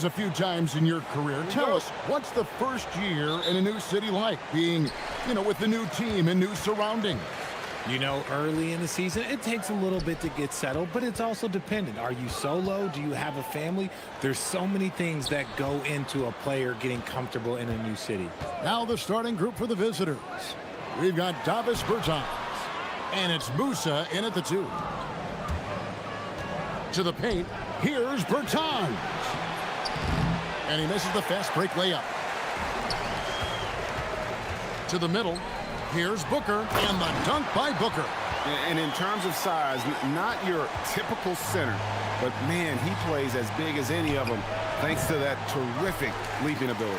a few times in your career. Tell us, what's the first year in a new city like, being, with the new team and new surroundings? Early in the season, it takes a little bit to get settled, but it's also dependent. Are you solo? Do you have a family? There's so many things that go into a player getting comfortable in a new city. Now the starting group for the visitors. We've got Davis Bertans, and it's Musa in at the 2. To the paint, here's Bertans. And he misses the fast break layup. To the middle. Here's Booker, and the dunk by Booker. And in terms of size, not your typical center, but man, he plays as big as any of them thanks to that terrific leaping ability.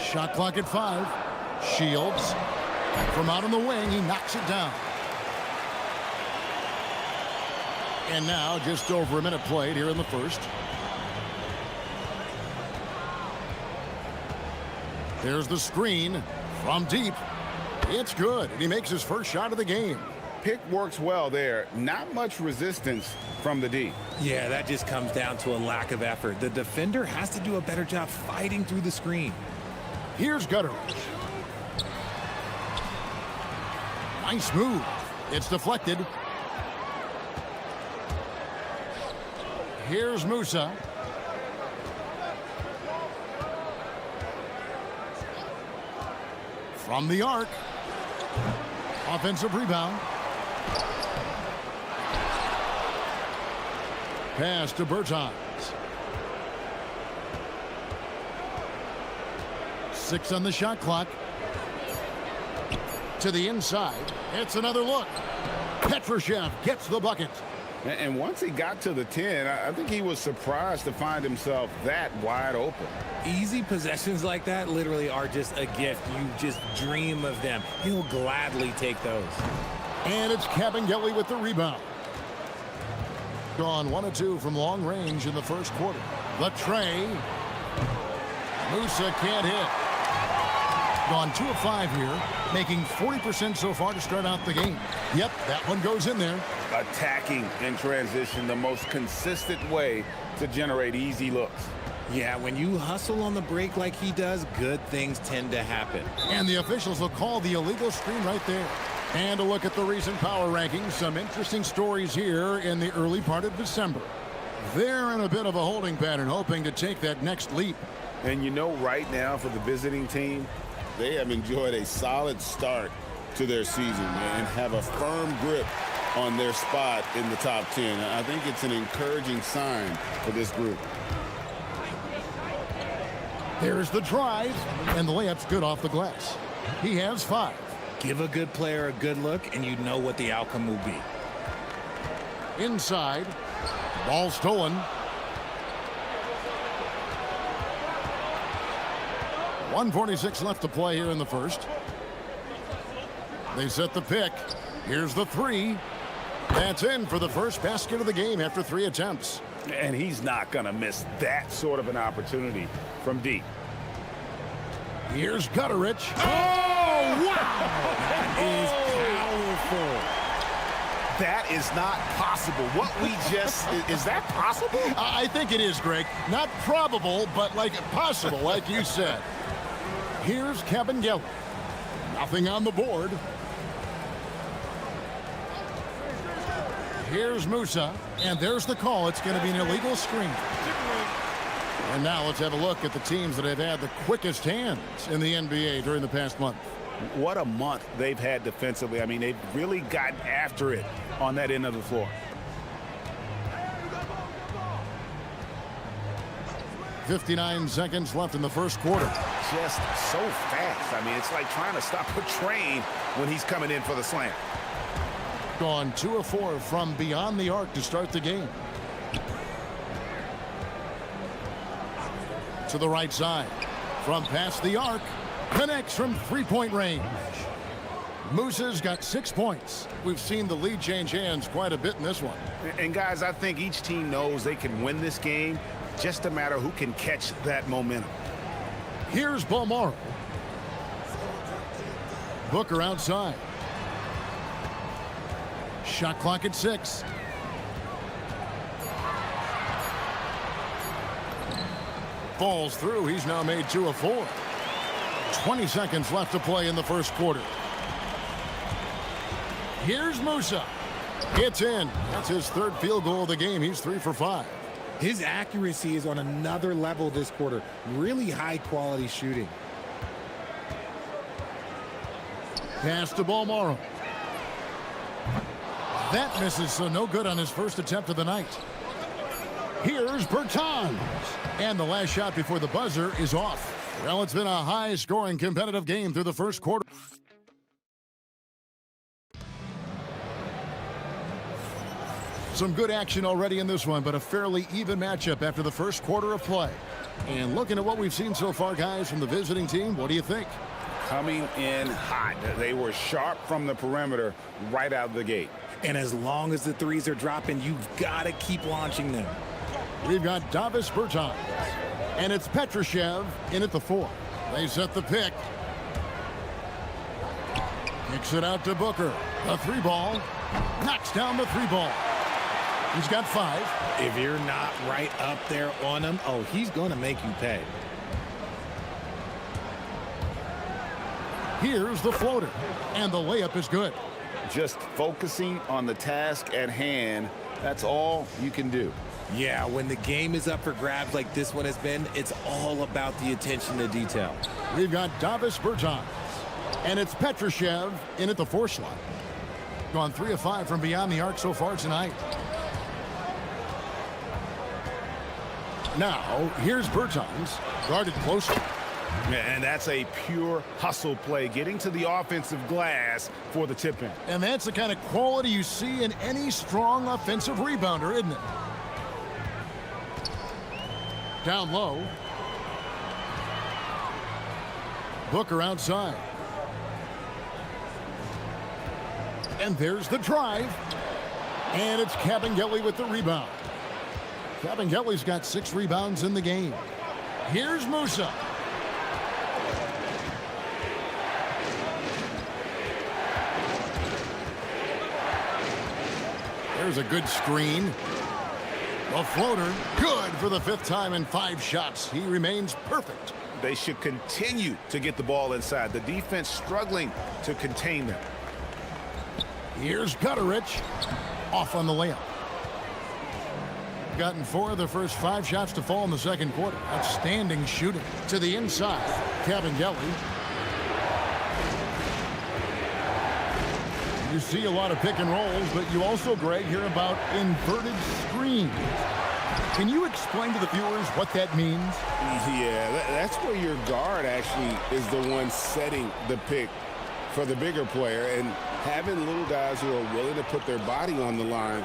Shot clock at 5. Shields. From out on the wing, he knocks it down. And now just over a minute played here in the first. There's the screen from deep. It's good, and he makes his first shot of the game. Pick works well there. Not much resistance from the D. Yeah, that just comes down to a lack of effort. The defender has to do a better job fighting through the screen. Here's Gutteridge. Nice move. It's deflected. Here's Musa. From the arc. Offensive rebound. Pass to Bertans. 6 on the shot clock. To the inside. It's another look. Petrushev gets the bucket. And once he got to the 10, I think he was surprised to find himself that wide open. Easy possessions like that literally are just a gift. You just dream of them. He'll gladly take those. And it's Kabengele with the rebound. Gone 1 of 2 from long range in the first quarter. The tray. Musa can't hit. Gone 2 of 5 here, making 40% so far to start out the game. Yep, that one goes in there. Attacking in transition, the most consistent way to generate easy looks. Yeah, when you hustle on the break like he does, good things tend to happen. And the officials will call the illegal screen right there. And a look at the recent power rankings. Some interesting stories here in the early part of December. They're in a bit of a holding pattern, hoping to take that next leap. And right now for the visiting team, they have enjoyed a solid start to their season and have a firm grip on their spot in the top 10. I think it's an encouraging sign for this group. There's the drive, and the layup's good off the glass. He has 5. Give a good player a good look, and you know what the outcome will be. Inside. Ball stolen. 1:46 left to play here in the first. They set the pick. Here's the 3. That's in for the first basket of the game after 3 attempts. And he's not going to miss that sort of an opportunity from deep. Here's Gutteridge. Oh, wow! That is powerful. That is not possible. What we just... is that possible? I think it is, Greg. Not probable, but possible, like you said. Here's Kabengele. Nothing on the board. Here's Musa, and there's the call. It's going to be an illegal screen. And now let's have a look at the teams that have had the quickest hands in the NBA during the past month. What a month they've had defensively. I mean, they've really gotten after it on that end of the floor. 59 seconds left in the first quarter. Just so fast. I mean, it's like trying to stop a train when he's coming in for the slam. Gone 2 of 4 from beyond the arc to start the game. To the right side. From past the arc. Connects from three-point range. Musa's got 6 points. We've seen the lead change hands quite a bit in this one. And guys, I think each team knows they can win this game just a matter who can catch that momentum. Here's Balmaro. Booker outside. Shot clock at 6. Falls through. He's now made 2 of 4. 20 seconds left to play in the first quarter. Here's Musa. It's in. That's his 3rd field goal of the game. He's 3 for 5. His accuracy is on another level this quarter. Really high-quality shooting. Pass to Balmaro. That misses, so no good on his first attempt of the night. Here's Bertans. And the last shot before the buzzer is off. Well, it's been a high-scoring competitive game through the first quarter. Some good action already in this one, but a fairly even matchup after the first quarter of play. And looking at what we've seen so far, guys, from the visiting team, what do you think? Coming in hot. They were sharp from the perimeter right out of the gate. And as long as the threes are dropping, you've got to keep launching them. We've got Davis Bertans. And it's Petrushev in at the 4. They set the pick. Kicks it out to Booker. The 3-ball. Knocks down the 3-ball. He's got 5. If you're not right up there on him, oh, he's going to make you pay. Here's the floater. And the layup is good. Just focusing on the task at hand, that's all you can do. Yeah, when the game is up for grabs like this one has been, it's all about the attention to detail. We've got Davis Bertans. And it's Petrushev in at the 4 slot. Gone 3 of 5 from beyond the arc so far tonight. Now, here's Bertans, guarded closely. And that's a pure hustle play, getting to the offensive glass for the tip-in. And that's the kind of quality you see in any strong offensive rebounder, isn't it? Down low. Booker outside. And there's the drive. And it's Kabengele with the rebound. Kabengele's got 6 rebounds in the game. Here's Musa. There's a good screen. A floater, good for the 5th time in 5 shots. He remains perfect. They should continue to get the ball inside. The defense struggling to contain them. Here's Gutterich. Off on the layup. Gotten 4 of the first 5 shots to fall in the second quarter. Outstanding shooting. To the inside. Kabengele. You see a lot of pick and rolls, but you also, Greg, hear about inverted screens. Can you explain to the viewers what that means? Yeah, that's where your guard actually is the one setting the pick for the bigger player, and having little guys who are willing to put their body on the line.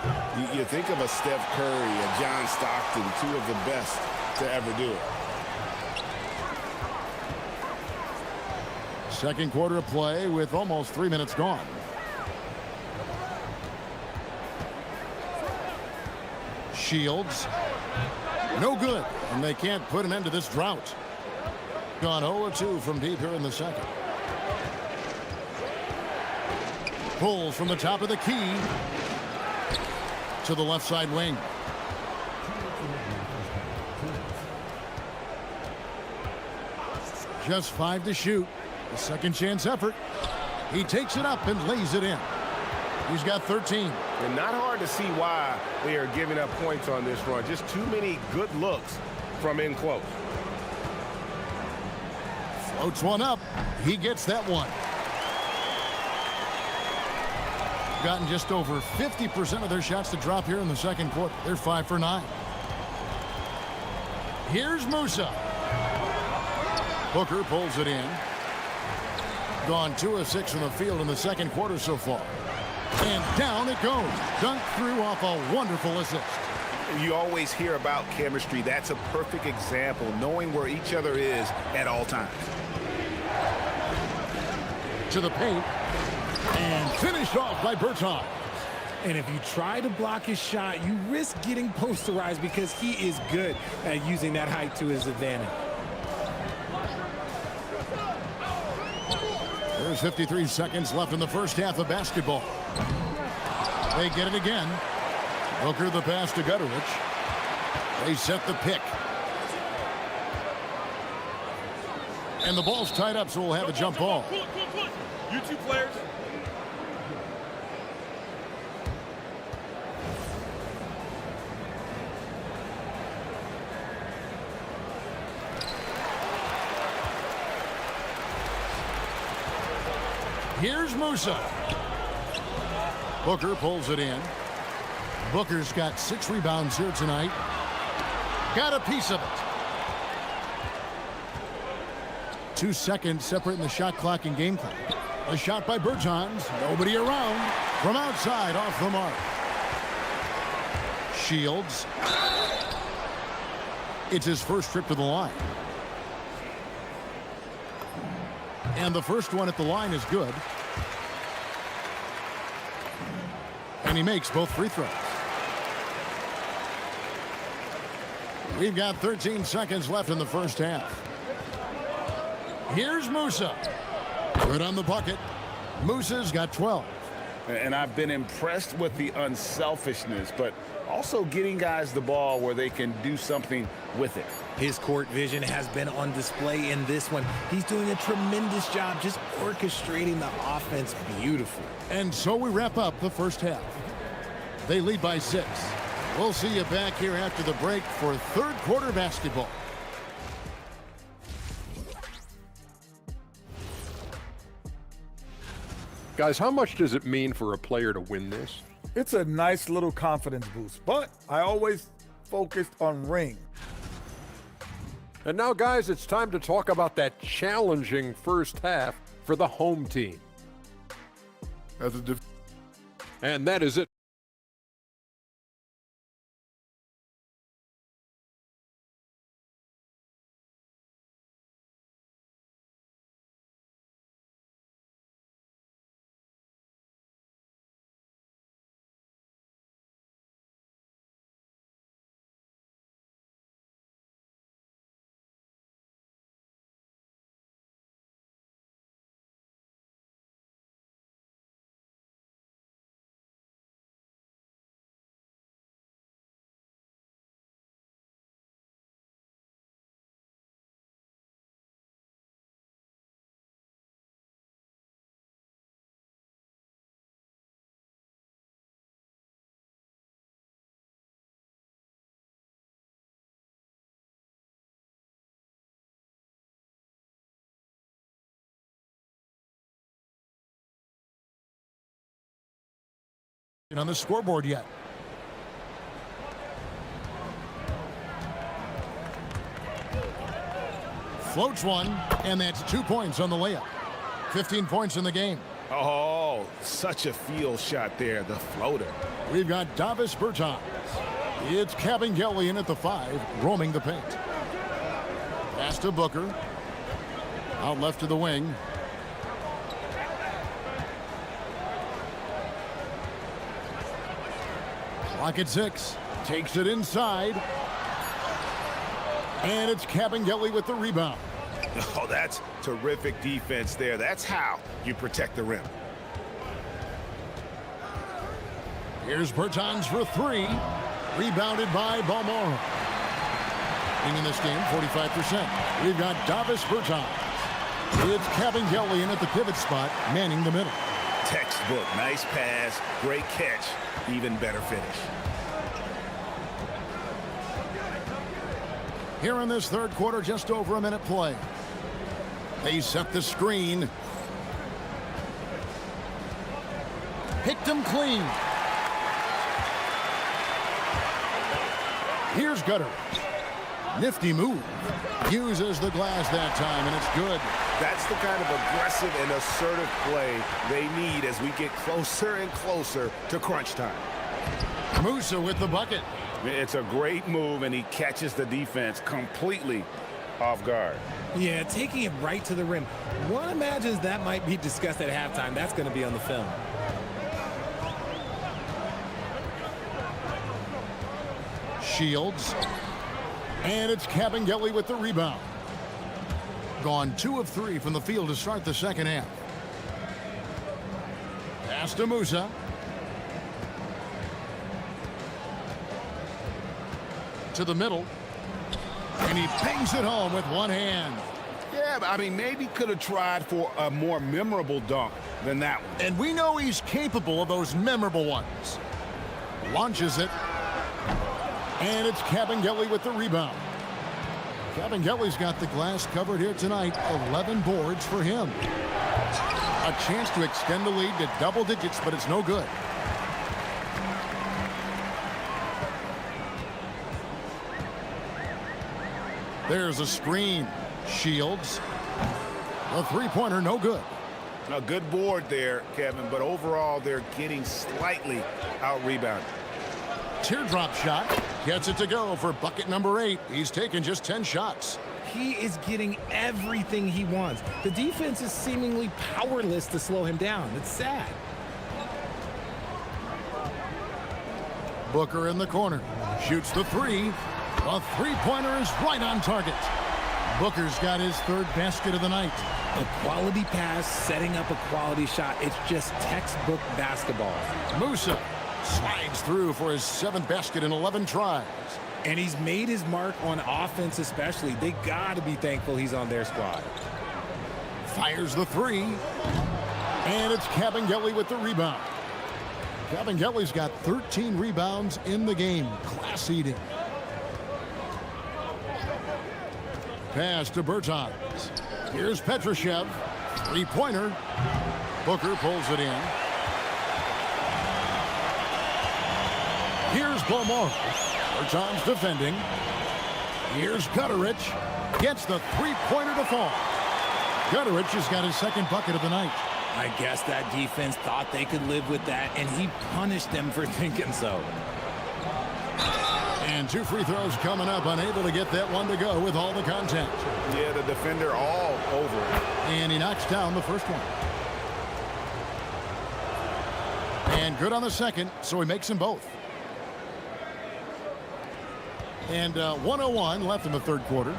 You think of a Steph Curry, a John Stockton, 2 of the best to ever do it. Second quarter of play with almost 3 minutes gone. Shields. No good. And they can't put an end to this drought. Gone 0-2 from deep here in the second. Pulls from the top of the key to the left side wing. Just 5 to shoot. A second chance effort. He takes it up and lays it in. He's got 13. And not hard to see why they are giving up points on this run. Just too many good looks from in close. Floats one up. He gets that one. Gotten just over 50% of their shots to drop here in the second quarter. They're 5 for 9. Here's Musa. Booker pulls it in. Gone 2 of 6 from the field in the second quarter so far. And down it goes. Dunked through off a wonderful assist. You always hear about chemistry. That's a perfect example, knowing where each other is at all times. To the paint. And finished off by Bertans. And if you try to block his shot, you risk getting posterized because he is good at using that height to his advantage. There's 53 seconds left in the first half of basketball. They get it again. Booker the pass to Gutterich. They set the pick. And the ball's tied up, so we'll have a jump ball. You two players. Here's Musa. Booker pulls it in. Booker's got 6 rebounds here tonight. Got a piece of it. 2 seconds separating the shot clock and game clock. A shot by Bertans. Nobody around. From outside, off the mark. Shields. It's his first trip to the line. And the first one at the line is good. And he makes both free throws. We've got 13 seconds left in the first half. Here's Musa. Good on the bucket. Musa's got 12. And I've been impressed with the unselfishness, but also getting guys the ball where they can do something with it. His court vision has been on display in this one. He's doing a tremendous job just orchestrating the offense beautifully. And so we wrap up the first half. They lead by 6. We'll see you back here after the break for third quarter basketball. Guys, how much does it mean for a player to win this? It's a nice little confidence boost, but I always focused on ring. And now, guys, it's time to talk about that challenging first half for the home team. And that is it. On the scoreboard yet. Floats one, and that's 2 points on the layup. 15 points in the game. Oh, such a field shot there, the floater. We've got Davis Bertans. It's Kabengele in at the 5, roaming the paint. Pass to Booker. Out left to the wing. Clock at 6. Takes it inside. And it's Kabengele with the rebound. Oh, that's terrific defense there. That's how you protect the rim. Here's Bertans for 3. Rebounded by Balmora. In this game, 45%. We've got Davis Bertans. It's Kabengele in at the pivot spot, manning the middle. Textbook. Nice pass. Great catch. Even better finish. Here in this third quarter, just over a minute play. They set the screen. Picked him clean. Here's Gutter. Nifty move. Uses the glass that time, and it's good. That's the kind of aggressive and assertive play they need as we get closer and closer to crunch time. Musa with the bucket. It's a great move, and he catches the defense completely off guard. Yeah, taking it right to the rim. One imagines that might be discussed at halftime. That's going to be on the film. Shields. And it's Kabengele with the rebound. Gone 2 of 3 from the field to start the second half. Pass to Musa. To the middle. And he pings it home with one hand. Yeah, I mean, maybe could have tried for a more memorable dunk than that one. And we know he's capable of those memorable ones. Launches it. And it's Kabengele with the rebound. Kabengele's got the glass covered here tonight. 11 boards for him. A chance to extend the lead to double digits, but it's no good. There's a screen. Shields. The three-pointer, no good. A good board there, Kevin, but overall they're getting slightly out-rebounded. Teardrop shot. Gets it to go for bucket number 8. He's taken just 10 shots. He is getting everything he wants. The defense is seemingly powerless to slow him down. It's sad. Booker in the corner. Shoots the 3. A three-pointer is right on target. Booker's got his 3rd basket of the night. A quality pass, setting up a quality shot. It's just textbook basketball. Musa slides through for his 7th basket in 11 tries. And he's made his mark on offense especially. They got to be thankful he's on their squad. Fires the 3. And it's Kabengele with the rebound. Kabengele's got 13 rebounds in the game. Class eating. Pass to Bertans. Here's Petrushev. Three-pointer. Booker pulls it in. Here's Beaumont. Bertans defending. Here's Gutterich. Gets the three-pointer to fall. Gutterich has got his 2nd bucket of the night. I guess that defense thought they could live with that, and he punished them for thinking so. And 2 free throws coming up, unable to get that one to go with all the contact. Yeah, the defender all over it. And he knocks down the first one. And good on the second, so he makes them both. And 1:01 left in the 3rd quarter.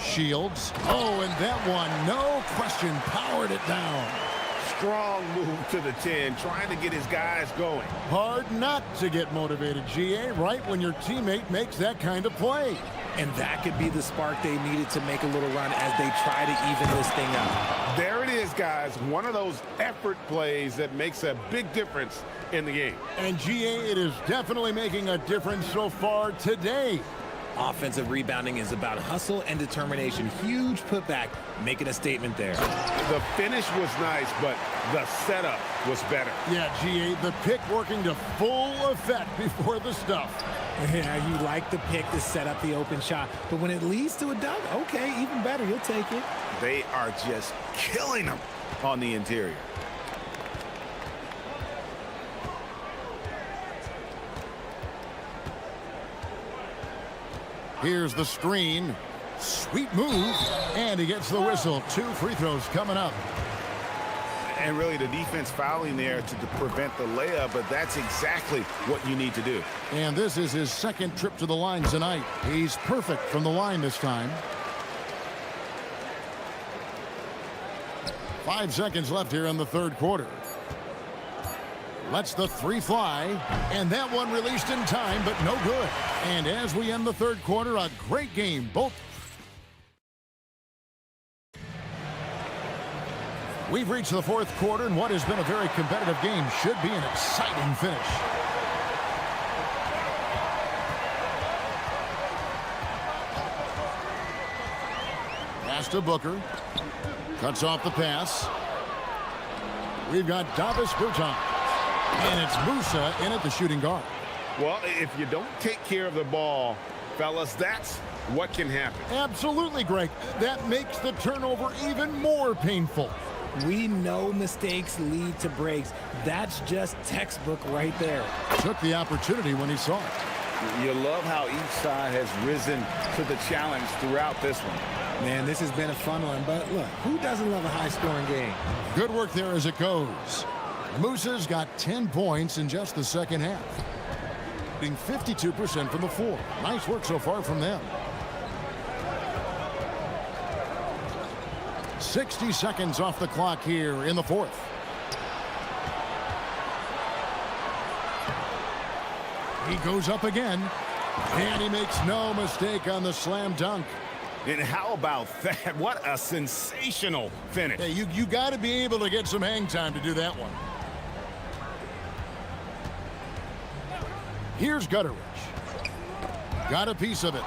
Shields. Oh, and that one, no question, powered it down. Strong move to the 10, trying to get his guys going. Hard not to get motivated, GA, right when your teammate makes that kind of play. And that could be the spark they needed to make a little run as they try to even this thing up. There it is, guys. One of those effort plays that makes a big difference in the game. And GA, it is definitely making a difference so far today. Offensive rebounding is about hustle and determination. Huge putback, making a statement there. The finish was nice, but the setup was better. Yeah, GA, the pick working to full effect before the stuff. Yeah, you like the pick to set up the open shot, but when it leads to a dunk, okay, even better, you'll take it. They are just killing them on the interior. Here's the screen. Sweet move. And he gets the whistle. 2 free throws coming up. And really the defense fouling there to prevent the layup, but that's exactly what you need to do. And this is his 2nd trip to the line tonight. He's perfect from the line this time. 5 seconds left here in the 3rd quarter. Lets the 3 fly, and that one released in time, but no good. And as we end the 3rd quarter, a great game. We've reached the 4th quarter, and what has been a very competitive game should be an exciting finish. Pass to Booker. Cuts off the pass. We've got Davis Bertans. And it's Musa in at the shooting guard. Well, if you don't take care of the ball, fellas, that's what can happen. Absolutely, Greg. That makes the turnover even more painful. We know mistakes lead to breaks. That's just textbook right there. Took the opportunity when he saw it. You love how each side has risen to the challenge throughout this one. Man, this has been a fun one, but look, who doesn't love a high-scoring game? Good work there as it goes. Moose's got 10 points in just the second half. Shooting 52% from the floor. Nice work so far from them. 60 seconds off the clock here in the fourth. He goes up again, and he makes no mistake on the slam dunk. And how about that? What a sensational finish. Hey, you got to be able to get some hang time to do that one. Here's Gutteridge. Got a piece of it.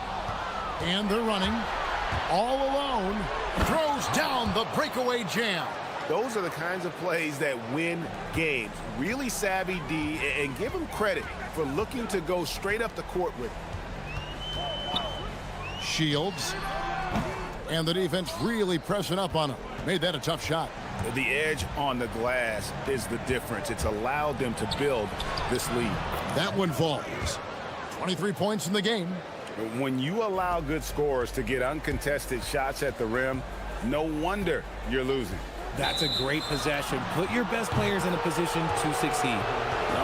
And they're running all alone. Throws down the breakaway jam. Those are the kinds of plays that win games. Really savvy D, and give him credit for looking to go straight up the court with it. Shields. And the defense really pressing up on him. Made that a tough shot. The edge on the glass is the difference. It's allowed them to build this lead. That one falls. 23 points in the game. When you allow good scorers to get uncontested shots at the rim, no wonder you're losing. That's a great possession. Put your best players in a position to succeed.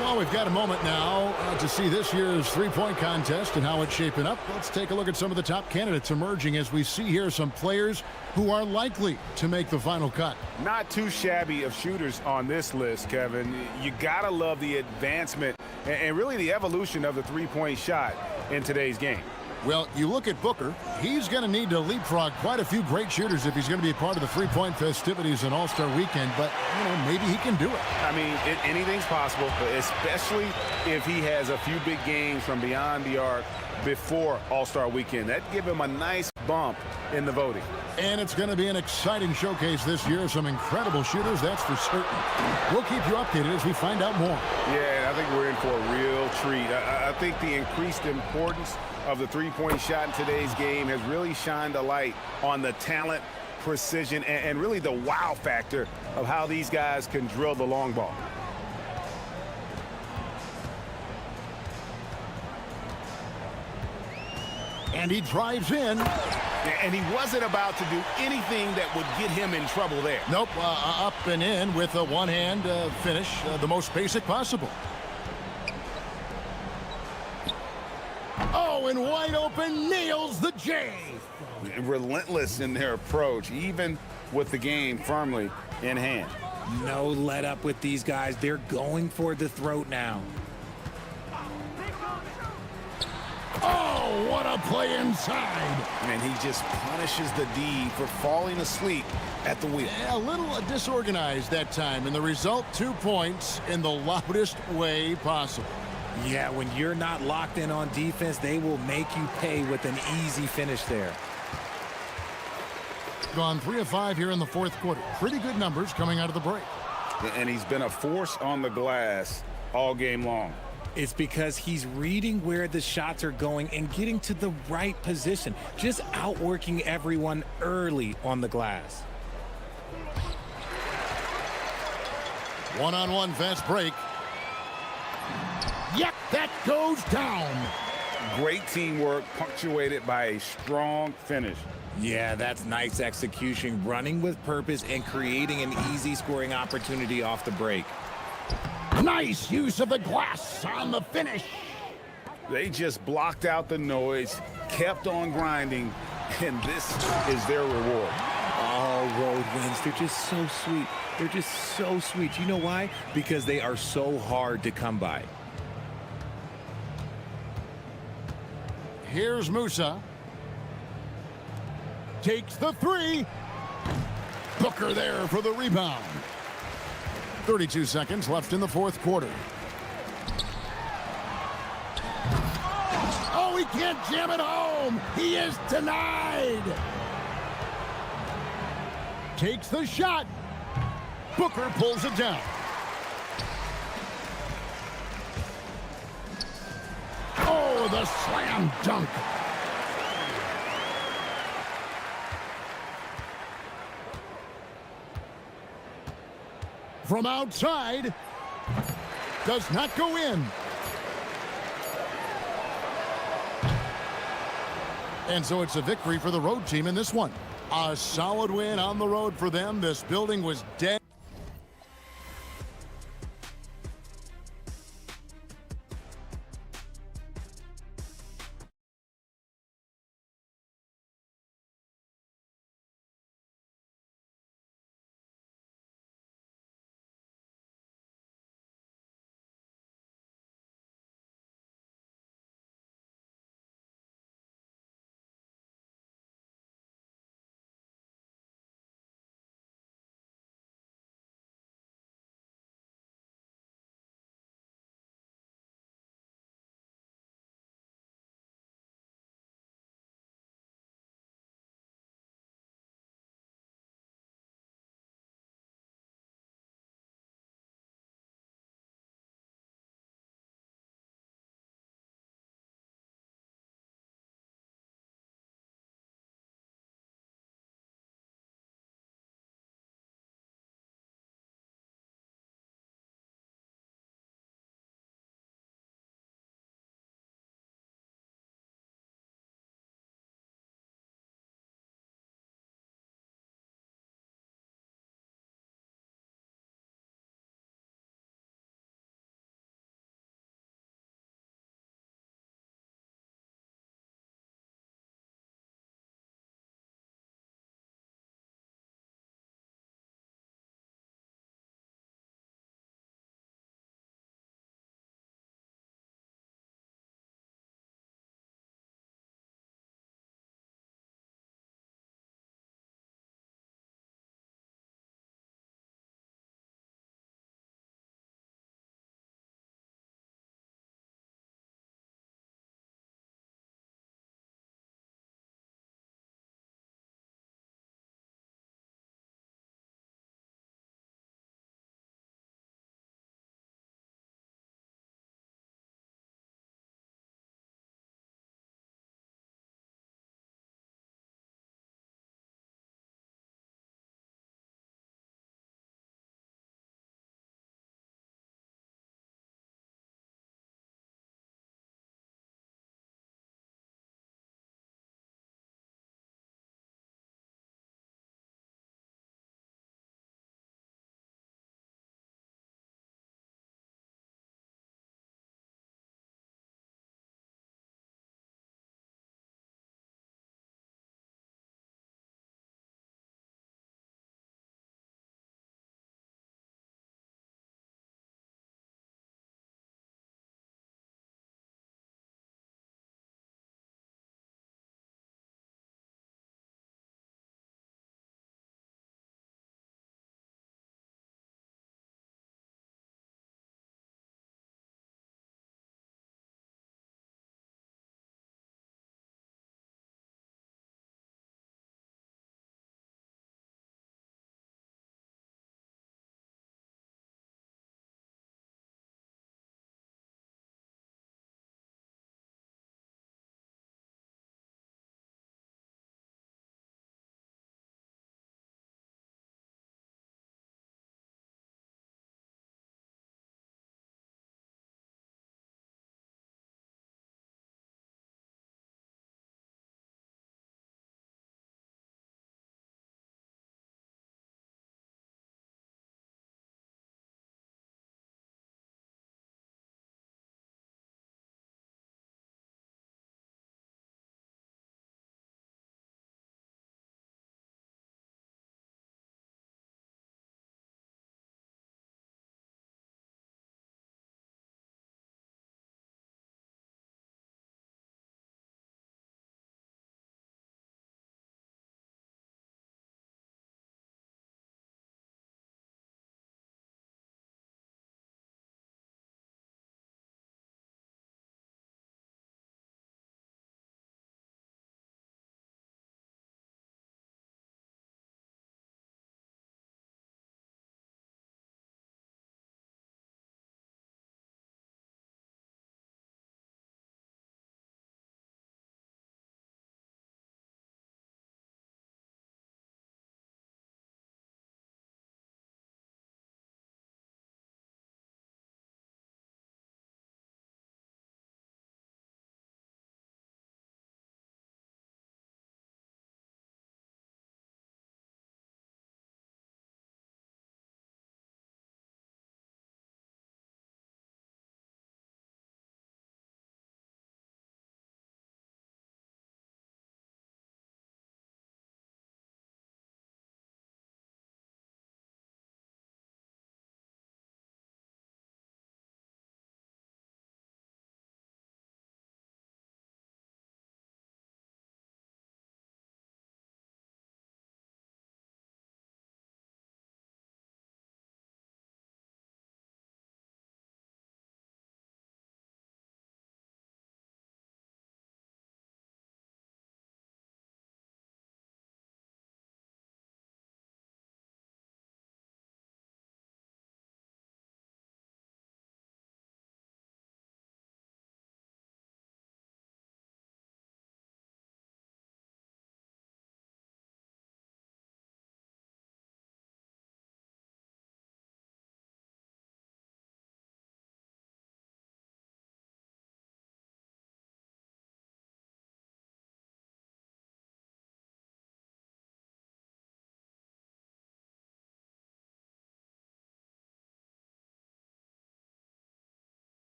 Well, we've got a moment now to see this year's three-point contest and how it's shaping up. Let's take a look at some of the top candidates emerging as we see here some players who are likely to make the final cut. Not too shabby of shooters on this list, Kevin. You gotta love the advancement and really the evolution of the three-point shot in today's game. Well, you look at Booker, he's going to need to leapfrog quite a few great shooters if he's going to be a part of the three-point festivities in All-Star Weekend, but, you know, maybe he can do it. I mean, anything's possible, especially if he has a few big games from beyond the arc before All-Star Weekend. That'd give him a nice bump in the voting. And it's going to be an exciting showcase this year. Some incredible shooters, that's for certain. We'll keep you updated as we find out more. Yeah, I think we're in for a real treat. I think the increased importance of the three-point shot in today's game has really shined a light on the talent, precision, and really the wow factor of how these guys can drill the long ball. And he drives in. And he wasn't about to do anything that would get him in trouble there. Nope, up and in with a one-hand finish, the most basic possible. Oh, and wide open, nails the J. Relentless in their approach, even with the game firmly in hand. No let up with these guys. They're going for the throat now. Oh, what a play inside. And he just punishes the D for falling asleep at the wheel. A little disorganized that time, and the result, 2 points in the loudest way possible. Yeah, when you're not locked in on defense, they will make you pay with an easy finish there. Gone 3 of 5 here in the fourth quarter. Pretty good numbers coming out of the break. And he's been a force on the glass all game long. It's because he's reading where the shots are going and getting to the right position, just outworking everyone early on the glass. One-on-one fast break. Yep, that goes down. Great teamwork punctuated by a strong finish. Yeah, that's nice execution, running with purpose and creating an easy scoring opportunity off the break. Nice use of the glass on the finish. They just blocked out the noise, kept on grinding, and this is their reward. Oh, road wins. They're just so sweet. They're just so sweet. You know why? Because they are so hard to come by. Here's Musa. Takes the three. Booker there for the rebound. 32 seconds left in the fourth quarter. Oh, he can't jam it home. He is denied. Takes the shot. Booker pulls it down. Oh, the slam dunk. From outside, does not go in. And so it's a victory for the road team in this one. A solid win on the road for them. This building was dead.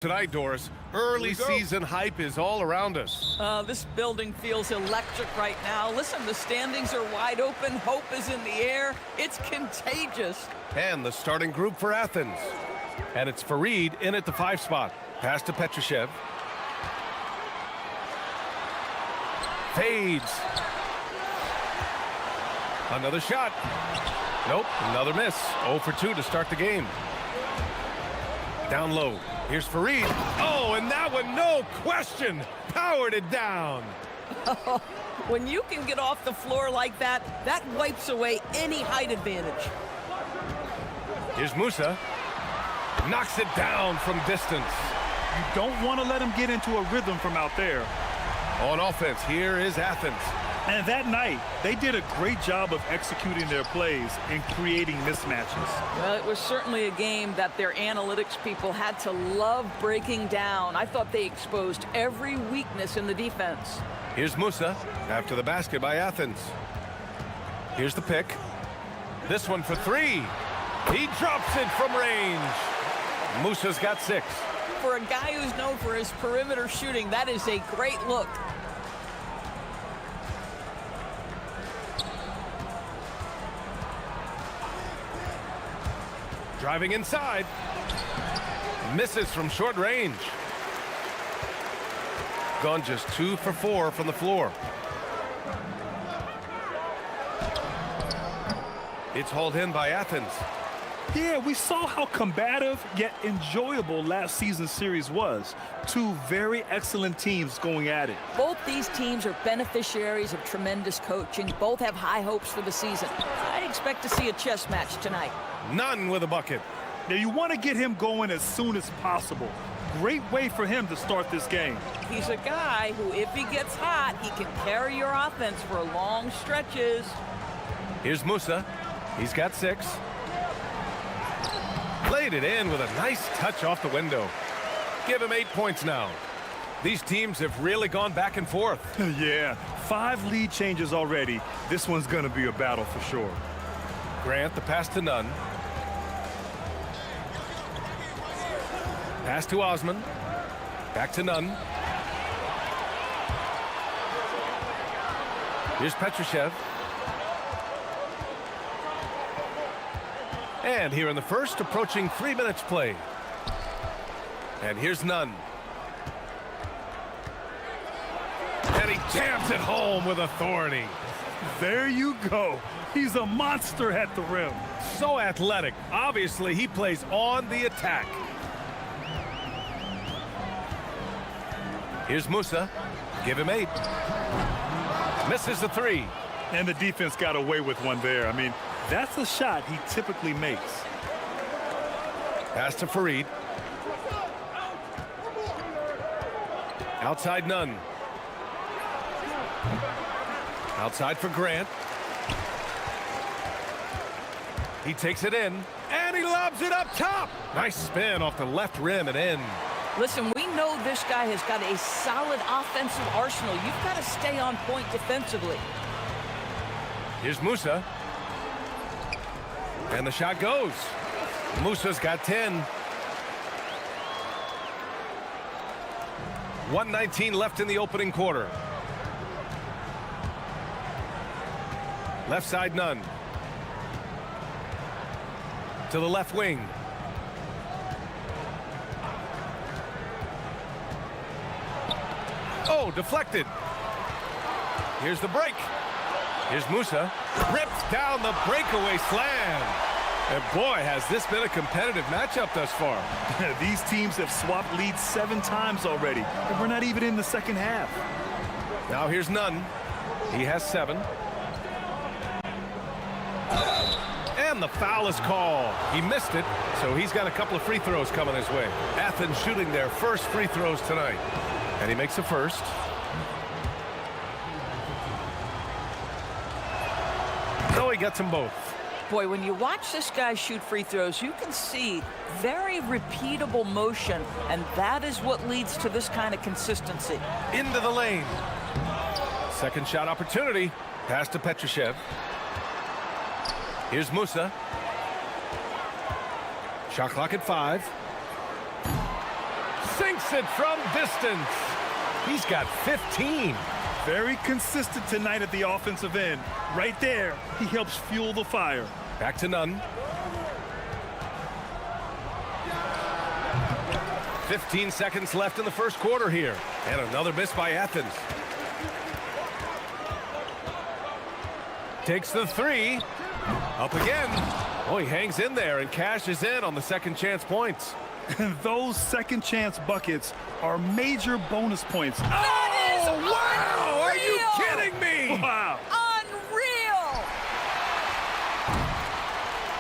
Tonight, Doris, early season hype is all around us. This building feels electric right now. Listen, the standings are wide open. Hope is in the air. It's contagious. And the starting group for Athens. And it's Farid in at the 5 spot. Pass to Petrushev. Fades. Another shot. Nope, another miss. 0 for 2 to start the game. Down low. Here's Farid. Oh, and that one, no question, powered it down. When you can get off the floor like that, that wipes away any height advantage. Here's Musa. Knocks it down from distance. You don't want to let him get into a rhythm from out there. On offense, here is Athens. And that night, they did a great job of executing their plays and creating mismatches. Well, it was certainly a game that their analytics people had to love breaking down. I thought they exposed every weakness in the defense. Here's Musa after the basket by Athens. Here's the pick. This one for 3. He drops it from range. Musa's got 6. For a guy who's known for his perimeter shooting, that is a great look. Driving inside. Misses from short range. Gone just 2 for 4 from the floor. It's hauled in by Athens. Yeah, we saw how combative yet enjoyable last season's series was. 2 very excellent teams going at it. Both these teams are beneficiaries of tremendous coaching. Both have high hopes for the season. I expect to see a chess match tonight. None with a bucket. Now, you want to get him going as soon as possible. Great way for him to start this game. He's a guy who, if he gets hot, he can carry your offense for long stretches. Here's Musa. He's got 6. Played it in with a nice touch off the window. Give him 8 points now. These teams have really gone back and forth. Yeah, 5 lead changes already. This one's going to be a battle for sure. Grant, the pass to Nunn. Pass to Osman. Back to Nunn. Here's Petrushev. And here in the first, approaching 3 minutes play. And here's Nunn. And he jams it home with authority. There you go. He's a monster at the rim. So athletic. Obviously, he plays on the attack. Here's Musa. Give him 8. Misses the 3. And the defense got away with one there. I mean, that's a shot he typically makes. Pass to Farid. Outside Nunn. Outside for Grant. He takes it in, and he lobs it up top. Nice spin off the left rim and in. Listen, we know this guy has got a solid offensive arsenal. You've got to stay on point defensively. Here's Musa. And the shot goes. Musa's got 10. 1:19 left in the opening quarter. Left side Nunn. To the left wing. Oh, deflected. Here's the break. Here's Musa. Rips down the breakaway slam. And boy, has this been a competitive matchup thus far. These teams have swapped leads 7 times already, and we're not even in the second half. Now here's Nunn. He has 7. And the foul is called. He missed it, so he's got a couple of free throws coming his way. Athens shooting their first free throws tonight. And he makes the first. So he gets them both. Boy, when you watch this guy shoot free throws, you can see very repeatable motion, and that is what leads to this kind of consistency. Into the lane. Second shot opportunity. Pass to Petrushev. Here's Musa. Shot clock at 5. sinks it from distance. He's got 15. Very consistent tonight at the offensive end. Right there, he helps fuel the fire. Back to Nunn. 15 seconds left in the first quarter here. And another miss by Athens. Takes the three. Up again. Oh, he hangs in there and cashes in on the second chance points. And those second chance buckets are major bonus points. That is Wow! Are you unreal! kidding me? Wow. Unreal!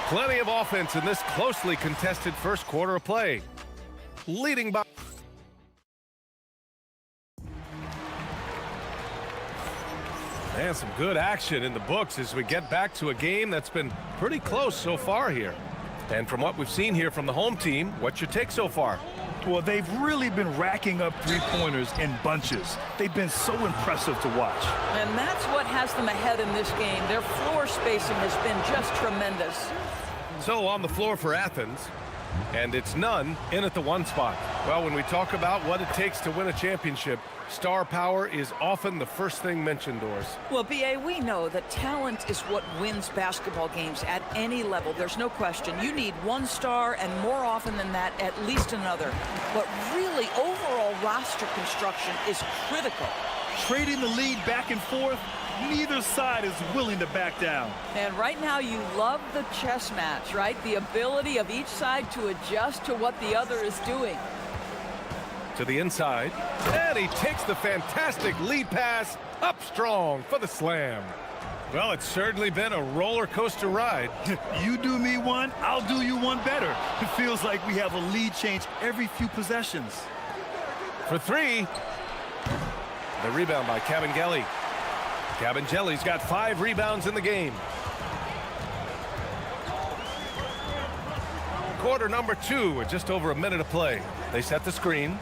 Plenty of offense in this closely contested first quarter of play. Leading by... And some good action in the books as we get back to a game that's been pretty close so far here. And from what we've seen here from the home team, what's your take so far? Well, they've really been racking up three-pointers in bunches. They've been so impressive to watch. And that's what has them ahead in this game. Their floor spacing has been just tremendous. So on the floor for Athens, and it's Nunn in at the one spot. Well, when we talk about what it takes to win a championship, star power is often the first thing mentioned, Doris. Well, B.A., we know that talent is what wins basketball games at any level. There's no question. You need one star, and more often than that, at least another. But really, overall roster construction is critical. Trading the lead back and forth, neither side is willing to back down. And right now, you love the chess match, right? The ability of each side to adjust to what the other is doing. To the inside, and he takes the fantastic lead pass up strong for the slam. Well, it's certainly been a roller coaster ride. You do me one, I'll do you one better. It feels like we have a lead change every few possessions. For three, the rebound by Cabangeli. Cabangeli's got 5 rebounds in the game. Quarter number 2 with just over a minute of play. They set the screen.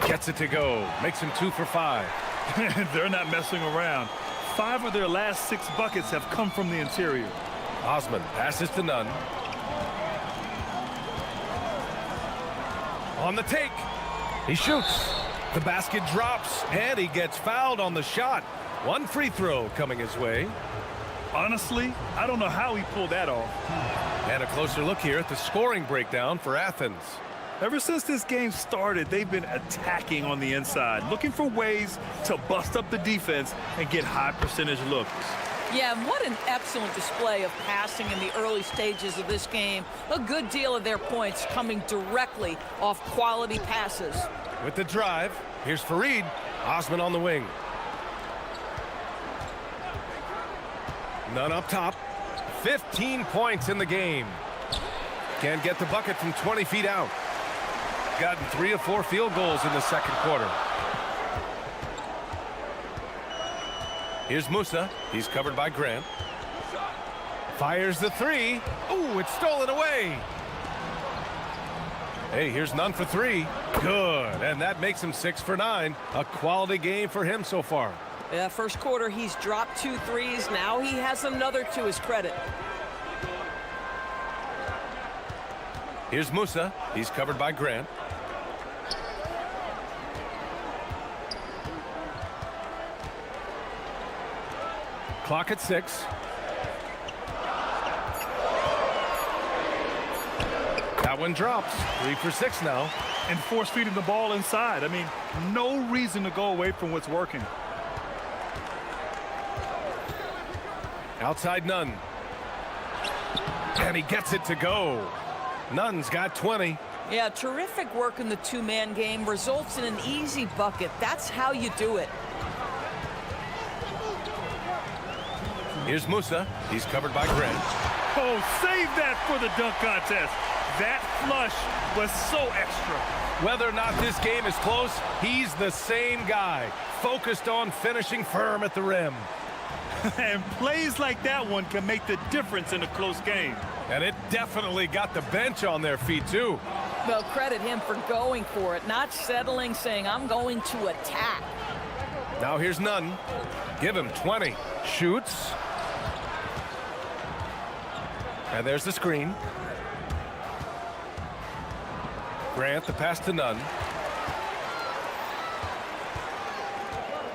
Gets it to go. Makes him 2 for 5. They're not messing around. 5 of their last 6 buckets have come from the interior. Osman passes to Nunn. On the take. He shoots. The basket drops, and he gets fouled on the shot. 1 free throw coming his way. Honestly, I don't know how he pulled that off. And a closer look here at the scoring breakdown for Athens. Ever since this game started, they've been attacking on the inside, looking for ways to bust up the defense and get high percentage looks. Yeah, and what an excellent display of passing in the early stages of this game. A good deal of their points coming directly off quality passes. With the drive, here's Fareed. Osman on the wing. Nunn up top. 15 points in the game. Can't get the bucket from 20 feet out. Gotten 3 of 4 field goals in the second quarter. Here's Musa. He's covered by Grant. Fires the 3. Ooh, it's stolen away. Hey, here's Nunn for 3. Good, and that makes him 6 for 9. A quality game for him so far. Yeah, first quarter, he's dropped 2 threes. Now he has another to his credit. Here's Musa. He's covered by Grant. Clock at 6. That one drops. 3 for 6 now. And force feeding the ball inside. I mean, no reason to go away from what's working. Outside Nunn. And he gets it to go. Nunn's got 20. Yeah, terrific work in the two-man game results in an easy bucket. That's how you do it. Here's Musa. He's covered by Grant. Oh, save that for the dunk contest. That flush was so extra. Whether or not this game is close, he's the same guy, focused on finishing firm at the rim. And plays like that one can make the difference in a close game. And it definitely got the bench on their feet, too. Well, credit him for going for it, not settling, saying, I'm going to attack. Now here's Nunn. Give him 20. Shoots. And there's the screen. Grant, the pass to Nunn.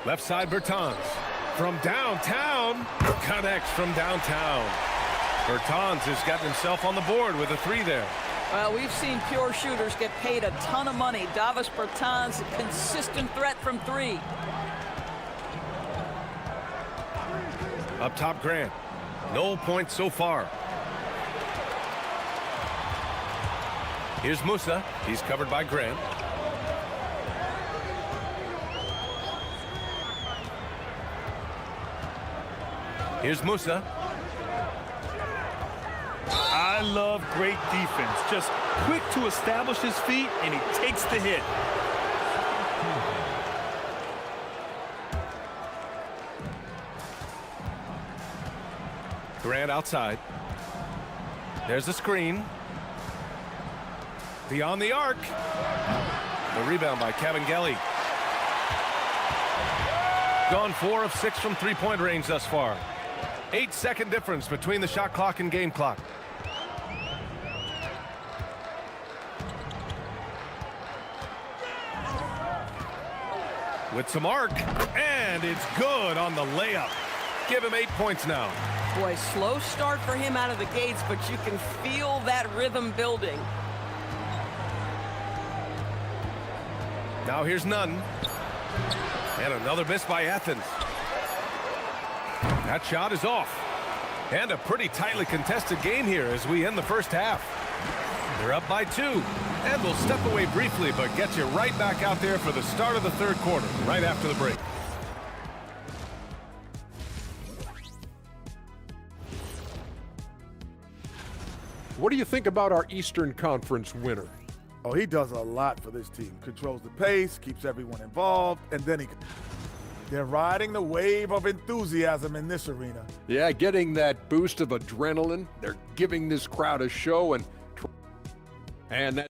Left side, Bertans. From downtown, connects from downtown. Bertans has gotten himself on the board with a 3 there. Well, we've seen pure shooters get paid a ton of money. Davis Bertans, a consistent threat from 3. Up top, Grant. No points so far. Here's Musa. He's covered by Grant. Here's Musa. I love great defense. Just quick to establish his feet, and he takes the hit. Grant outside. There's a screen. Beyond the arc. The rebound by Kabengele. Gone 4 of 6 from three-point range thus far. 8-second difference between the shot clock and game clock. With some arc, and it's good on the layup. Give him 8 points now. Boy, slow start for him out of the gates, but you can feel that rhythm building. Now here's Nunn. And another miss by Athens. That shot is off. And a pretty tightly contested game here as we end the first half. They're up by 2. And we'll step away briefly, but get you right back out there for the start of the third quarter, right after the break. What do you think about our Eastern Conference winner? Oh, he does a lot for this team. Controls the pace, keeps everyone involved, and then they're riding the wave of enthusiasm in this arena. Yeah, getting that boost of adrenaline. They're giving this crowd a show, and that.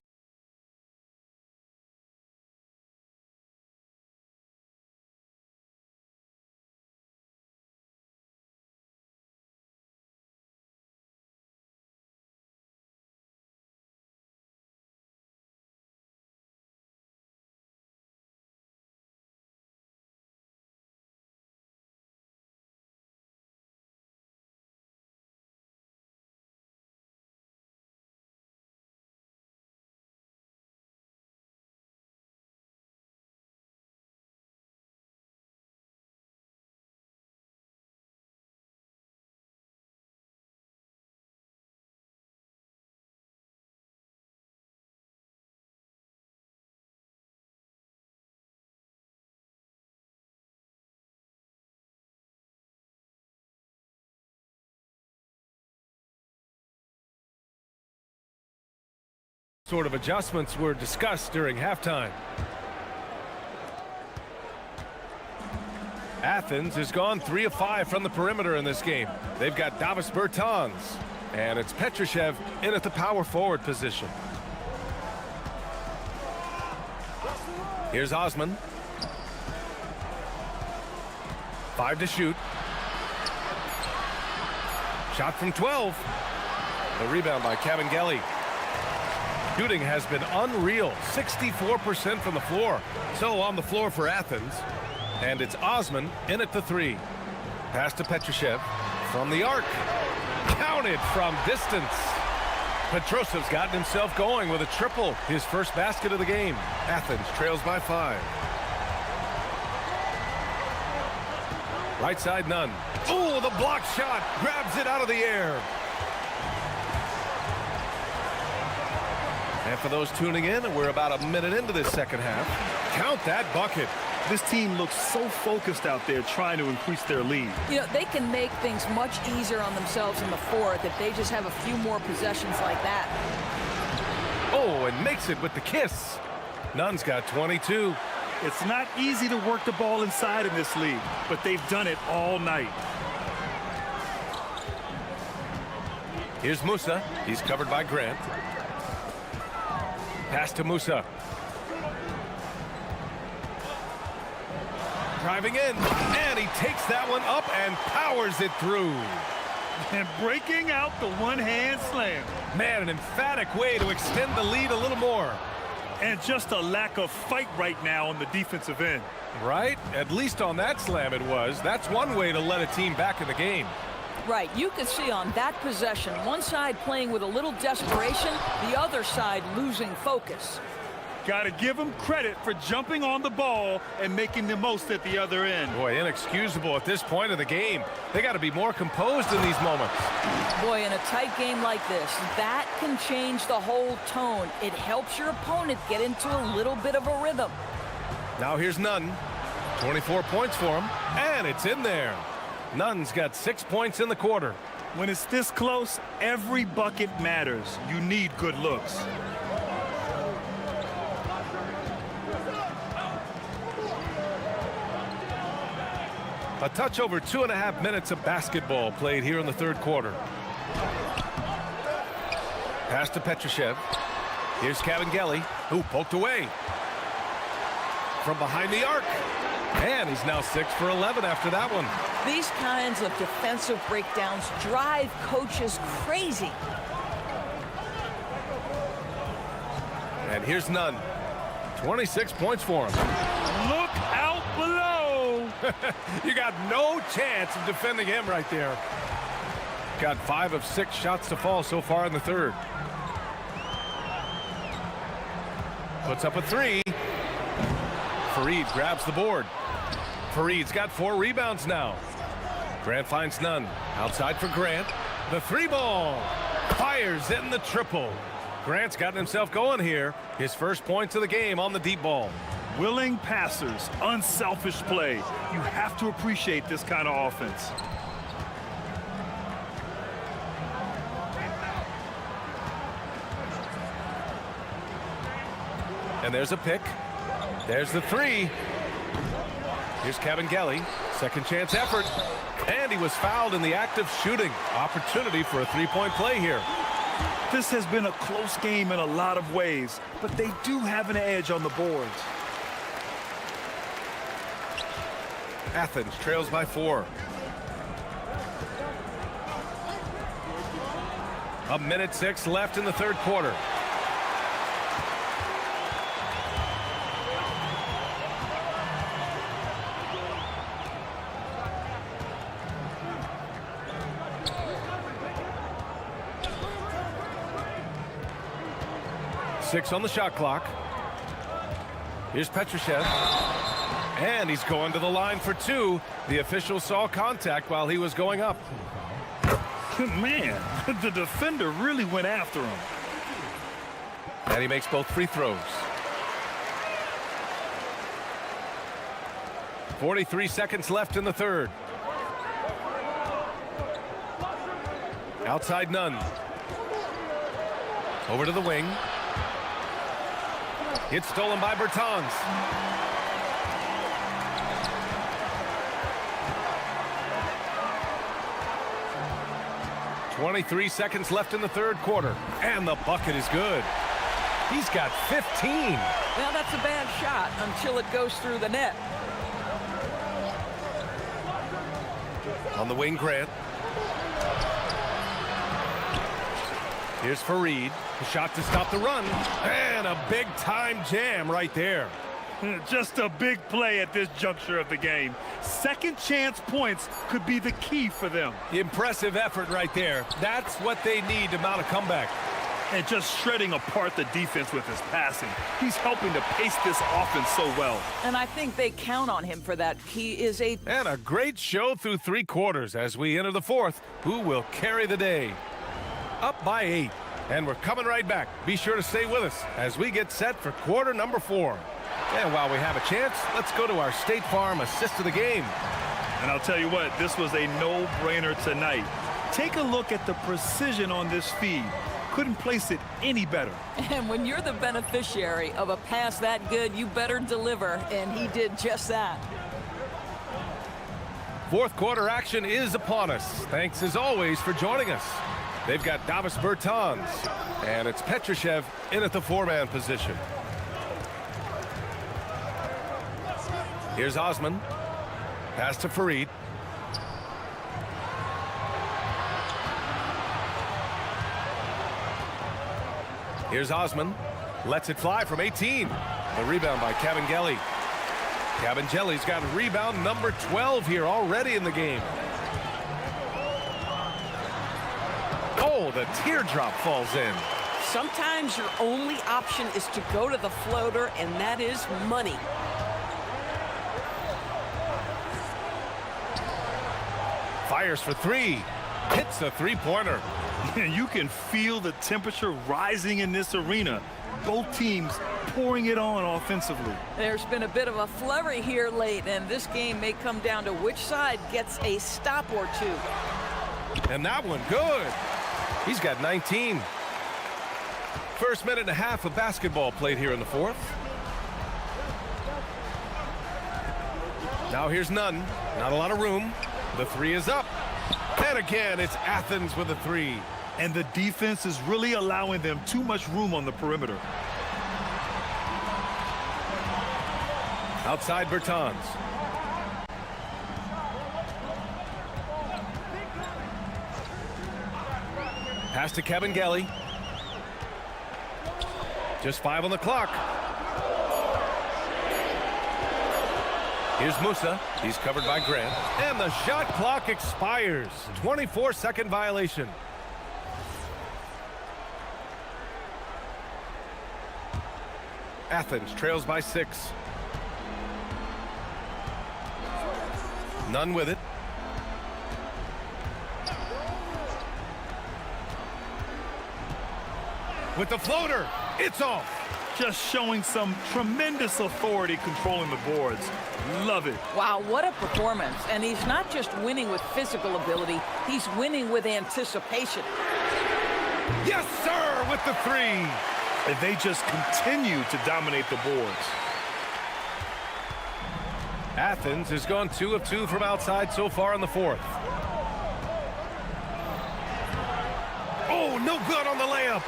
Sort of adjustments were discussed during halftime. Athens has gone 3 of 5 from the perimeter in this game. They've got Davis Bertans, and it's Petrushev in at the power forward position. Here's Osman. 5 to shoot. Shot from 12. The rebound by Kabengele. Shooting has been unreal, 64% from the floor. So on the floor for Athens, and it's Osman in at the 3. Pass to Petrushev from the arc. Counted from distance. Petrosev's gotten himself going with a triple, his first basket of the game. Athens trails by 5. Right side, Nunn. Oh, the block shot, grabs it out of the air. And for those tuning in, we're about a minute into this second half. Count that bucket. This team looks so focused out there trying to increase their lead. You know, they can make things much easier on themselves in the fourth if they just have a few more possessions like that. Oh, and makes it with the kiss. Nunn's got 22. It's not easy to work the ball inside in this league, but they've done it all night. Here's Musa. He's covered by Grant. Pass to Musa. Driving in, and he takes that one up and powers it through. And breaking out the one-hand slam. Man, an emphatic way to extend the lead a little more. And just a lack of fight right now on the defensive end. Right? At least on that slam it was. That's one way to let a team back in the game. Right, you can see on that possession, one side playing with a little desperation, the other side losing focus. Got to give them credit for jumping on the ball and making the most at the other end. Boy, inexcusable at this point of the game. They got to be more composed in these moments. Boy, in a tight game like this, that can change the whole tone. It helps your opponent get into a little bit of a rhythm. Now here's Nunn. 24 points for him, and it's in there. Nunn's got 6 points in the quarter. When it's this close, every bucket matters. You need good looks. A touch over 2.5 minutes of basketball played here in the third quarter. Pass to Petrushev. Here's Cavangeli, who poked away. From behind the arc. And he's now 6 for 11 after that one. These kinds of defensive breakdowns drive coaches crazy. And here's Nunn. 26 points for him. Look out below. You got no chance of defending him right there. Got 5 of 6 shots to fall so far in the third. Puts up a 3. Fareed grabs the board. Fareed's got 4 rebounds now. Grant finds Nunn. Outside for Grant. The 3 ball. Fires in the triple. Grant's gotten himself going here. His first points of the game on the deep ball. Willing passers, unselfish play. You have to appreciate this kind of offense. And there's a pick. There's the 3. Here's Cavangeli. Second chance effort. And he was fouled in the act of shooting. Opportunity for a 3-point play here. This has been a close game in a lot of ways, but they do have an edge on the boards. Athens trails by 4. A minute 6 left in the third quarter. Six on the shot clock. Here's Petrushev. And he's going to the line for 2. The official saw contact while he was going up. Man, the defender really went after him. And he makes both free throws. 43 seconds left in the third. Outside Nunn. Over to the wing. It's stolen by Bertans. .23 seconds left in the third quarter. And the bucket is good. He's got 15. Well, that's a bad shot until it goes through the net. On the wing, Grant. Here's Fareed. A shot to stop the run. And a big-time jam right there. Just a big play at this juncture of the game. Second chance points could be the key for them. Impressive effort right there. That's what they need to mount a comeback. And just shredding apart the defense with his passing. He's helping to pace this offense so well. And I think they count on him for that. He is a... And a great show through 3 quarters as we enter the fourth. Who will carry the day? Up by 8. And we're coming right back. Be sure to stay with us as we get set for quarter number 4. And while we have a chance, let's go to our State Farm assist of the game. And I'll tell you what, this was a no-brainer tonight. Take a look at the precision on this feed. Couldn't place it any better. And when you're the beneficiary of a pass that good, you better deliver, and he did just that. Fourth quarter action is upon us. Thanks as always for joining us. They've got Davis Bertans, and it's Petrushev in at the 4-man position. Here's Osman. Pass to Fareed. Here's Osman. Lets it fly from 18. The rebound by Cabangeli. Cabangeli's got rebound number 12 here already in the game. Oh, the teardrop falls in. Sometimes your only option is to go to the floater, and that is money. Fires for three. Hits a three-pointer. You can feel the temperature rising in this arena. Both teams pouring it on offensively. There's been a bit of a flurry here late, and this game may come down to which side gets a stop or two. And that one good. He's got 19. First minute and a half of basketball played here in the fourth. Now here's none. Not a lot of room. The three is up. And again, it's Athens with a three. And the defense is really allowing them too much room on the perimeter. Outside Bertans. Pass to Cabangeli. Just 5 on the clock. Here's Musa. He's covered by Grant. And the shot clock expires. 24-second violation. Athens trails by 6. None with it. With the floater, it's off. Just showing some tremendous authority controlling the boards. Love it. Wow, what a performance. And he's not just winning with physical ability, he's winning with anticipation. Yes, sir, with the three. And they just continue to dominate the boards. Athens has gone 2 of 2 from outside so far in the fourth. Oh, no good on the layup.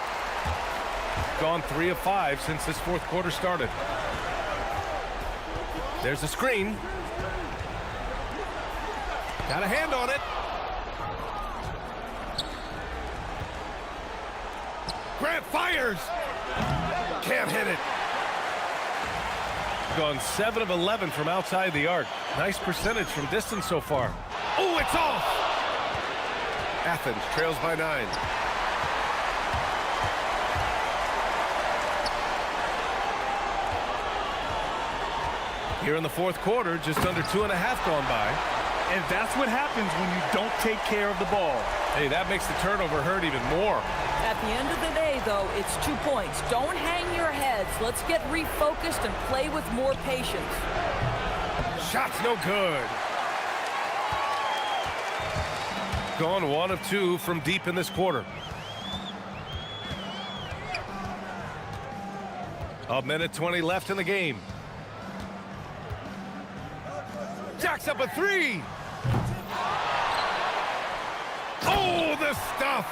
Gone 3 of 5 since this fourth quarter started. There's a screen. Got a hand on it. Grant fires. Can't hit it. Gone 7 of 11 from outside the arc. Nice percentage from distance so far. Oh, it's off. Athens trails by 9. Here in the fourth quarter, just under 2.5 gone by. And that's what happens when you don't take care of the ball. Hey, that makes the turnover hurt even more. At the end of the day, though, it's 2 points. Don't hang your heads. Let's get refocused and play with more patience. Shot's no good. Gone 1 of 2 from deep in this quarter. A minute 20 left in the game. Jacks up a three. Oh, the stuff.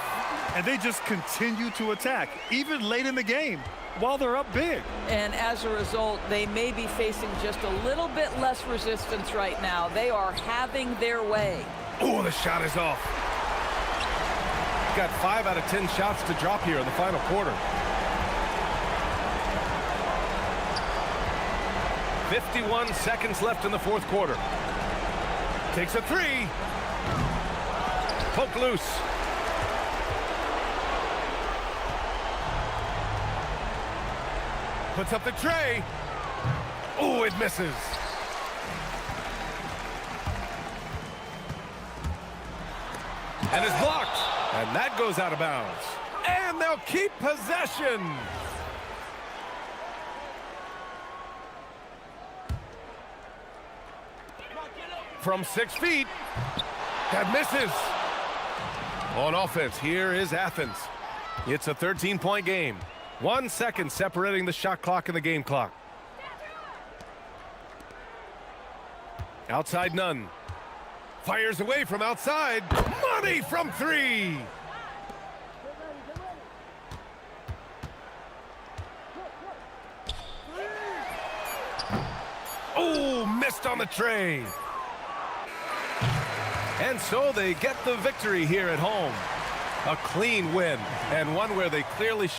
And they just continue to attack, even late in the game, while they're up big. And as a result, they may be facing just a little bit less resistance right now. They are having their way. Oh, the shot is off. Got 5 out of 10 shots to drop here in the final quarter. 51 seconds left in the fourth quarter. Takes a three. Poke loose. Puts up the tray. Oh, it misses. And is blocked. And that goes out of bounds. And they'll keep possession. From 6 feet. That misses. On offense, here is Athens. It's a 13-point game. 1 second separating the shot clock and the game clock. Outside none. Fires away from outside. Money from 3. Oh, missed on the tray. And so they get the victory here at home. A clean win, and one where they clearly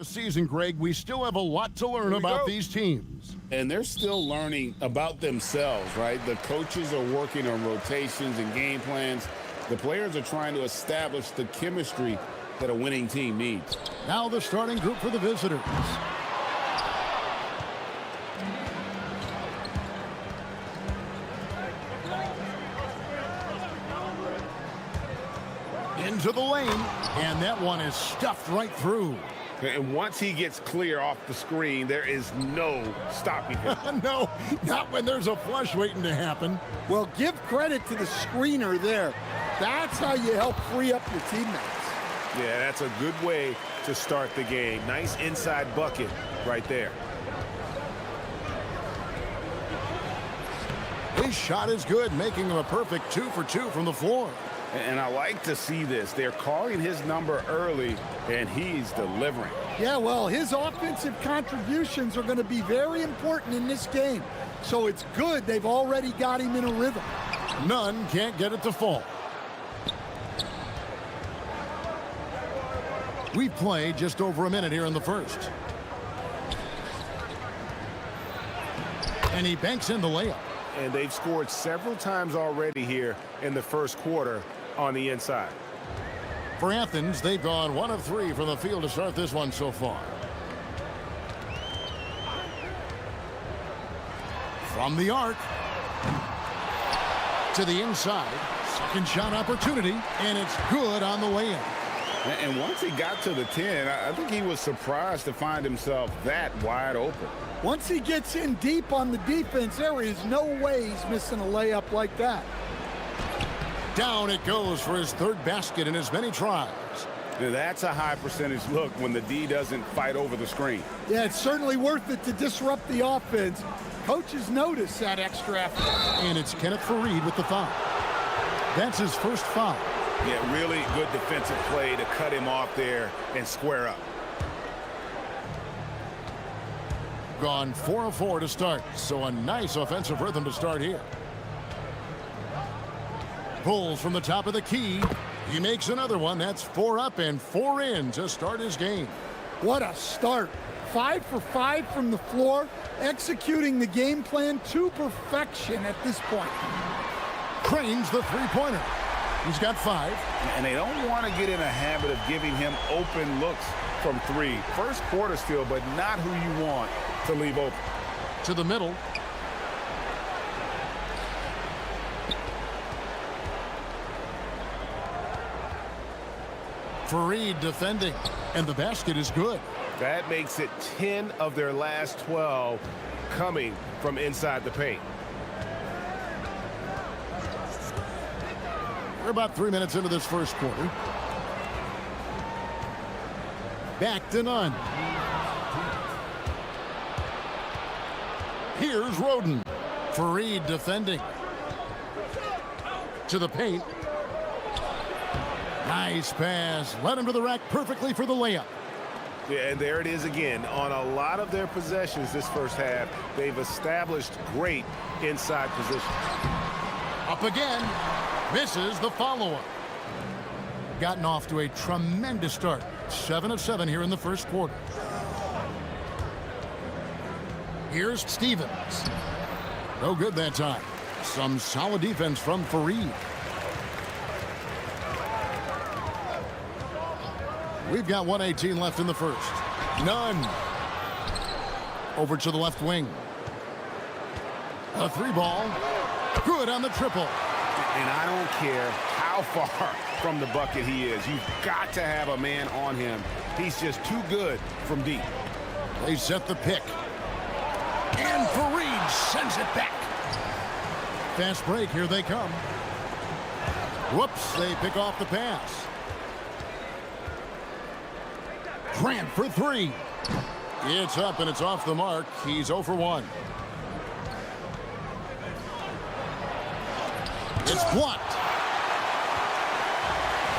Season, Greg, we still have a lot to learn about these teams. And they're still learning about themselves, right? The coaches are working on rotations and game plans. The players are trying to establish the chemistry that a winning team needs. Now the starting group for the visitors. Into the lane, and that one is stuffed right through. And once he gets clear off the screen, there is no stopping him. No, not when there's a flush waiting to happen. Well, give credit to the screener there. That's how you help free up your teammates. Yeah, that's a good way to start the game. Nice inside bucket right there. His shot is good, making him a perfect 2 for 2 from the floor. And I like to see this. They're calling his number early, and he's delivering. Yeah, well, his offensive contributions are going to be very important in this game. So it's good they've already got him in a rhythm. None can't get it to fall. We've played just over a minute here in the first. And he banks in the layup. And they've scored several times already here in the first quarter on the inside. For Athens, they've gone 1 of 3 from the field to start this one so far. From the arc to the inside. Second shot opportunity, and it's good on the way in. And once he got to the 10, I think he was surprised to find himself that wide open. Once he gets in deep on the defense, there is no way he's missing a layup like that. Down it goes for his third basket in as many tries. Now that's a high percentage look when the D doesn't fight over the screen. Yeah, it's certainly worth it to disrupt the offense. Coaches notice that extra effort. And it's Kenneth Fareed with the foul. That's his first foul. Yeah, really good defensive play to cut him off there and square up. Gone 4 of 4 to start, so a nice offensive rhythm to start here. Pulls from the top of the key. He makes another one. That's 4 up and 4 in to start his game. What a start. 5 for 5 from the floor, executing the game plan to perfection at this point. Cranes the three-pointer. He's got 5. And they don't want to get in a habit of giving him open looks from 3. First quarter still, but not who you want to leave open. To the middle. Fareed defending, and the basket is good. That makes it 10 of their last 12 coming from inside the paint. We're about 3 minutes into this first quarter. Back to none. Here's Roden. Fareed defending. To the paint. Nice pass. Led him to the rack perfectly for the layup. Yeah, and there it is again. On a lot of their possessions this first half, they've established great inside position. Up again. Misses the follow-up. Gotten off to a tremendous start. 7 of 7 here in the first quarter. Here's Stevens. No good that time. Some solid defense from Fareed. We've got 1:18 left in the first. None. Over to the left wing. A 3-ball. Good on the triple. And I don't care how far from the bucket he is. You've got to have a man on him. He's just too good from deep. They set the pick. And Fareed sends it back. Fast break. Here they come. Whoops. They pick off the pass. Grant for 3. It's up and it's off the mark. He's 0 for 1. It's blocked.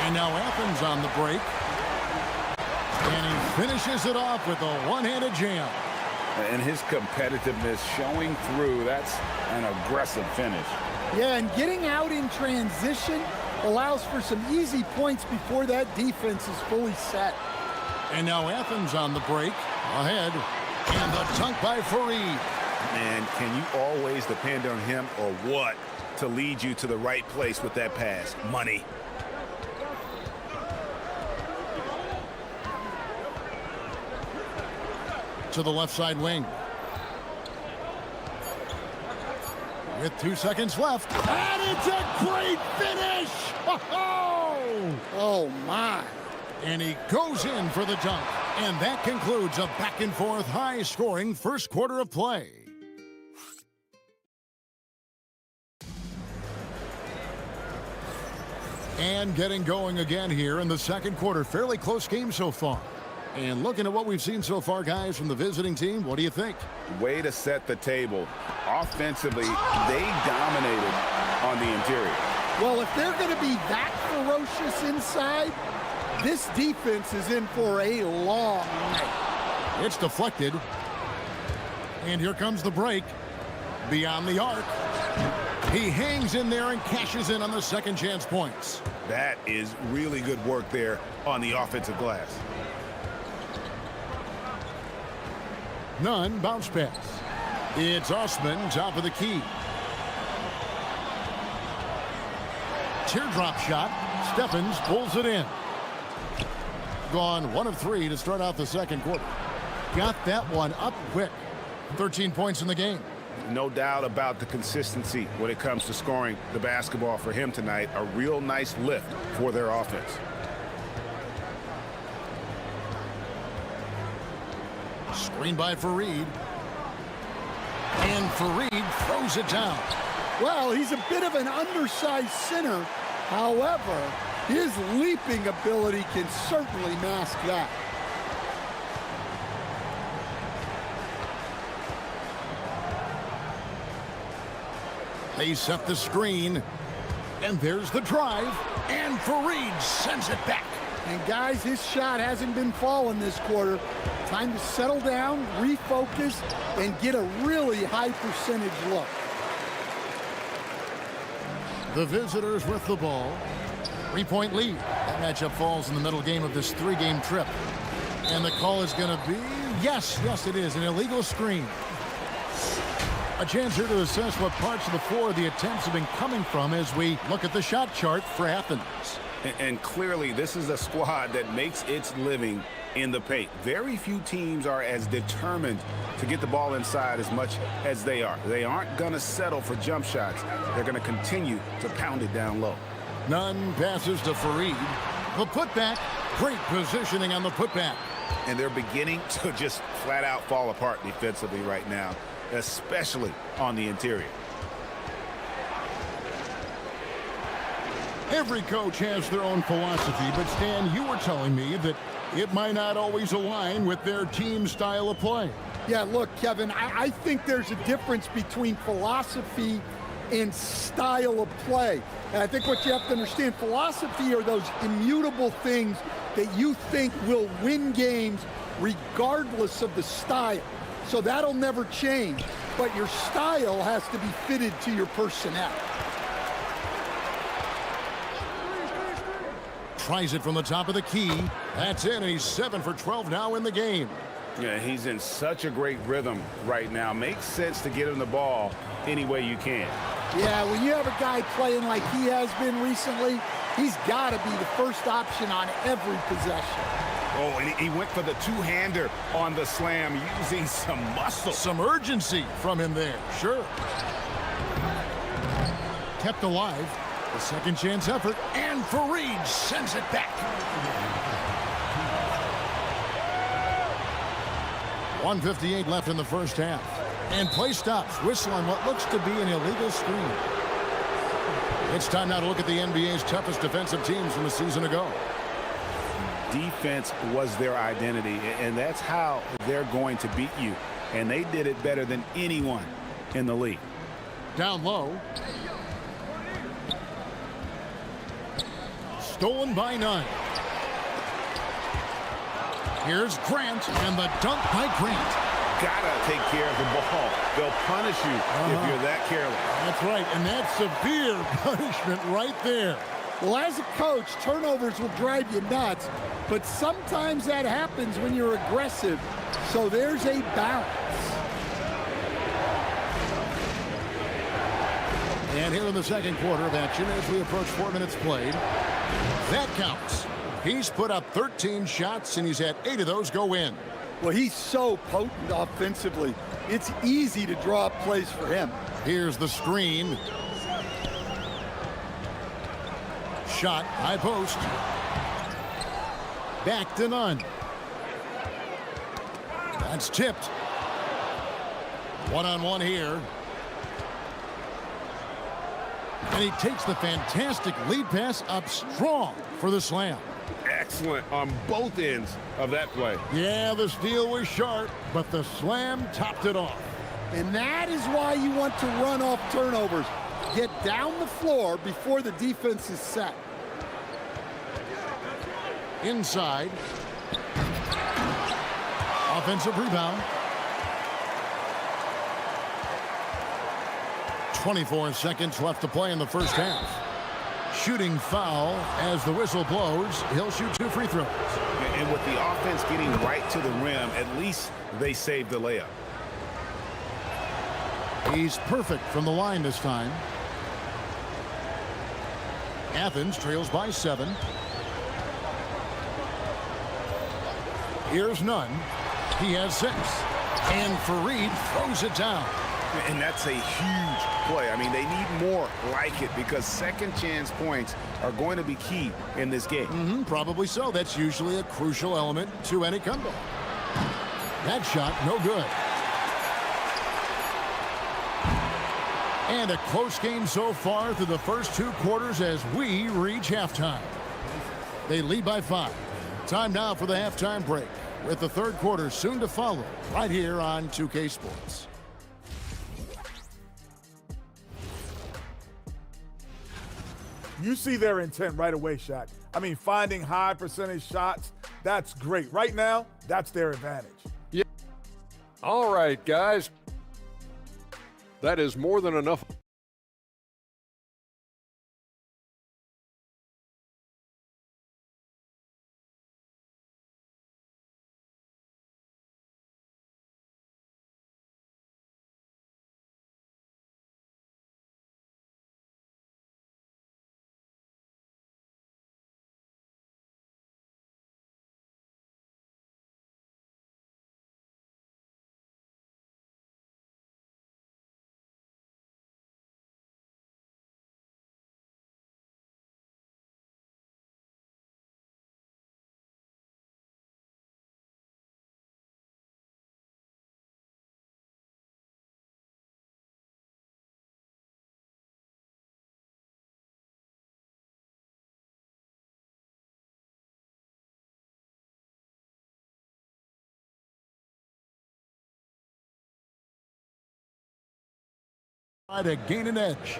And now Athens on the break. And he finishes it off with a one-handed jam. And his competitiveness showing through. That's an aggressive finish. Yeah, and getting out in transition allows for some easy points before that defense is fully set. And now Athens on the break. Ahead. And the dunk by Fareed. And can you always depend on him or what to lead you to the right place with that pass? Money. To the left side wing. With 2 seconds left. And it's a great finish! Oh, my. And he goes in for the dunk. And that concludes a back-and-forth, high-scoring first quarter of play. And getting going again here in the second quarter. Fairly close game so far. And looking at what we've seen so far, guys, from the visiting team, what do you think? Way to set the table. Offensively, they dominated on the interior. Well, if they're going to be that ferocious inside, this defense is in for a long night. It's deflected. And here comes the break. Beyond the arc. He hangs in there and cashes in on the second chance points. That is really good work there on the offensive glass. None, bounce pass. It's Osman, top of the key. Teardrop shot. Steffens pulls it in. Gone 1 of 3 to start out the second quarter. Got that one up quick. 13 points in the game. No doubt about the consistency when it comes to scoring the basketball for him tonight. A real nice lift for their offense. Screen by Fareed. And Fareed throws it down. Well, he's a bit of an undersized center. However, his leaping ability can certainly mask that. They set the screen. And there's the drive. And Fareed sends it back. And guys, his shot hasn't been falling this quarter. Time to settle down, refocus, and get a really high percentage look. The visitors with the ball. 3-point lead. That matchup falls in the middle game of this 3-game trip. And the call is going to be, yes, it is, an illegal screen. A chance here to assess what parts of the floor the attempts have been coming from as we look at the shot chart for Athens. And clearly, this is a squad that makes its living in the paint. Very few teams are as determined to get the ball inside as much as they are. They aren't going to settle for jump shots. They're going to continue to pound it down low. None passes to Fareed. The putback. Great positioning on the putback. And they're beginning to just flat out fall apart defensively right now, especially on the interior. Every coach has their own philosophy, but Stan, you were telling me that it might not always align with their team style of play. Yeah, look, Kevin, I think there's a difference between philosophy and style of play. And I think what you have to understand, philosophy are those immutable things that you think will win games regardless of the style. So that'll never change, but your style has to be fitted to your personnel. Tries it from the top of the key. That's it, and he's 7 for 12 now in the game. Yeah, he's in such a great rhythm right now. Makes sense to get him the ball any way you can. Yeah, when you have a guy playing like he has been recently, he's got to be the first option on every possession. Oh, and he went for the two-hander on the slam, using some muscle. Some urgency from him there, sure. Kept alive. The second chance effort, and Fareed sends it back. 1:58 left in the first half. And play stops. Whistle on what looks to be an illegal screen. It's time now to look at the NBA's toughest defensive teams from a season ago. Defense was their identity, and that's how they're going to beat you. And they did it better than anyone in the league. Down low. Stolen by Nunn. Here's Grant, and the dunk by Grant. Gotta take care of the ball. They'll punish you if you're that careless. That's right, and that's severe punishment right there. Well, as a coach, turnovers will drive you nuts, but sometimes that happens when you're aggressive. So there's a balance. And here in the second quarter of action, as we approach 4 minutes played, that counts. He's put up 13 shots, and he's had 8 of those go in. Well, he's so potent offensively. It's easy to draw up plays for him. Here's the screen. Shot, high post. Back to none. That's tipped. One-on-one here. And he takes the fantastic lead pass up strong for the slam. Excellent on both ends of that play. Yeah, the steal was sharp, but the slam topped it off. And that is why you want to run off turnovers. Get down the floor before the defense is set. Inside. Offensive rebound. 24 seconds left to play in the first half. Shooting foul as the whistle blows. He'll shoot 2 free throws. And with the offense getting right to the rim, at least they saved the layup. He's perfect from the line this time. Athens trails by 7. Here's none. He has 6. And Fareed throws it down. And that's a huge play. I mean, they need more like it because second chance points are going to be key in this game. Probably so. That's usually a crucial element to any comeback. That shot, no good. And a close game so far through the first 2 quarters as we reach halftime. They lead by 5. Time now for the halftime break, with the third quarter soon to follow right here on 2K Sports. You see their intent right away, Shaq. I mean, finding high percentage shots, that's great. Right now, that's their advantage. Yeah. All right, guys. That is more than enough. Try to gain an edge.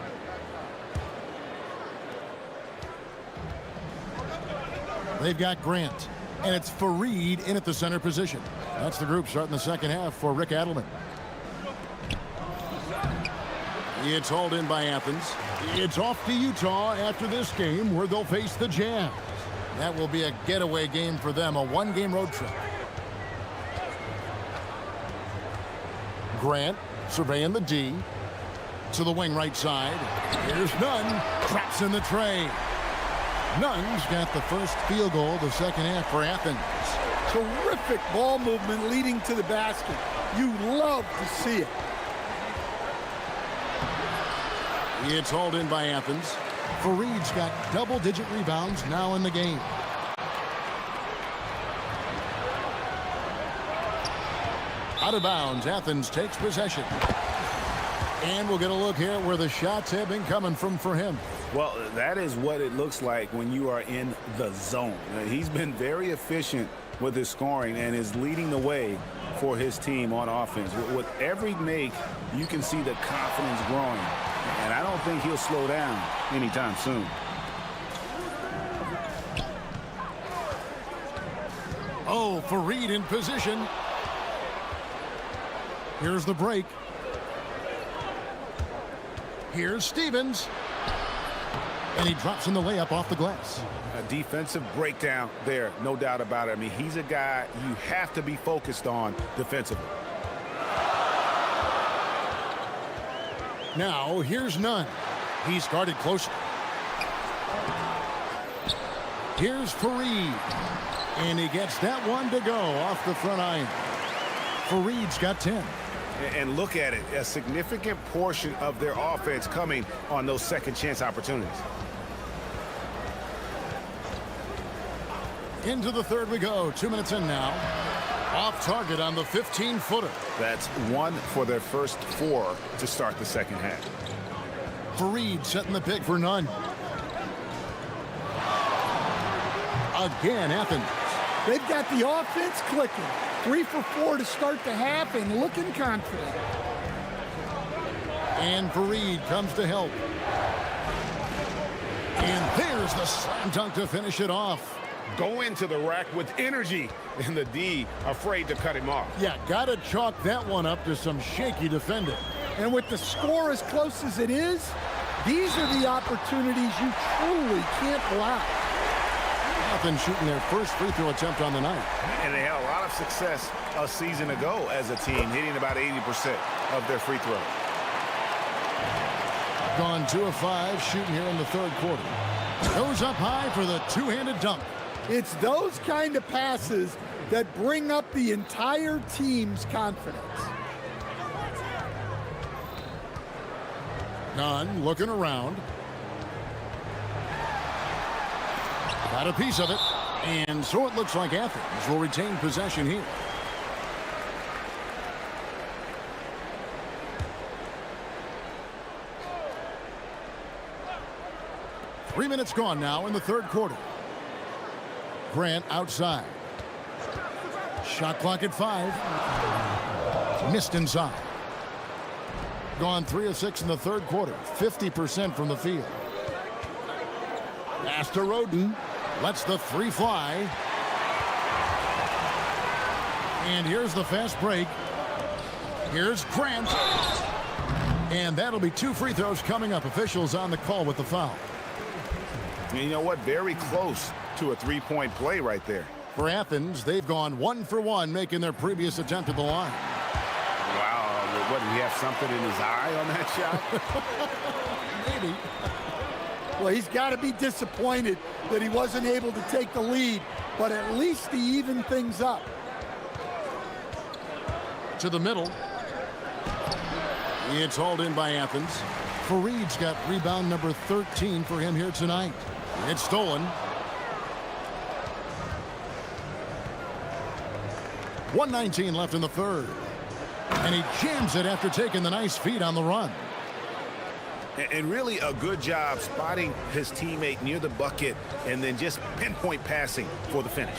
They've got Grant, and it's Fareed in at the center position. That's the group starting the second half for Rick Adelman. It's hauled in by Athens. It's off to Utah after this game where they'll face the Jazz. That will be a getaway game for them, a 1-game road trip. Grant surveying the D. To the wing right side. Here's Nunn. Traps in the tray. Nunn's got the first field goal of the second half for Athens. Terrific ball movement leading to the basket. You love to see it. It's hauled in by Athens. Fareed's got double-digit rebounds now in the game. Out of bounds, Athens takes possession. And we'll get a look here where the shots have been coming from for him. Well, that is what it looks like when you are in the zone. He's been very efficient with his scoring and is leading the way for his team on offense. With every make, you can see the confidence growing. And I don't think he'll slow down anytime soon. Oh, Fareed in position. Here's the break. Here's Stevens. And he drops in the layup off the glass. A defensive breakdown there, no doubt about it. I mean, he's a guy you have to be focused on defensively. Now, here's Nunn. He's guarded closer. Here's Fareed. And he gets that one to go off the front iron. Fareed's got 10. And look at it, a significant portion of their offense coming on those second chance opportunities. Into the third we go. 2 minutes in now. Off target on the 15-footer. That's one for their first 4 to start the second half. Fareed setting the pick for Nunn. Again, Athens. They've got the offense clicking. 3 for 4 to start the half and looking confident. And Fareed comes to help. And there's the slam dunk to finish it off. Go into the rack with energy, and the D afraid to cut him off. Yeah, gotta chalk that one up to some shaky defending. And with the score as close as it is, these are the opportunities you truly can't allow. Athens shooting their first free throw attempt on the night. And they had a lot of success a season ago as a team, hitting about 80% of their free throws. Gone 2 of 5, shooting here in the third quarter. Goes up high for the two-handed dunk. It's those kind of passes that bring up the entire team's confidence. Nunn looking around. Got a piece of it. And so it looks like Athens will retain possession here. Three minutes gone now in the third quarter. Grant outside. Shot clock at 5. Missed inside. Gone 3 of 6 in the third quarter. 50% from the field. Pass to Roden. Lets the 3 fly. And here's the fast break. Here's Grant. And that'll be 2 free throws coming up. Officials on the call with the foul. And you know what? Very close to a 3-point play right there. For Athens, they've gone 1 for 1, making their previous attempt at the line. Wow. What, did he have something in his eye on that shot? Maybe. Well, he's got to be disappointed that he wasn't able to take the lead, but at least he evened things up. To the middle. It's hauled in by Athens. Fareed's got rebound number 13 for him here tonight. It's stolen. 1:19 left in the third. And he jams it after taking the nice feed on the run. And really a good job spotting his teammate near the bucket and then just pinpoint passing for the finish.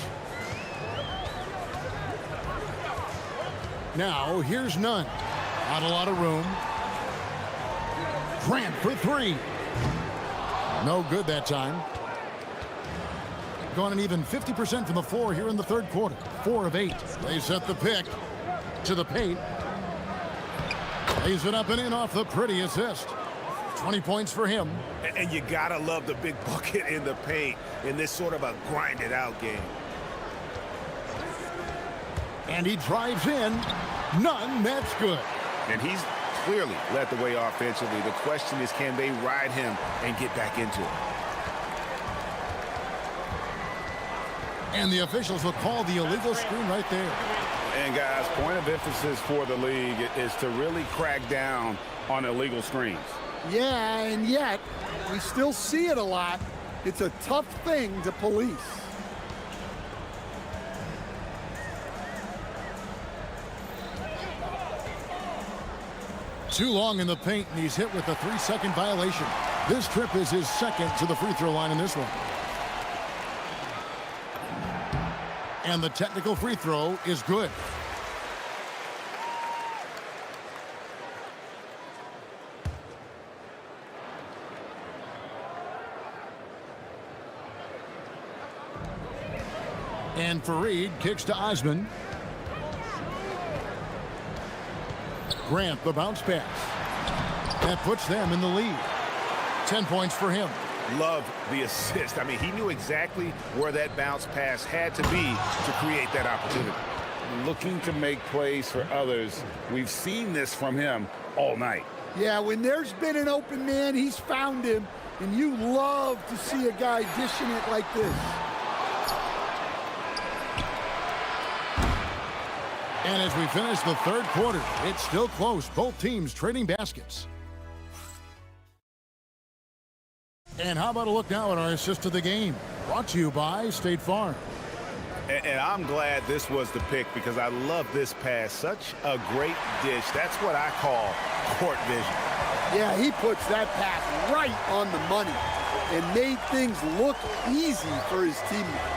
Now here's Nunn. Not a lot of room. Grant for 3. No good that time. Gone an even 50% from the floor here in the third quarter. 4 of 8. They set the pick to the paint. Lays it up and in off the pretty assist. 20 points for him. And you gotta love the big bucket in the paint in this sort of a grinded out game. And he drives in. None. That's good. And he's clearly led the way offensively. The question is, can they ride him and get back into it? And the officials will call the illegal screen right there. And guys, point of emphasis for the league is to really crack down on illegal screens. Yeah, and yet we still see it a lot. It's a tough thing to police. Too long in the paint, and he's hit with a 3-second violation. This trip is his second to the free throw line in this one. And the technical free throw is good. And Fareed kicks to Osman. Grant the bounce pass. That puts them in the lead. 10 points for him. Love the assist. I mean, he knew exactly where that bounce pass had to be to create that opportunity. Looking to make plays for others. We've seen this from him all night. Yeah, when there's been an open man, he's found him, and you love to see a guy dishing it like this. And as we finish the third quarter, it's still close. Both teams trading baskets. And how about a look now at our assist of the game? Brought to you by State Farm. And I'm glad this was the pick because I love this pass. Such a great dish. That's what I call court vision. Yeah, he puts that pass right on the money and made things look easy for his teammates.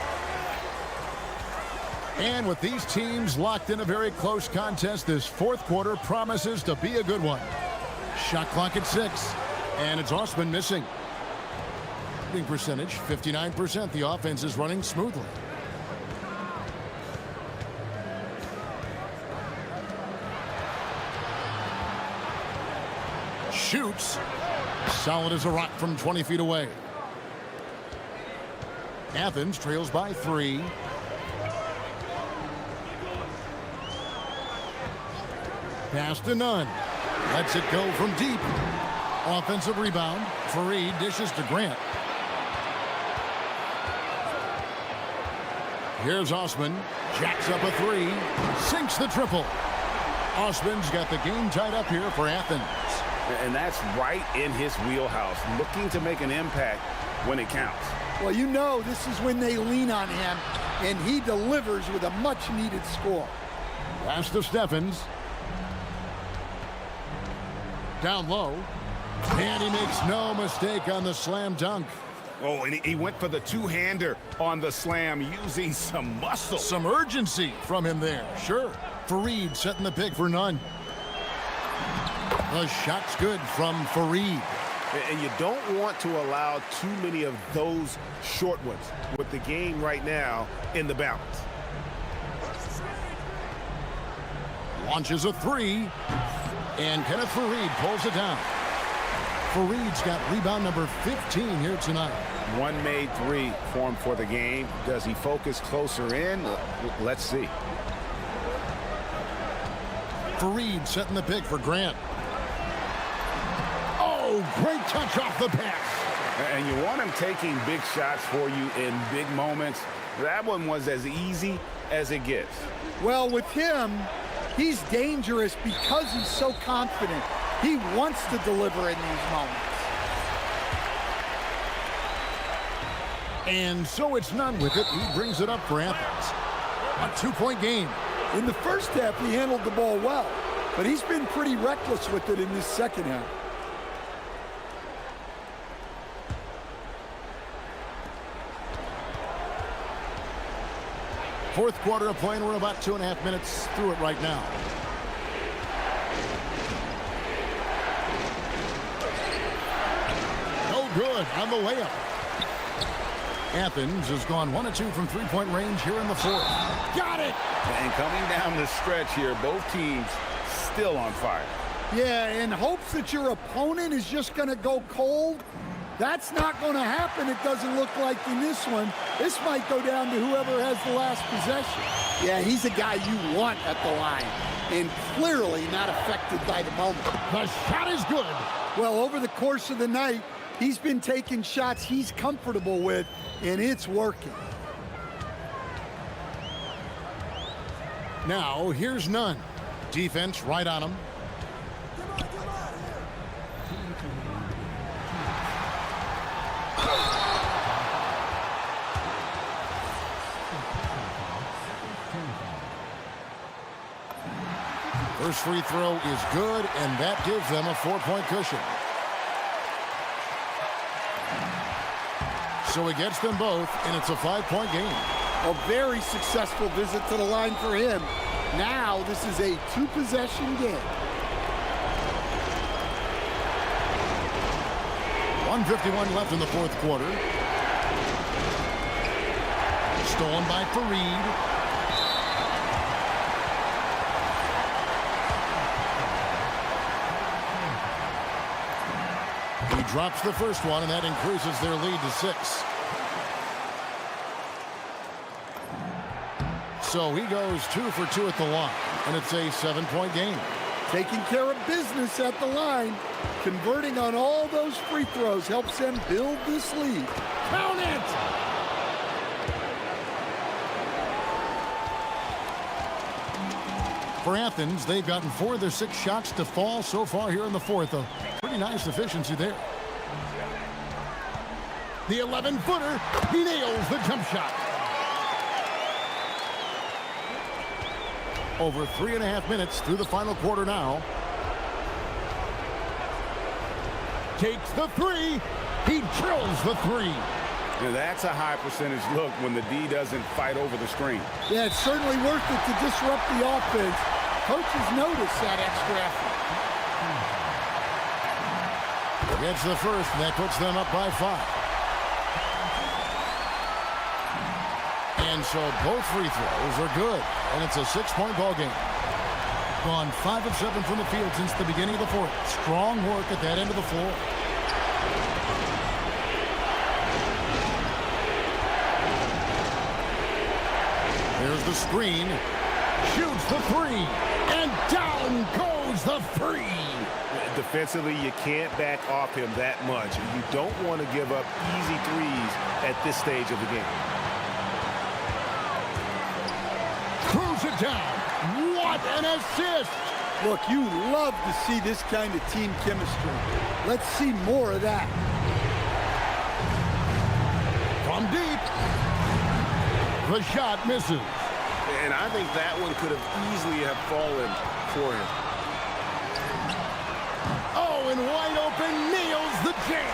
And with these teams locked in a very close contest, this fourth quarter promises to be a good one. Shot clock at 6, and it's Osman missing. Shooting percentage, 59%. The offense is running smoothly. Shoots. Solid as a rock from 20 feet away. Athens trails by 3. Pass to none. Lets it go from deep. Offensive rebound. Fareed dishes to Grant. Here's Osman. Jacks up a 3. Sinks the triple. Osman's got the game tied up here for Athens. And that's right in his wheelhouse, looking to make an impact when it counts. Well, you know this is when they lean on him, and he delivers with a much-needed score. Pass to Steffens. Down low. And he makes no mistake on the slam dunk. Oh, and he went for the two-hander on the slam using some muscle. Some urgency from him there, sure. Fareed setting the pick for none. The shot's good from Fareed. And you don't want to allow too many of those short ones with the game right now in the balance. Launches a 3. And Kenneth Fareed pulls it down. Fareed's got rebound number 15 here tonight. One made 3 formed for the game. Does he focus closer in? Let's see. Fareed setting the pick for Grant. Oh, great touch off the pass. And you want him taking big shots for you in big moments. That one was as easy as it gets. Well, with him, he's dangerous because he's so confident. He wants to deliver in these moments. And so it's none with it. He brings it up for Athens. A 2-point game. In the first half, he handled the ball well, but he's been pretty reckless with it in this second half. Fourth quarter of play, and we're about 2.5 minutes through it right now. No good on the layup. Athens has gone 1 of 2 from three-point range here in the fourth. Got it! And coming down the stretch here, both teams still on fire. Yeah, in hopes that your opponent is just going to go cold. That's not going to happen, it doesn't look like in this one. This might go down to whoever has the last possession. Yeah, he's a guy you want at the line, and clearly not affected by the moment. The shot is good. Well, over the course of the night, he's been taking shots he's comfortable with, and it's working. Now, here's none. Defense right on him. First free throw is good, and that gives them a 4-point cushion. So he gets them both, and it's a 5-point game. A very successful visit to the line for him. Now this is a 2-possession game. 1:51 left in the fourth quarter. Stolen by Fareed. He drops the first one, and that increases their lead to 6. So he goes 2 for 2 at the line, and it's a 7-point game. Taking care of business at the line, converting on all those free throws helps them build this lead. Count it! For Athens, they've gotten 4 of their 6 shots to fall so far here in the fourth. A pretty nice efficiency there. The 11-footer, he nails the jump shot. Over 3.5 minutes through the final quarter now. Takes the 3. He drills the 3. Yeah, that's a high percentage look when the D doesn't fight over the screen. Yeah, it's certainly worth it to disrupt the offense. Coaches notice that extra effort. Gets the first, and that puts them up by 5. And so both free throws are good, and it's a 6-point ball game. Gone 5 of 7 from the field since the beginning of the fourth. Strong work at that end of the floor. There's the screen. Shoots the 3. And down goes the 3. Defensively, you can't back off him that much. You don't want to give up easy threes at this stage of the game. Throws it down. What an assist! Look, you love to see this kind of team chemistry. Let's see more of that. From deep. The shot misses. And I think that one could have easily have fallen for him. Oh, and wide open, nails the jam.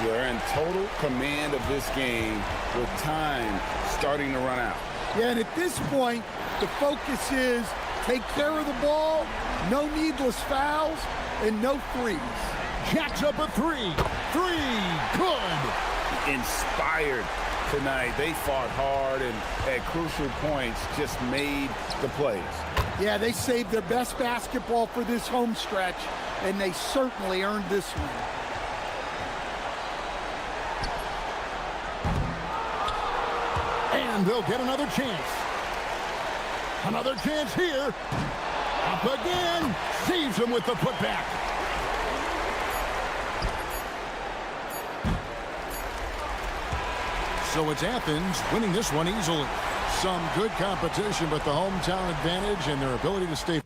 They're in total command of this game with time starting to run out. Yeah, and at this point, the focus is take care of the ball, no needless fouls, and no threes. Jacks up a 3. 3, good. Inspired tonight. They fought hard and at crucial points just made the plays. Yeah, they saved their best basketball for this home stretch, and they certainly earned this one. And they'll get another chance. Another chance here. Up again. Saves him with the putback. So it's Athens winning this one easily. Some good competition, but the hometown advantage and their ability to stay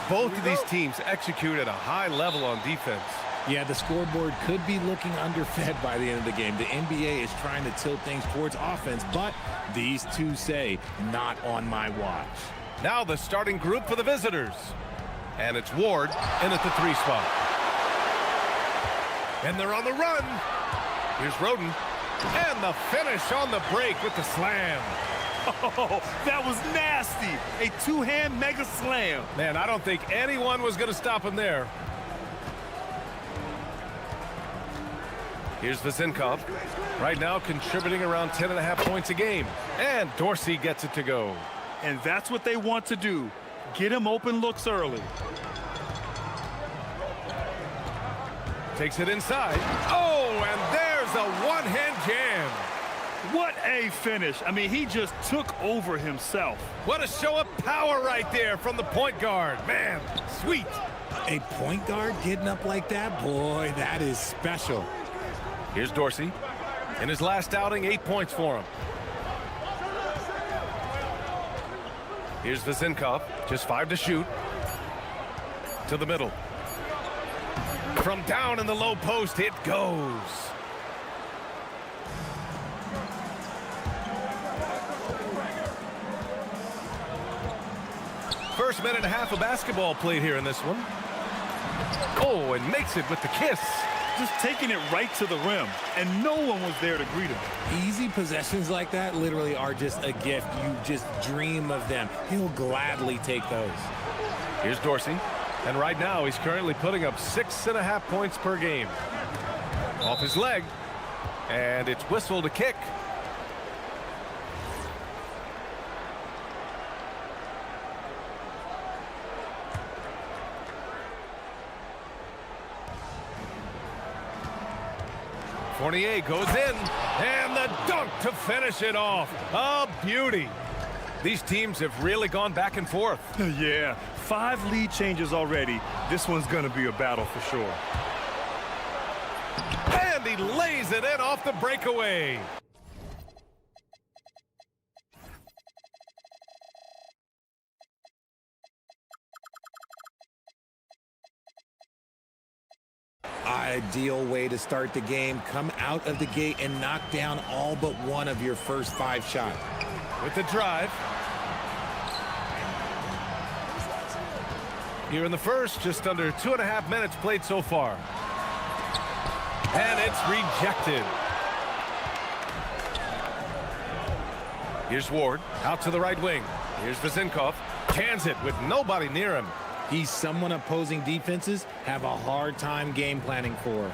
Both of these teams execute at a high level on defense. Yeah, the scoreboard could be looking underfed by the end of the game. The NBA is trying to tilt things towards offense, but these two say, not on my watch. Now the starting group for the visitors. And it's Ward in at the 3 spot. And they're on the run. Here's Roden. And the finish on the break with the slam. Oh, that was nasty. A two-hand mega slam. Man, I don't think anyone was going to stop him there. Here's Vasenkov. Right now contributing around 10.5 points a game. And Dorsey gets it to go. And that's what they want to do. Get him open looks early. Takes it inside. Oh, and there's a one-hand jam. What a finish. I mean, he just took over himself. What a show of power right there from the point guard. Man, sweet. A point guard getting up like that? Boy, that is special. Here's Dorsey. In his last outing, 8 points for him. Here's Vasenkov. Just 5 to shoot. To the middle. From down in the low post, it goes. First minute and a half of basketball played here in this one. Oh, and makes it with the kiss. Just taking it right to the rim, and no one was there to greet him. Easy possessions like that literally are just a gift. You just dream of them. He'll gladly take those. Here's Dorsey. And right now, he's currently putting up 6.5 points per game. Off his leg. And it's whistled a kick. Fournier goes in, and the dunk to finish it off. A beauty. These teams have really gone back and forth. Yeah, 5 lead changes already. This one's going to be a battle for sure. And he lays it in off the breakaway. Ideal way to start the game. Come out of the gate and knock down all but one of your first 5 shots. With the drive. Here in the first, just under 2.5 minutes played so far. And it's rejected. Here's Ward, out to the right wing. Here's Vasenkov, cans it with nobody near him. He's someone opposing defenses have a hard time game planning for.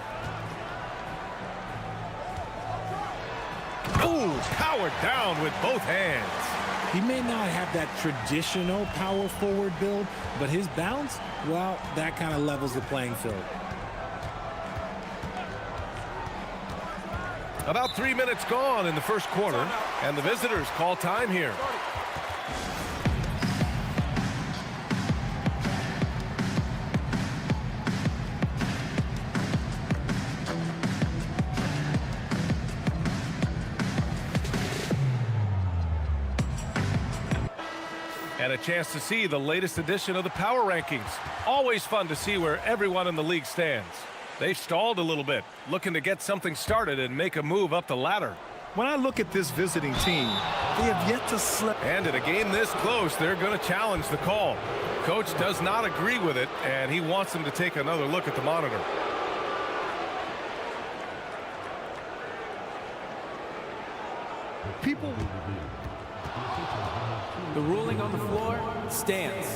Ooh, powered down with both hands. He may not have that traditional power forward build, but his bounce, well, that kind of levels the playing field. About 3 minutes gone in the first quarter, and the visitors call time here. And a chance to see the latest edition of the power rankings. Always fun to see where everyone in the league stands. They've stalled a little bit, looking to get something started and make a move up the ladder. When I look at this visiting team, they have yet to slip. And in a game this close, they're going to challenge the call. Coach does not agree with it, and he wants them to take another look at the monitor. People. The ruling on the floor stands.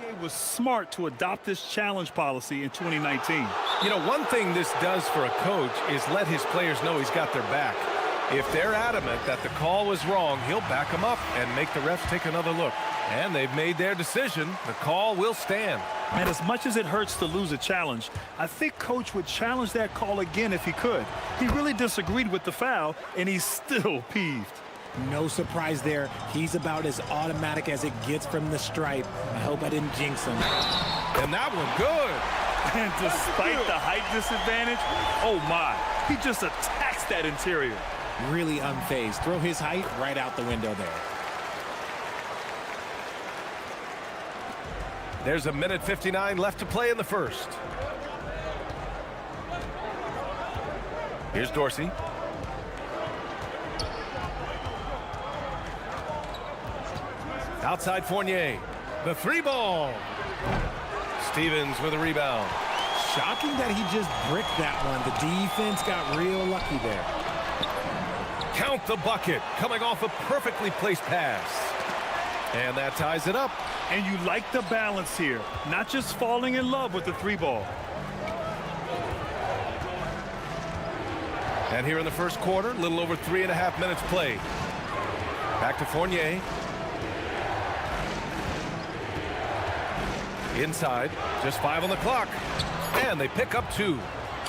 It was smart to adopt this challenge policy in 2019. You know, one thing this does for a coach is let his players know he's got their back. If they're adamant that the call was wrong, he'll back them up and make the refs take another look. And they've made their decision. The call will stand. And as much as it hurts to lose a challenge, I think Coach would challenge that call again if he could. He really disagreed with the foul, and he's still peeved. No surprise there. He's about as automatic as it gets from the stripe. I hope I didn't jinx him. And that one good. And despite the height disadvantage, oh my, he just attacks that interior. Really unfazed. Throw his height right out the window there. There's a minute 59 left to play in the first. Here's Dorsey. Outside Fournier. The three ball. Stevens with a rebound. Shocking that he just bricked that one. The defense got real lucky there. Count the bucket. Coming off a perfectly placed pass. And that ties it up. And you like the balance here. Not just falling in love with the three ball. And here in the first quarter, a little over 3.5 minutes played. Back to Fournier. Inside, just 5 on the clock. And they pick up 2.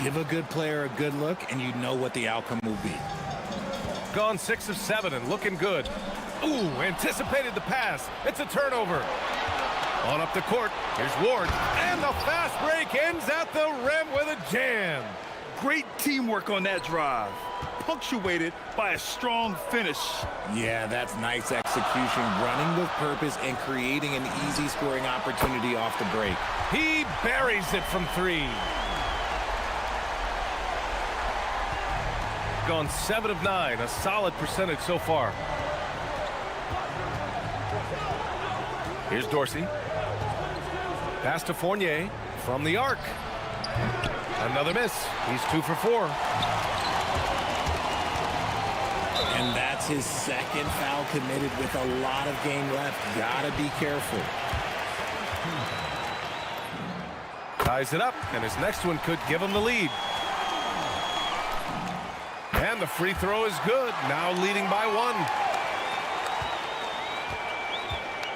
Give a good player a good look, and you know what the outcome will be. Gone 6 of 7 and looking good. Ooh, anticipated the pass. It's a turnover. On up the court. Here's Ward. And the fast break ends at the rim with a jam. Great teamwork on that drive, punctuated by a strong finish. Yeah, that's nice execution, running with purpose and creating an easy scoring opportunity off the break. He buries it from 3. Gone 7 of 9, a solid percentage so far. Here's Dorsey. Pass to Fournier from the arc. Another miss. He's 2 for 4. And that's his second foul committed with a lot of game left. Gotta be careful. Ties it up, and his next one could give him the lead. And the free throw is good. Now leading by 1.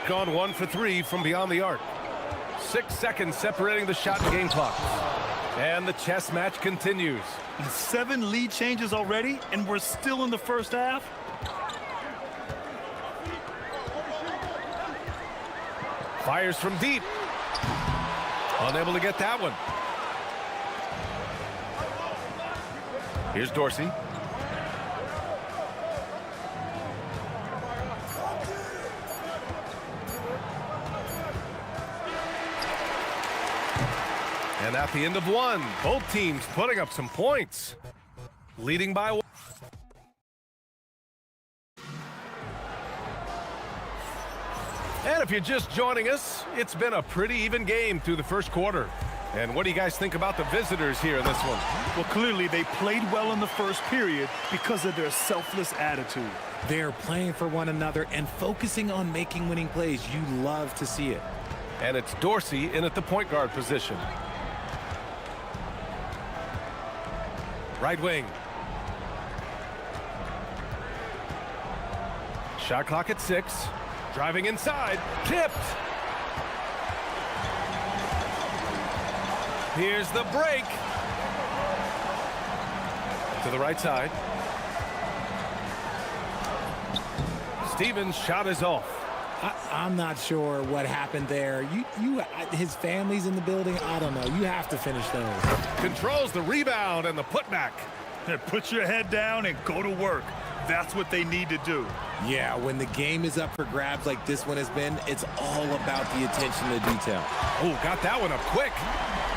Gone 1 for 3 from beyond the arc. 6 seconds separating the shot and game clock. And the chess match continues. 7 lead changes already, and we're still in the first half. Fires from deep. Unable to get that one. Here's Dorsey. And at the end of 1, both teams putting up some points. Leading by 1. And if you're just joining us, it's been a pretty even game through the first quarter. And what do you guys think about the visitors here in this one? Well, clearly they played well in the first period because of their selfless attitude. They're playing for one another and focusing on making winning plays. You love to see it. And it's Dorsey in at the point guard position. Right wing. Shot clock at 6. Driving inside. Tipped. Here's the break. To the right side. Stevens' shot is off. I'm not sure what happened there. His family's in the building. I don't know. You have to finish those. Controls the rebound and the putback. Put your head down and go to work. That's what they need to do. Yeah, when the game is up for grabs like this one has been, it's all about the attention to detail. Oh, got that one up quick.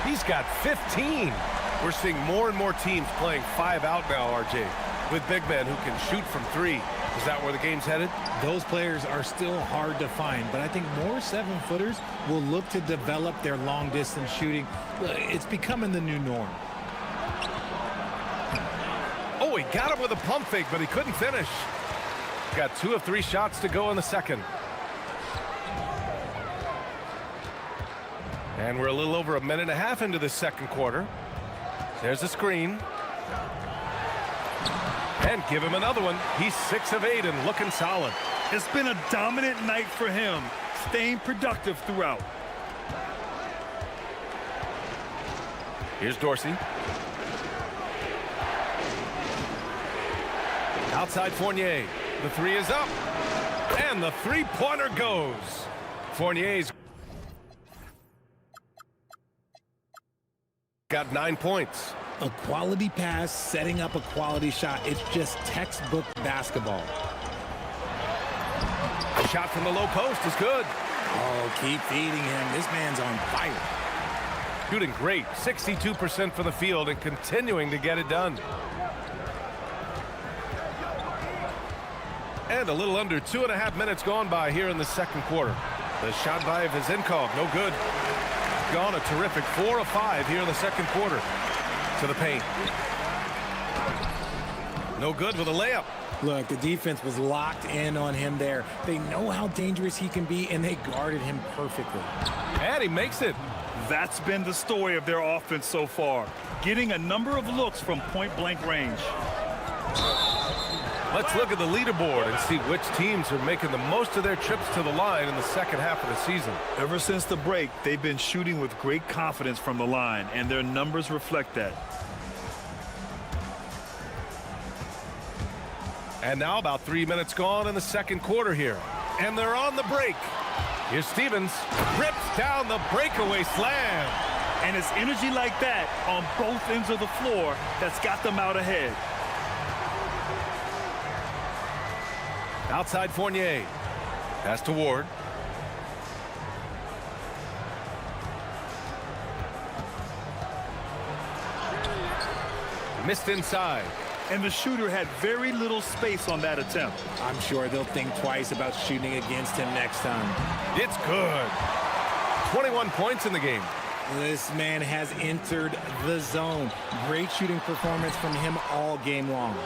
He's got 15. We're seeing more and more teams playing 5 out now, RJ, with big men who can shoot from 3. Is that where the game's headed? Those players are still hard to find, but I think more 7-footers will look to develop their long-distance shooting. It's becoming the new norm. Oh, he got him with a pump fake, but he couldn't finish. Got 2 of 3 shots to go in the second. And we're a little over 1.5 minutes into the second quarter. There's a screen. And give him another one. He's 6 of 8 and looking solid. It's been a dominant night for him, staying productive throughout. Here's Dorsey. Outside Fournier. The 3 is up. And the 3-pointer goes. Fournier's got 9 points. A quality pass, setting up a quality shot. It's just textbook basketball. The shot from the low post is good. Oh, keep feeding him. This man's on fire. Shooting great, 62% for the field and continuing to get it done. And a little under 2.5 minutes gone by here in the second quarter. The shot by Vezenkov, no good. Gone a terrific 4 of 5 here in the second quarter. To the paint. No good with a layup. Look, the defense was locked in on him there. They know how dangerous he can be, and they guarded him perfectly. And he makes it. That's been the story of their offense so far, getting a number of looks from point-blank range. Let's look at the leaderboard and see which teams are making the most of their trips to the line in the second half of the season. Ever since the break, they've been shooting with great confidence from the line, and their numbers reflect that. And now about 3 minutes gone in the second quarter here. And they're on the break. Here's Stevens. Rips down the breakaway slam. And it's energy like that on both ends of the floor that's got them out ahead. Outside Fournier. Pass to Ward. Missed inside. And the shooter had very little space on that attempt. I'm sure they'll think twice about shooting against him next time. It's good. 21 points in the game. This man has entered the zone. Great shooting performance from him all game long.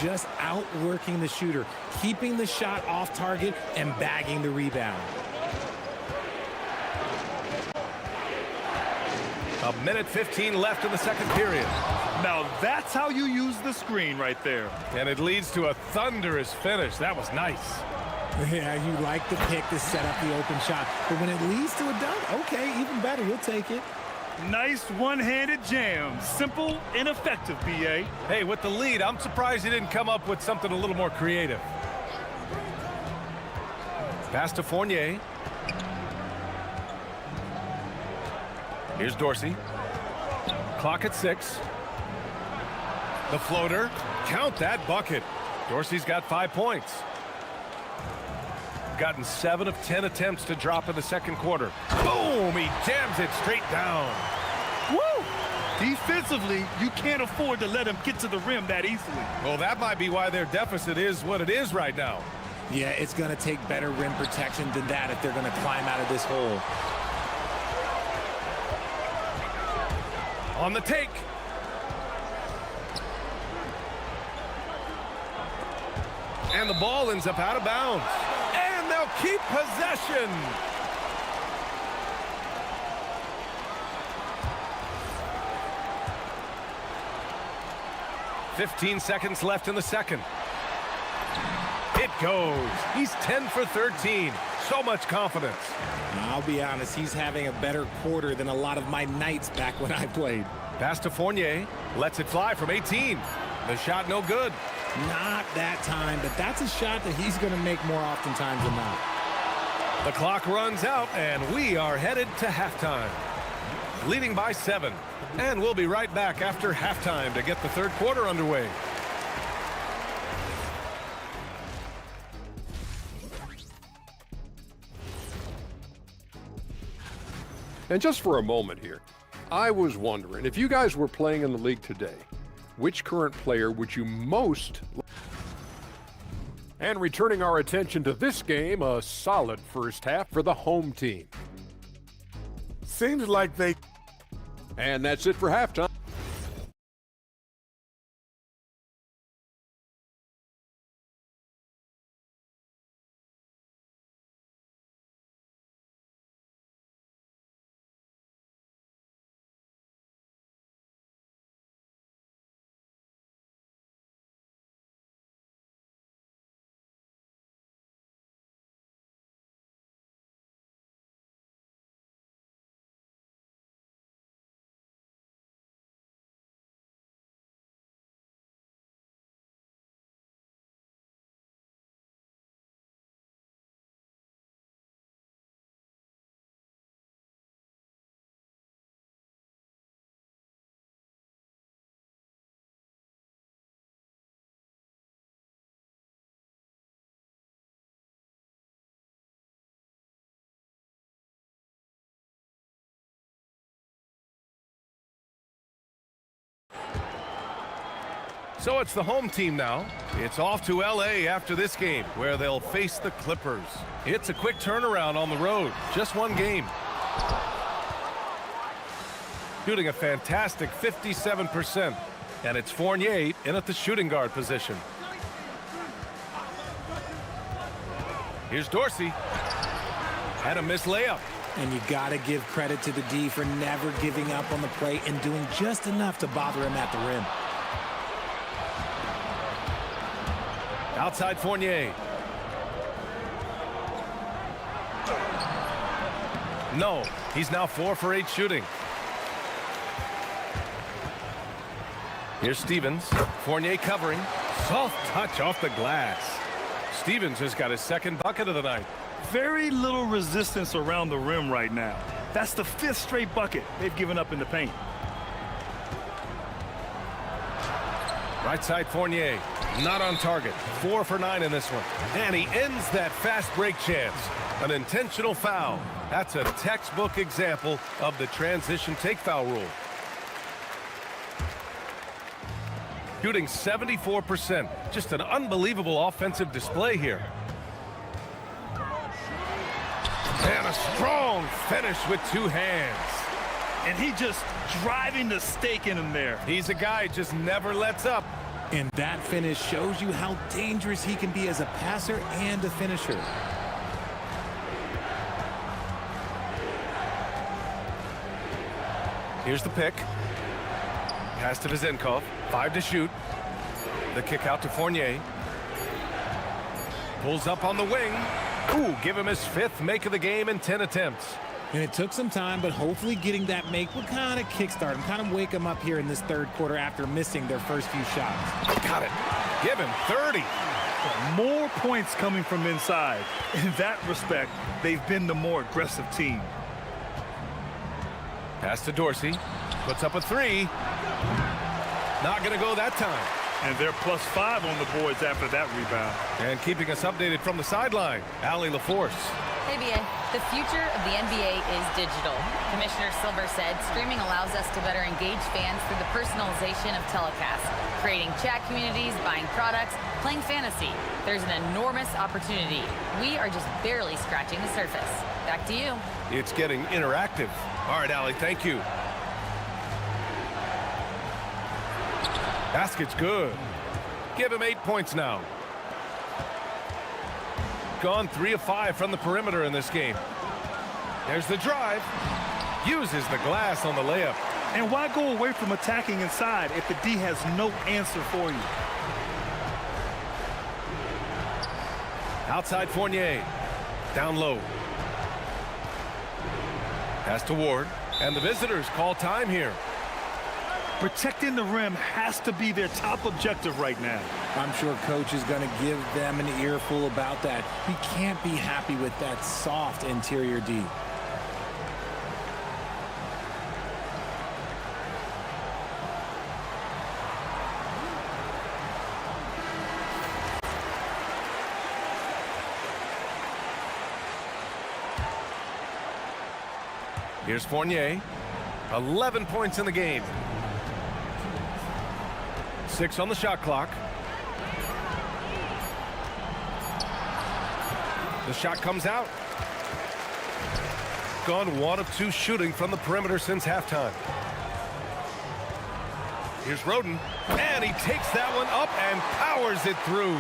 Just outworking the shooter, keeping the shot off target, and bagging the rebound. A minute 15 left in the second period. Now that's how you use the screen right there. And it leads to a thunderous finish. That was nice. Yeah, you like the pick to set up the open shot. But when it leads to a dunk, okay, even better. You'll take it. Nice one-handed jam. Simple and effective, B.A. Hey, with the lead, I'm surprised he didn't come up with something a little more creative. Pass to Fournier. Here's Dorsey. Clock at 6. The floater. Count that bucket. Dorsey's got 5 points. Gotten 7 of 10 attempts to drop in the second quarter. Boom! He jams it straight down. Woo! Defensively, you can't afford to let him get to the rim that easily. Well, that might be why their deficit is what it is right now. Yeah, it's going to take better rim protection than that if they're going to climb out of this hole. On the take. And the ball ends up out of bounds. And they'll keep possession. "15 seconds left in the second. It goes. He's 10 for 13. So much confidence. I'll be honest, he's having a better quarter than a lot of my nights back when I played. Pass to Fournier. Lets it fly from 18. The shot no good. Not that time, but that's a shot that he's going to make more oftentimes than not. The clock runs out, and we are headed to halftime. Leading by 7. And we'll be right back after halftime to get the third quarter underway. And just for a moment here, I was wondering, if you guys were playing in the league today, which current player would you most... And returning our attention to this game, a solid first half for the home team. Seems like they... And that's it for halftime. So it's the home team now. It's off to LA after this game, where they'll face the Clippers. It's a quick turnaround on the road. Just one game. Shooting a fantastic 57%. And it's Fournier in at the shooting guard position. Here's Dorsey. Had a missed layup. And you got to give credit to the D for never giving up on the play and doing just enough to bother him at the rim. Outside Fournier. No, he's now 4 for 8 shooting. Here's Stevens. Fournier covering. Soft touch off the glass. Stevens has got his second bucket of the night. Very little resistance around the rim right now. That's the 5th straight bucket they've given up in the paint. Right side Fournier. Not on target. 4 for 9 in this one. And he ends that fast break chance. An intentional foul. That's a textbook example of the transition take foul rule. Shooting 74%. Just an unbelievable offensive display here. And a strong finish with 2 hands. And he just driving the stake in him there. He's a guy who just never lets up. And that finish shows you how dangerous he can be as a passer and a finisher. Here's the pick. Pass to Vezenkov. 5 to shoot. The kick out to Fournier. Pulls up on the wing. Ooh, give him his 5th make of the game in 10 attempts. And it took some time, but hopefully getting that make will kind of kickstart him, kind of wake him up here in this 3rd quarter after missing their first few shots. Got it. Give him 30. More points coming from inside. In that respect, they've been the more aggressive team. Pass to Dorsey. Puts up a 3. Not going to go that time. And they're +5 on the boards after that rebound. And keeping us updated from the sideline, Allie LaForce. Hey, BA. The future of the NBA is digital. Commissioner Silver said streaming allows us to better engage fans through the personalization of telecasts, creating chat communities, buying products, playing fantasy. There's an enormous opportunity. We are just barely scratching the surface. Back to you. It's getting interactive. All right, Allie, thank you. Basket's good. Give him 8 points now. Gone 3 of 5 from the perimeter in this game. There's the drive. Uses the glass on the layup. And why go away from attacking inside if the D has no answer for you? Outside Fournier. Down low. Pass to Ward. And the visitors call time here. Protecting the rim has to be their top objective right now. I'm sure coach is going to give them an earful about that. He can't be happy with that soft interior D. Here's Fournier. 11 points in the game. 6 on the shot clock. The shot comes out. Gone 1 of 2 shooting from the perimeter since halftime. Here's Roden, and he takes that one up and powers it through.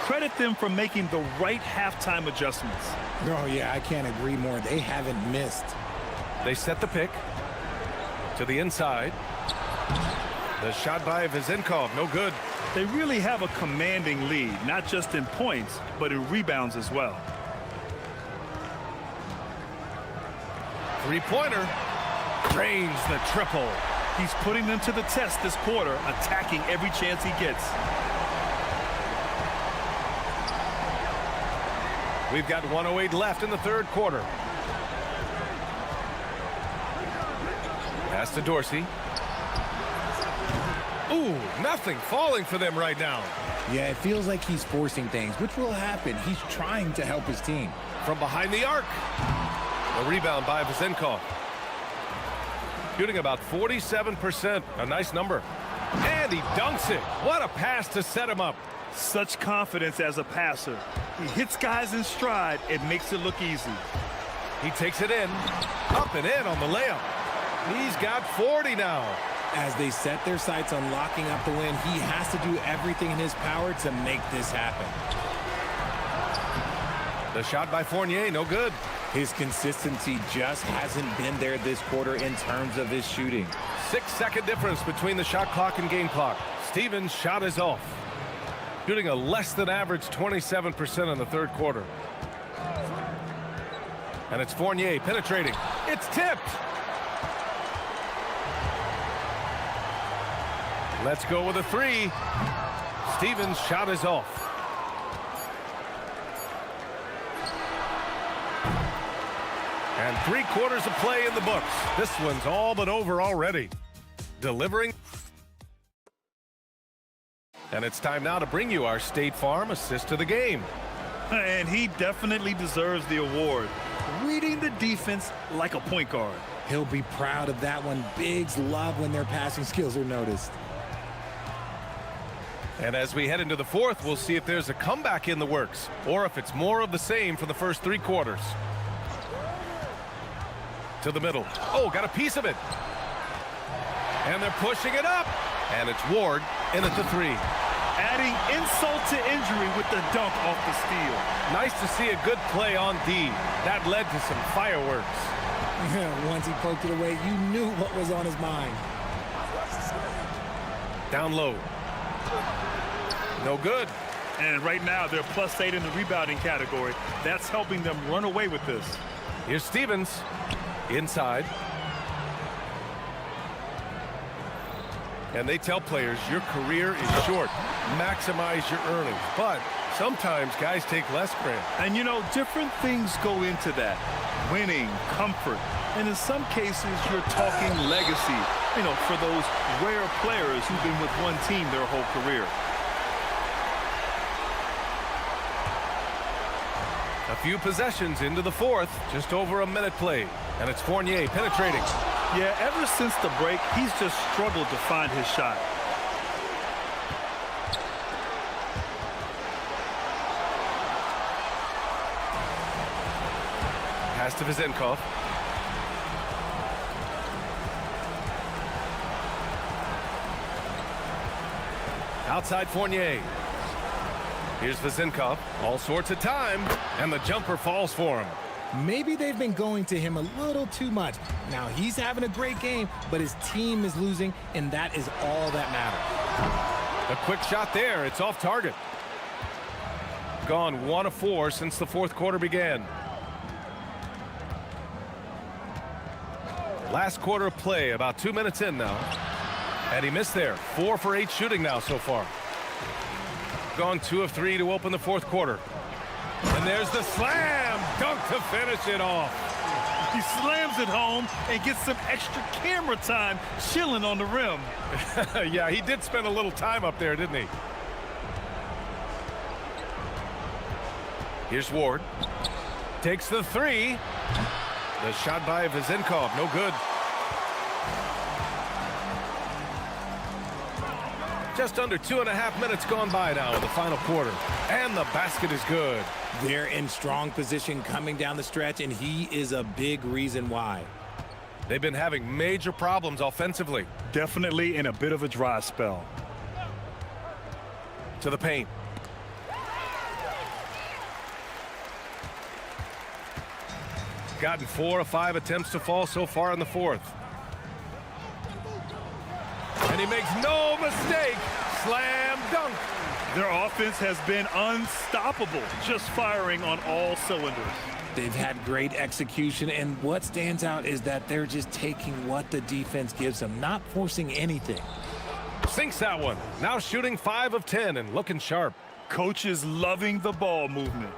Credit them for making the right halftime adjustments. Oh, yeah, I can't agree more. They haven't missed. They set the pick to the inside. The shot by Vezenkov, no good. They really have a commanding lead, not just in points, but in rebounds as well. 3-pointer. Drains the triple. He's putting them to the test this quarter, attacking every chance he gets. We've got 1:08 left in the 3rd quarter. Pass to Dorsey. Ooh, nothing falling for them right now. Yeah, it feels like he's forcing things, which will happen. He's trying to help his team. From behind the arc. A rebound by Vezenkov. Shooting about 47%. A nice number. And he dunks it. What a pass to set him up. Such confidence as a passer. He hits guys in stride and makes it look easy. He takes it in, up and in on the layup. He's got 40 now. As they set their sights on locking up the win, he has to do everything in his power to make this happen. The shot by Fournier, no good. His consistency just hasn't been there this quarter in terms of his shooting. 6-second difference between the shot clock and game clock. Stevens' shot is off. Shooting a less than average 27% in the third quarter. And it's Fournier penetrating. It's tipped. Let's go with a three. Stevens' shot is off. And 3/4 of play in the books. This one's all but over already. Delivering. And it's time now to bring you our State Farm assist to the game. And he definitely deserves the award. Reading the defense like a point guard. He'll be proud of that one. Bigs love when their passing skills are noticed. And as we head into the fourth, we'll see if there's a comeback in the works or if it's more of the same for the first 3 quarters. To the middle. Oh, got a piece of it. And they're pushing it up. And it's Ward in at the 3. Adding insult to injury with the dunk off the steal. Nice to see a good play on D. That led to some fireworks. Once he poked it away, you knew what was on his mind. Down low. No good. And right now, they're +8 in the rebounding category. That's helping them run away with this. Here's Stevens. Inside. And they tell players, your career is short. Maximize your earnings. But sometimes guys take less grant. And, you know, different things go into that. Winning, comfort. And in some cases, you're talking legacy, you know, for those rare players who've been with one team their whole career. A few possessions into the fourth, just over a minute played. And it's Fournier penetrating. Yeah, ever since the break, he's just struggled to find his shot. Pass to Vizenkov. Outside Fournier. Here's Vizenkov. All sorts of time. And the jumper falls for him. Maybe they've been going to him a little too much. Now he's having a great game, but his team is losing, and that is all that matters. A quick shot there. It's off target. Gone 1 of 4 since the fourth quarter began. Last quarter of play, about 2 minutes in now. And he missed there. 4 for 8 shooting now so far. Gone 2 of 3 to open the fourth quarter. And there's the slam dunk to finish it off. He slams it home and gets some extra camera time chilling on the rim. Yeah, he did spend a little time up there, didn't he? Here's Ward. Takes the 3. The shot by Vizenkov, no good. Just under 2.5 minutes gone by now in the final quarter. And the basket is good. They're in strong position coming down the stretch, and he is a big reason why. They've been having major problems offensively. Definitely in a bit of a dry spell. To the paint. Gotten 4 of 5 attempts to fall so far in the fourth. And he makes no mistake. Slam dunk. Their offense has been unstoppable, just firing on all cylinders. They've had great execution, and what stands out is that they're just taking what the defense gives them, not forcing anything. Sinks that one. Now shooting 5 of 10 and looking sharp. Coach is loving the ball movement.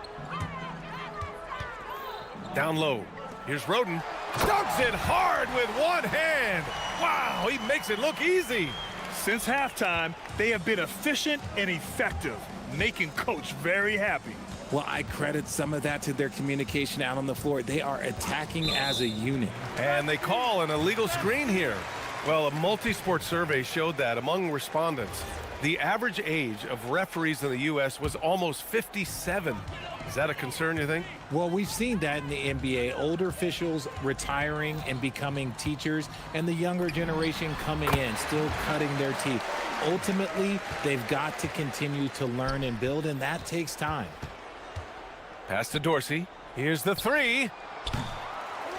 Down low. Here's Roden. Dunks it hard with one hand. Wow, he makes it look easy. Since halftime, they have been efficient and effective, making Coach very happy. Well, I credit some of that to their communication out on the floor. They are attacking as a unit. And they call an illegal screen here. Well, a multi-sport survey showed that among respondents, the average age of referees in the U.S. was almost 57. Is that a concern, you think? Well, we've seen that in the NBA. Older officials retiring and becoming teachers, and the younger generation coming in, still cutting their teeth. Ultimately, they've got to continue to learn and build, and that takes time. Pass to Dorsey. Here's the three.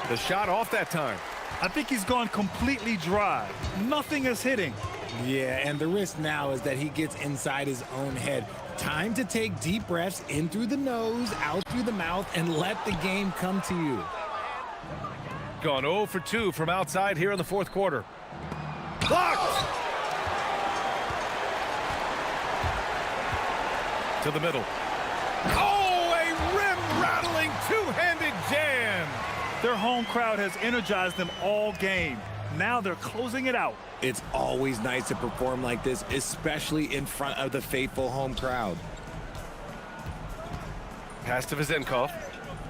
The shot off that time. I think he's gone completely dry. Nothing is hitting. Yeah, and the risk now is that he gets inside his own head. Time to take deep breaths in through the nose, out through the mouth, and let the game come to you. Gone 0 for 2 from outside here in the fourth quarter. Blocked! To the middle. Oh, a rim-rattling two-handed jam! Their home crowd has energized them all game. Now they're closing it out. It's always nice to perform like this, especially in front of the faithful home crowd. Pass to Vezenkov,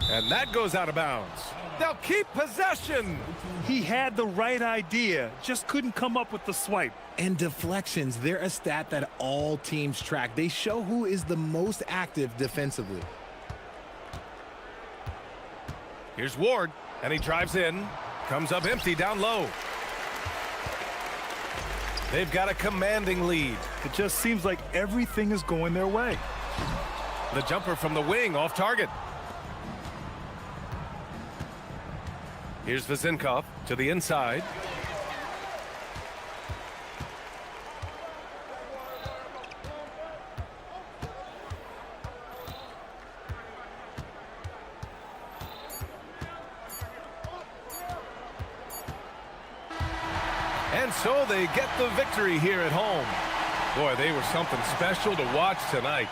and that goes out of bounds. They'll keep possession. He had the right idea, just couldn't come up with the swipe. And deflections, they're a stat that all teams track. They show who is the most active defensively. Here's Ward, and he drives in. Comes up empty down low. They've got a commanding lead. It just seems like everything is going their way. The jumper from the wing off target. Here's Vezenkov to the inside. And so they get the victory here at home. Boy, they were something special to watch tonight.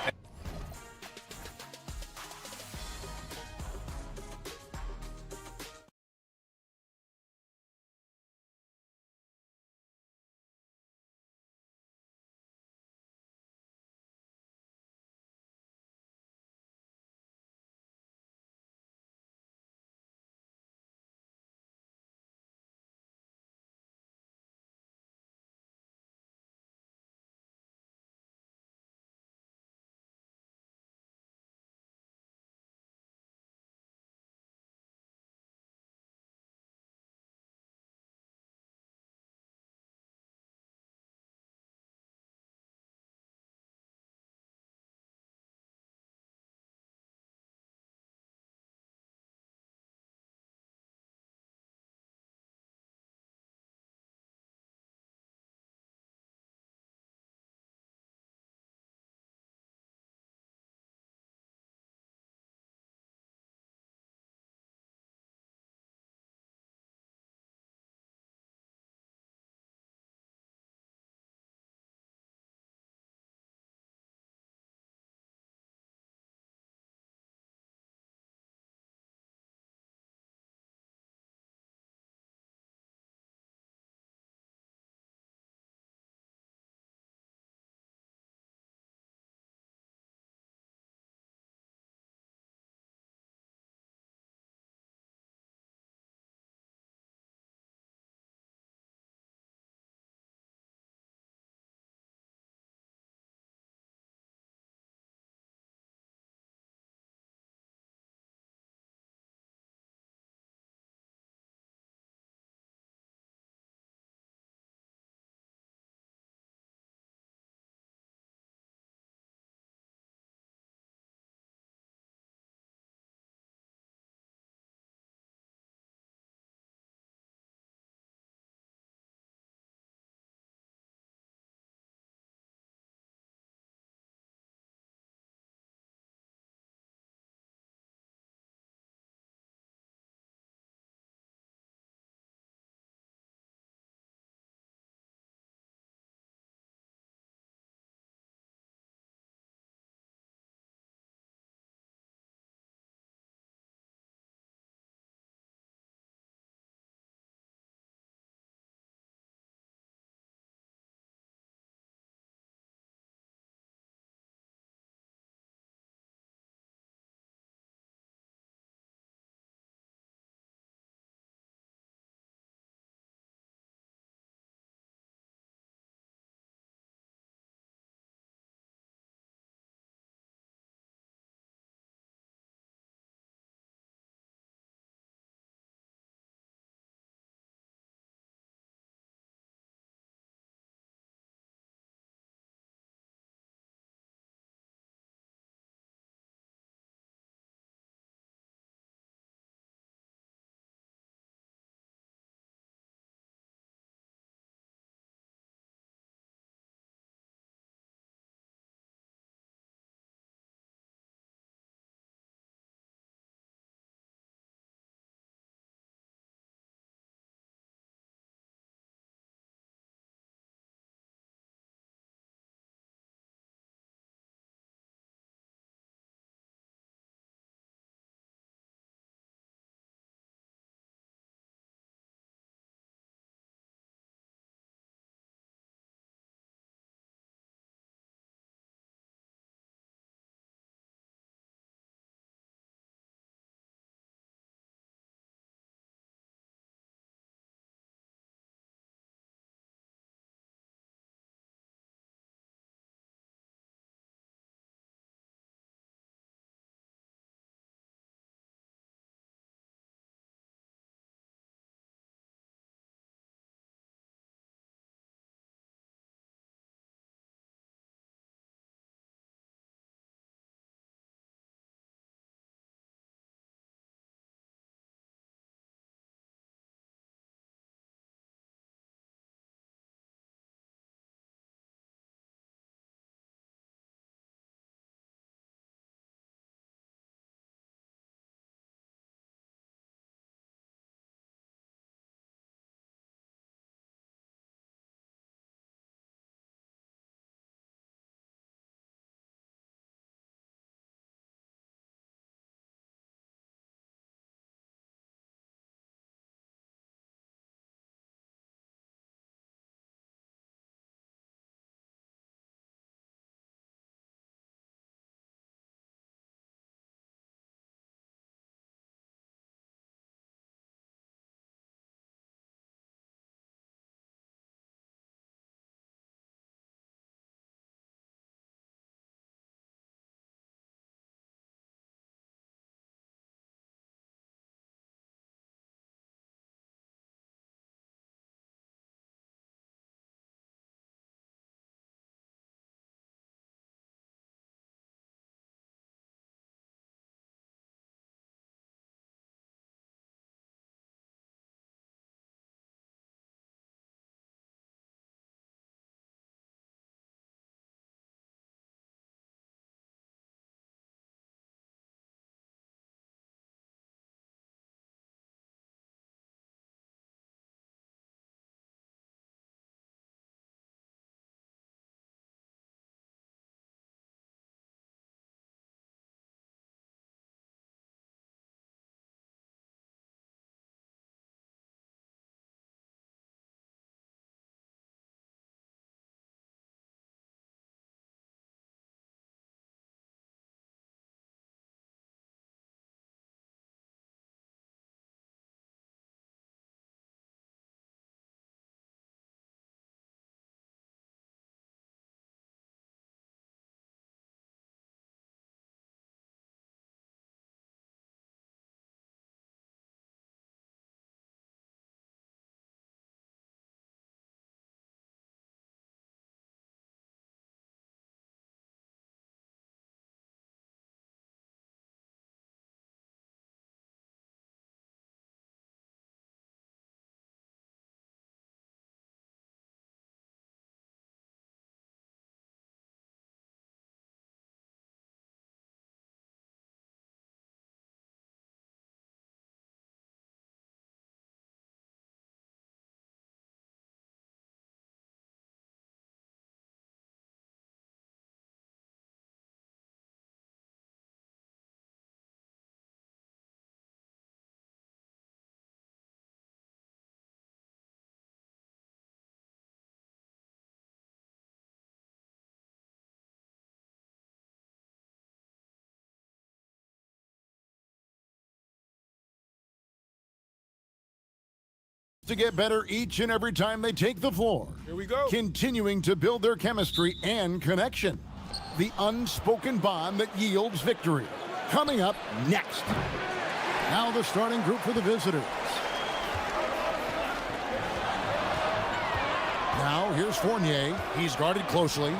to get better each and every time they take the floor. Here we go. Continuing to build their chemistry and connection. The unspoken bond that yields victory. Coming up next. Now the starting group for the visitors. Now here's Fournier. He's guarded closely.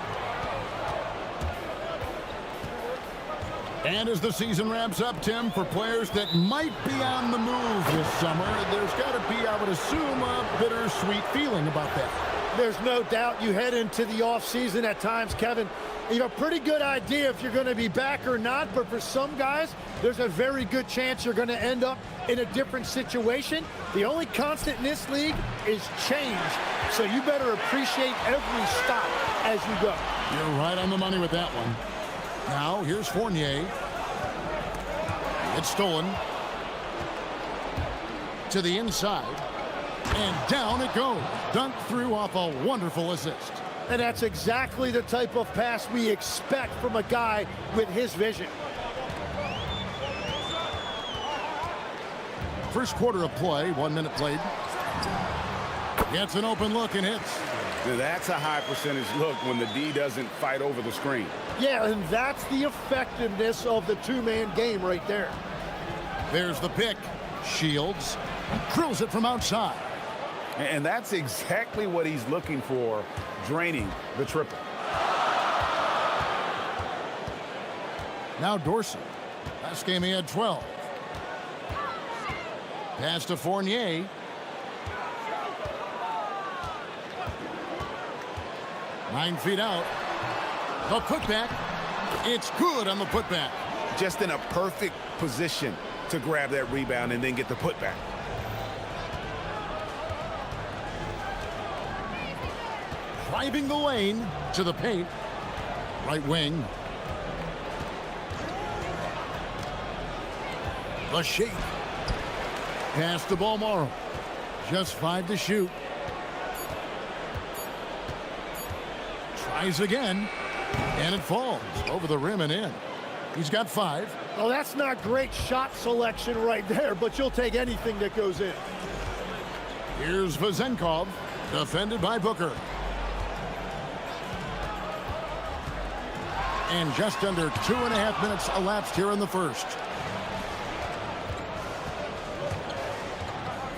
And as the season ramps up, Tim, for players that might be on the move this summer, there's got to be, I would assume, a bittersweet feeling about that. There's no doubt you head into the offseason at times, Kevin. You have a pretty good idea if you're going to be back or not, but for some guys, there's a very good chance you're going to end up in a different situation. The only constant in this league is change, so you better appreciate every stop as you go. You're right on the money with that one. Now, here's Fournier. It's stolen. To the inside. And down it goes. Dunked through off a wonderful assist. And that's exactly the type of pass we expect from a guy with his vision. First quarter of play, 1 minute played. Gets an open look and hits. That's a high percentage look when the D doesn't fight over the screen. Yeah, and that's the effectiveness of the two-man game right there. There's the pick. Shields drills it from outside. And that's exactly what he's looking for, draining the triple. Now Dorsey. Last game he had 12. Pass to Fournier. Nine feet out. The putback. It's good on the putback. Just in a perfect position to grab that rebound and then get the putback. Driving the lane to the paint. Right wing. The shake. Pass to Balmoro. Just 5 to shoot. Tries again. And it falls over the rim and in. He's got 5. Oh, that's not great shot selection right there, but you'll take anything that goes in. Here's Vezenkov, defended by Booker. And just under 2.5 minutes elapsed here in the first.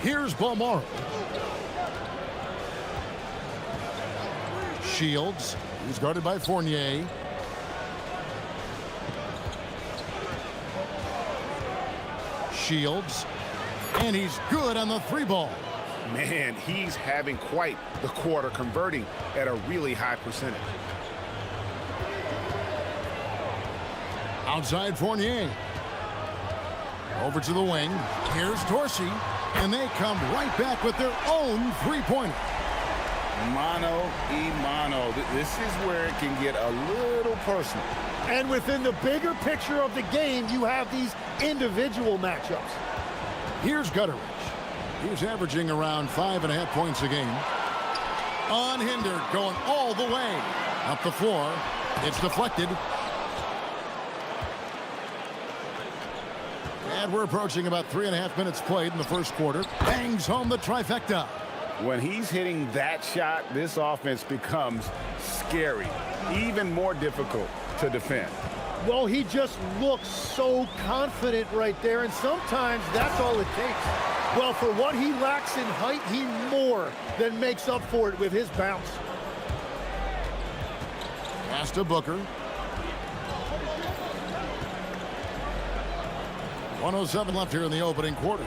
Here's Balmoro. Shields. He's guarded by Fournier. Shields. And he's good on the 3-ball. Man, he's having quite the quarter, converting at a really high percentage. Outside Fournier. Over to the wing. Here's Dorsey. And they come right back with their own three-pointer. Mano y mano. This is where it can get a little personal. And within the bigger picture of the game, you have these individual matchups. Here's Gutteridge. He's averaging around 5.5 points a game. Unhindered, going all the way. Up the floor. It's deflected. And we're approaching about 3.5 minutes played in the first quarter. Bangs home the trifecta. When he's hitting that shot, this offense becomes scary, even more difficult to defend. Well, he just looks so confident right there, and sometimes that's all it takes. Well, for what he lacks in height, he more than makes up for it with his bounce. Pass to Booker. 1:07 left here in the opening quarter.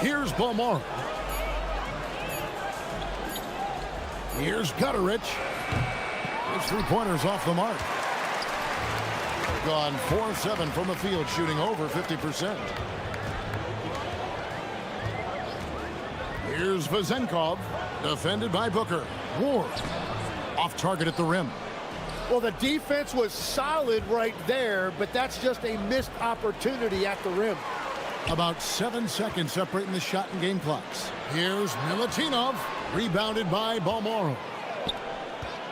Here's Balmoro. Here's Gutteridge. His three-pointers off the mark. Gone 4-7 from the field, shooting over 50%. Here's Vezenkov, defended by Booker. Ward, off target at the rim. Well, the defense was solid right there, but that's just a missed opportunity at the rim. About 7 seconds separating the shot and game clocks. Here's Milutinov, rebounded by Balmoro.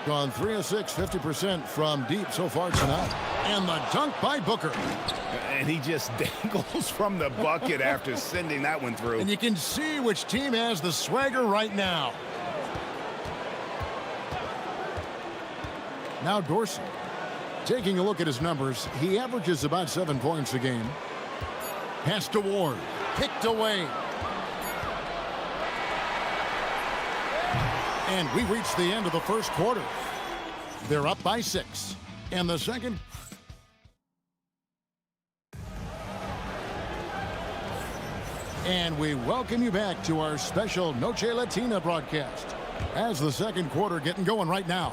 Gone 3 of 6, 50% from deep so far tonight. And the dunk by Booker. And he just dangles from the bucket after sending that one through. And you can see which team has the swagger right now. Now Dorsey. Taking a look at his numbers, he averages about 7 points a game. Pass to Ward. Picked away. And we reach the end of the first quarter. They're up by 6. And the second. And we welcome you back to our special Noche Latina broadcast. As the second quarter getting going right now.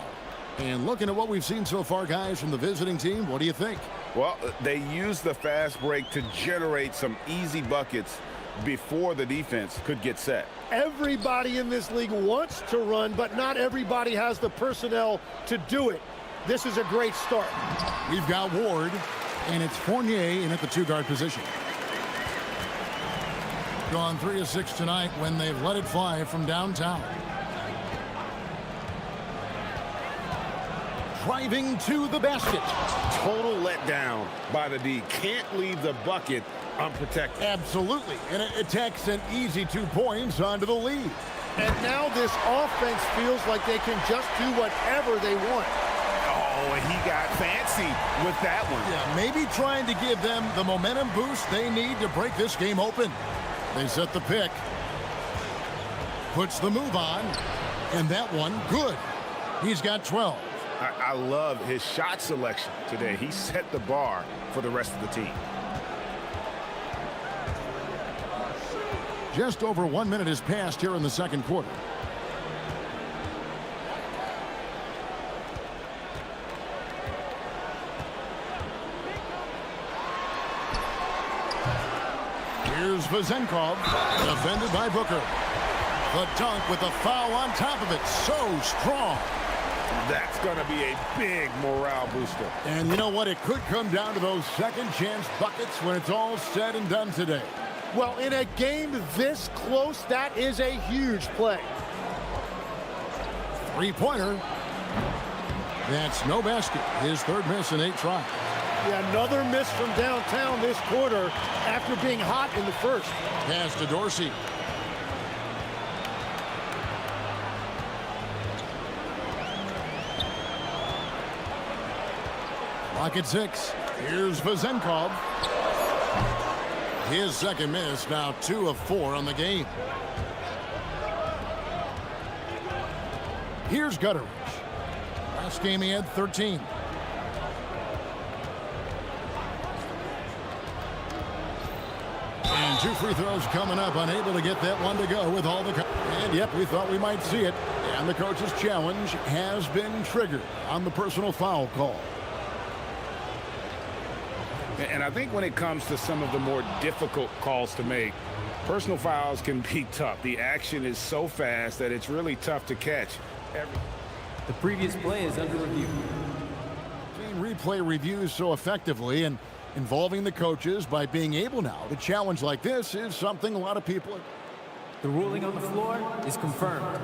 And looking at what we've seen so far, guys, from the visiting team, what do you think? Well, they used the fast break to generate some easy buckets before the defense could get set. Everybody in this league wants to run, but not everybody has the personnel to do it. This is a great start. We've got Ward, and it's Fournier in at the 2-guard position. Gone 3 of 6 tonight when they've let it fly from downtown. Driving to the basket. Total letdown by the D. Can't leave the bucket unprotected. Absolutely. And it takes an easy 2 points onto the lead. And now this offense feels like they can just do whatever they want. Oh, and he got fancy with that one. Yeah, maybe trying to give them the momentum boost they need to break this game open. They set the pick. Puts the move on. And that one, good. He's got 12. I love his shot selection today. He set the bar for the rest of the team. Just over 1 minute has passed here in the second quarter. Here's Vazenkov, defended by Booker. The dunk with the foul on top of it. So strong. That's going to be a big morale booster. And you know what? It could come down to those second chance buckets when it's all said and done today. Well, in a game this close, that is a huge play. 3-pointer. That's no basket. His third miss in 8 tries. Yeah, another miss from downtown this quarter after being hot in the first. Pass to Dorsey. Clock at 6. Here's Vazenkov. His second miss, now 2 of 4 on the game. Here's Gutteridge. Last game he had 13. And 2 free throws coming up, unable to get that one to go with all the... And yep, we thought we might see it. And the coach's challenge has been triggered on the personal foul call. And I think when it comes to some of the more difficult calls to make, personal fouls can be tough. The action is so fast that it's really tough to catch. The previous play is under review. Team replay reviews so effectively and involving the coaches by being able now to challenge like this is something a lot of people... The ruling on the floor is confirmed.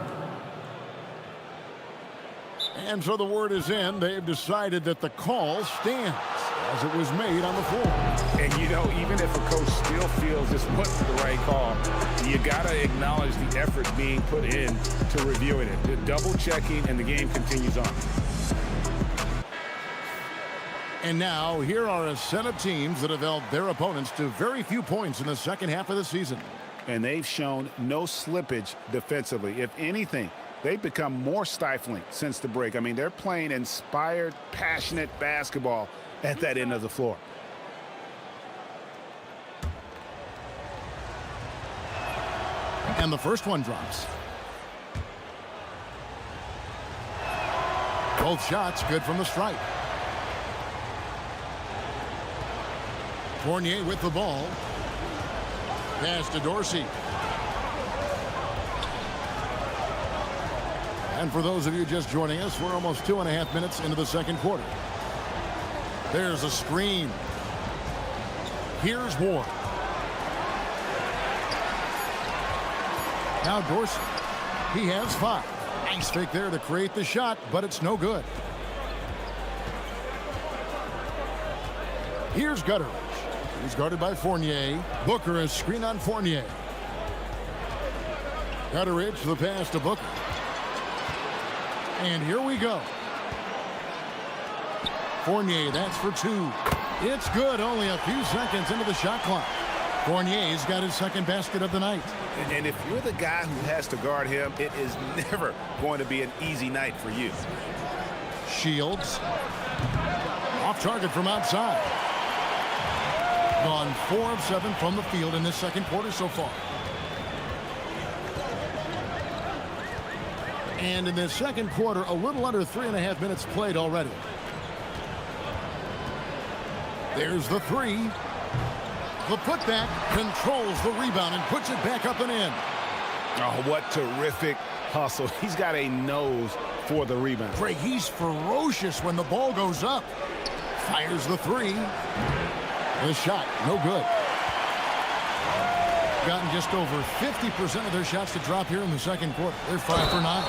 And so the word is in. They've decided that the call stands as it was made on the floor. And, you know, even if a coach still feels this wasn't the right call, you got to acknowledge the effort being put in to reviewing it. The double checking, and the game continues on. And now, here are a set of teams that have held their opponents to very few points in the second half of the season. And they've shown no slippage defensively. If anything, they've become more stifling since the break. I mean, they're playing inspired, passionate basketball at that end of the floor. And the first one drops. Both shots good from the stripe. Fournier with the ball. Pass to Dorsey. And for those of you just joining us, we're almost 2.5 minutes into the second quarter. There's a screen. Here's Ward. Now Dorsey. He has 5. Nice fake there to create the shot, but it's no good. Here's Gutteridge. He's guarded by Fournier. Booker is screen on Fournier. Gutteridge, the pass to Booker. And here we go. Fournier, that's for two. It's good, only a few seconds into the shot clock. Fournier's got his second basket of the night. And if you're the guy who has to guard him, it is never going to be an easy night for you. Shields. Off target from outside. Gone 4 of 7 from the field in this second quarter so far. And in this second quarter, a little under 3.5 minutes played already. There's the three. The putback controls the rebound and puts it back up and in. Oh, what terrific hustle. He's got a nose for the rebound. Greg, he's ferocious when the ball goes up. Fires the three. The shot, no good. Gotten just over 50% of their shots to drop here in the second quarter. They're 5 for 9.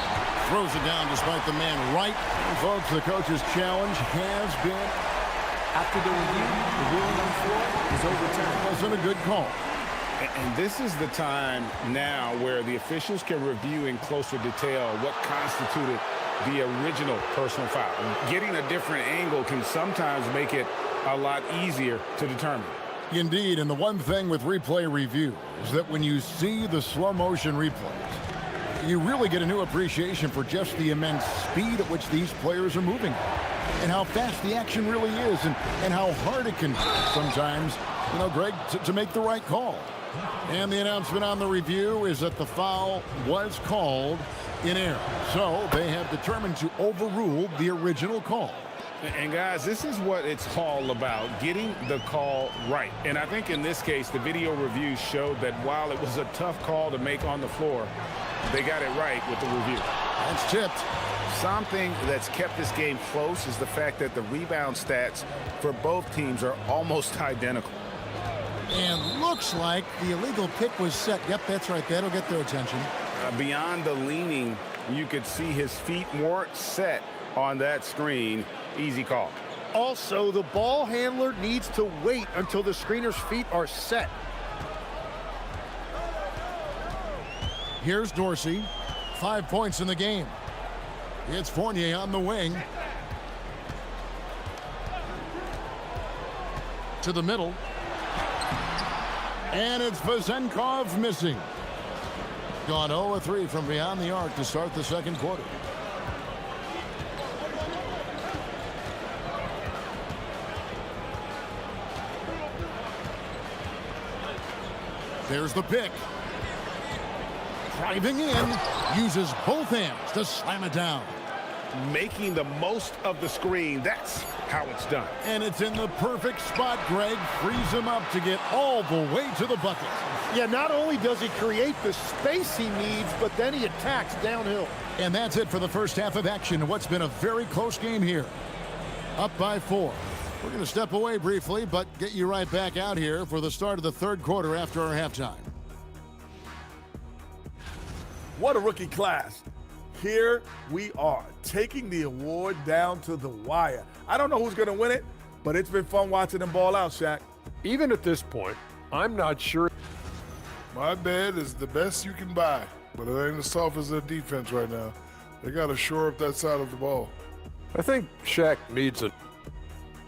Throws it down despite the man right. And folks, the coach's challenge has been... After the review, the ruling on the floor is overturned. Wasn't a good call. And this is the time now where the officials can review in closer detail what constituted the original personal foul. Getting a different angle can sometimes make it a lot easier to determine. Indeed, and the one thing with replay review is that when you see the slow motion replays, you really get a new appreciation for just the immense speed at which these players are moving and how fast the action really is and how hard it can be sometimes, you know, Greg, to make the right call. And the announcement on the review is that the foul was called in error. So they have determined to overrule the original call. And guys, this is what it's all about, getting the call right. And I think in this case, the video review showed that while it was a tough call to make on the floor, they got it right with the review. That's tipped. Something that's kept this game close is the fact that the rebound stats for both teams are almost identical. And looks like the illegal pick was set. Yep, that's right. That'll get their attention. Beyond the leaning, you could see his feet weren't set on that screen. Easy call. Also, the ball handler needs to wait until the screener's feet are set. Here's Dorsey. 5 points in the game. It's Fournier on the wing. To the middle. And it's Vezenkov missing. Gone 0 of 3 from beyond the arc to start the second quarter. There's the pick. Driving in, uses both hands to slam it down. Making the most of the screen. That's how it's done. And it's in the perfect spot. Greg frees him up to get all the way to the bucket. Yeah, not only does he create the space he needs, but then he attacks downhill. And that's it for the first half of action in what's been a very close game here. Up by 4. We're going to step away briefly, but get you right back out here for the start of the third quarter after our halftime. What a rookie class. Here we are, taking the award down to the wire. I don't know who's going to win it, but it's been fun watching them ball out, Shaq. Even at this point, I'm not sure. My bed is the best you can buy, but it ain't as soft as their defense right now. They got to shore up that side of the ball. I think Shaq needs a...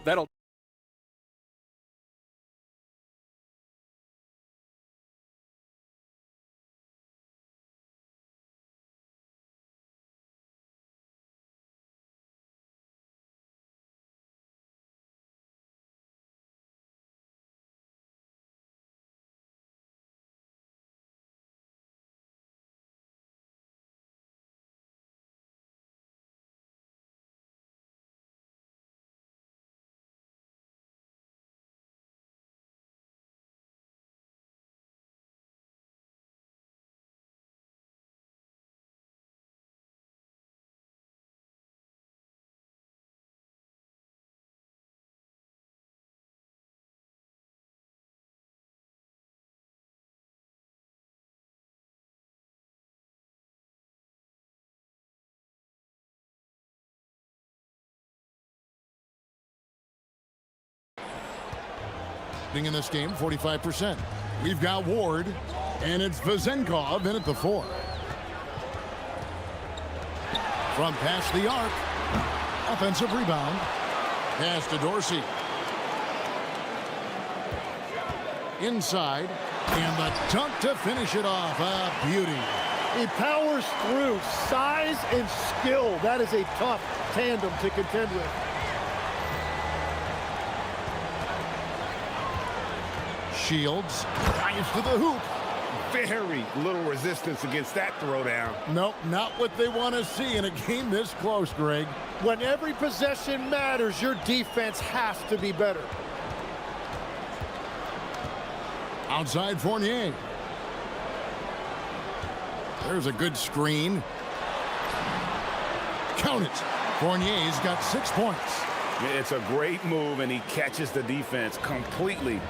That'll... In this game, 45%. We've got Ward, and it's Vezenkov in at the 4. From past the arc, offensive rebound. Pass to Dorsey. Inside, and the dunk to finish it off. A beauty. He powers through. Size and skill. That is a tough tandem to contend with. Shields drives to the hoop. Very little resistance against that throwdown. Nope, not what they want to see in a game this close, Greg. When every possession matters, your defense has to be better. Outside Fournier. There's a good screen. Count it. Fournier's got 6 points. It's a great move, and he catches the defense completely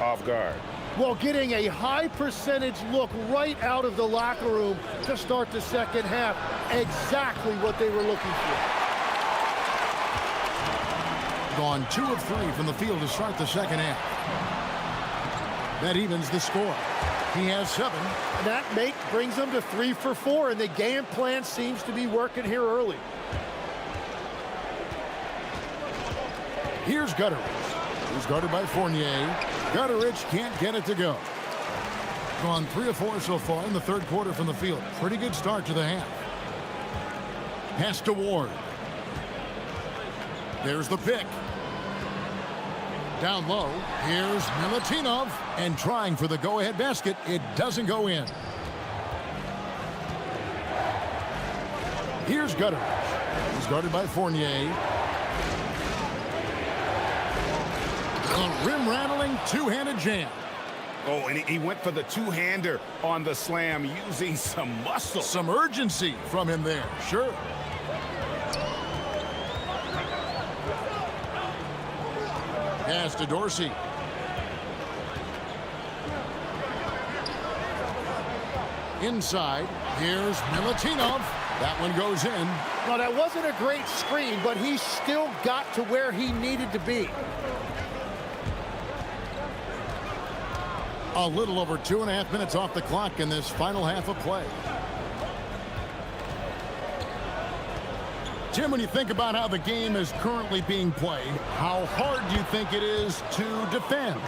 off guard. Well, getting a high percentage look right out of the locker room to start the second half. Exactly what they were looking for. Gone 2 of 3 from the field to start the second half. That evens the score. He has 7. And that brings them to 3 for 4, and the game plan seems to be working here early. Here's Gutteridge. He's guarded by Fournier. Gutteridge can't get it to go. Gone 3 of 4 so far in the third quarter from the field. Pretty good start to the half. Pass to Ward. There's the pick. Down low, here's Milutinov, and trying for the go-ahead basket. It doesn't go in. Here's Gutteridge. He's guarded by Fournier. A rim-rattling two-handed jam. Oh, and he went for the two-hander on the slam using some muscle. Some urgency from him there, sure. Pass to Dorsey. Inside, here's Milutinov. That one goes in. Well, that wasn't a great screen, but he still got to where he needed to be. A little over 2.5 minutes off the clock in this final half of play. Tim, when you think about how the game is currently being played, how hard do you think it is to defend?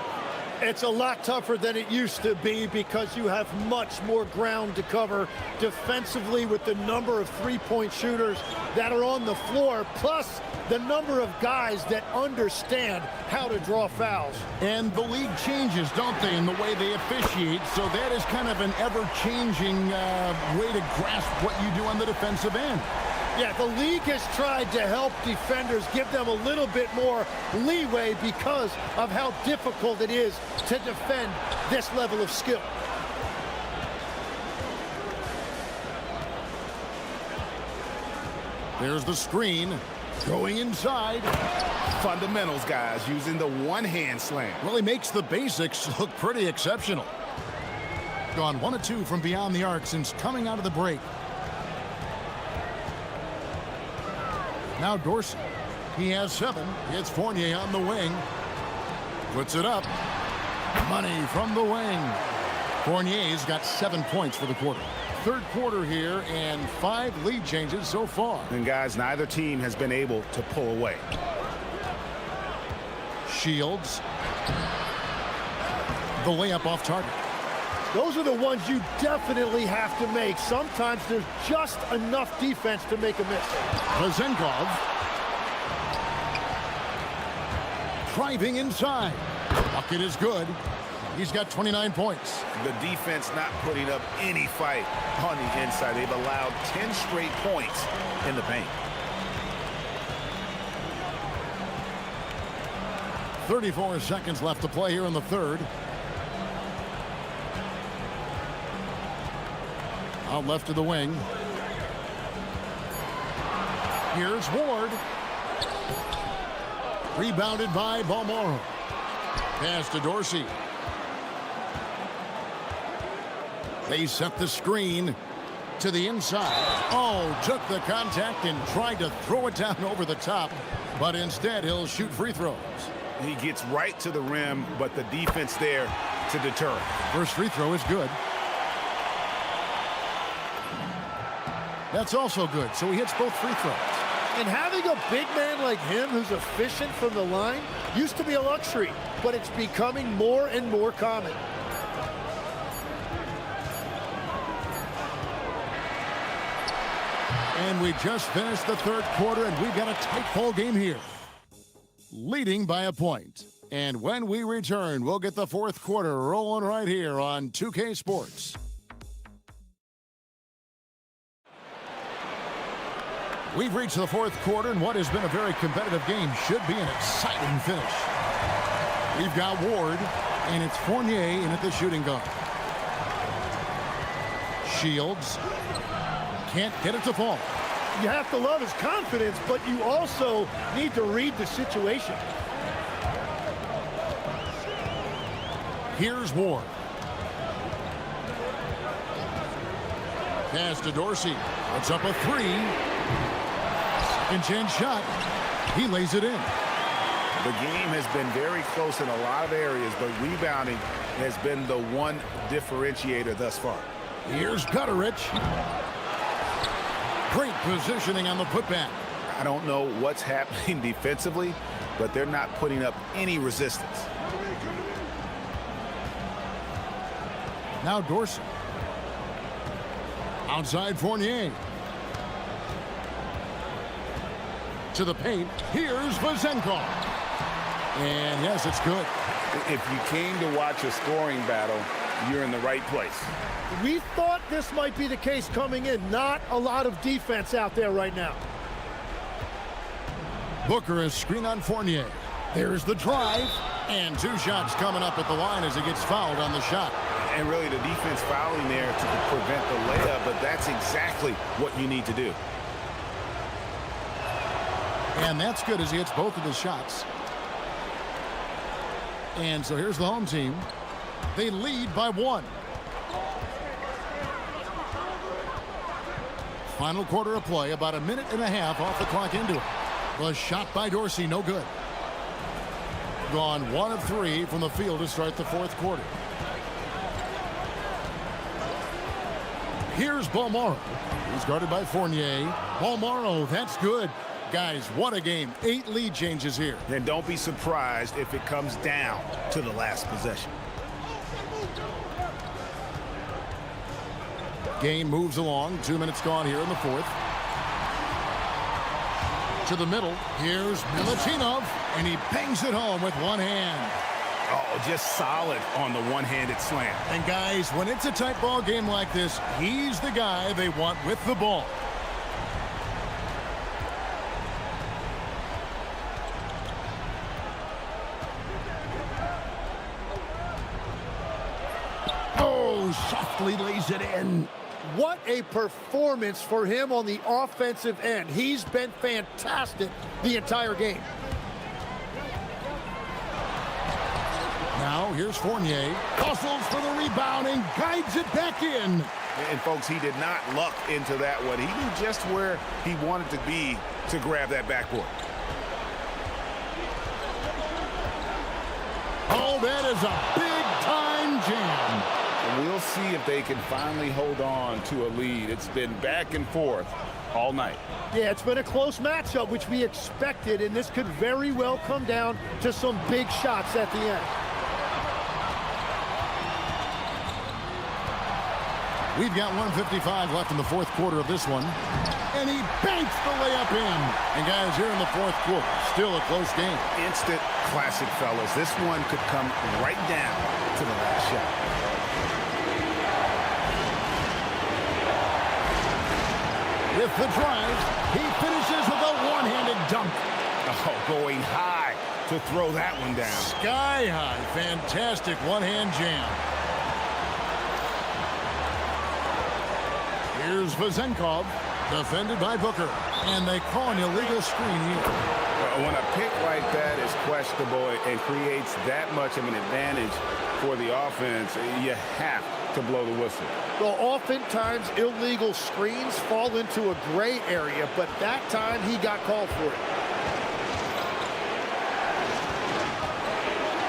It's a lot tougher than it used to be because you have much more ground to cover defensively with the number of three-point shooters that are on the floor, plus the number of guys that understand how to draw fouls. And the league changes, don't they, in the way they officiate, so that is kind of an ever-changing way to grasp what you do on the defensive end. Yeah, the league has tried to help defenders, give them a little bit more leeway because of how difficult it is to defend this level of skill. There's the screen. Going inside. Fundamentals, guys, using the one-hand slam. Well, he makes the basics look pretty exceptional. Gone 1 of 2 from beyond the arc since coming out of the break. Now Dorsey. He has 7. It's Fournier on the wing. Puts it up. Money from the wing. Fournier's got 7 points for the quarter. Third quarter here and 5 lead changes so far. And guys, neither team has been able to pull away. Shields. The layup off target. Those are the ones you definitely have to make. Sometimes there's just enough defense to make a miss. Vezenkov. Driving inside. Bucket is good. He's got 29 points. The defense not putting up any fight on the inside. They've allowed 10 straight points in the paint. 34 seconds left to play here in the third. Out left to the wing. Here's Ward. Rebounded by Balmoro. Pass to Dorsey. They set the screen to the inside. Oh, took the contact and tried to throw it down over the top, but instead he'll shoot free throws. He gets right to the rim, but the defense there to deter him. First free throw is good. That's also good, so he hits both free throws. And having a big man like him who's efficient from the line used to be a luxury, but it's becoming more and more common. And we just finished the third quarter, and we've got a tight ball game here. Leading by a point. And when we return, we'll get the fourth quarter rolling right here on 2K Sports. We've reached the fourth quarter, and what has been a very competitive game should be an exciting finish. We've got Ward, and it's Fournier in at the shooting guard. Shields can't get it to fall. You have to love his confidence, but you also need to read the situation. Here's Ward. Pass to Dorsey. Puts up a three. Second chance shot. He lays it in. The game has been very close in a lot of areas, but rebounding has been the one differentiator thus far. Here's Gutterich. Great positioning on the putback. I don't know what's happening defensively, but they're not putting up any resistance. Now Dorsey. Outside Fournier. To the paint. Here's Vazenkov. And yes, it's good. If you came to watch a scoring battle, you're in the right place. We thought this might be the case coming in. Not a lot of defense out there right now. Booker is screen on Fournier. There's the drive. And two shots coming up at the line as he gets fouled on the shot. And really the defense fouling there to prevent the layup, but that's exactly what you need to do. And that's good as he hits both of his shots. And so here's the home team. They lead by one. Final quarter of play, about a minute and a half off the clock into it. The shot by Dorsey, no good. Gone 1 of 3 from the field to start the fourth quarter. Here's Balmaro. He's guarded by Fournier. Balmaro, that's good. Guys, what a game. 8 lead changes here. And don't be surprised if it comes down to the last possession. Game moves along. 2 minutes gone here in the fourth. To the middle. Here's Milutinov, and he bangs it home with one hand. Oh, just solid on the one-handed slam. And guys, when it's a tight ball game like this, he's the guy they want with the ball. Oh, softly lays it in. What a performance for him on the offensive end. He's been fantastic the entire game. Now, here's Fournier. Hustles for the rebound and guides it back in. And, folks, he did not luck into that one. He knew just where he wanted to be to grab that backboard. Oh, that is a big-time jam. And we'll see if they can finally hold on to a lead. It's been back and forth all night. Yeah, it's been a close matchup, which we expected, and this could very well come down to some big shots at the end. We've got 1:55 left in the fourth quarter of this one. And he banks the layup in. And guys, here in the fourth quarter, still a close game. Instant classic, fellas. This one could come right down to the last shot. With the drive, he finishes with a one-handed dunk. Oh, going high to throw that one down. Sky high. Fantastic one-hand jam. Here's Vazenkov, defended by Booker. And they call an illegal screen here. When a pick like that is questionable and creates that much of an advantage for the offense, you have to blow the whistle. Well, oftentimes illegal screens fall into a gray area, but that time he got called for it.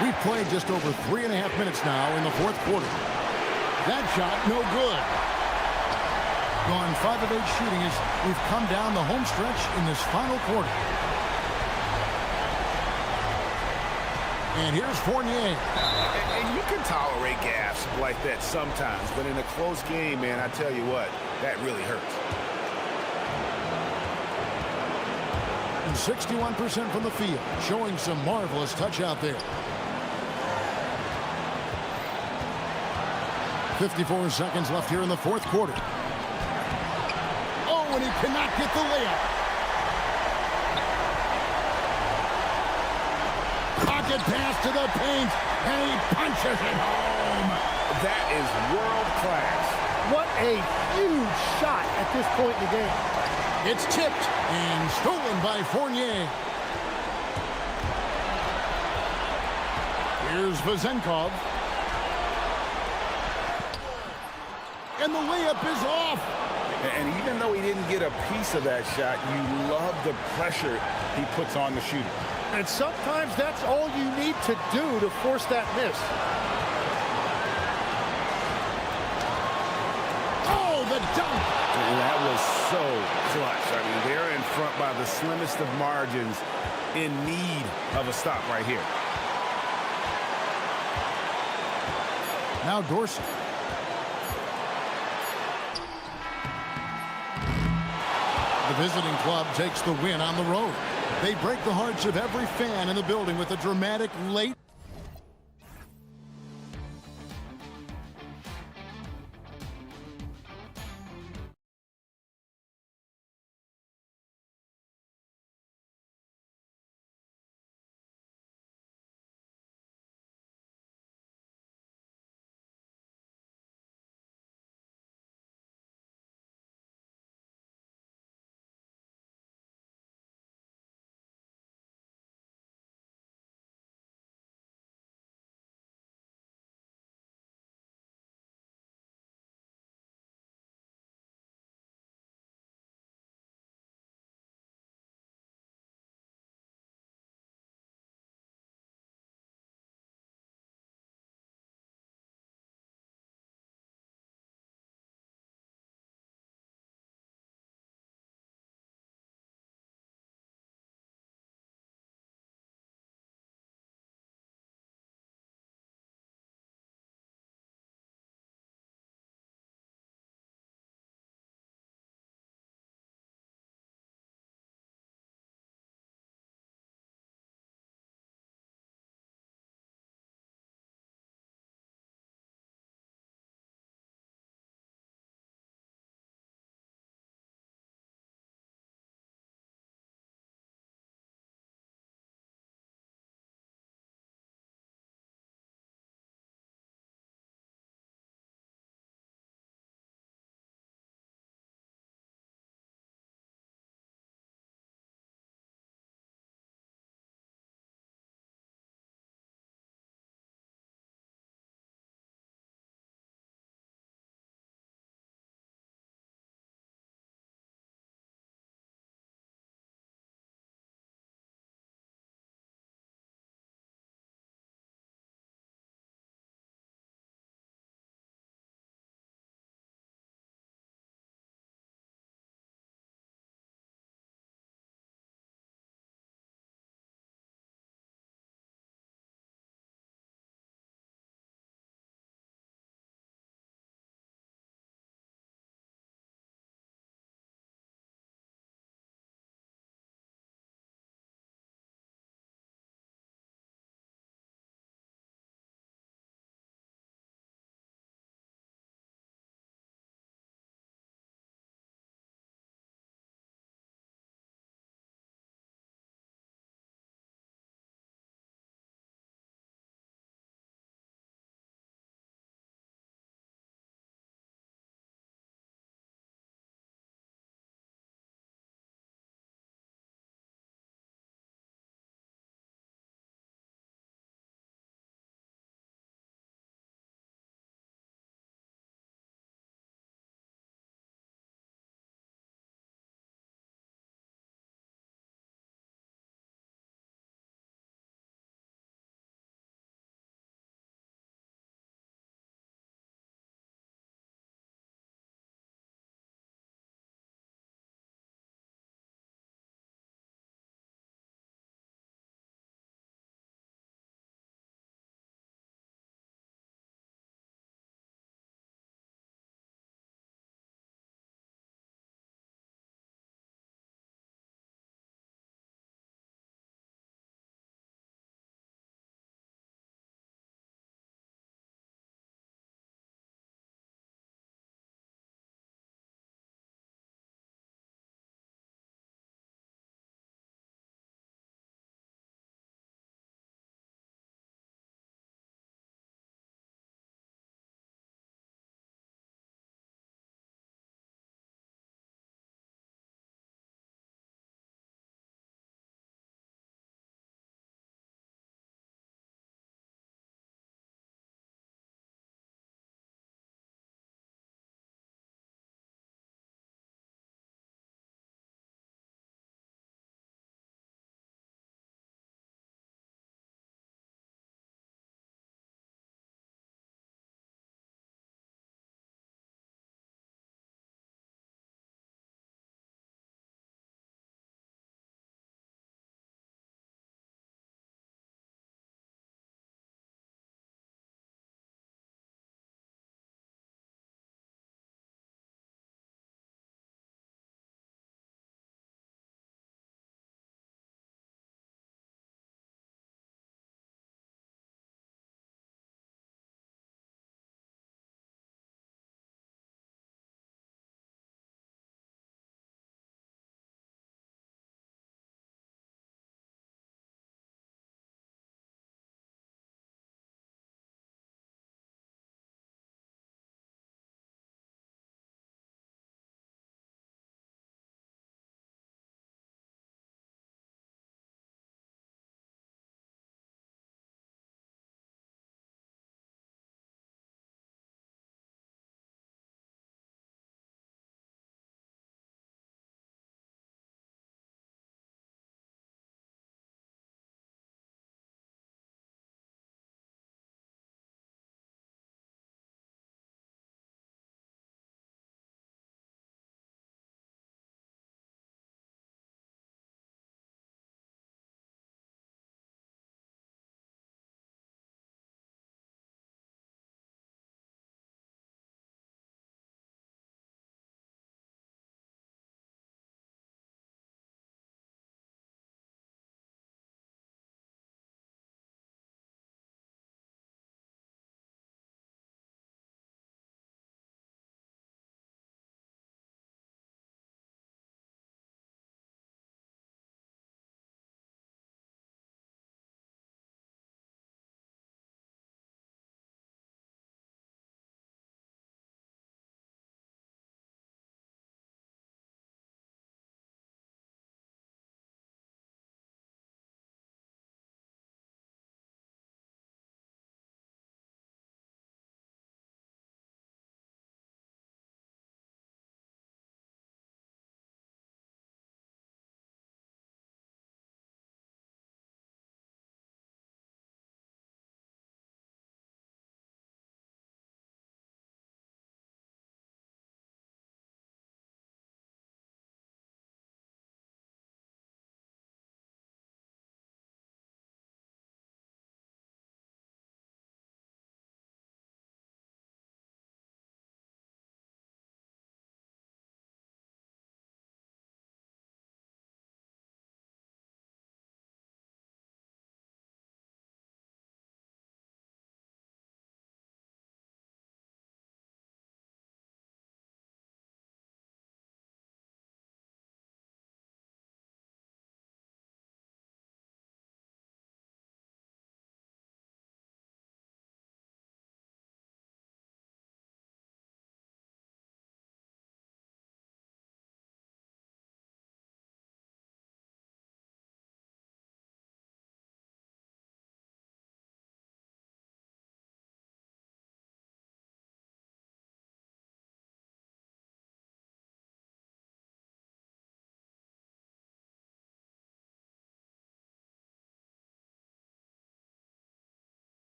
We've played just over 3.5 minutes now in the fourth quarter. That shot, no good. Gone 5 of 8 shooting as we've come down the home stretch in this final quarter. And here's Fournier. And you can tolerate gaffes like that sometimes, but in a close game, man, I tell you what, that really hurts. And 61% from the field, showing some marvelous touch out there. 54 seconds left here in the fourth quarter. Oh, and he cannot get the layup. Pocket pass to the paint, and he punches it home. That is world class. What a huge shot at this point in the game. It's tipped and stolen by Fournier. Here's Vazenkov. And the layup is off. And even though he didn't get a piece of that shot, you love the pressure he puts on the shooter. And sometimes that's all you need to do to force that miss. Oh, the dunk. And that was so clutch. I mean, they're in front by the slimmest of margins, in need of a stop right here. Now Dorsey. The visiting club takes the win on the road. They break the hearts of every fan in the building with a dramatic late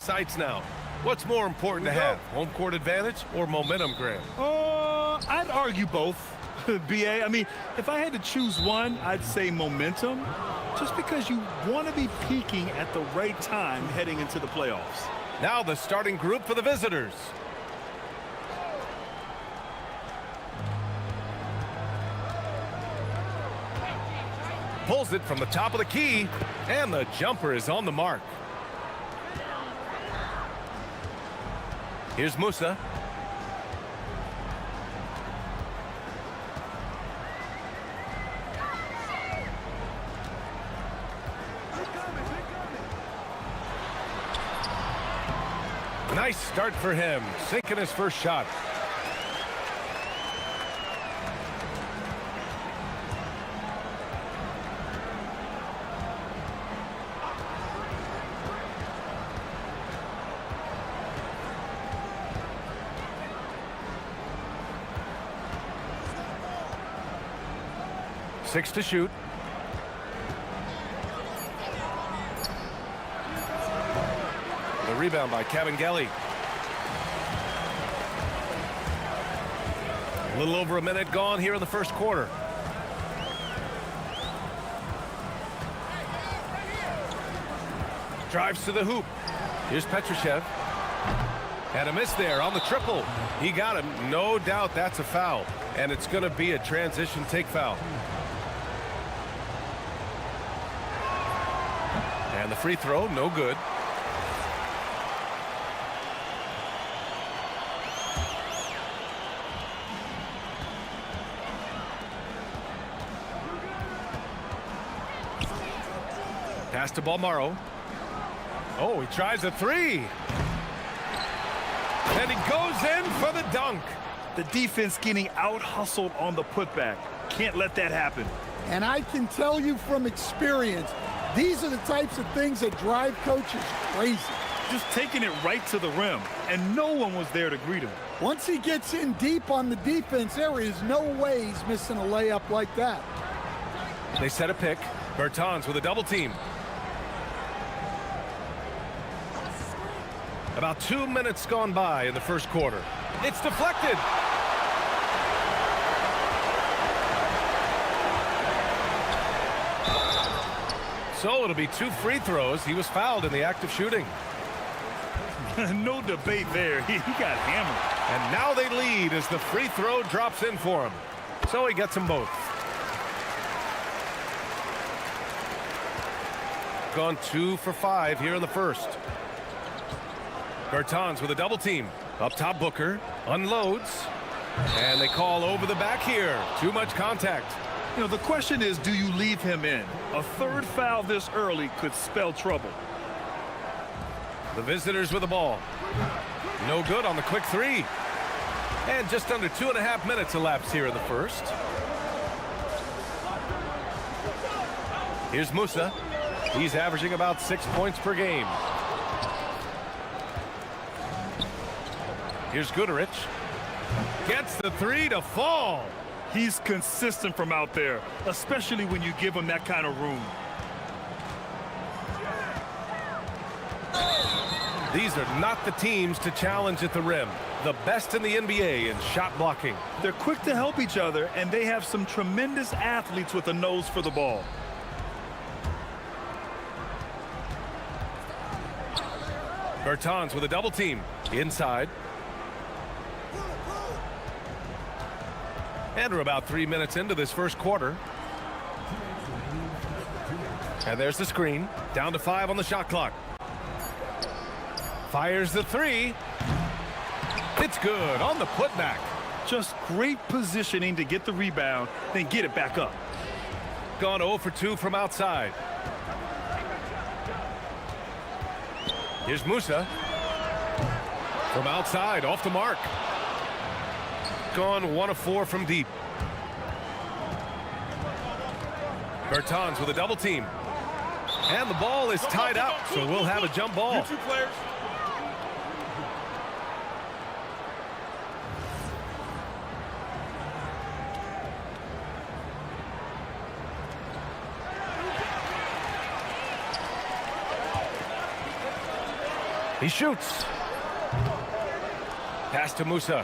Sights now. What's more important to have, home court advantage or momentum grab? I'd argue both, BA. I mean, if I had to choose one, I'd say momentum, just because you want to be peaking at the right time heading into the playoffs. Now the starting group for the visitors. Pulls it from the top of the key, and the jumper is on the mark. Here's Musa. Nice start for him, sinking his first shot. Six to shoot. The rebound by Kabengele. A little over a minute gone here in the first quarter. Drives to the hoop. Here's Petrushev. Had a miss there on the triple. He got him. No doubt that's a foul. And it's going to be a transition take foul. And the free throw, no good. Pass to Balmaro. Oh, he tries a three. And he goes in for the dunk. The defense getting out-hustled on the putback. Can't let that happen. And I can tell you from experience, these are the types of things that drive coaches crazy. Just taking it right to the rim, and no one was there to greet him. Once he gets in deep on the defense, there is no way he's missing a layup like that. They set a pick. Bertans with a double team. About 2 minutes gone by in the first quarter. It's deflected. So it'll be 2 free throws. He was fouled in the act of shooting. No debate there. He got hammered. And now they lead as the free throw drops in for him. So he gets them both. Gone 2 for 5 here in the first. Bertans with a double team. Up top, Booker unloads. And they call over the back here. Too much contact. You know, the question is, do you leave him in? A third foul this early could spell trouble. The visitors with the ball. No good on the quick three. And just under 2.5 minutes elapsed here in the first. Here's Musa. He's averaging about 6 points per game. Here's Goodrich. Gets the three to fall. He's consistent from out there, especially when you give him that kind of room. These are not the teams to challenge at the rim. The best in the NBA in shot blocking. They're quick to help each other, and they have some tremendous athletes with a nose for the ball. Bertans with a double team. Inside. And we're about 3 minutes into this first quarter. And there's the screen. Down to 5 on the shot clock. Fires the three. It's good on the putback. Just great positioning to get the rebound, then get it back up. Gone 0 for 2 from outside. Here's Musa. From outside, off the mark. Gone 1 of 4 from deep. Bertans with a double team. And the ball is tied up, so we'll have a jump ball. You two players. He shoots. Pass to Musa.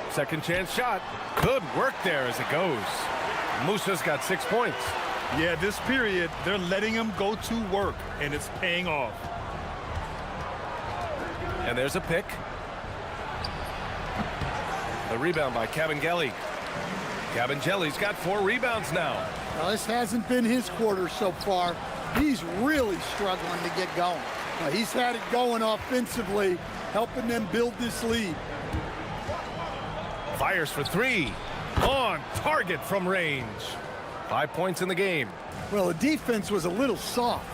Second chance shot. Good work there as it goes. Musa's got 6 points. Yeah, this period, they're letting him go to work, and it's paying off. And there's a pick. The rebound by Kabengele. Kabengele's got 4 rebounds now. Well, this hasn't been his quarter so far. He's really struggling to get going. He's had it going offensively, helping them build this lead. Fires for 3. On target from range. 5 points in the game. Well, the defense was a little soft.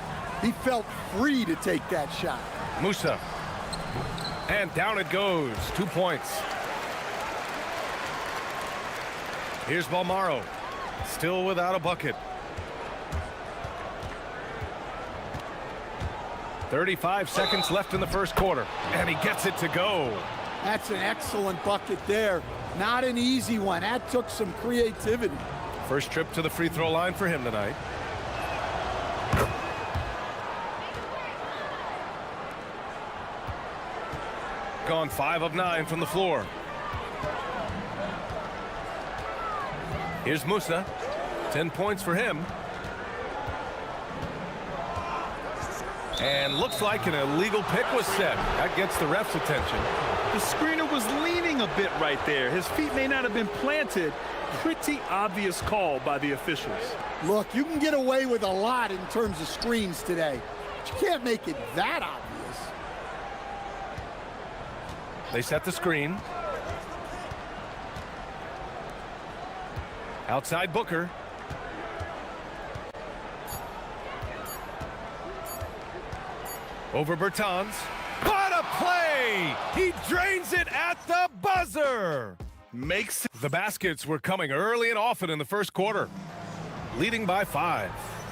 He felt free to take that shot. Musa. And down it goes. 2 points. Here's Balmaro. Still without a bucket. 35 seconds left in the first quarter. And he gets it to go. That's an excellent bucket there. Not an easy one. That took some creativity. First trip to the free throw line for him tonight. Gone 5 of 9 from the floor. Here's Musa. 10 points for him. And looks like an illegal pick was set. That gets the ref's attention. The screener was leaning a bit right there. His feet may not have been planted. Pretty obvious call by the officials. Look, you can get away with a lot in terms of screens today, but you can't make it that obvious. They set the screen. Outside Booker. Over Bertans. What a play! He drains it at the buzzer! Makes the baskets were coming early and often in the first quarter, leading by 5.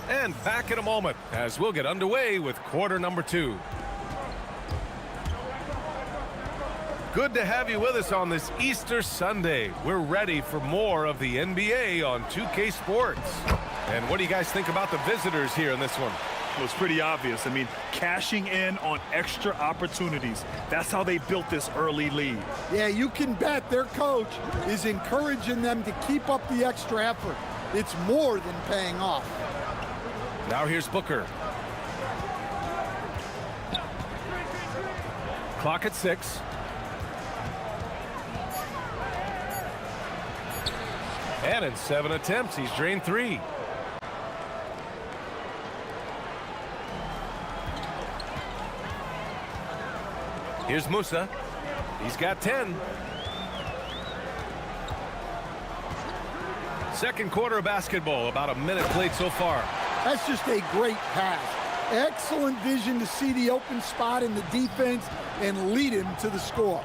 And back in a moment as we'll get underway with quarter number 2. Good to have you with us on this Easter Sunday. We're ready for more of the NBA on 2K Sports. And what do you guys think about the visitors here in this one? Well, it's pretty obvious. I mean, cashing in on extra opportunities. That's how they built this early lead. Yeah, you can bet their coach is encouraging them to keep up the extra effort. It's more than paying off. Now here's Booker. Clock at 6. And in 7 attempts, he's drained 3. Here's Musa. He's got 10. Second quarter of basketball, about a minute played so far. That's just a great pass. Excellent vision to see the open spot in the defense and lead him to the score.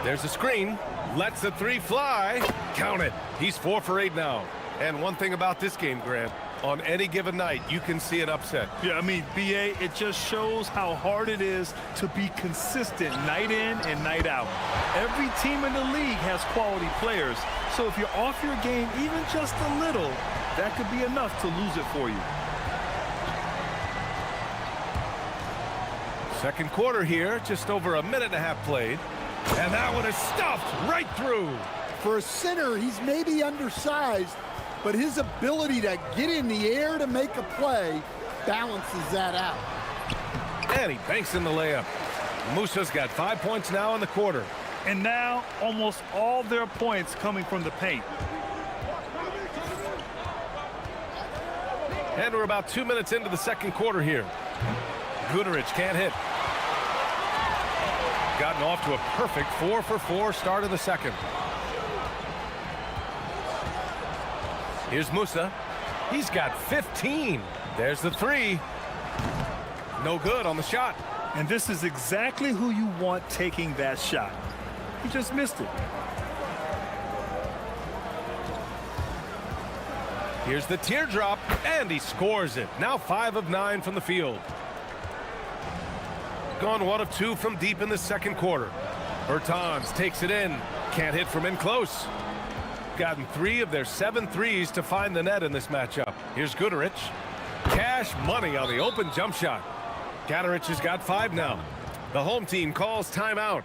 There's a screen. Lets the 3 fly. Count it. He's 4 for 8 now. And one thing about this game, Grant, on any given night, you can see an upset. Yeah, I mean, BA, it just shows how hard it is to be consistent night in and night out. Every team in the league has quality players, so if you're off your game even just a little, that could be enough to lose it for you. Second quarter here, just over a minute and a half played. And that one is stuffed right through. For a center, he's maybe undersized, but his ability to get in the air to make a play balances that out. And he banks in the layup. Musa's got 5 points now in the quarter. And now almost all their points coming from the paint. And we're about 2 minutes into the second quarter here. Guterich can't hit. Gotten off to a perfect 4 for 4 start of the second. Here's Musa. He's got 15. There's the 3. No good on the shot. And this is exactly who you want taking that shot. He just missed it. Here's the teardrop, and he scores it. Now 5 of 9 from the field. Gone 1 of 2 from deep in the second quarter. Bertans takes it in. Can't hit from in close. Gotten 3 of their 7 threes to find the net in this matchup. Here's Guterich. Cash money on the open jump shot. Gatorich has got 5 now. The home team calls timeout.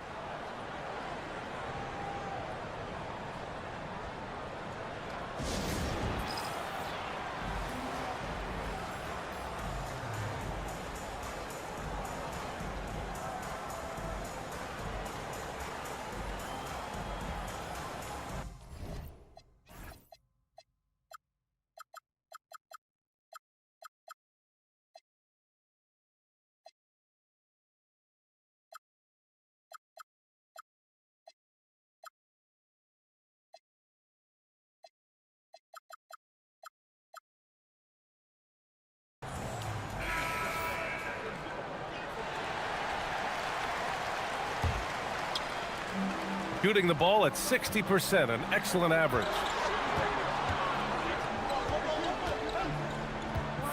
Shooting the ball at 60%, an excellent average.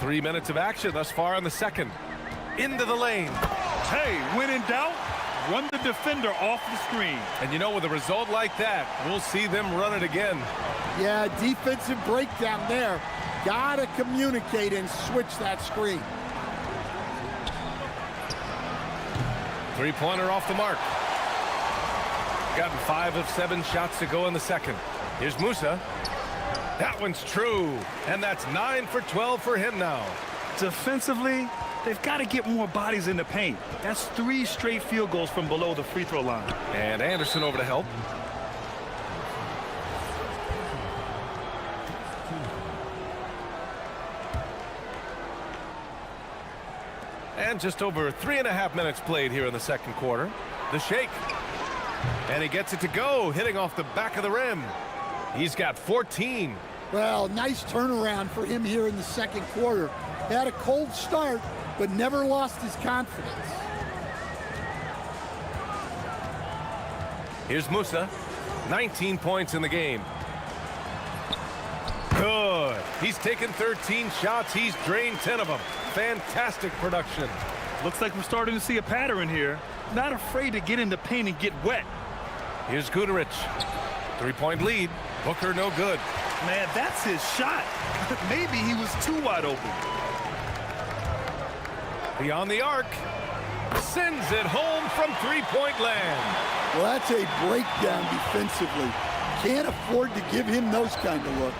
3 minutes of action thus far in the second. Into the lane. Hey, when in doubt, run the defender off the screen. And you know, with a result like that, we'll see them run it again. Yeah, defensive breakdown there. Gotta communicate and switch that screen. Three-pointer off the mark. Gotten 5 of 7 shots to go in the second. Here's Musa. That one's true. And that's 9 for 12 for him now. Defensively, they've got to get more bodies in the paint. That's 3 straight field goals from below the free throw line. And Anderson over to help. And just over 3.5 minutes played here in the second quarter. The shake. And he gets it to go, hitting off the back of the rim. He's got 14. Well, nice turnaround for him here in the second quarter. He had a cold start, but never lost his confidence. Here's Musa. 19 points in the game. Good. He's taken 13 shots. He's drained 10 of them. Fantastic production. Looks like we're starting to see a pattern here. Not afraid to get in the paint and get wet. Here's Guterich. 3-point lead. Booker no good. Man, that's his shot. Maybe he was too wide open. Beyond the arc. Sends it home from 3-point land. Well, that's a breakdown defensively. Can't afford to give him those kind of looks.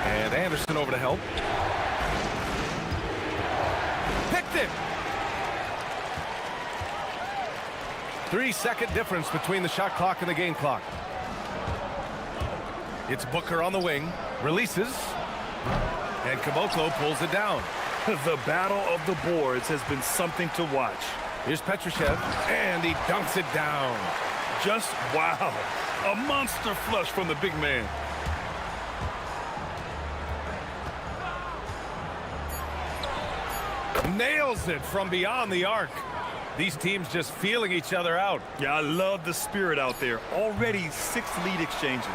And Anderson over to help. Picked it. 3-second difference between the shot clock and the game clock. It's Booker on the wing. Releases. And Caboclo pulls it down. The battle of the boards has been something to watch. Here's Petrushev. And he dunks it down. Just wow. A monster flush from the big man. Nails it from beyond the arc. These teams just feeling each other out. Yeah, I love the spirit out there. Already 6 lead exchanges.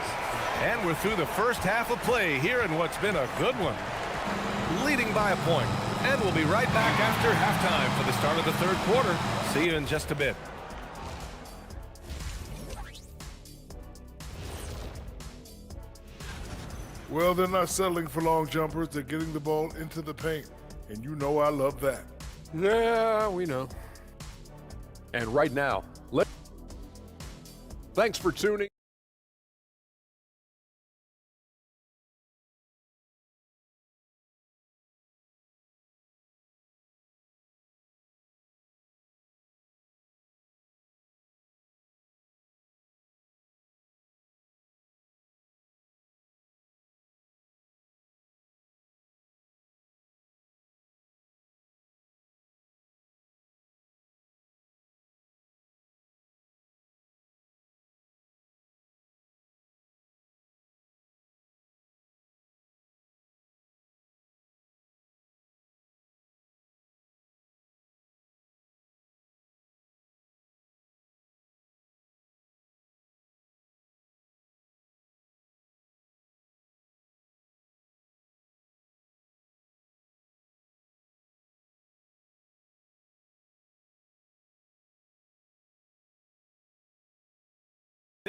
And we're through the first half of play here in what's been a good one. Leading by a point. And we'll be right back after halftime for the start of the third quarter. See you in just a bit. Well, they're not settling for long jumpers. They're getting the ball into the paint. And you know I love that. Yeah, we know. And right now, thanks for tuning.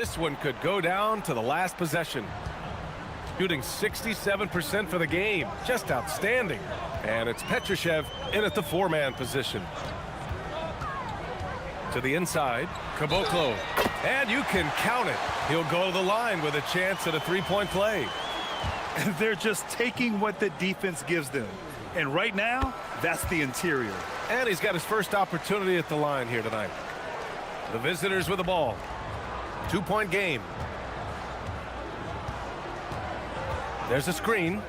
This one could go down to the last possession. Shooting 67% for the game. Just outstanding. And it's Petrushev in at the four-man position. To the inside, Caboclo. And you can count it. He'll go to the line with a chance at a three-point play. They're just taking what the defense gives them. And right now, that's the interior. And he's got his first opportunity at the line here tonight. The visitors with the ball. Two-point game. There's a screen.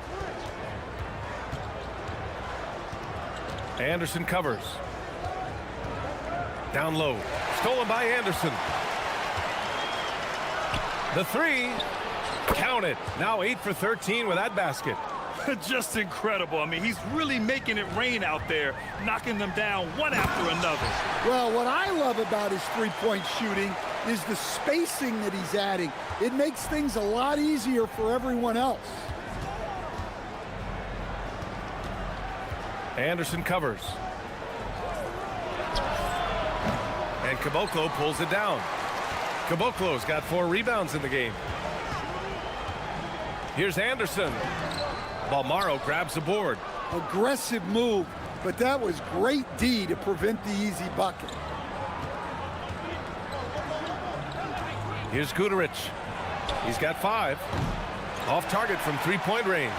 Anderson covers. Down low. Stolen by Anderson. The three. Count it. Now 8 for 13 with that basket. Just incredible. I mean, he's really making it rain out there, knocking them down one after another. Well, what I love about his three-point shooting is the spacing that he's adding. It makes things a lot easier for everyone else. Anderson covers. And Caboclo pulls it down. Caboclo's got 4 rebounds in the game. Here's Anderson. Balmaro grabs the board. Aggressive move, but that was great D to prevent the easy bucket. Here's Guduric. He's got 5. Off target from three-point range.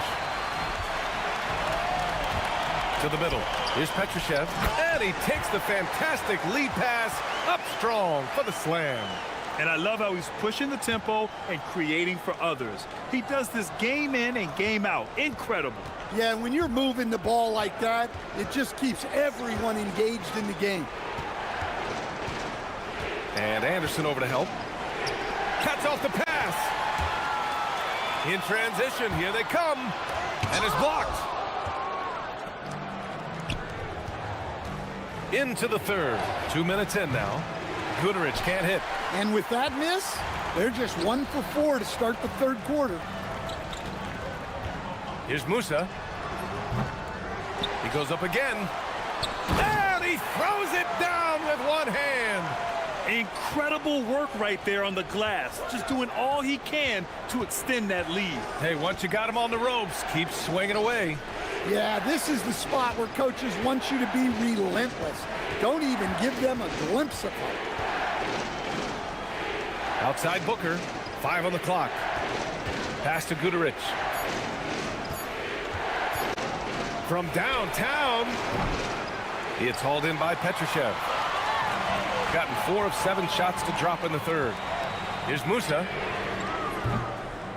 To the middle. Here's Petrushev. And he takes the fantastic lead pass up strong for the slam. And I love how he's pushing the tempo and creating for others. He does this game in and game out. Incredible. Yeah, when you're moving the ball like that, it just keeps everyone engaged in the game. And Anderson over to help. Cuts off the pass. In transition, here they come. And it's blocked. Into the third. 2 minutes in now. Guduric can't hit. And with that miss, they're just 1 for 4 to start the third quarter. Here's Musa. He goes up again. And he throws it down with one hand. Incredible work right there on the glass. Just doing all he can to extend that lead. Hey, once you got him on the ropes, keep swinging away. Yeah, this is the spot where coaches want you to be relentless. Don't even give them a glimpse of hope. Outside Booker, 5 on the clock. Pass to Guduric. From downtown, it's hauled in by Petrushev. Gotten 4 of 7 shots to drop in the third. Here's Musa.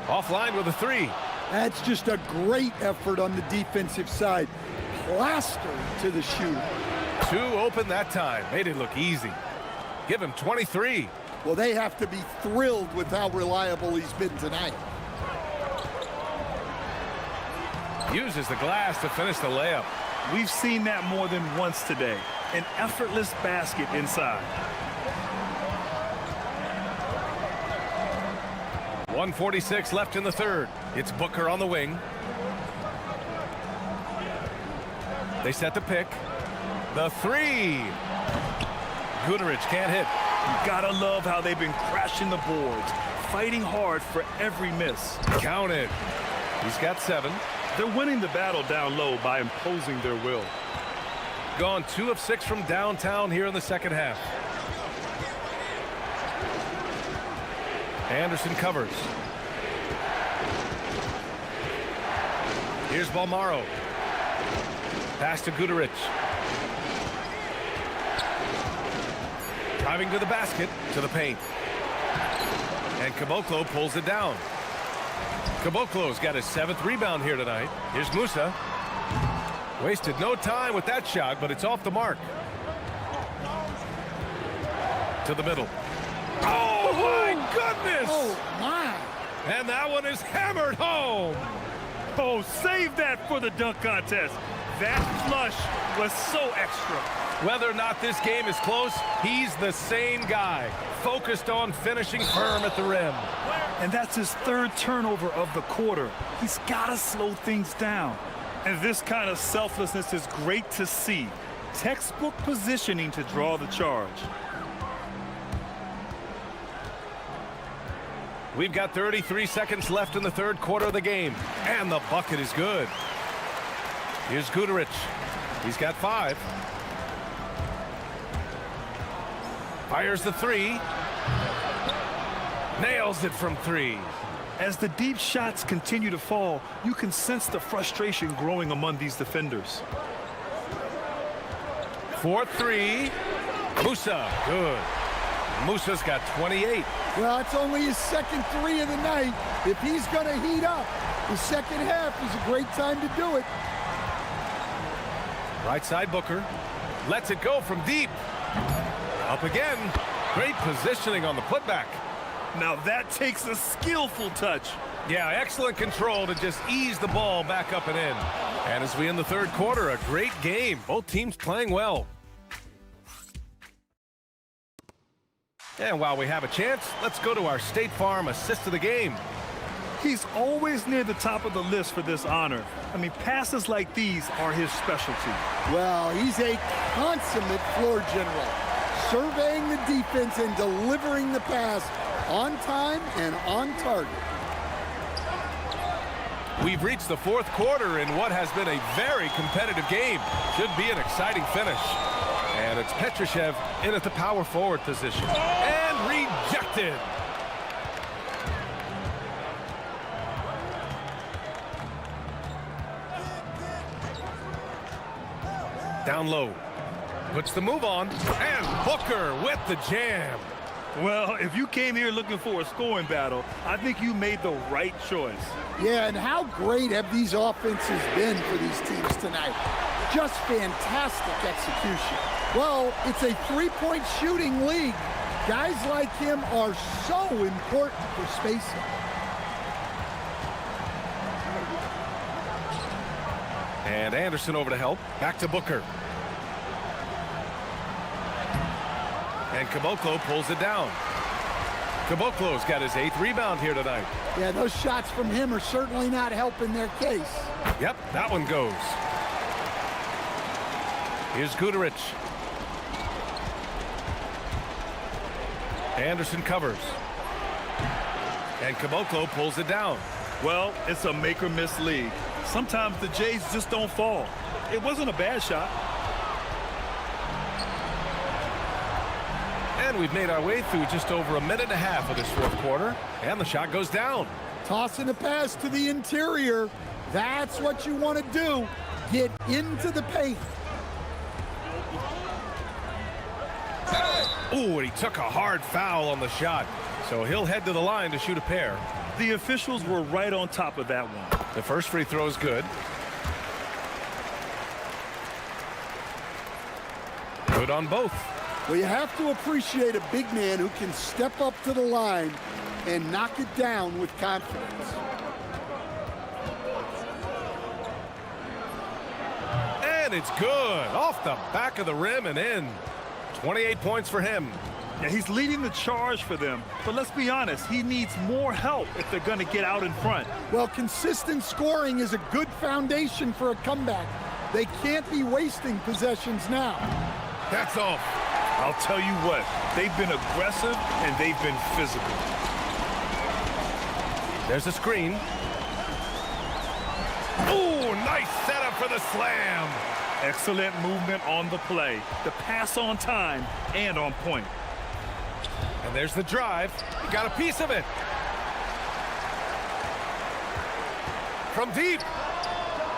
Offline with a 3. That's just a great effort on the defensive side. Plastered to the shooter. 2 open that time. Made it look easy. Give him 23. Well, they have to be thrilled with how reliable he's been tonight. Uses the glass to finish the layup. We've seen that more than once today. An effortless basket inside. 1:46 left in the third. It's Booker on the wing. They set the pick. The 3. Guduric can't hit. You gotta love how they've been crashing the boards, fighting hard for every miss. Count it. He's got 7. They're winning the battle down low by imposing their will. Gone 2 of 6 from downtown here in the second half. Anderson covers. Here's Balmaro. Pass to Guduric. Driving to the basket, to the paint. And Caboclo pulls it down. Caboclo's got his 7th rebound here tonight. Here's Musa. Wasted no time with that shot, but it's off the mark. To the middle. Oh, my goodness! Oh, my. And that one is hammered home. Oh, save that for the dunk contest. That flush was so extra. Whether or not this game is close, he's the same guy, focused on finishing firm at the rim. And that's his 3rd turnover of the quarter. He's got to slow things down. And this kind of selflessness is great to see. Textbook positioning to draw the charge. We've got 33 seconds left in the third quarter of the game. And the bucket is good. Here's Guterich. He's got 5. Fires the 3. Nails it from 3. As the deep shots continue to fall, you can sense the frustration growing among these defenders. 4-3. Musa, good. Musa's got 28. Well, it's only his second 3 of the night. If he's going to heat up, the second half is a great time to do it. Right side Booker. Lets it go from deep. Up again. Great positioning on the putback. Now that takes a skillful touch. Yeah, excellent control to just ease the ball back up and in. And as we end the third quarter, a great game. Both teams playing well. And while we have a chance, let's go to our State Farm assist of the game. He's always near the top of the list for this honor. I mean, passes like these are his specialty. Well, he's a consummate floor general, surveying the defense and delivering the pass on time and on target. We've reached the fourth quarter in what has been a very competitive game. Should be an exciting finish. And it's Petrushev in at the power forward position. And rejected. Down low. Puts the move on. And Booker with the jam. Well, if you came here looking for a scoring battle, I think you made the right choice. Yeah, and how great have these offenses been for these teams tonight? Just fantastic execution. Well, it's a three-point shooting league. Guys like him are so important for spacing. And Anderson over to help. Back to Booker. And Caboclo pulls it down. Caboclo's got his 8th rebound here tonight. Yeah, those shots from him are certainly not helping their case. Yep, that one goes. Here's Guterich. Anderson covers. And Caboclo pulls it down. Well, it's a make-or-miss league. Sometimes the Jays just don't fall. It wasn't a bad shot. And we've made our way through just over a minute and a half of this fourth quarter. And the shot goes down. Tossing a pass to the interior. That's what you want to do. Get into the paint. Ooh, and he took a hard foul on the shot. So he'll head to the line to shoot a pair. The officials were right on top of that one. The first free throw is good. Good on both. Well, you have to appreciate a big man who can step up to the line and knock it down with confidence. And it's good. Off the back of the rim and in. 28 points for him. Yeah, he's leading the charge for them. But let's be honest, he needs more help if they're going to get out in front. Well, consistent scoring is a good foundation for a comeback. They can't be wasting possessions now. That's off. I'll tell you what, they've been aggressive and they've been physical. There's a screen. Ooh, nice setup for the slam. Excellent movement on the play. The pass on time and on point. And there's the drive. Got a piece of it. From deep.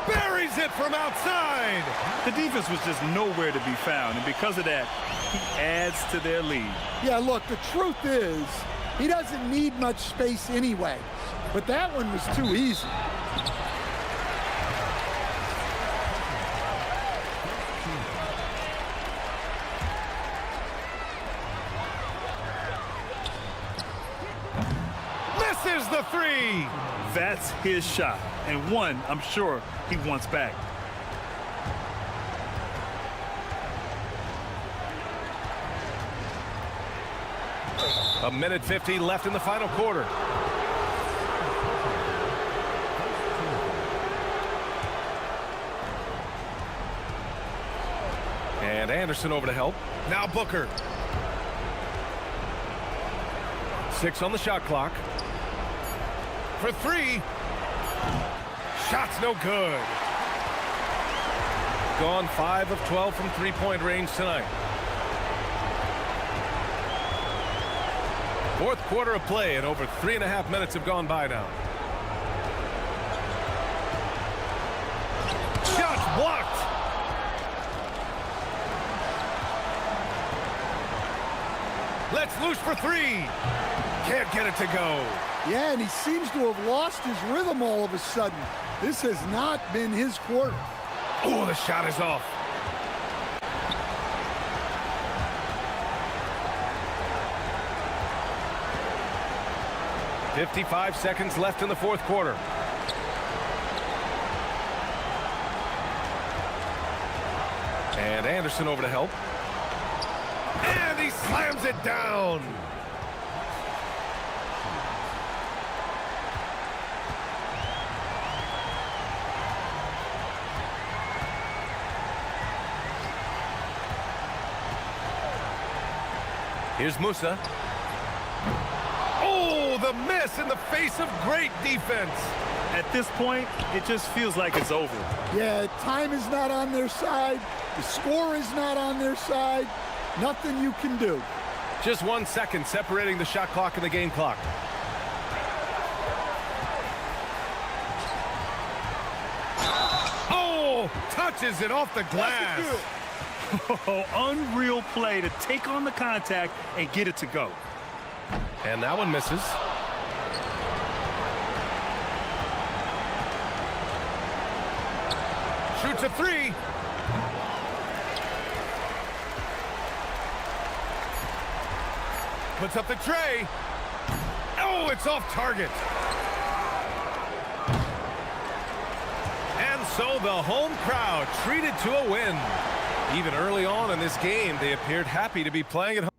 Buries it from outside. The defense was just nowhere to be found, and because of that, he adds to their lead. Yeah, look, the truth is, he doesn't need much space anyway. But that one was too easy. Misses the three. That's his shot, and one I'm sure he wants back. A minute 50 left in the final quarter. And Anderson over to help. Now Booker. 6 on the shot clock. for three. Shot's no good. Gone 5 of 12 from three-point range tonight. Fourth quarter of play, and over 3.5 minutes have gone by now. Shot's blocked. Let's loose for three. Can't get it to go. Yeah, and he seems to have lost his rhythm all of a sudden. This has not been his quarter. Oh, the shot is off. "55 seconds left in the fourth quarter. And Anderson over to help. And he slams it down. Here's Musa. Oh, the miss in the face of great defense. At this point, it just feels like it's over. Yeah, time is not on their side. The score is not on their side. Nothing you can do. Just 1 second separating the shot clock and the game clock. Oh, touches it off the glass. Oh, unreal play to take on the contact and get it to go. And that one misses. Shoots a three. Puts up the tray. Oh, it's off target. And so the home crowd treated to a win. Even early on in this game, they appeared happy to be playing at home.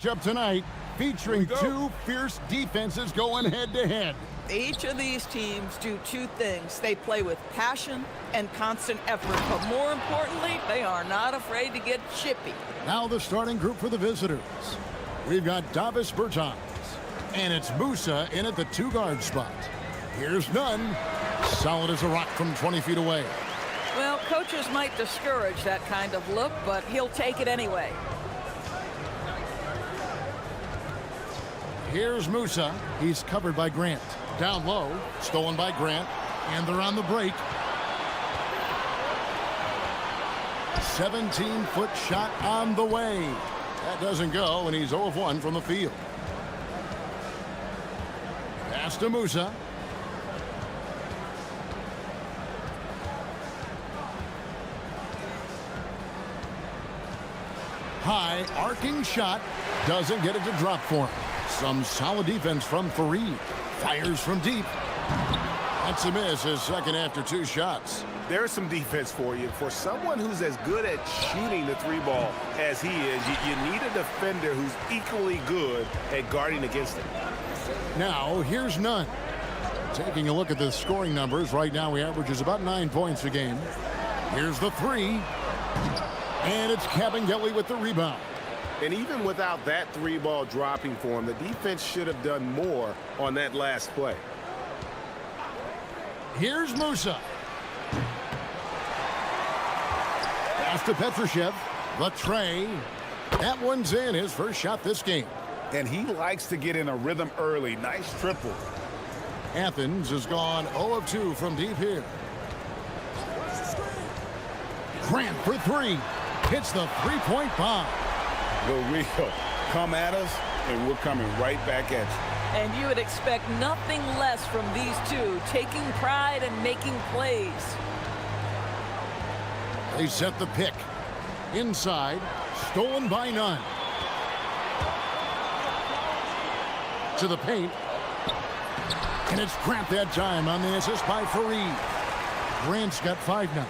Up tonight, featuring two fierce defenses going head-to-head. Each of these teams do two things. They play with passion and constant effort, but more importantly, they are not afraid to get chippy. Now the starting group for the visitors. We've got Davis Bertans, and it's Musa in at the two-guard spot. Here's Nunn, solid as a rock from 20 feet away. Well, coaches might discourage that kind of look, but he'll take it anyway. Here's Musa. He's covered by Grant. Down low, stolen by Grant, and they're on the break. 17-foot shot on the way. That doesn't go, and he's 0 of 1 from the field. Pass to Musa. High, arcing shot. Doesn't get it to drop for him. Some solid defense from Fareed. Fires from deep. That's a miss, his second after 2 shots. There's some defense for you. For someone who's as good at shooting the 3-ball as he is, you need a defender who's equally good at guarding against it. Now, here's Nunn. Taking a look at the scoring numbers, right now he averages about 9 points a game. Here's the 3. And it's Kabengele with the rebound. And even without that 3-ball dropping for him, the defense should have done more on that last play. Here's Musa. Pass to Petrushev. The tray. That one's in, his first shot this game. And he likes to get in a rhythm early. Nice triple. Athens has gone 0 of 2 from deep here. Grant for 3. Hits the three-point bomb. The real. Come at us, and we're coming right back at you. And you would expect nothing less from these two, taking pride and making plays. They set the pick. Inside, stolen by Nunn. To the paint. And it's Grant that time on the assist by Fareed. Grant's got 5 now.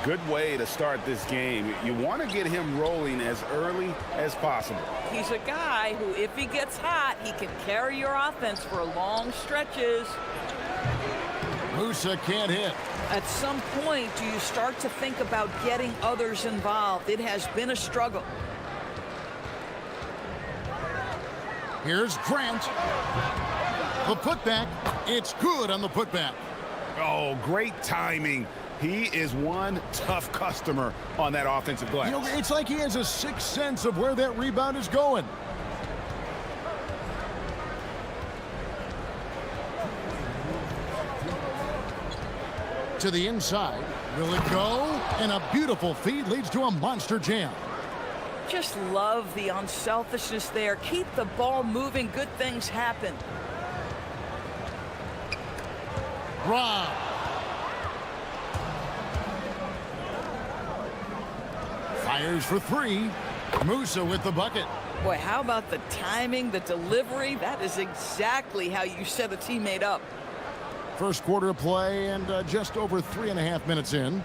Good way to start this game. You want to get him rolling as early as possible. He's a guy who, if he gets hot, he can carry your offense for long stretches. Musa can't hit. At some point, do you start to think about getting others involved? It has been a struggle. Here's Grant. The putback. It's good on the putback. Oh, great timing. He is one tough customer on that offensive glass. You know, it's like he has a sixth sense of where that rebound is going. To the inside. Will it go? And a beautiful feed leads to a monster jam. Just love the unselfishness there. Keep the ball moving. Good things happen. Rob. Fires for 3. Musa with the bucket. Boy, how about the timing, the delivery? That is exactly how you set a teammate up. First quarter of play and just over 3.5 minutes in.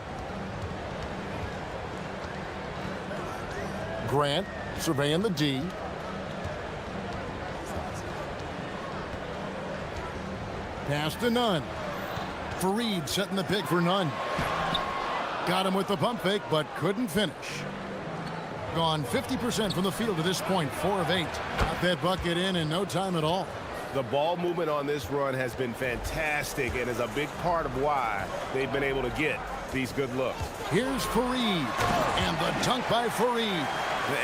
Grant surveying the D. Pass to Nunn. Fareed setting the pick for Nunn. Got him with the pump fake, but couldn't finish. Gone 50% from the field to this point, 4 of 8. Got that bucket in no time at all. The ball movement on this run has been fantastic and is a big part of why they've been able to get these good looks. Here's Fareed, and the dunk by Fareed.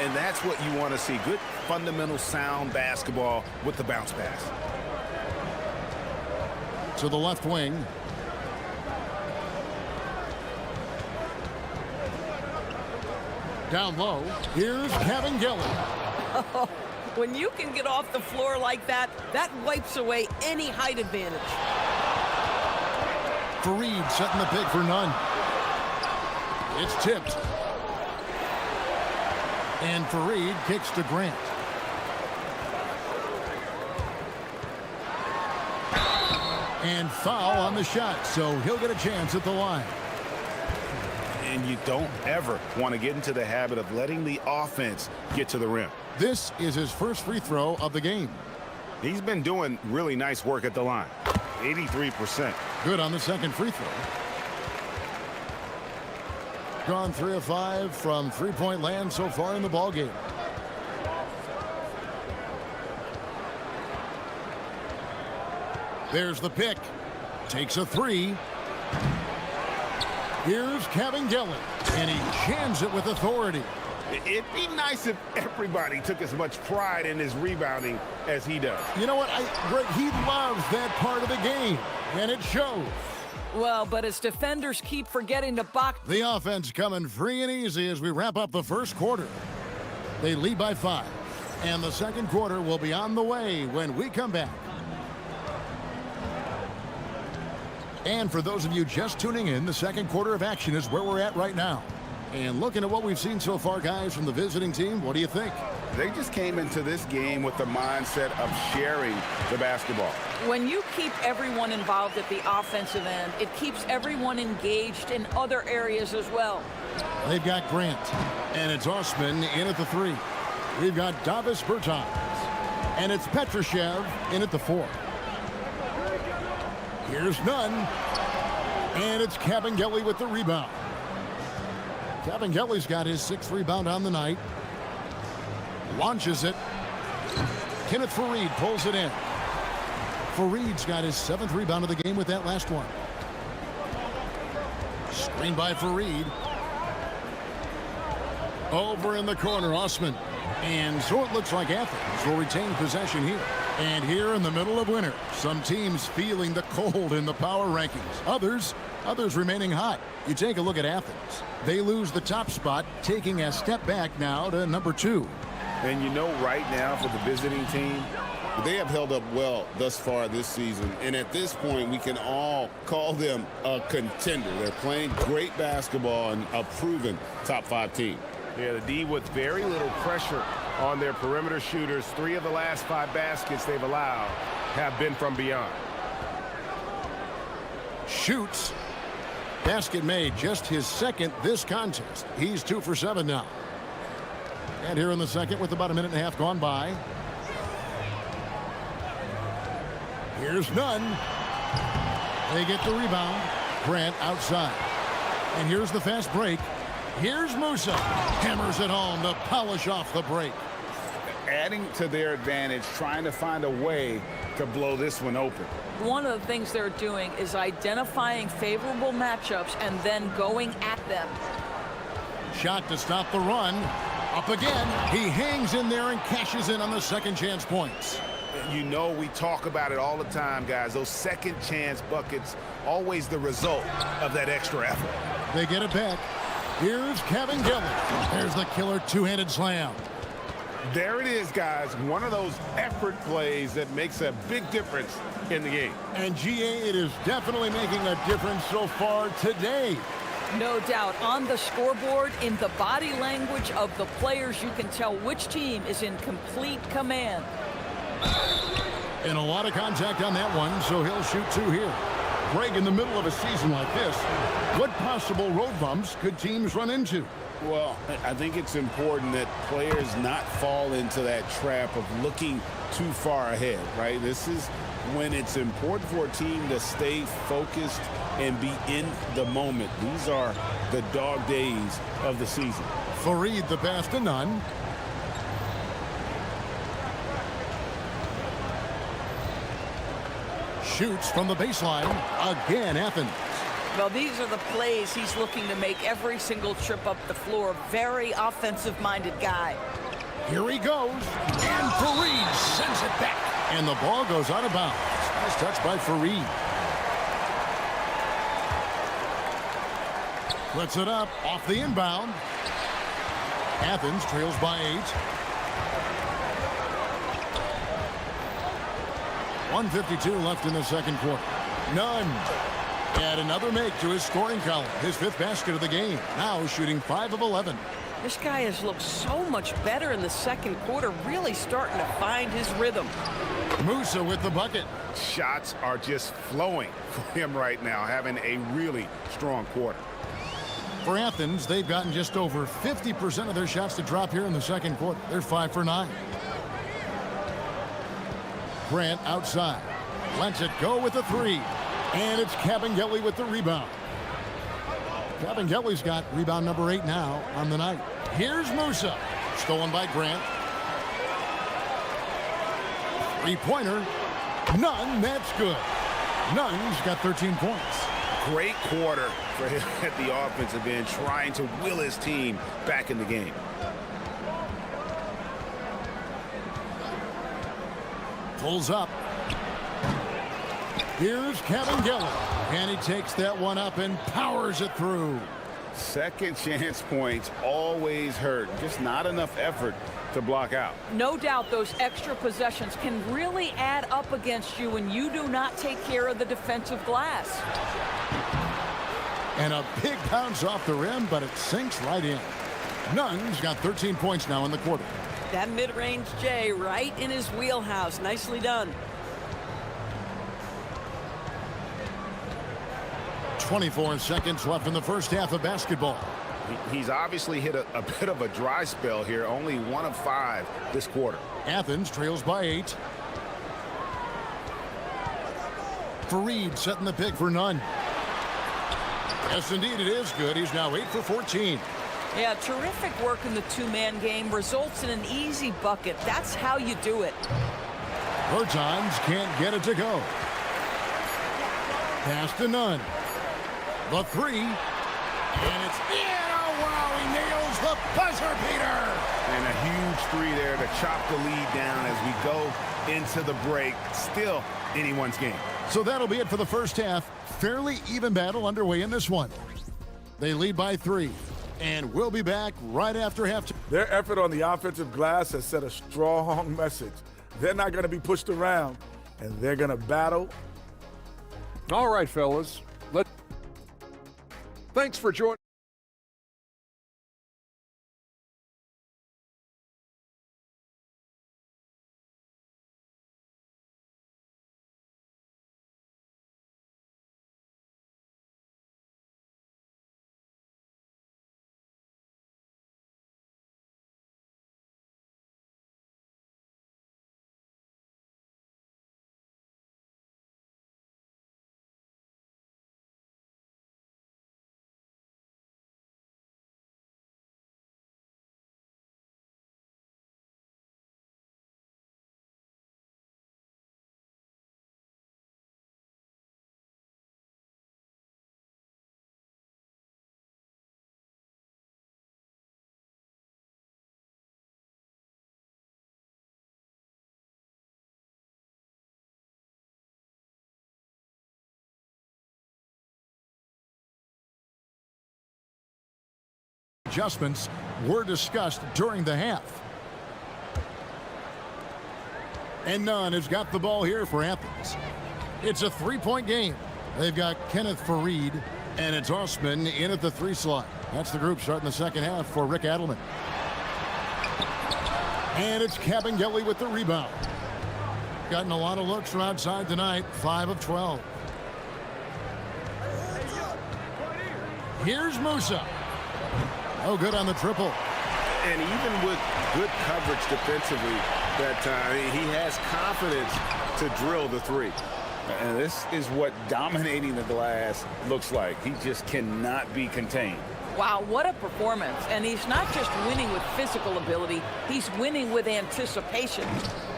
And that's what you want to see. Good, fundamental, sound basketball with the bounce pass. To the left wing. Down low, here's Kabengele. Oh, when you can get off the floor like that, that wipes away any height advantage. Fareed setting the pick for Nunn. It's tipped. And Fareed kicks to Grant. And foul on the shot, so he'll get a chance at the line. And you don't ever want to get into the habit of letting the offense get to the rim. This is his first free throw of the game. He's been doing really nice work at the line. 83%. Good on the second free throw. Gone 3 of 5 from three-point land so far in the ballgame. There's the pick. Takes a three. Here's Kevin Gillen, and he jams it with authority. It'd be nice if everybody took as much pride in his rebounding as he does. You know what? He loves that part of the game, and it shows. Well, but his defenders keep forgetting to box. The offense coming free and easy as we wrap up the first quarter. They lead by 5, and the second quarter will be on the way when we come back. And for those of you just tuning in, the second quarter of action is where we're at right now. And looking at what we've seen so far, guys, from the visiting team, what do you think? They just came into this game with the mindset of sharing the basketball. When you keep everyone involved at the offensive end, it keeps everyone engaged in other areas as well. They've got Grant, and it's Osman in at the 3. We've got Davis Bertans, and it's Petrushev in at the 4. Here's Nunn, and it's Kabengele with the rebound. Kabengele's got his 6th rebound on the night. Launches it. Kenneth Faried pulls it in. Faried's got his 7th rebound of the game with that last one. Screen by Faried. Over in the corner, Osman. And so it looks like Athens will retain possession here. And here in the middle of winter, some teams feeling the cold in the power rankings. Others remaining hot. You take a look at Athens. They lose the top spot, taking a step back now to number 2. And you know right now for the visiting team, they have held up well thus far this season. And at this point, we can all call them a contender. They're playing great basketball and a proven top 5 team. Yeah, the D with very little pressure on their perimeter shooters. 3 of the last 5 baskets they've allowed have been from beyond. Shoots. Basket made, just his 2nd this contest. He's 2 for 7 now. And here in the second with about a minute and a half gone by. Here's Nunn. They get the rebound. Grant outside. And here's the fast break. Here's Musa. Hammers it home to polish off the break. Adding to their advantage, trying to find a way to blow this one open. One of the things they're doing is identifying favorable matchups and then going at them. Shot to stop the run. Up again. He hangs in there and cashes in on the second chance points. You know we talk about it all the time, guys. Those second chance buckets, always the result of that extra effort. They get it back. Here's Kevin Gillen. There's the killer two-handed slam. There it is, guys. One of those effort plays that makes a big difference in the game. And GA, it is definitely making a difference so far today. No doubt. On the scoreboard, in the body language of the players, you can tell which team is in complete command. And a lot of contact on that one, so he'll shoot 2 here. Greg, in the middle of a season like this, what possible road bumps could teams run into? Well, I think it's important that players not fall into that trap of looking too far ahead, right? This is when it's important for a team to stay focused and be in the moment. These are the dog days of the season. Faried the pass to Nunn. Shoots from the baseline. Again, Athens. Well, these are the plays he's looking to make every single trip up the floor. Very offensive-minded guy. Here he goes. And Faried sends it back. And the ball goes out of bounds. Nice touch by Faried. Puts it up off the inbound. Athens trails by 8. 1:52 left in the second quarter. Nunn. Add another make to his scoring column. His 5th basket of the game. Now shooting 5 of 11. This guy has looked so much better in the second quarter, really starting to find his rhythm. Musa with the bucket. Shots are just flowing for him right now, having a really strong quarter. For Athens, they've gotten just over 50% of their shots to drop here in the second quarter. They're 5 for 9. Grant outside. Lets it go with the 3. And it's Kabengele with the rebound. Kabengele's got rebound number 8 now on the night. Here's Musa. Stolen by Grant. Three-pointer. Nunn, that's good. Nunn's got 13 points. Great quarter for him at the offensive end, trying to will his team back in the game. Pulls up. Here's Kabengele. And he takes that one up and powers it through. Second chance points always hurt. Just not enough effort to block out. No doubt those extra possessions can really add up against you when you do not take care of the defensive glass. And a big bounce off the rim, but it sinks right in. Nunn's got 13 points now in the quarter. That mid-range J right in his wheelhouse. Nicely done. 24 seconds left in the first half of basketball. He's obviously hit a bit of a dry spell here. Only 1 of 5 this quarter. Athens trails by 8. Fareed setting the pick for Nunn. Yes, indeed, it is good. He's now 8 for 14. Yeah, terrific work in the two-man game results in an easy bucket. That's how you do it. Bertans can't get it to go. Pass to Nunn. The 3. And it's in. Oh, wow, he nails the buzzer beater. And a huge 3 there to chop the lead down as we go into the break. Still anyone's game. So that'll be it for the first half. Fairly even battle underway in this one. They lead by 3. And we'll be back right after halftime. Their effort on the offensive glass has set a strong message. They're not going to be pushed around, and they're going to battle. All right, fellas. Thanks for joining. Adjustments were discussed during the half. And Nunn has got the ball here for Athens. It's a 3-point game. They've got Kenneth Fareed, and it's Osman in at the 3 slot. That's the group starting the second half for Rick Adelman. And it's Kabengele with the rebound. Gotten a lot of looks from outside tonight, 5 of 12. Here's Musa. Oh, good on the triple. And even with good coverage defensively that time, he has confidence to drill the 3. And this is what dominating the glass looks like. He just cannot be contained. Wow, what a performance. And he's not just winning with physical ability, he's winning with anticipation.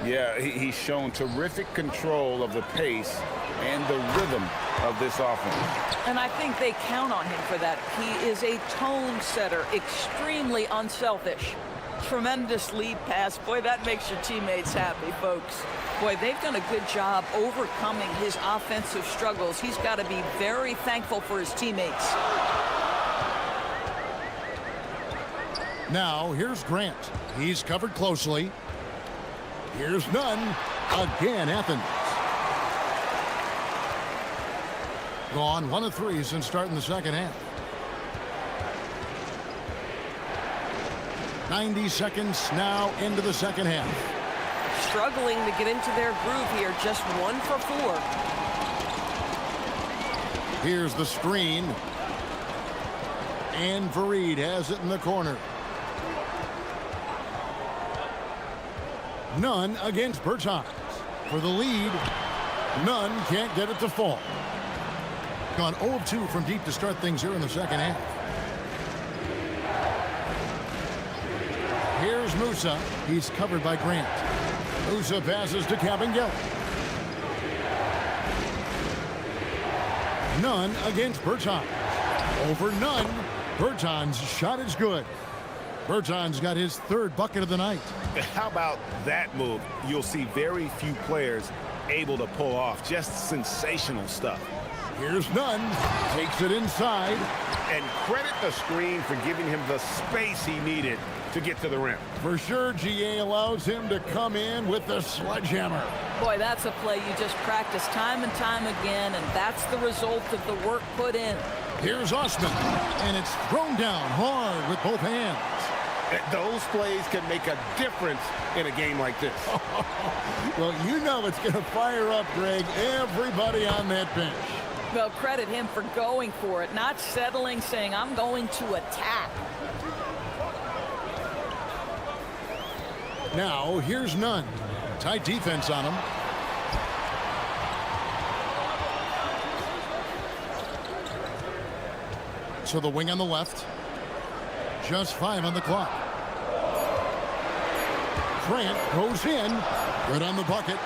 Yeah, he's shown terrific control of the pace and the rhythm of this offense. And I think they count on him for that. He is a tone setter, extremely unselfish. Tremendous lead pass. Boy, that makes your teammates happy, folks. Boy, they've done a good job overcoming his offensive struggles. He's got to be very thankful for his teammates. Now, here's Grant. He's covered closely. Here's Nunn. Again, Athens. Gone 1 of 3 since starting the second half. 90 seconds now into the second half. Struggling to get into their groove here. Just 1 for 4. Here's the screen. And Fareed has it in the corner. Nunn against Bertans. For the lead, Nunn can't get it to fall. Gone 0 of 2 from deep to start things here in the second half. Here's Musa. He's covered by Grant. Musa passes to Cabangel. Nunn against Bertans. Over Nunn. Bertans' shot is good. Bertans got his third bucket of the night. How about that move? You'll see very few players able to pull off just sensational stuff. Here's Nunn. Takes it inside. And credit the screen for giving him the space he needed to get to the rim. For sure, GA allows him to come in with the sledgehammer. Boy, that's a play you just practice time and time again, and that's the result of the work put in. Here's Osman, and it's thrown down hard with both hands. Those plays can make a difference in a game like this. Well, you know it's going to fire up, Greg, everybody on that bench. Well, credit him for going for it, not settling, saying, I'm going to attack. Now, here's Nunn. Tight defense on him. So the wing on the left. Just 5 on the clock. Grant goes in. Good on the bucket.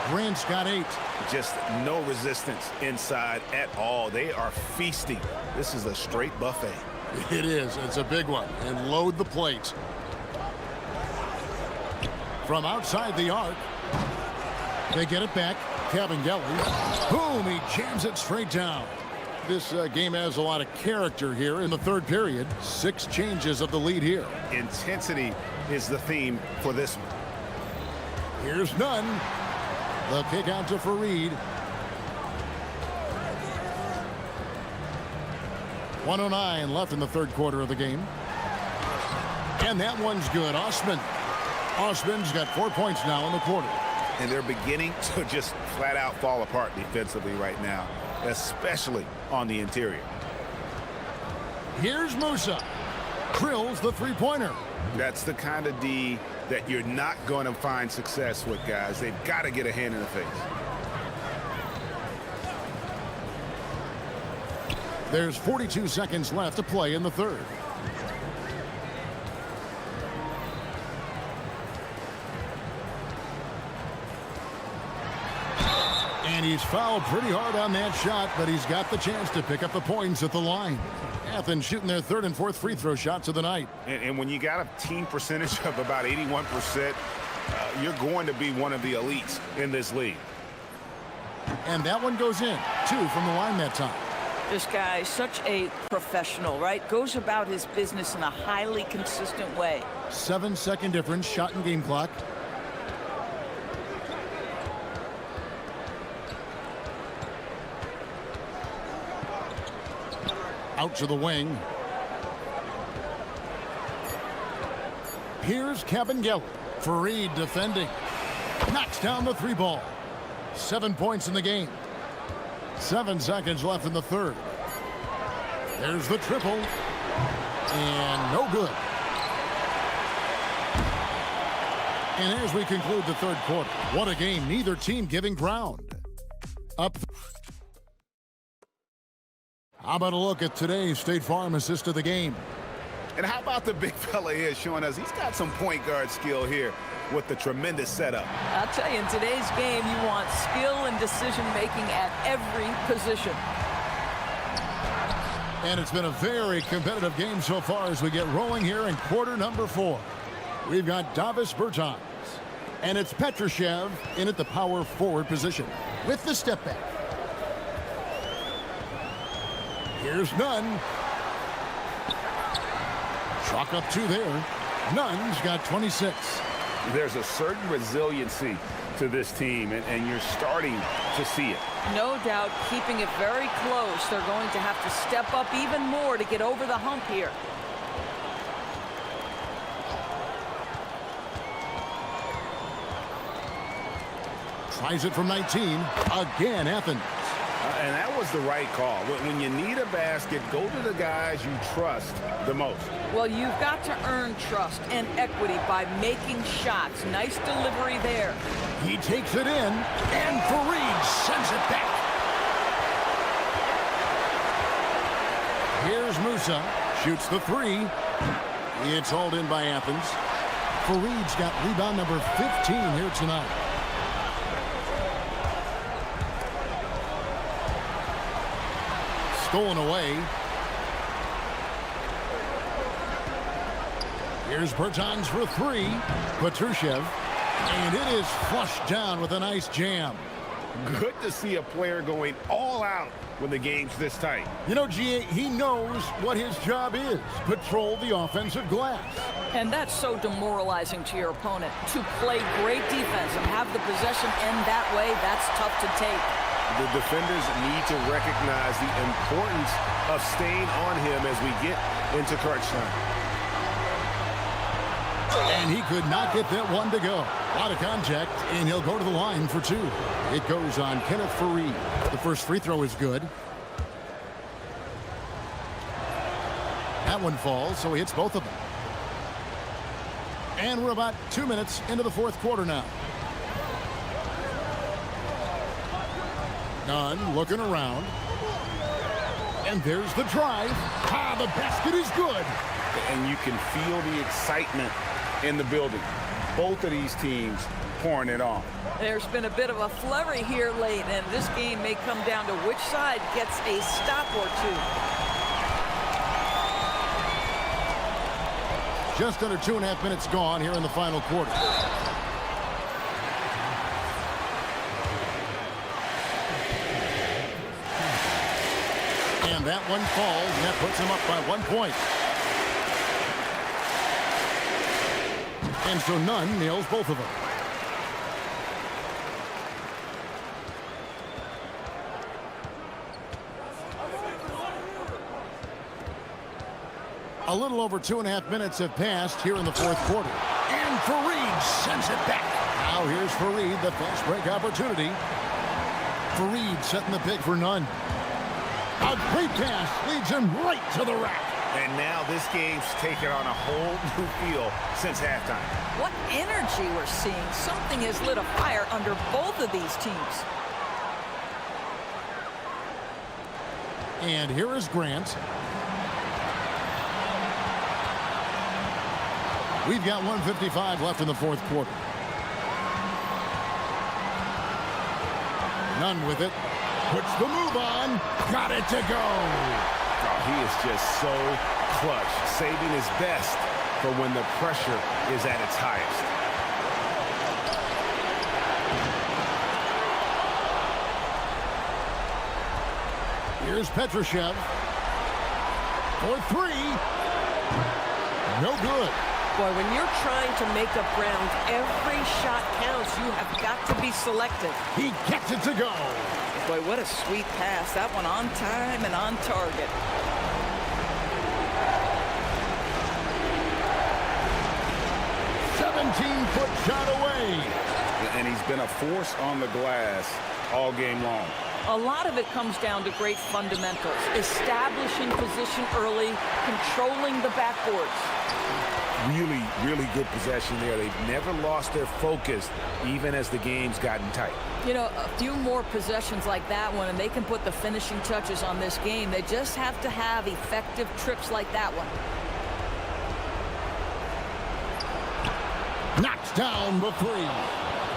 Grant's got 8. Just no resistance inside at all. They are feasting. This is a straight buffet. It is. It's a big one. And load the plate. From outside the arc. They get it back. Cabangel. Boom! He jams it straight down. This game has a lot of character here in the third period. 6 changes of the lead here. Intensity is the theme for this one. Here's Nunn. The kick out to Fareed. 1:09 left in the third quarter of the game. And that one's good. Osman. Osman's got 4 points now in the quarter. And they're beginning to just flat out fall apart defensively right now, especially on the interior. Here's Musa. Drills the three-pointer. That's the kind of D that you're not going to find success with, guys. They've got to get a hand in the face. There's 42 seconds left to play in the third. And he's fouled pretty hard on that shot, but he's got the chance to pick up the points at the line. Athens shooting their third and fourth free throw shots of the night. And when you got a team percentage of about 81%, you're going to be one of the elites in this league. And that one goes in. 2 from the line that time. This guy, such a professional, right? Goes about his business in a highly consistent way. 7-second difference, shot and game clock. Out to the wing. Here's Cabangel. Fareed defending. Knocks down the 3 ball. 7 points in the game. 7 seconds left in the third. There's the triple. And no good. And as we conclude the third quarter, what a game, neither team giving ground. Up. How about a look at today's State Farm assist of the game? And how about the big fella here showing us he's got some point guard skill here with the tremendous setup. I'll tell you, in today's game, you want skill and decision-making at every position. And it's been a very competitive game so far as we get rolling here in quarter number 4. We've got Davis Bertans. And it's Petrushev in at the power forward position with the step back. Here's Nunn. Chalk up 2 there. Nunn's got 26. There's a certain resiliency to this team, and you're starting to see it. No doubt, keeping it very close. They're going to have to step up even more to get over the hump here. Tries it from 19. Again, Athens. And that was the right call. When you need a basket, go to the guys you trust the most. Well, you've got to earn trust and equity by making shots. Nice delivery there. He takes it in, and Fareed sends it back. Here's Musa, shoots the three. It's hauled in by Athens. Fareed's got rebound number 15 here tonight. Stolen away. Here's Bertans for three. Petrushev. And it is flushed down with a nice jam. Good to see a player going all out when the game's this tight. You know, G.A., he knows what his job is. Patrol the offensive glass. And that's so demoralizing to your opponent. To play great defense and have the possession end that way, that's tough to take. The defenders need to recognize the importance of staying on him as we get into crunch time. And he could not get that one to go. Out of contact, and he'll go to the line for two. It goes on Kenneth Fareed. The first free throw is good. That one falls, so he hits both of them. And we're about 2 minutes into the fourth quarter now. Nunn looking around. And there's the drive. Ah, the basket is good. And you can feel the excitement in the building. Both of these teams pouring it on. There's been a bit of a flurry here late, and this game may come down to which side gets a stop or two. Just under 2.5 minutes gone here in the final quarter. And that one falls, and that puts him up by 1 point. And so Nunn nails both of them. A little over 2.5 minutes have passed here in the fourth quarter. And Fareed sends it back. Now here's Fareed, the fast break opportunity. Fareed setting the pick for Nunn. A great pass leads him right to the rack. And now this game's taken on a whole new feel since halftime. What energy we're seeing. Something has lit a fire under both of these teams. And here is Grant. We've got 1:55 left in the fourth quarter. Nunn with it. Puts the move on. Got it to go. Oh, he is just so clutch, saving his best for when the pressure is at its highest. Here's Petrushev. For three. No good. Boy, when you're trying to make up ground, every shot counts. You have got to be selective. He gets it to go. Boy, what a sweet pass. That one on time and on target. Foot shot away. And he's been a force on the glass all game long. A lot of it comes down to great fundamentals. Establishing position early, controlling the backboards. Really, really good possession there. They've never lost their focus, even as the game's gotten tight. You know, a few more possessions like that one, and they can put the finishing touches on this game. They just have to have effective trips like that one. Knocks down the three.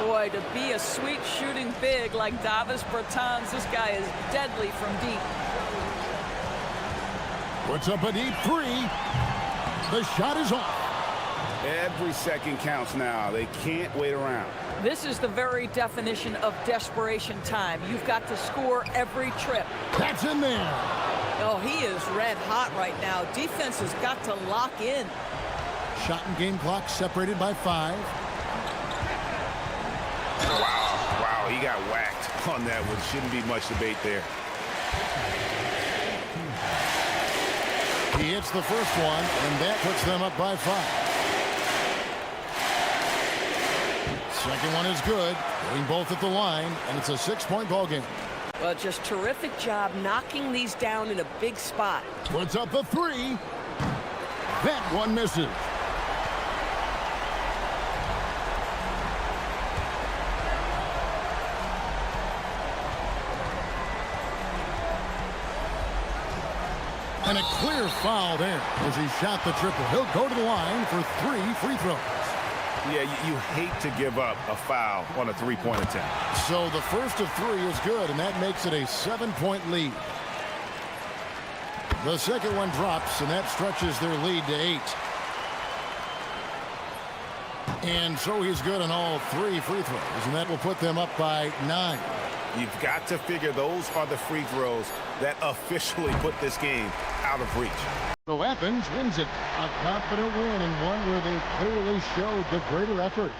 Boy, to be a sweet shooting big like Davis Bertans, this guy is deadly from deep. Puts up a deep three. The shot is off. Every second counts now. They can't wait around. This is the very definition of desperation time. You've got to score every trip. That's in there. Oh, he is red hot right now. Defense has got to lock in. Shot and game clock separated by 5. Wow, he got whacked on that one. Shouldn't be much debate there. He hits the first one, and that puts them up by 5. Second one is good. Getting both at the line, and it's a 6-point ball game. Well, just terrific job knocking these down in a big spot. Puts up the three. That one misses. And a clear foul there as he shot the triple. He'll go to the line for 3 free throws. Yeah, you hate to give up a foul on a three-point attempt. So the first of 3 is good, and that makes it a 7-point lead. The second one drops, and that stretches their lead to 8. And so he's good on all 3 free throws, and that will put them up by 9. You've got to figure those are the free throws that officially put this game out of reach. So Athens wins it. A confident win and one where they clearly showed the greater effort.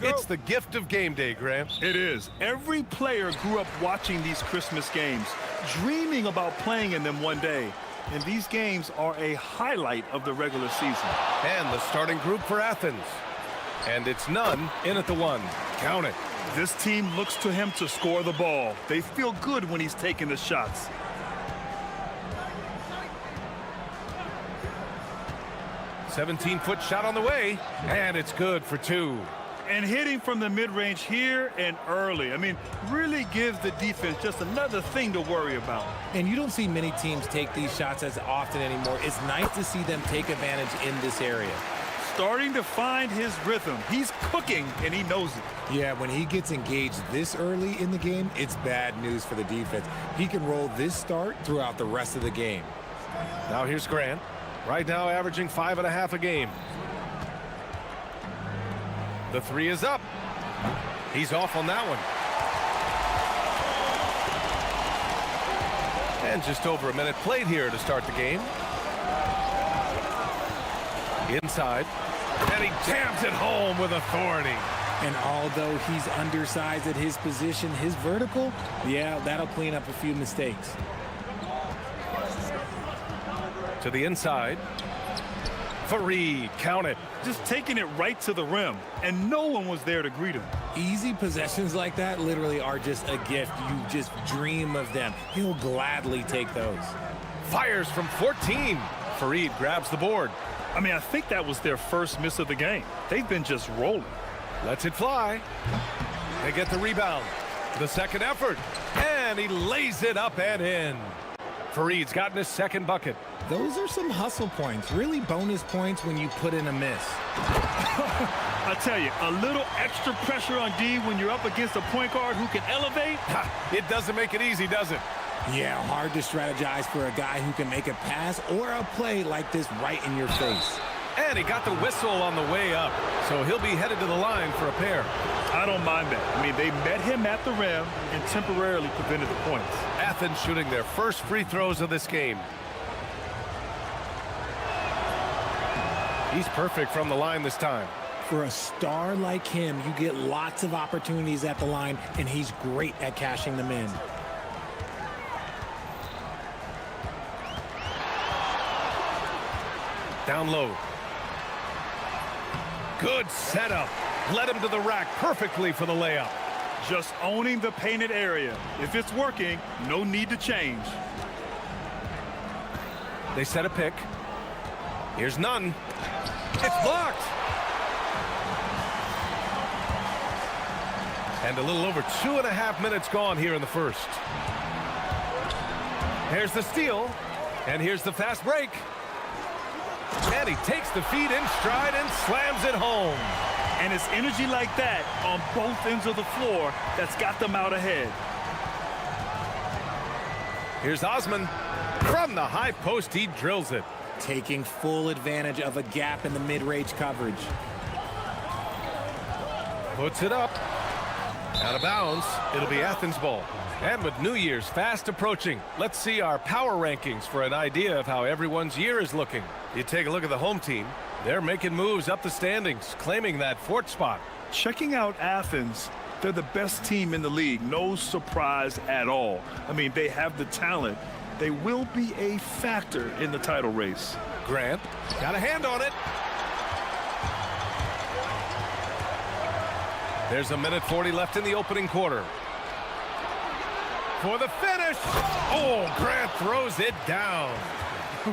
It's the gift of game day, Grant. It is. Every player grew up watching these Christmas games, dreaming about playing in them one day. And these games are a highlight of the regular season. And the starting group for Athens. And it's none in at the one. Count it. This team looks to him to score the ball. They feel good when he's taking the shots. "17-foot shot on the way, and it's good for two." And hitting from the mid-range here and early. I mean, really gives the defense just another thing to worry about. And you don't see many teams take these shots as often anymore. It's nice to see them take advantage in this area. Starting to find his rhythm. He's cooking, and he knows it. Yeah, when he gets engaged this early in the game, it's bad news for the defense. He can roll this start throughout the rest of the game. Now here's Grant. Right now averaging 5.5 a game. The three is up. He's off on that one. And just over a minute played here to start the game. Inside. And he jams it home with authority. And although he's undersized at his position, his vertical, yeah, that'll clean up a few mistakes. To the inside. Fareed, count it. Just taking it right to the rim, and no one was there to greet him. Easy possessions like that literally are just a gift. You just dream of them. He'll gladly take those. Fires from 14. Fareed grabs the board. I mean, I think that was their first miss of the game. They've been just rolling. Lets it fly. They get the rebound. The second effort. And he lays it up and in. Fareed's gotten his second bucket. Those are some hustle points, really bonus points when you put in a miss. I tell you, a little extra pressure on D when you're up against a point guard who can elevate. It doesn't make it easy, does it? Yeah, hard to strategize for a guy who can make a pass or a play like this right in your face. And he got the whistle on the way up, so he'll be headed to the line for a pair. I don't mind that. I mean, they met him at the rim and temporarily prevented the points. Athens shooting their first free throws of this game. He's perfect from the line this time. For a star like him, you get lots of opportunities at the line, and he's great at cashing them in. Down low. Good setup. Led him to the rack perfectly for the layup. Just owning the painted area. If it's working, no need to change. They set a pick. Here's none. It's blocked. And a little over 2.5 minutes gone here in the first. Here's the steal. And here's the fast break. And he takes the feed in stride and slams it home. And it's energy like that on both ends of the floor that's got them out ahead. Here's Osman. From the high post, he drills it. Taking full advantage of a gap in the mid-range coverage. Puts it up. Out of bounds. It'll be Athens ball. And with New Year's fast approaching, let's see our power rankings for an idea of how everyone's year is looking. You take a look at the home team. They're making moves up the standings, claiming that fourth spot. Checking out Athens, they're the best team in the league. No surprise at all. I mean, they have the talent. They will be a factor in the title race. Grant got a hand on it. There's a minute 40 left in the opening quarter. For the finish. Oh, Grant throws it down.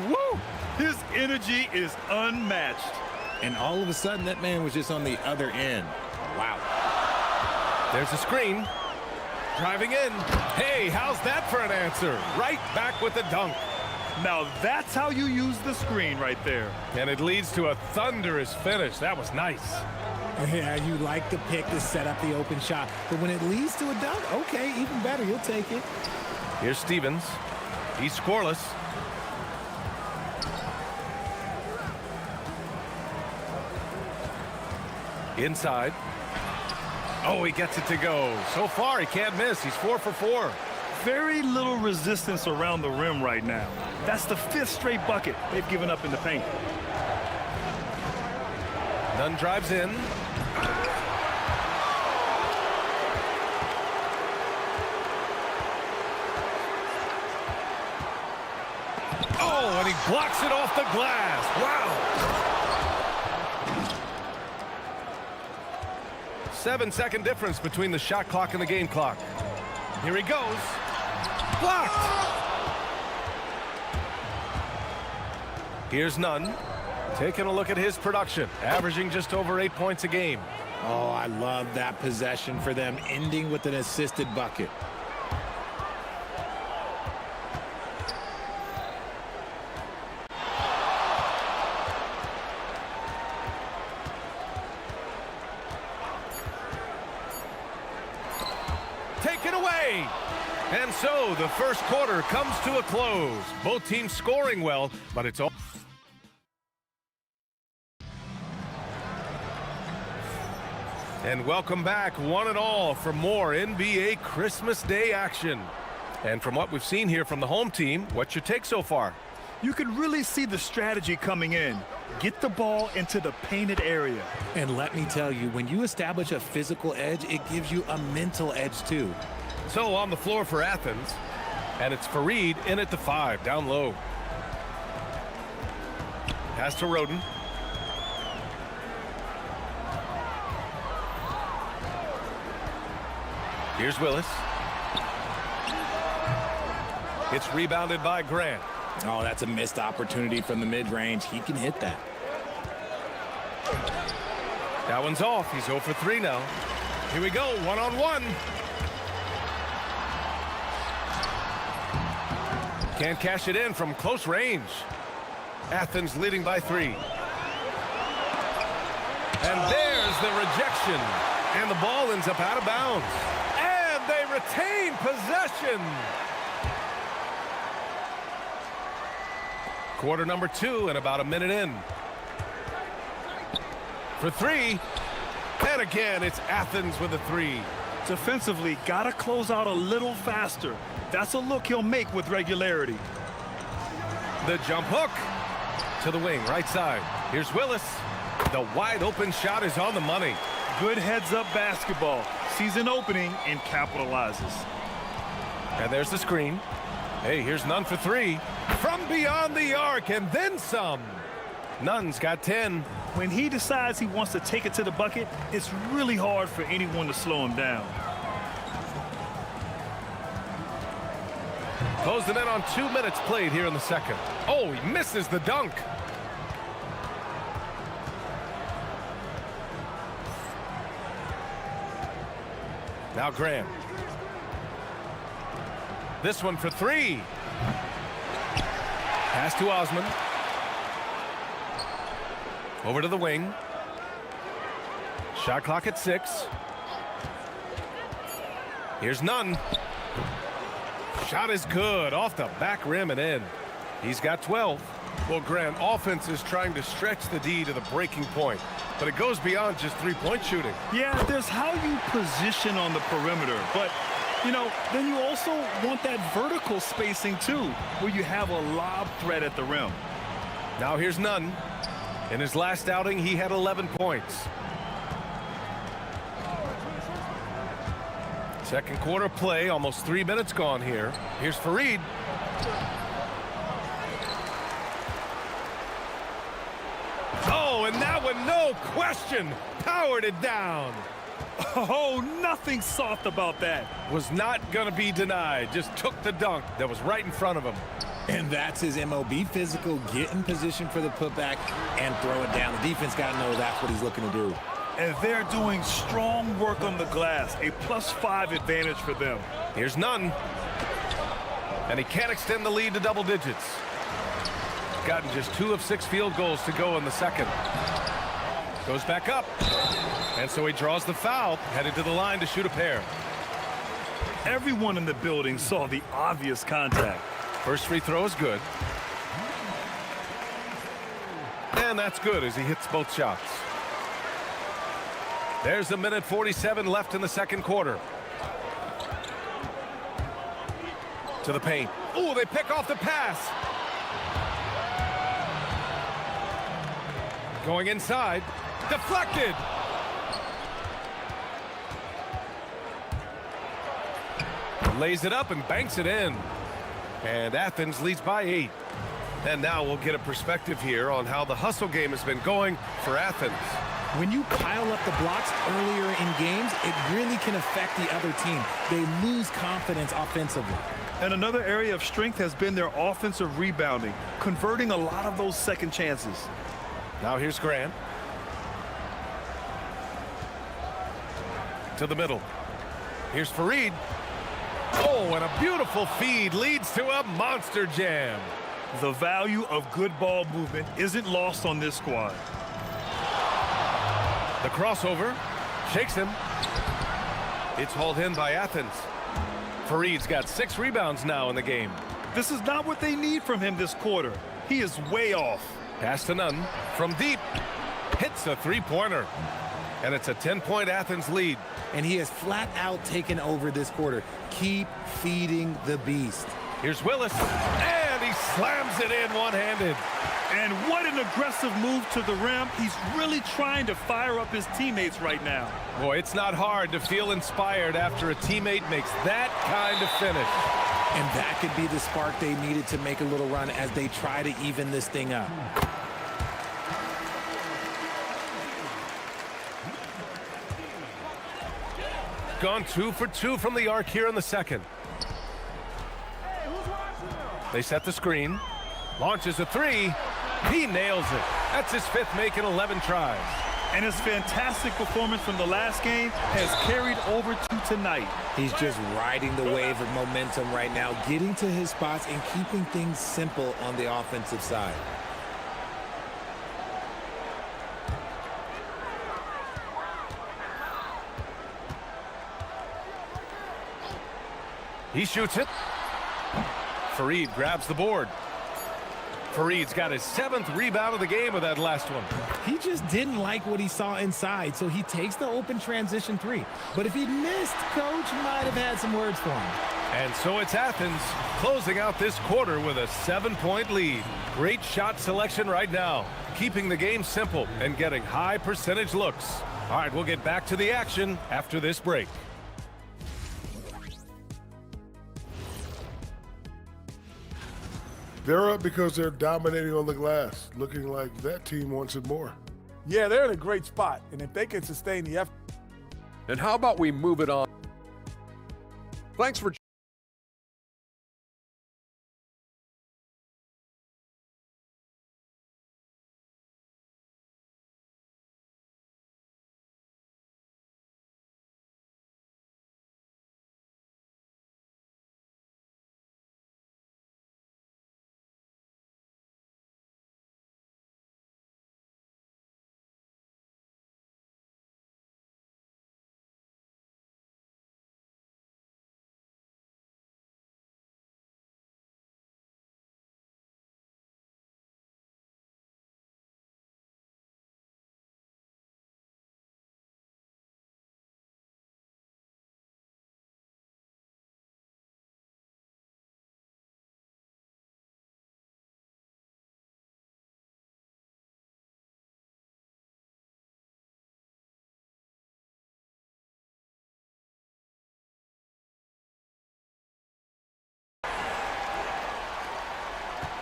Woo! His energy is unmatched. And all of a sudden, that man was just on the other end. Wow. There's a screen. Driving in. Hey, how's that for an answer? Right back with the dunk. Now that's how you use the screen right there. And it leads to a thunderous finish. That was nice. Yeah, you like the pick to set up the open shot. But when it leads to a dunk, okay, even better. You'll take it. Here's Stevens. He's scoreless. Inside. Oh, he gets it to go. So far, he can't miss. He's 4 for 4. Very little resistance around the rim right now. That's the 5th straight bucket they've given up in the paint. Dunn drives in. he blocks it off the glass. Wow. 7-second difference between the shot clock and the game clock. Here he goes. Blocked. Here's Nunn. Taking a look at his production, averaging just over 8 points a game. Oh, I love that possession for them, ending with an assisted bucket. Taken away. And so the first quarter comes to a close. Both teams scoring well, but it's all... And welcome back, one and all, for more NBA Christmas Day action. And from what we've seen here from the home team, what's your take so far? You can really see the strategy coming in. Get the ball into the painted area. And let me tell you, when you establish a physical edge, it gives you a mental edge too. So on the floor for Athens, and it's Fareed in at the 5, down low. Pass to Roden. Here's Willis. It's rebounded by Grant. Oh, that's a missed opportunity from the mid-range. He can hit that. That one's off. He's 0 for 3 now. Here we go, one-on-one. Can't cash it in from close range. Athens leading by 3. And there's the rejection. And the ball ends up out of bounds. And they retain possession. Quarter number 2 and about a minute in. For 3. And again, it's Athens with a 3. Defensively, gotta close out a little faster. That's a look he'll make with regularity. The jump hook to the wing, right side. Here's Willis. The wide open shot is on the money. Good heads-up basketball. Sees an opening and capitalizes. And there's the screen. Hey, here's Nunn for 3. From beyond the arc and then some. Nunn's got 10. When he decides he wants to take it to the bucket, it's really hard for anyone to slow him down. Closing in on 2 minutes played here in the second. Oh, he misses the dunk. Now Graham. This one for 3. Pass to Osman. Over to the wing. Shot clock at 6. Here's Nunn. Shot is good. Off the back rim and in. He's got 12. Well, Grant, offense is trying to stretch the D to the breaking point, but it goes beyond just three-point shooting. Yeah, there's how you position on the perimeter, but, you know, then you also want that vertical spacing, too, where you have a lob threat at the rim. Now here's Nunn. In his last outing, he had 11 points. Second quarter play, almost 3 minutes gone here. Here's Fareed. Oh, and that one, no question, powered it down. Oh, nothing soft about that. Was not going to be denied. Just took the dunk that was right in front of him. And that's his MO. Be physical, get in position for the putback, and throw it down. The defense got to know that's what he's looking to do. And they're doing strong work on the glass. A +5 advantage for them. Here's Nunn. And he can't extend the lead to double digits. Gotten just 2 of 6 field goals to go in the second. Goes back up. And so he draws the foul, headed to the line to shoot a pair. Everyone in the building saw the obvious contact. First free throw is good. And that's good as he hits both shots. There's a minute 47 left in the second quarter. To the paint. Ooh, they pick off the pass. Going inside. Deflected. Lays it up and banks it in. And Athens leads by 8. And now we'll get a perspective here on how the hustle game has been going for Athens. When you pile up the blocks earlier in games, it really can affect the other team. They lose confidence offensively. And another area of strength has been their offensive rebounding, converting a lot of those second chances. Now here's Grant. To the middle. Here's Fareed. Oh, and a beautiful feed leads to a monster jam. The value of good ball movement isn't lost on this squad. The crossover shakes him. It's hauled in by Athens. Fareed's got 6 rebounds now in the game. This is not what they need from him this quarter. He is way off. Pass to Nunn from deep. Hits a three-pointer. And it's a 10-point Athens lead. And he has flat out taken over this quarter. Keep feeding the beast. Here's Willis. And he slams it in one-handed. And what an aggressive move to the rim. He's really trying to fire up his teammates right now. Boy, it's not hard to feel inspired after a teammate makes that kind of finish. And that could be the spark they needed to make a little run as they try to even this thing up. Gone 2 for 2 from the arc here in the second. They set the screen. Launches a 3. He nails it. That's his 5th make in 11 tries. And his fantastic performance from the last game has carried over to tonight. He's just riding the wave of momentum right now, getting to his spots and keeping things simple on the offensive side. He shoots it. Fareed grabs the board. Fareed's got his 7th rebound of the game with that last one. He just didn't like what he saw inside, so he takes the open transition 3. But if he'd missed, Coach might have had some words for him. And so it's Athens closing out this quarter with a 7-point lead. Great shot selection right now, keeping the game simple and getting high percentage looks. All right, we'll get back to the action after this break. They're up because they're dominating on the glass, looking like that team wants it more. Yeah, they're in a great spot, and if they can sustain the effort. And how about we move it on? Thanks for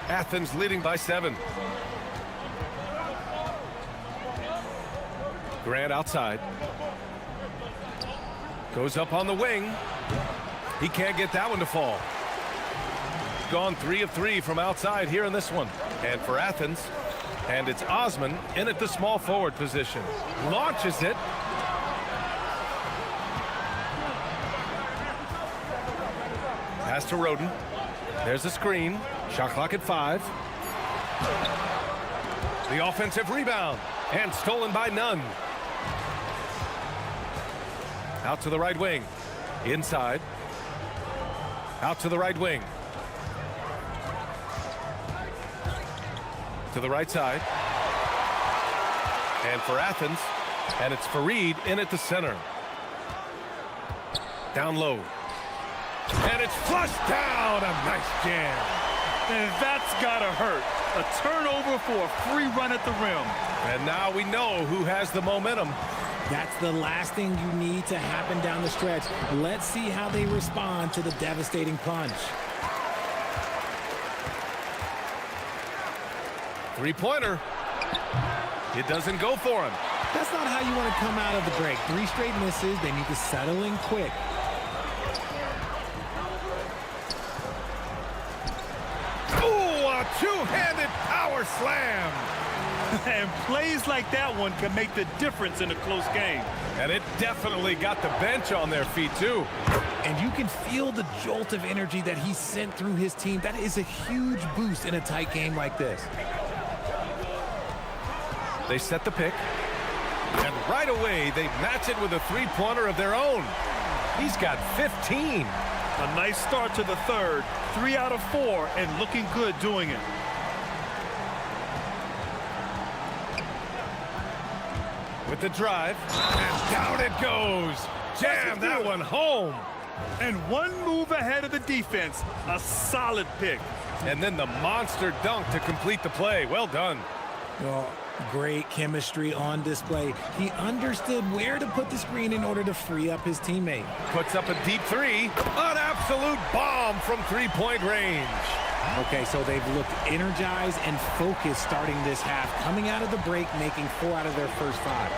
Athens leading by 7. Grant outside. Goes up on the wing. He can't get that one to fall. Gone 3 of 3 from outside here in this one. And for Athens, and it's Osman in at the small forward position. Launches it. Pass to Roden. There's a screen. Shot clock at 5. The offensive rebound. And stolen by Nunn. Out to the right wing. Inside. Out to the right wing. To the right side. And for Athens. And it's Fareed in at the center. Down low. And it's flushed down. A nice jam. And that's gotta hurt. A turnover for a free run at the rim. And now we know who has the momentum. That's the last thing you need to happen down the stretch. Let's see how they respond to the devastating punch. Three-pointer. It doesn't go for him. That's not how you want to come out of the break. 3 straight misses. They need to settle in quick. Ooh, a two-handed power slam. And plays like that one can make the difference in a close game. And it definitely got the bench on their feet, too. And you can feel the jolt of energy that he sent through his team. That is a huge boost in a tight game like this. They set the pick. And right away, they match it with a three-pointer of their own. He's got 15. A nice start to the third. 3 out of 4, and looking good doing it. With the drive, and down it goes. Jam that one home. And one move ahead of the defense. A solid pick. And then the monster dunk to complete the play. Well done. Well, great chemistry on display. He understood where to put the screen in order to free up his teammate. Puts up a deep three. An absolute bomb from three-point range. Okay, so they've looked energized and focused starting this half, coming out of the break, making 4 out of their first 5.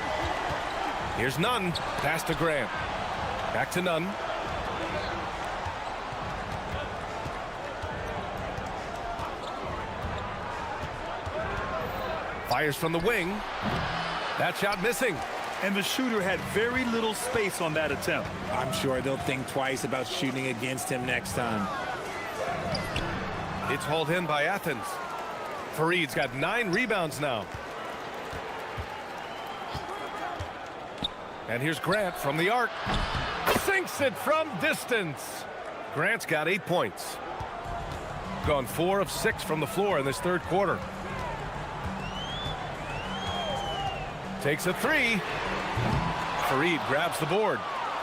Here's Nunn. Pass to Grant. Back to Nunn. Fires from the wing. That shot missing. And the shooter had very little space on that attempt. I'm sure they'll think twice about shooting against him next time. It's hauled in by Athens. Fareed's got 9 rebounds now. And here's Grant from the arc. Sinks it from distance. Grant's got 8 points. Gone 4 of 6 from the floor in this third quarter. Takes a 3. Fareed grabs the board.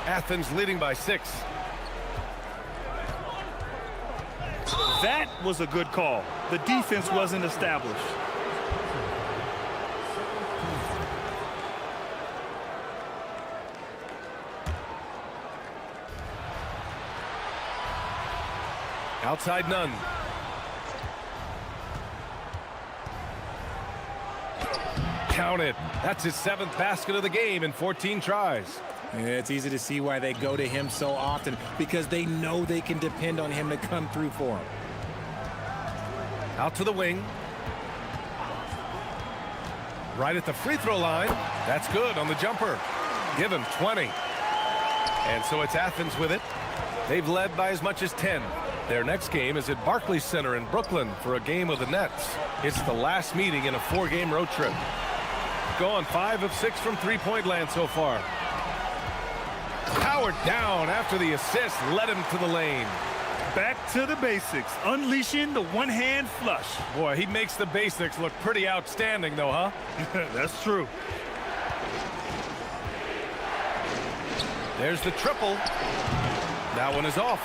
Athens leading by 6. That was a good call. The defense wasn't established. Outside Nunn. Count it. That's his 7th basket of the game in 14 tries. Yeah, it's easy to see why they go to him so often, because they know they can depend on him to come through for them. Out to the wing. Right at the free throw line. That's good on the jumper. Give him 20. And so it's Athens with it. They've led by as much as 10. Their next game is at Barclays Center in Brooklyn for a game of the Nets. It's the last meeting in a 4-game road trip. Gone 5 of 6 from three-point land so far. Powered down after the assist led him to the lane. Back to the basics, unleashing the one-hand flush. Boy, he makes the basics look pretty outstanding, though, huh? That's true. There's the triple. That one is off.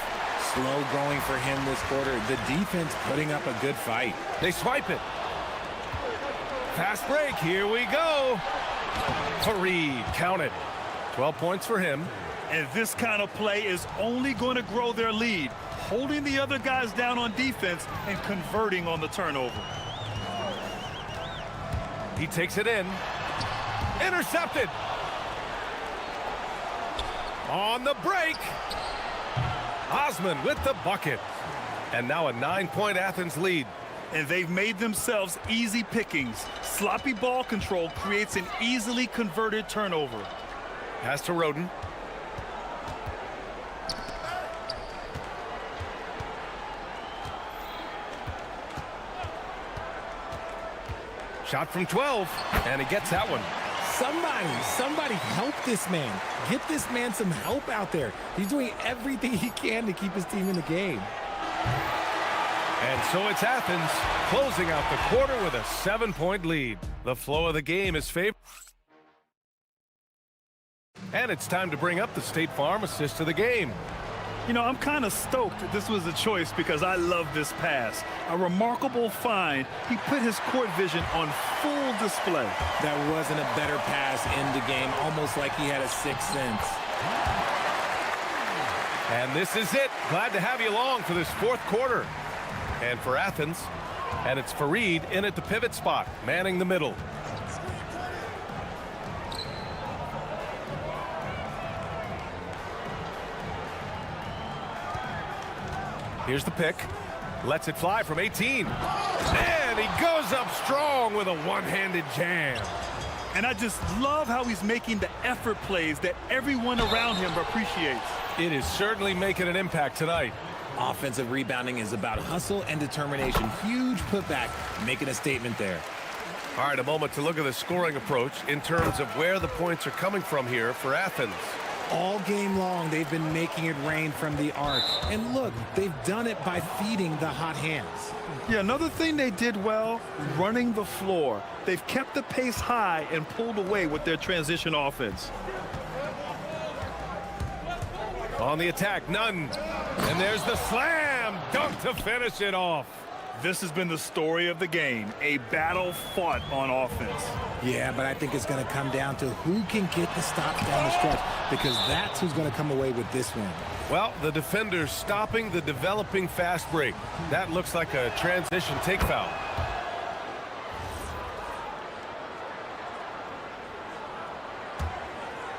Slow going for him this quarter. The defense putting up a good fight. They swipe it. Fast break. Here we go. Fareed, count it. 12 points for him. And this kind of play is only going to grow their lead, holding the other guys down on defense and converting on the turnover. He takes it in. Intercepted. On the break. Osman with the bucket. And now a 9-point Athens lead. And they've made themselves easy pickings. Sloppy ball control creates an easily converted turnover. Pass to Roden. Shot from 12, and he gets that one. Somebody help this man. Get this man some help out there. He's doing everything he can to keep his team in the game. And so it's Athens closing out the quarter with a 7-point lead. The flow of the game is favored. And it's time to bring up the State Farm assist of the game. You know, I'm kind of stoked this was a choice because I love this pass. A remarkable find. He put his court vision on full display. That wasn't a better pass in the game, almost like he had a sixth sense. And this is it. Glad to have you along for this fourth quarter. And for Athens, And it's Fareed in at the pivot spot, manning the middle. Here's the pick. Lets it fly from 18. And he goes up strong with a one-handed jam. And I just love how he's making the effort plays that everyone around him appreciates. It is certainly making an impact tonight. Offensive rebounding is about hustle and determination. Huge putback, making a statement there. All right, a moment to look at the scoring approach in terms of where the points are coming from here for Athens. All game long, they've been making it rain from the arc. And look, they've done it by feeding the hot hands. Yeah, another thing they did well, running the floor. They've kept the pace high and pulled away with their transition offense. On the attack, Nunn. And there's the slam dunk to finish it off. This has been the story of the game, a battle fought on offense. Yeah, but I think it's going to come down to who can get the stops down the stretch, because that's who's going to come away with this one. Well, the defender's stopping the developing fast break. That looks like a transition take foul.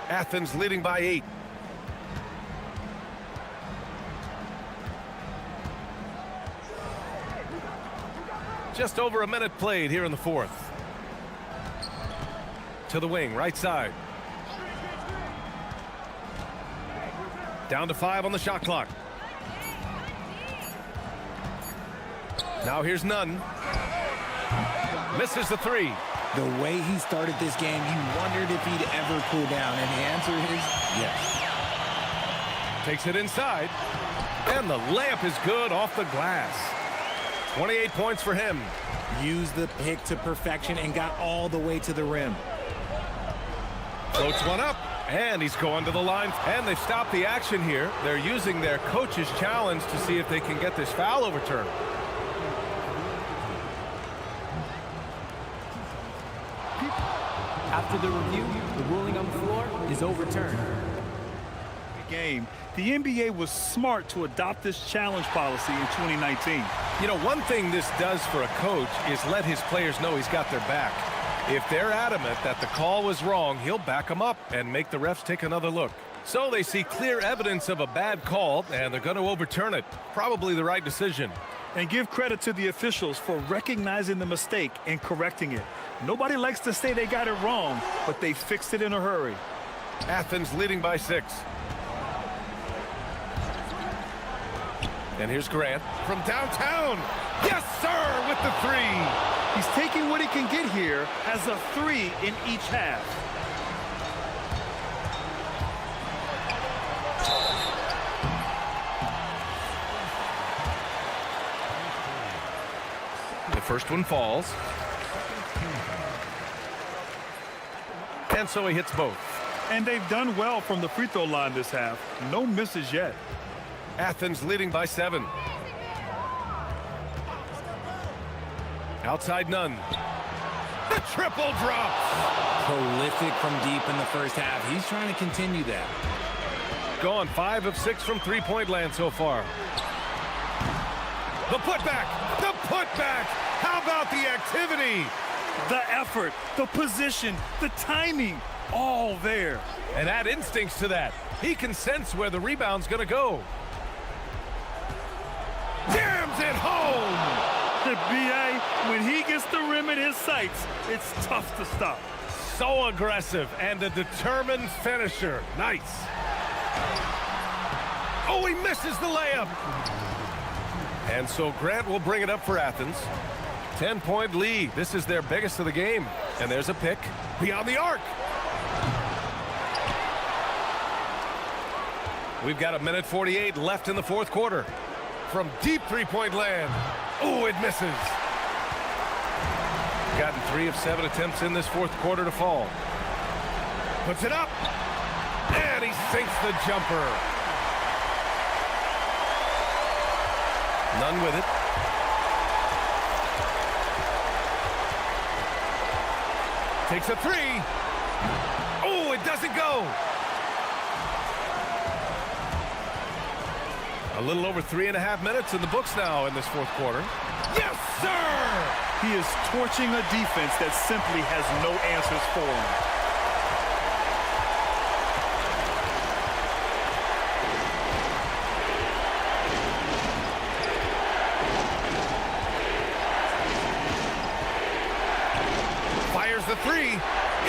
Athens leading by 8. Just over a minute played here in the fourth. To the wing, right side. Down to 5 on the shot clock. Now here's Nunn. Misses the 3. The way he started this game, you wondered if he'd ever cool down, and the answer is yes. Takes it inside, and the layup is good off the glass. 28 points for him. Used the pick to perfection and got all the way to the rim. Floats one up, and he's going to the line. And they've stopped the action here. They're using their coach's challenge to see if they can get this foul overturned. After the review, the ruling on the floor is overturned. Game. The NBA was smart to adopt this challenge policy in 2019. You know, one thing this does for a coach is let his players know he's got their back. If they're adamant that the call was wrong, he'll back them up and make the refs take another look. So they see clear evidence of a bad call, and they're going to overturn it. Probably the right decision. And give credit to the officials for recognizing the mistake and correcting it. Nobody likes to say they got it wrong, but they fixed it in a hurry. Athens leading by 6. And here's Grant from downtown. Yes, sir, with the 3. He's taking what he can get here as a 3 in each half. The first one falls. And so he hits both. And they've done well from the free throw line this half. No misses yet. Athens leading by 7. Outside Nunn. The triple drops. Prolific from deep in the first half. He's trying to continue that. Gone 5 of 6 from three-point land so far. The putback. The putback. How about the activity? The effort, the position, the timing, all there. And add instincts to that. He can sense where the rebound's going to go. Jams it home. The BA, when he gets the rim in his sights, it's tough to stop. So aggressive and a determined finisher. Nice. Oh, he misses the layup. And so Grant will bring it up for Athens. 10-point lead. This is their biggest of the game. And there's a pick beyond the arc. We've got 1:48 left in the fourth quarter. From deep three-point land. Oh, it misses. Gotten 3 of 7 attempts in this fourth quarter to fall. Puts it up. And he sinks the jumper. Nunn with it. Takes a 3. Oh, it doesn't go. A little over 3.5 minutes in the books now in this fourth quarter. Yes, sir! He is torching a defense that simply has no answers for him. Fires the three.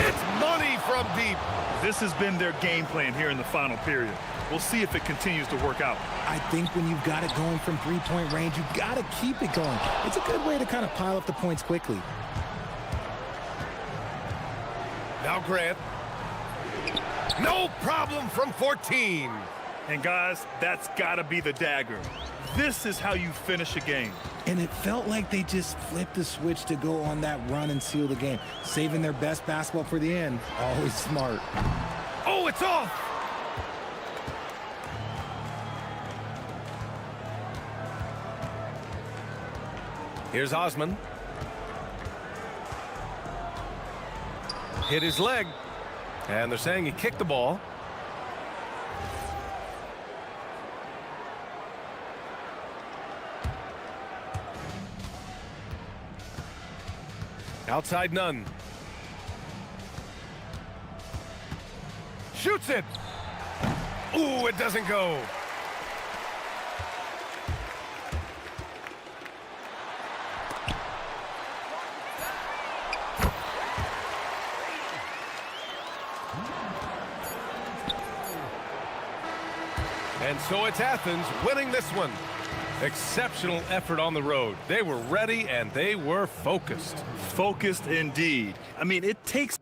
It's money from deep. This has been their game plan here in the final period. We'll see if it continues to work out. I think when you've got it going from three-point range, you've got to keep it going. It's a good way to kind of pile up the points quickly. Now Grant. No problem from 14. And guys, that's got to be the dagger. This is how you finish a game. And it felt like they just flipped the switch to go on that run and seal the game. Saving their best basketball for the end. Always smart. Oh, it's off! Here's Osman. Hit his leg. And they're saying he kicked the ball. Outside none. Shoots it. Ooh, it doesn't go. And so it's Athens winning this one. Exceptional effort on the road. They were ready and they were focused. Focused indeed. I mean, it takes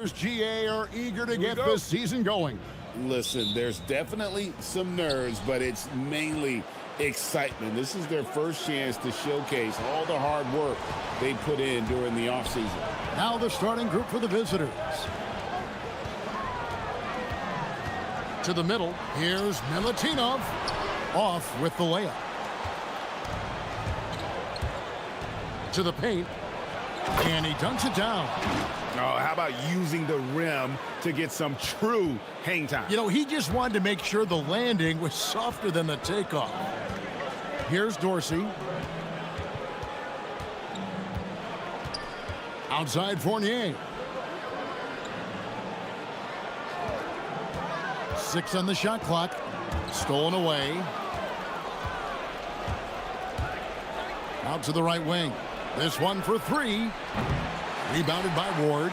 GA are eager to get the season going. Listen, there's definitely some nerves, but it's mainly excitement. This is their first chance to showcase all the hard work they put in during the offseason. Now the starting group for the visitors. To the middle, here's Milutinov, off with the layup. To the paint, and he dunks it down. Oh, how about using the rim to get some true hang time? You know, he just wanted to make sure the landing was softer than the takeoff. Here's Dorsey. Outside Fournier. 6 on the shot clock. Stolen away. Out to the right wing. This one for 3. Rebounded by Ward.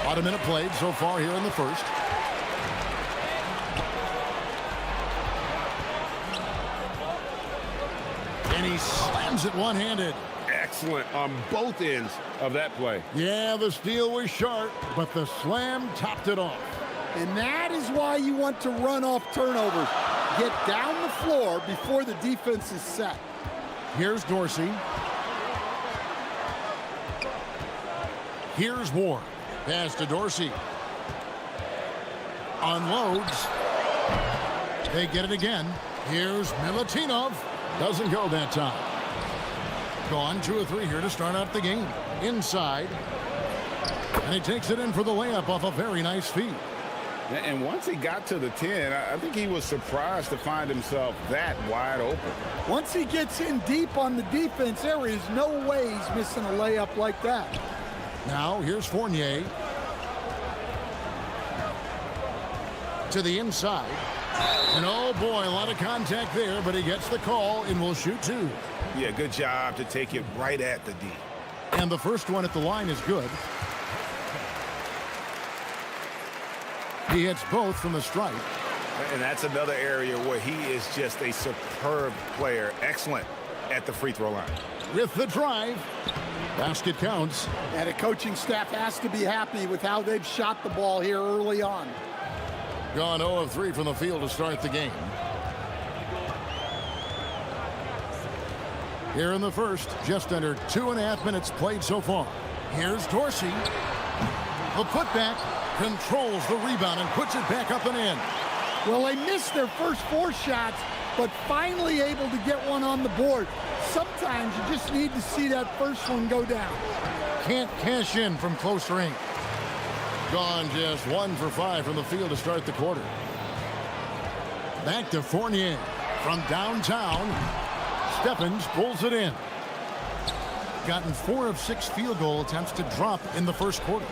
About a minute played so far here in the first. And he slams it one-handed. Excellent on both ends of that play. Yeah, the steal was sharp, but the slam topped it off. And that is why you want to run off turnovers. Get down the floor before the defense is set. Here's Dorsey. Here's Ward. Pass to Dorsey. Unloads. They get it again. Here's Milutinov. Doesn't go that time. Gone 2 of 3 here to start out the game. Inside. And he takes it in for the layup off a very nice feed. And once he got to the 10, I think he was surprised to find himself that wide open. Once he gets in deep on the defense, there is no way he's missing a layup like that. Now, here's Fournier. To the inside. And oh boy, a lot of contact there, but he gets the call and will shoot 2. Yeah, good job to take it right at the D. And the first one at the line is good. He hits both from the stripe. And that's another area where he is just a superb player. Excellent at the free throw line. With the drive. Basket counts. And the coaching staff has to be happy with how they've shot the ball here early on. Gone 0 of 3 from the field to start the game. Here in the first, just under 2.5 minutes played so far. Here's Dorsey. The putback. Controls the rebound and puts it back up and in. Well, they missed their first 4 shots, but finally able to get one on the board. Sometimes you just need to see that first one go down. Can't cash in from close range. Gone just 1 for 5 from the field to start the quarter. Back to Fournier from downtown. Stephens pulls it in. Gotten 4 of 6 field goal attempts to drop in the first quarter.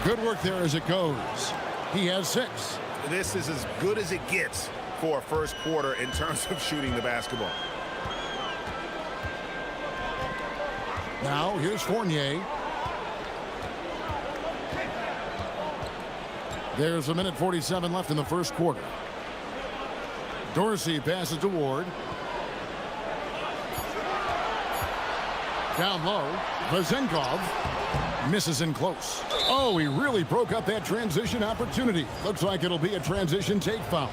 Good work there as it goes. He has 6. This is as good as it gets for a first quarter in terms of shooting the basketball. Now here's Fournier. There's 1:47 left in the first quarter. Dorsey passes to Ward. Down low, Vezenkov misses in close. Oh, he really broke up that transition opportunity. Looks like it'll be a transition take foul.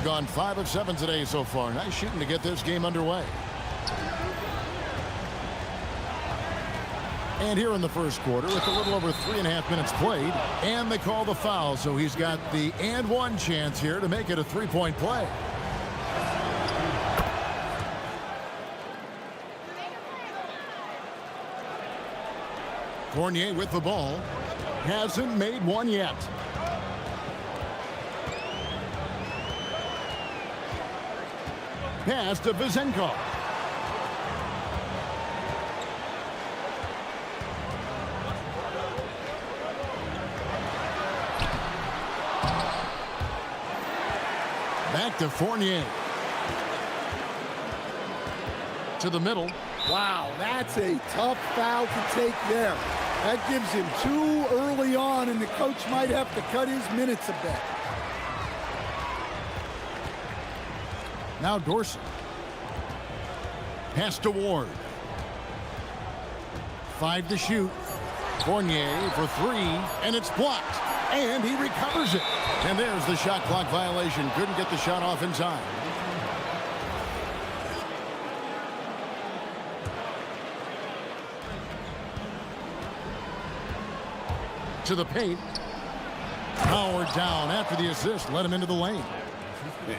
Gone 5 of 7 today so far. Nice shooting to get this game underway. And here in the first quarter, with a little over 3.5 minutes played, and they call the foul, so he's got the and one chance here to make it a 3-point play. Fournier with the ball. Hasn't made one yet. Pass to Vezenkov. Back to Fournier. To the middle. Wow, that's a tough foul to take there. That gives him 2 early on, and the coach might have to cut his minutes a bit. Now Dorsey. Pass to Ward. 5 to shoot. Fournier for 3, and it's blocked. And he recovers it. And there's the shot clock violation. Couldn't get the shot off in time. To the paint. Howard down after the assist. Let him into the lane.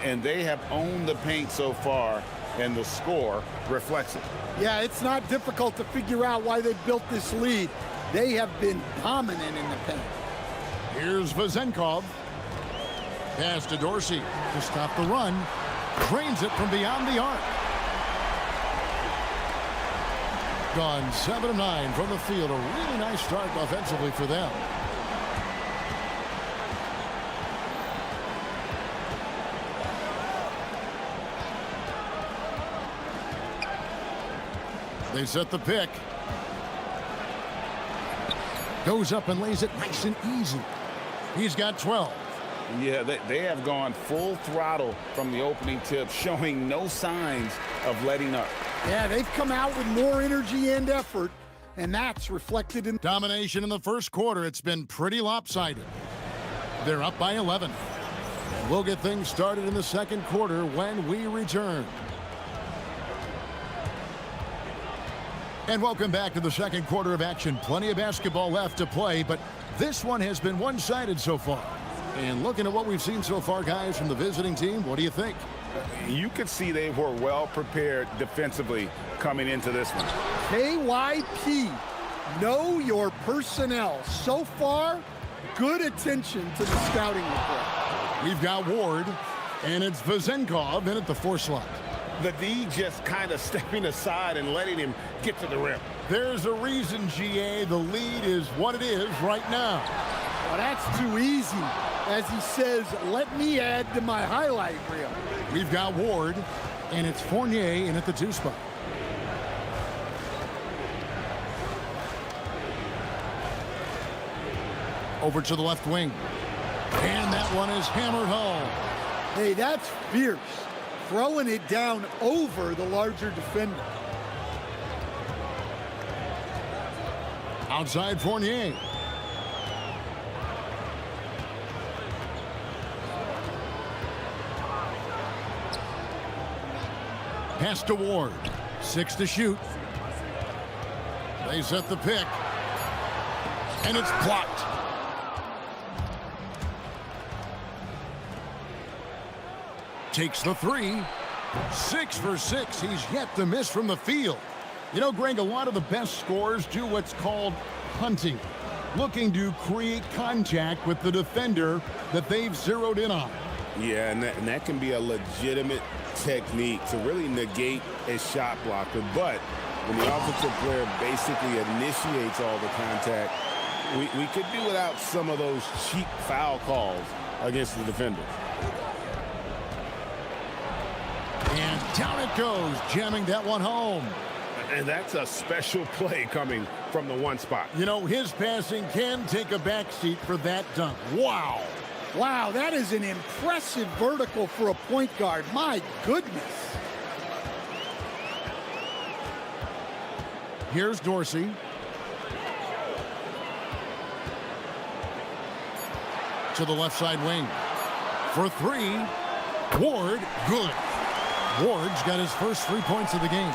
And they have owned the paint so far, and the score reflects it. Yeah, it's not difficult to figure out why they built this lead. They have been dominant in the paint. Here's Vezenkov. Pass to Dorsey to stop the run. Drains it from beyond the arc. Gone 7 of 9 from the field. A really nice start offensively for them. They set the pick. Goes up and lays it nice and easy. He's got 12. Yeah, they have gone full throttle from the opening tip, showing no signs of letting up. Yeah, they've come out with more energy and effort, and that's reflected in domination in the first quarter. It's been pretty lopsided. They're up by 11. We'll get things started in the second quarter when we return. And welcome back to the second quarter of action. Plenty of basketball left to play, but this one has been one-sided so far. And looking at what we've seen so far, guys, from the visiting team, what do you think? You could see they were well prepared defensively coming into this one. KYP, know your personnel. So far, good attention to the scouting report. We've got Ward, and it's Vezenkov in at the 4 slot. The D just kind of stepping aside and letting him get to the rim. There's a reason, GA, the lead is what it is right now. Well, that's too easy. As he says, let me add to my highlight reel. We've got Ward, and it's Fournier in at the 2 spot. Over to the left wing. And that one is hammered home. Hey, that's fierce. Throwing it down over the larger defender. Outside Fournier. Pass to Ward. 6 to shoot. They set the pick. And it's blocked. Takes the 3. 6 for 6. He's yet to miss from the field. You know, Greg, a lot of the best scorers do what's called hunting, looking to create contact with the defender that they've zeroed in on. Yeah, and that can be a legitimate technique to really negate a shot blocker. But when the offensive player basically initiates all the contact, we could do without some of those cheap foul calls against the defenders. And down it goes, jamming that one home. And that's a special play coming from the 1 spot. You know, his passing can take a backseat for that dunk. Wow. Wow, that is an impressive vertical for a point guard. My goodness. Here's Dorsey. To the left side wing. For 3. Ward, good. Ward's got his first 3 points of the game.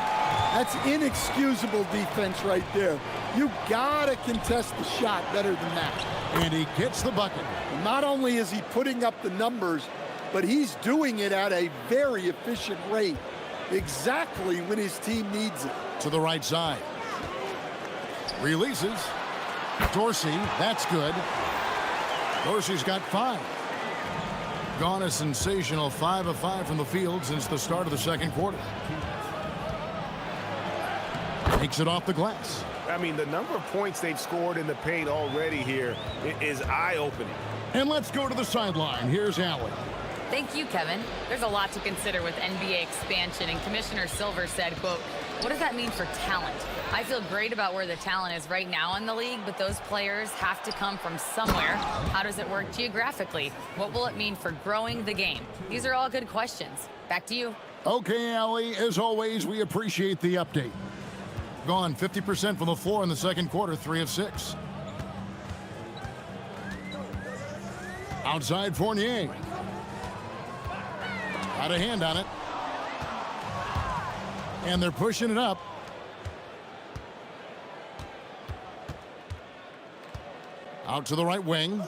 That's inexcusable defense right there. You gotta contest the shot better than that. And he gets the bucket. Not only is he putting up the numbers, but he's doing it at a very efficient rate. Exactly when his team needs it. To the right side. Releases. Dorsey, that's good. Dorsey's got 5. Gone a sensational 5 of 5 from the field since the start of the second quarter. Takes it off the glass. I mean, the number of points they've scored in the paint already here is eye-opening. And let's go to the sideline. Here's Allen. Thank you, Kevin. There's a lot to consider with NBA expansion, and Commissioner Silver said, quote, What does that mean for talent? I feel great about where the talent is right now in the league, but those players have to come from somewhere. How does it work geographically? What will it mean for growing the game? These are all good questions. Back to you. Okay, Allie, as always, we appreciate the update. Gone 50% from the floor in the second quarter, 3 of 6. Outside Fournier. Got a hand on it. And they're pushing it up. Out to the right wing.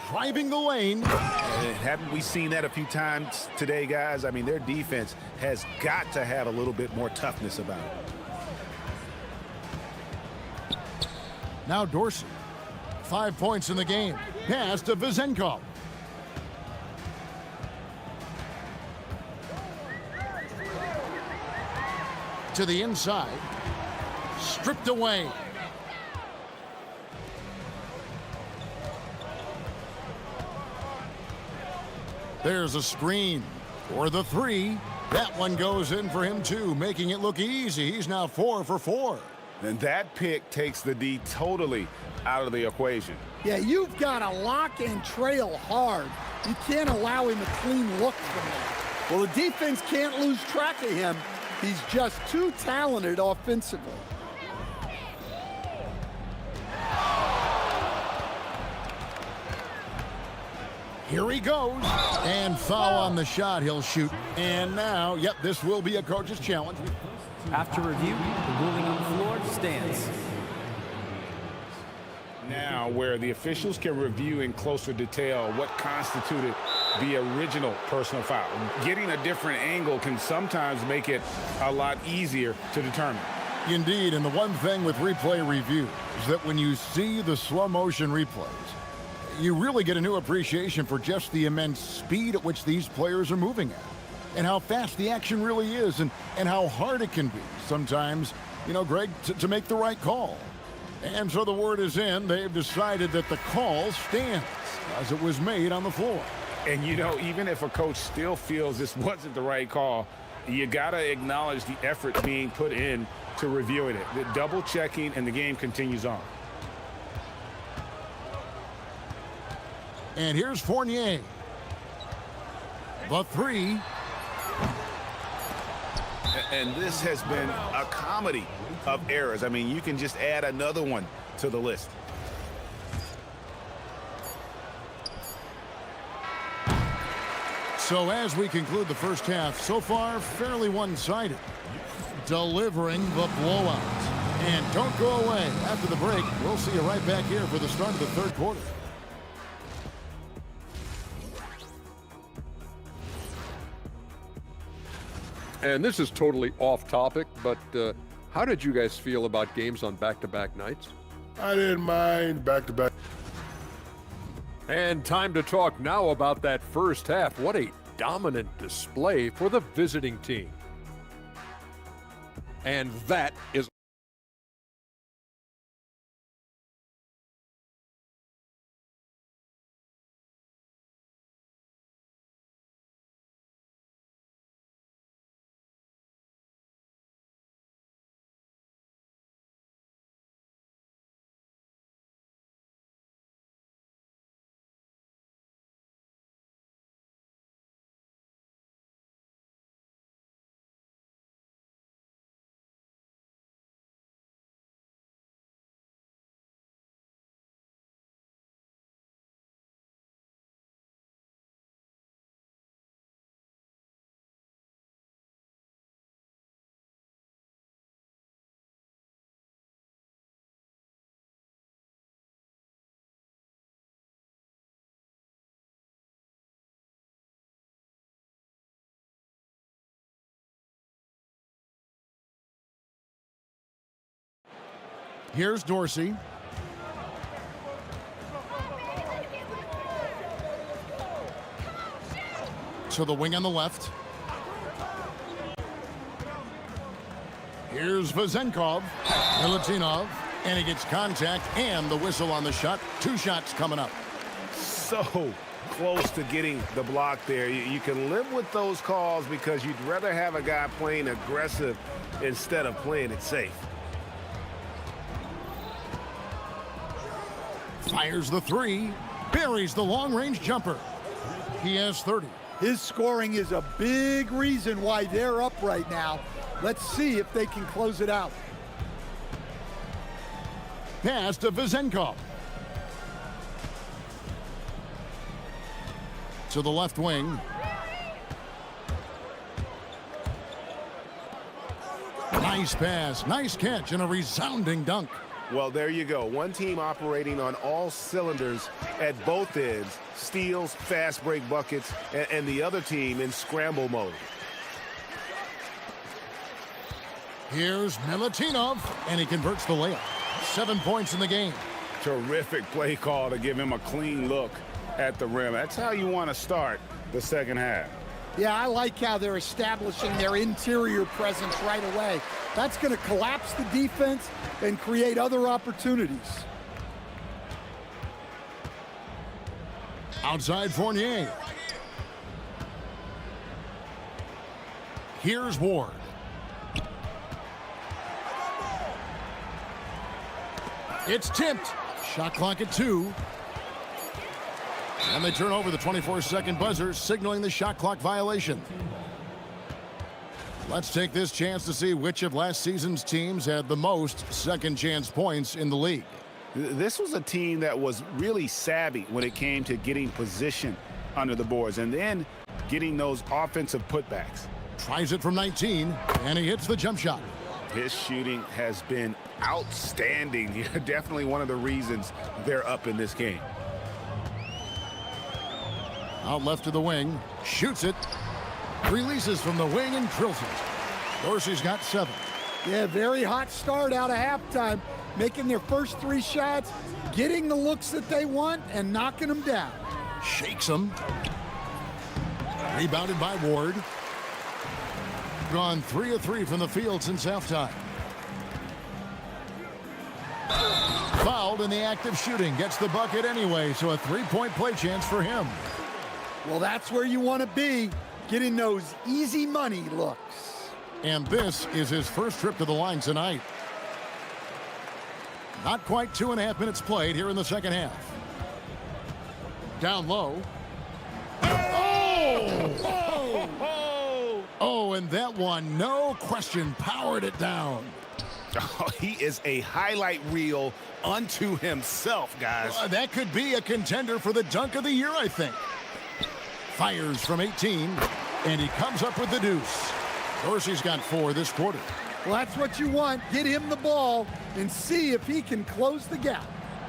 Driving the lane. Haven't we seen that a few times today, guys? I mean, their defense has got to have a little bit more toughness about it. Now Dorsey. 5 points in the game. Pass to Vezenkov. To the inside. Stripped away. There's a screen for the 3. That one goes in for him too, making it look easy. He's now 4 for 4. And that pick takes the D totally out of the equation. Yeah, you've got to lock and trail hard. You can't allow him a clean look from that. Well, the defense can't lose track of him. He's just too talented offensively. Here he goes. And foul on the shot. He'll shoot. And now, yep, this will be a coach's challenge. After review, the ruling on the floor stands. Now, where the officials can review in closer detail what constituted the original personal foul. Getting a different angle can sometimes make it a lot easier to determine. Indeed, and the one thing with replay review is that when you see the slow motion replays, you really get a new appreciation for just the immense speed at which these players are moving at, and how fast the action really is, and how hard it can be sometimes, you know, Greg, to make the right call. And so the word is in. They've decided that the call stands as it was made on the floor. And, you know, even if a coach still feels this wasn't the right call, you got to acknowledge the effort being put in to reviewing it. The double checking, and the game continues on. And here's Fournier. The 3. And this has been a comedy of errors. I mean, you can just add another one to the list. So as we conclude the first half, so far fairly one-sided, delivering the blowout. And don't go away. After the break, we'll see you right back here for the start of the third quarter. And this is totally off topic, but how did you guys feel about games on back-to-back nights? I didn't mind back-to-back. And time to talk now about that first half. What a dominant display for the visiting team. And that is Here's Dorsey. To the wing on the left. Here's Vezenkov. Milutinov. And he gets contact and the whistle on the shot. 2 shots coming up. So close to getting the block there. You can live with those calls because you'd rather have a guy playing aggressive instead of playing it safe. Fires the three, buries the long-range jumper. He has 30. His scoring is a big reason why they're up right now. Let's see if they can close it out. Pass to Vezenkov. To the left wing. Nice pass, nice catch, and a resounding dunk. Well, there you go. One team operating on all cylinders at both ends. Steals, fast break buckets, and the other team in scramble mode. Here's Milutinov, and he converts the layup. 7 points in the game. Terrific play call to give him a clean look at the rim. That's how you want to start the second half. Yeah, I like how they're establishing their interior presence right away. That's going to collapse the defense and create other opportunities. Outside Fournier. Here's Ward. It's tipped. Shot clock at 2. And they turn over the 24-second buzzer, signaling the shot clock violation. Let's take this chance to see which of last season's teams had the most second chance points in the league. This was a team that was really savvy when it came to getting position under the boards and then getting those offensive putbacks. Tries it from 19, and he hits the jump shot. His shooting has been outstanding. Definitely one of the reasons they're up in this game. Out left to the wing, shoots it, releases from the wing and drills it. Dorsey's got 7. Yeah, very hot start out of halftime, making their first 3 shots, getting the looks that they want, and knocking them down. Shakes them. Rebounded by Ward. Gone 3 of 3 from the field since halftime. Fouled in the act of shooting. Gets the bucket anyway, so a 3-point play chance for him. Well, that's where you want to be, getting those easy money looks. And this is his first trip to the line tonight. Not quite 2.5 minutes played here in the second half. Down low. Oh, and that one, no question, powered it down. Oh, he is a highlight reel unto himself, guys. That could be a contender for the dunk of the year, I think. Fires from 18, and he comes up with the deuce. Dorsey's got 4 this quarter. Well, that's what you want. Get him the ball and see if he can close the gap.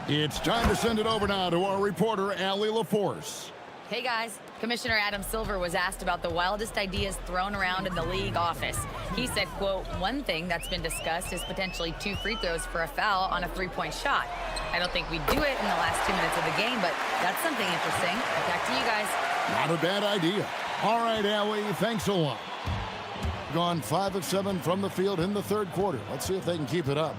It's time to send it over now to our reporter, Allie LaForce. Hey guys, Commissioner Adam Silver was asked about the wildest ideas thrown around in the league office. He said, quote, one thing that's been discussed is potentially 2 free throws for a foul on a 3-point shot. I don't think we'd do it in the last 2 minutes of the game, but that's something interesting. Back to you guys. Not a bad idea. All right, Allie, thanks a lot. Gone 5 of 7 from the field in the third quarter. Let's see if they can keep it up.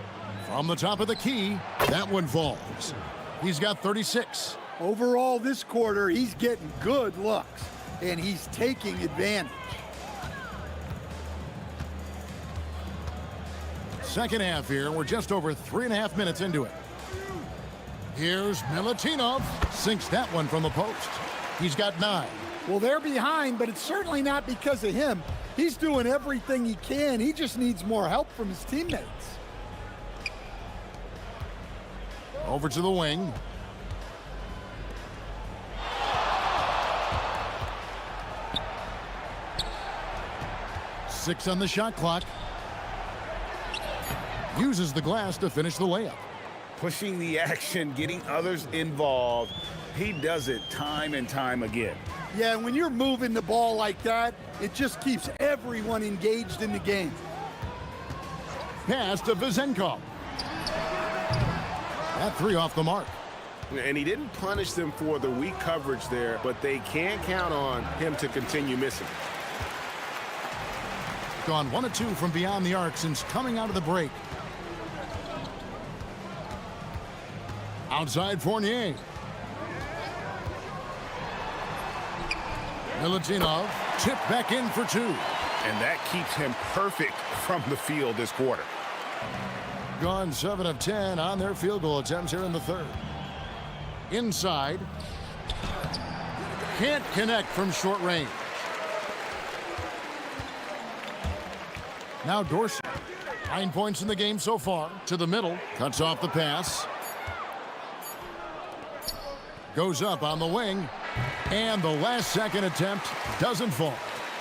From the top of the key, that one falls. He's got 36. Overall this quarter, he's getting good looks, and he's taking advantage. Second half here. We're just over 3.5 minutes into it. Here's Milutinov. Sinks that one from the post. He's got 9. Well, they're behind, but it's certainly not because of him. He's doing everything he can. He just needs more help from his teammates. Over to the wing. Six on the shot clock. Uses the glass to finish the layup. Pushing the action, getting others involved. He does it time and time again. Yeah, when you're moving the ball like that, it just keeps everyone engaged in the game. Pass to Vezenkov. That 3 off the mark. And he didn't punish them for the weak coverage there, but they can't count on him to continue missing. Gone 1 of 2 from beyond the arc since coming out of the break. Outside Fournier. Milutinov tipped back in for two. And that keeps him perfect from the field this quarter. Gone 7 of 10 on their field goal attempts here in the third. Inside. Can't connect from short range. Now Dorsey. 9 points in the game so far. To the middle. Cuts off the pass. Goes up on the wing. And the last second attempt doesn't fall.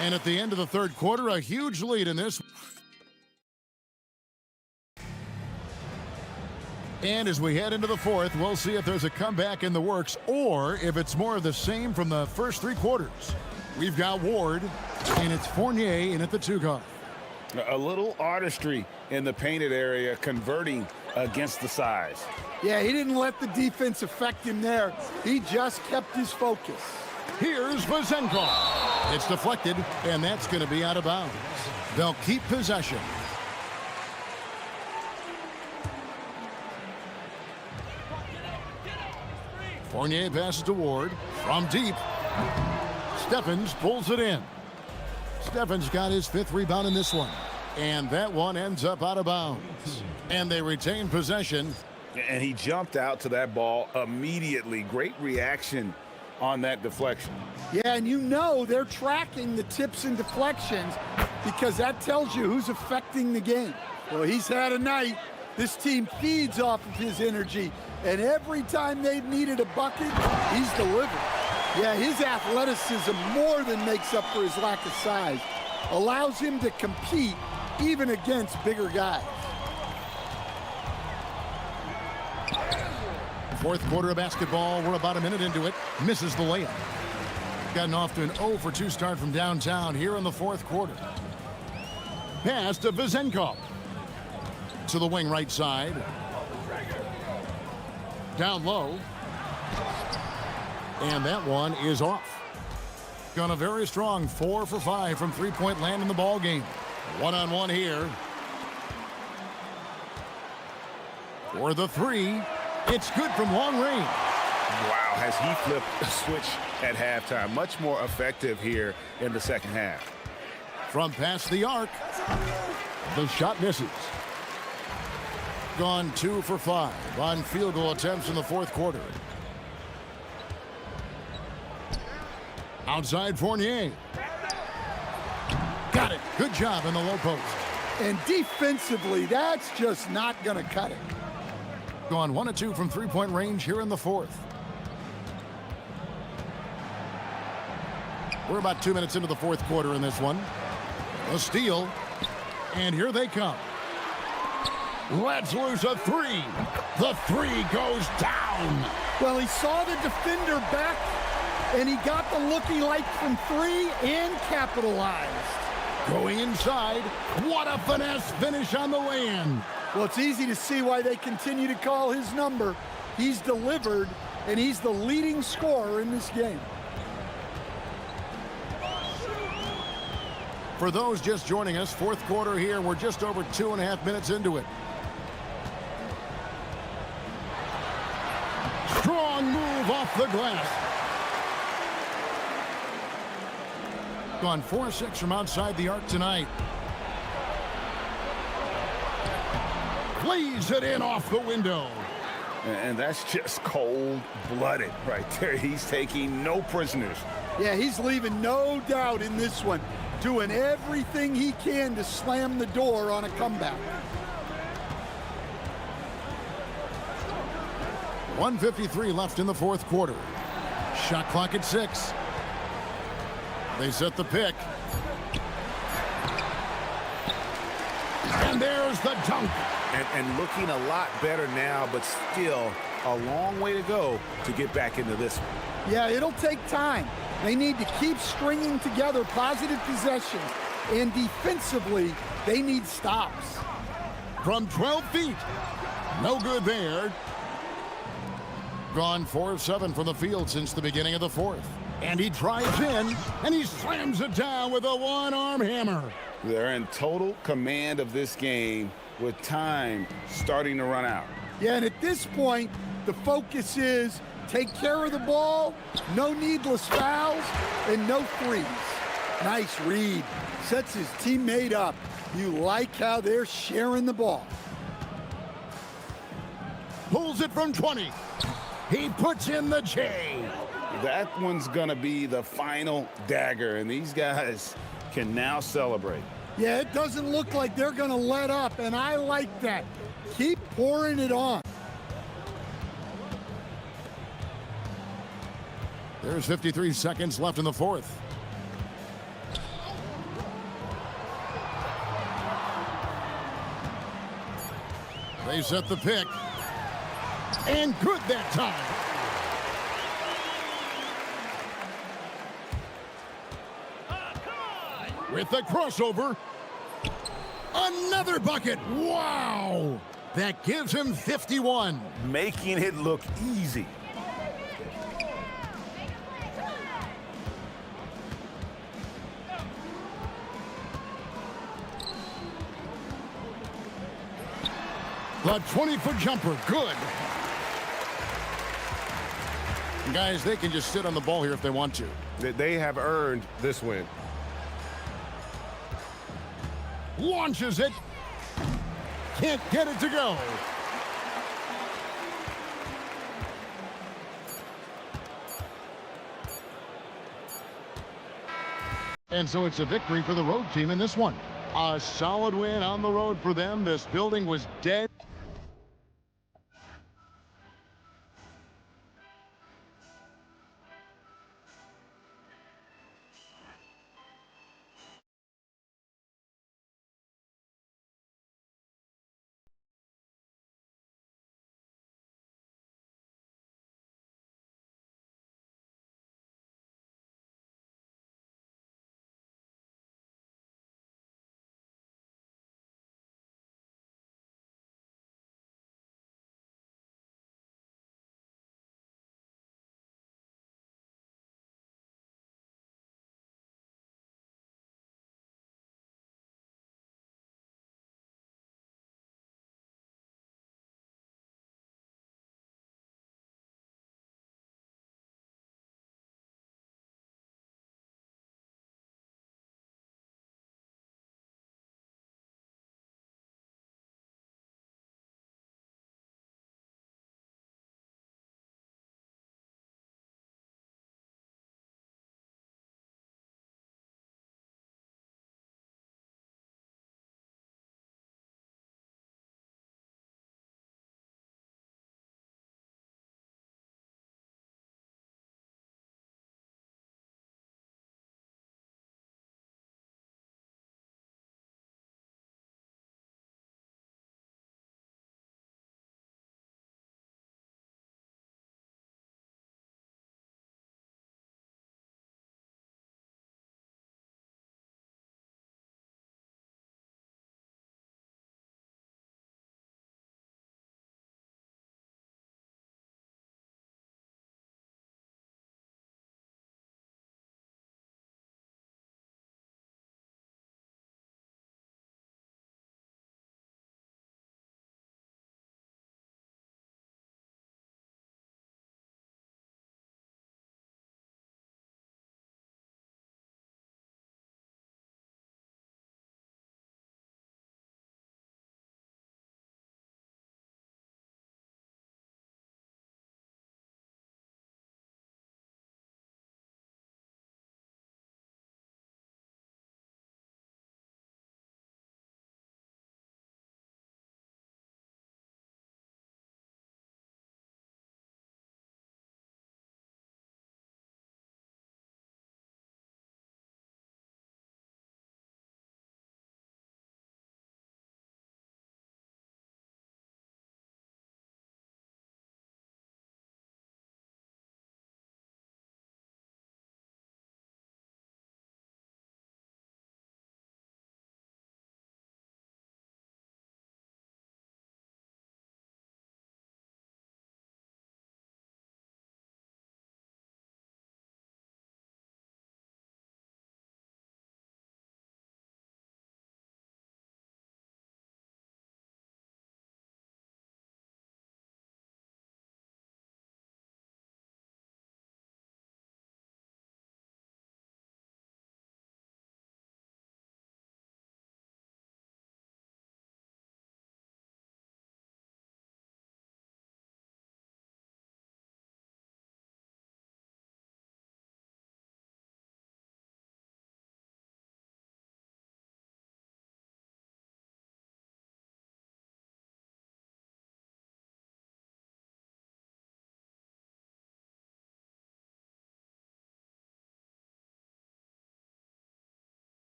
And at the end of the third quarter, a huge lead in this. And as we head into the fourth, we'll see if there's a comeback in the works or if it's more of the same from the first three quarters. We've got Ward, and it's Fournier in at the two-guard. A little artistry in the painted area, converting against the size. Yeah, he didn't let the defense affect him there. He just kept his focus. Here's Vazenkov. It's deflected, and that's going to be out of bounds. They'll keep possession. Fournier passes to Ward from deep. Steffens pulls it in. Steffens got his 5th rebound in this one. And that one ends up out of bounds. And they retain possession. And he jumped out to that ball immediately. Great reaction on that deflection. Yeah, and you know they're tracking the tips and deflections because that tells you who's affecting the game. Well, he's had a night. This team feeds off of his energy, and every time they've needed a bucket, he's delivered. Yeah, his athleticism more than makes up for his lack of size. Allows him to compete even against bigger guys. Fourth quarter of basketball. We're about a minute into it. Misses the layup. Gotten off to an 0 for 2 start from downtown here in the fourth quarter. Pass to Vazenkov. To the wing right side. Down low. And that one is off. Gone a very strong 4 for 5 from three-point land in the ball game. One-on-one here. For the three. It's good from long range. Wow, has he flipped a switch at halftime. Much more effective here in the second half. From past the arc. The shot misses. Gone 2 for 5 on field goal attempts in the fourth quarter. Outside Fournier. Got it. Good job in the low post. And defensively, that's just not going to cut it. Gone 1 of 2 from three-point range here in the fourth. We're about 2 minutes into the fourth quarter in this one. A steal. And here they come. Let's lose a three. The three goes down. Well, he saw the defender back, and he got the look he liked from three and capitalized. Going inside. What a finesse finish on the way-in. Well, it's easy to see why they continue to call his number. He's delivered, and he's the leading scorer in this game. For those just joining us, fourth quarter here. We're just over 2.5 minutes into it. Strong move off the glass. Gone 4-6 from outside the arc tonight. Plays it in off the window. And that's just cold-blooded right there. He's taking no prisoners. Yeah, he's leaving no doubt in this one. Doing everything he can to slam the door on a comeback. 1:53 left in the fourth quarter. Shot clock at 6. They set the pick. And there's the dunk. And looking a lot better now, but still a long way to go to get back into this one. Yeah, it'll take time. They need to keep stringing together positive possessions. And defensively, they need stops. From 12 feet. No good there. Gone 4 of 7 from the field since the beginning of the fourth. And he drives in, and he slams it down with a one-arm hammer. They're in total command of this game with time starting to run out. Yeah, and at this point, the focus is Take care of the ball, no needless fouls, and no threes. Nice read. Sets his teammate up. You like how they're sharing the ball. Pulls it from 20. He puts in the J. That one's going to be the final dagger, and these guys can now celebrate. Yeah, it doesn't look like they're going to let up, and I like that. Keep pouring it on. There's 53 seconds left in the fourth. They set the pick. And good that time. With the crossover. Another bucket. Wow. That gives him 51. Making it look easy. The 20-foot jumper, good. And guys, they can just sit on the ball here if they want to. They have earned this win. Launches it. Can't get it to go. And so it's a victory for the road team in this one. A solid win on the road for them. This building was dead.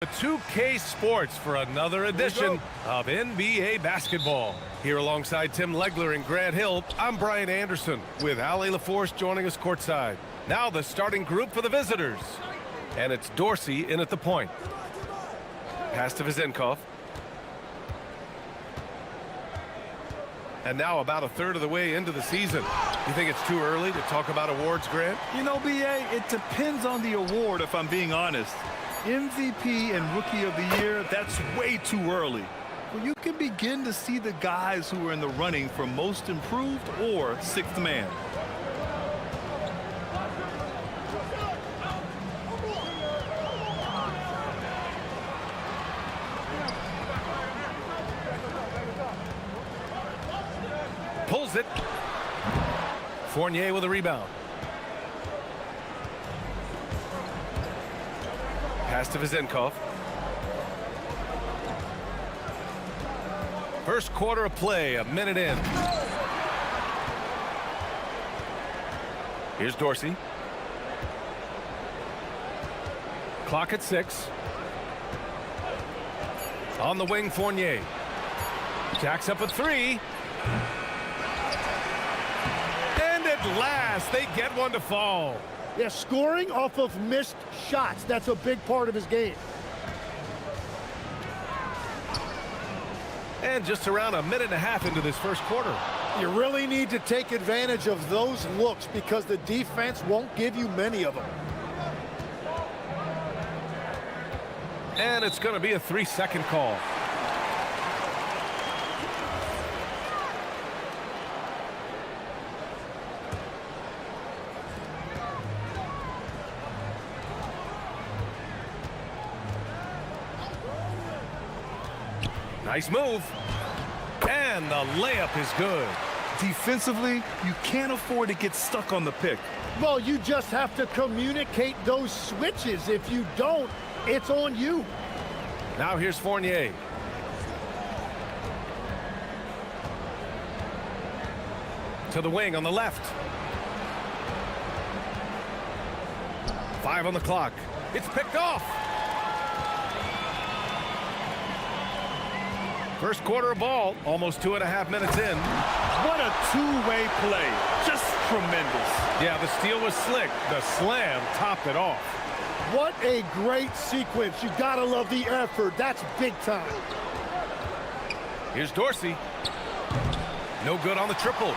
2K Sports for another edition of NBA basketball. Here alongside Tim Legler and Grant Hill, I'm Brian Anderson with Ali LaForce joining us courtside. Now the starting group for the visitors. And it's Dorsey in at the point. Pass to Vezenkov. And now about a third of the way into the season. You think it's too early to talk about awards, Grant? You know, BA, it depends on the award, if I'm being honest. MVP and Rookie of the Year, that's way too early. Well, you can begin to see the guys who are in the running for Most Improved or Sixth Man. Pulls it. Fournier with a rebound. Pass to Vezenkov. First quarter of play, a minute in. Here's Dorsey. Clock at 6. On the wing, Fournier. Jacks up a 3. And at last, they get one to fall. Yeah, scoring off of missed shots. That's a big part of his game. And just around a minute and a half into this first quarter. You really need to take advantage of those looks because the defense won't give you many of them. And it's going to be a 3-second call. Nice move. And the layup is good. Defensively, you can't afford to get stuck on the pick. Well, you just have to communicate those switches. If you don't, it's on you. Now here's Fournier. To the wing on the left. 5 on the clock. It's picked off. First quarter of ball, almost 2.5 minutes in. What a two-way play. Just tremendous. Yeah, the steal was slick. The slam topped it off. What a great sequence. You gotta love the effort. That's big time. Here's Dorsey. No good on the triple.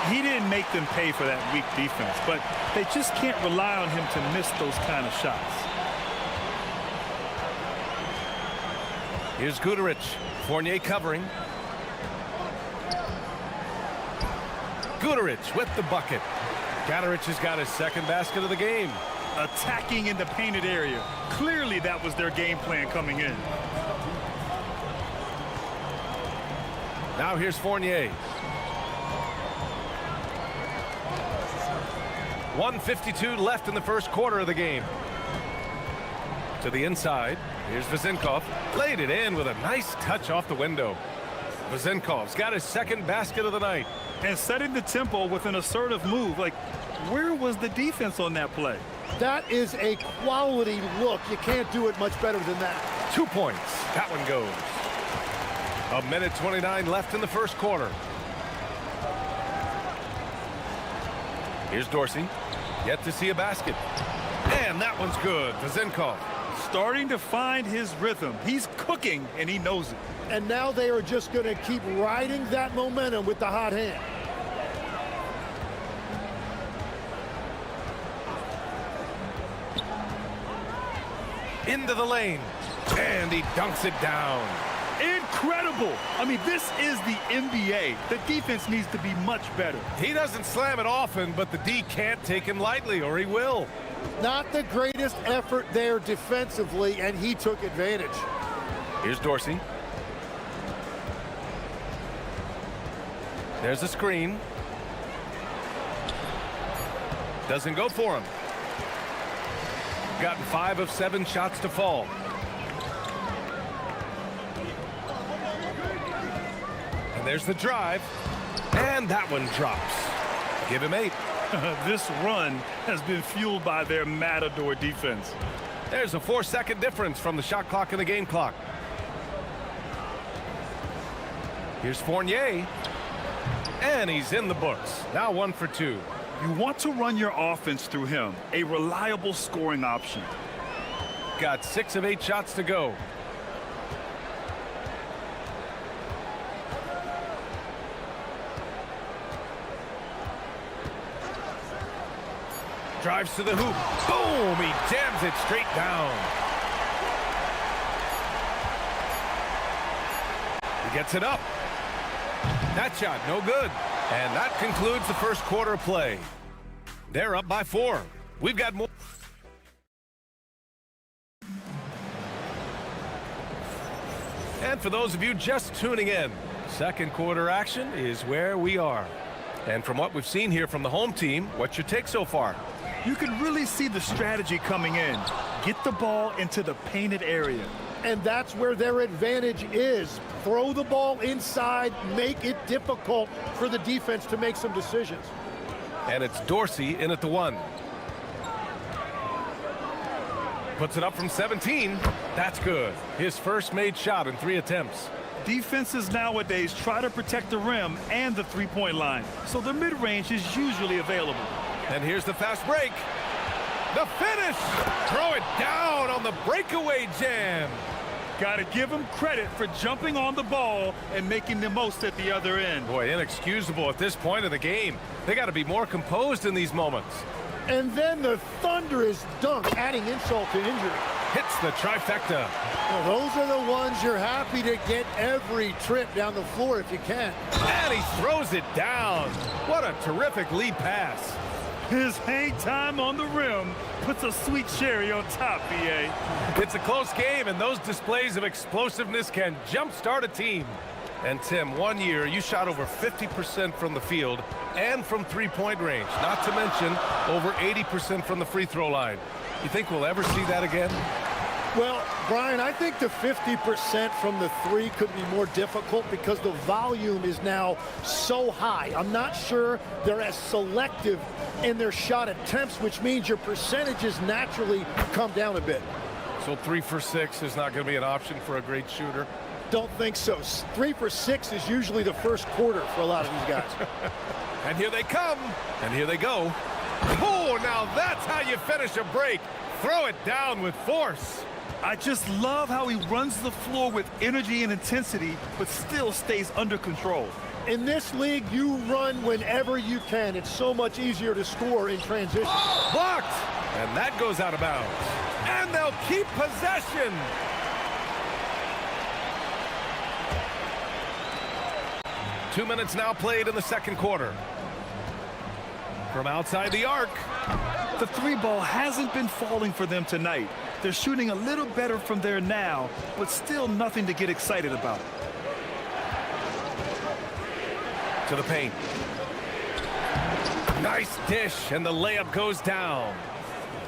He didn't make them pay for that weak defense, but they just can't rely on him to miss those kind of shots. Here's Guduric. Fournier covering. Guduric with the bucket. Guduric has got his second basket of the game. Attacking in the painted area. Clearly that was their game plan coming in. Now here's Fournier. 1:52 left in the first quarter of the game. To the inside. Here's Vezenkov. Laid it in with a nice touch off the window. Vezenkov's got his second basket of the night. And setting the tempo with an assertive move. Like, where was the defense on that play? That is a quality look. You can't do it much better than that. 2 points. That one goes. 1:29 left in the first quarter. Here's Dorsey. Yet to see a basket. And that one's good. Vezenkov. Starting to find his rhythm. He's cooking, and he knows it. And now they are just going to keep riding that momentum with the hot hand. Into the lane. And he dunks it down. Incredible. I mean, this is the NBA. The defense needs to be much better. He doesn't slam it often, but the D can't take him lightly, or he will. Not the greatest effort there defensively, and he took advantage. Here's Dorsey. There's a screen. Doesn't go for him. Gotten 5 of 7 shots to fall. And there's the drive. And that one drops. Give him 8. This run has been fueled by their Matador defense. There's a 4-second difference from the shot clock and the game clock. Here's Fournier. And he's in the books. Now 1 for 2. You want to run your offense through him, a reliable scoring option. Got 6 of 8 shots to go. Drives to the hoop. Boom! He jams it straight down. He gets it up. That shot, no good. And that concludes the first quarter of play. They're up by 4. We've got more. And for those of you just tuning in, second quarter action is where we are. And from what we've seen here from the home team, what's your take so far? You can really see the strategy coming in. Get the ball into the painted area. And that's where their advantage is. Throw the ball inside, make it difficult for the defense to make some decisions. And it's Dorsey in at the 1. Puts it up from 17. That's good. His first made shot in 3 attempts. Defenses nowadays try to protect the rim and the three-point line, so the mid-range is usually available. And here's the fast break. The finish! Throw it down on the breakaway jam. Got to give him credit for jumping on the ball and making the most at the other end. Boy, inexcusable at this point of the game. They got to be more composed in these moments. And then the thunderous dunk, adding insult to injury. Hits the trifecta. Well, those are the ones you're happy to get every trip down the floor if you can. And he throws it down. What a terrific lead pass. His hang time on the rim puts a sweet cherry on top, BA. It's a close game, and those displays of explosiveness can jumpstart a team. And Tim, 1 year, you shot over 50% from the field and from three-point range, not to mention over 80% from the free throw line. You think we'll ever see that again? Well, Brian, I think the 50% from the 3 could be more difficult because the volume is now so high. I'm not sure they're as selective in their shot attempts, which means your percentages naturally come down a bit. So 3 for 6 is not going to be an option for a great shooter? Don't think so. 3 for 6 is usually the first quarter for a lot of these guys. And here they come. And here they go. Oh, now that's how you finish a break. Throw it down with force. I just love how he runs the floor with energy and intensity, but still stays under control. In this league, you run whenever you can. It's so much easier to score in transition. Blocked! And that goes out of bounds. And they'll keep possession. Two minutes now played in the second quarter. From outside the arc. The 3-ball hasn't been falling for them tonight. They're shooting a little better from there now, but still nothing to get excited about. To the paint. Nice dish, and the layup goes down.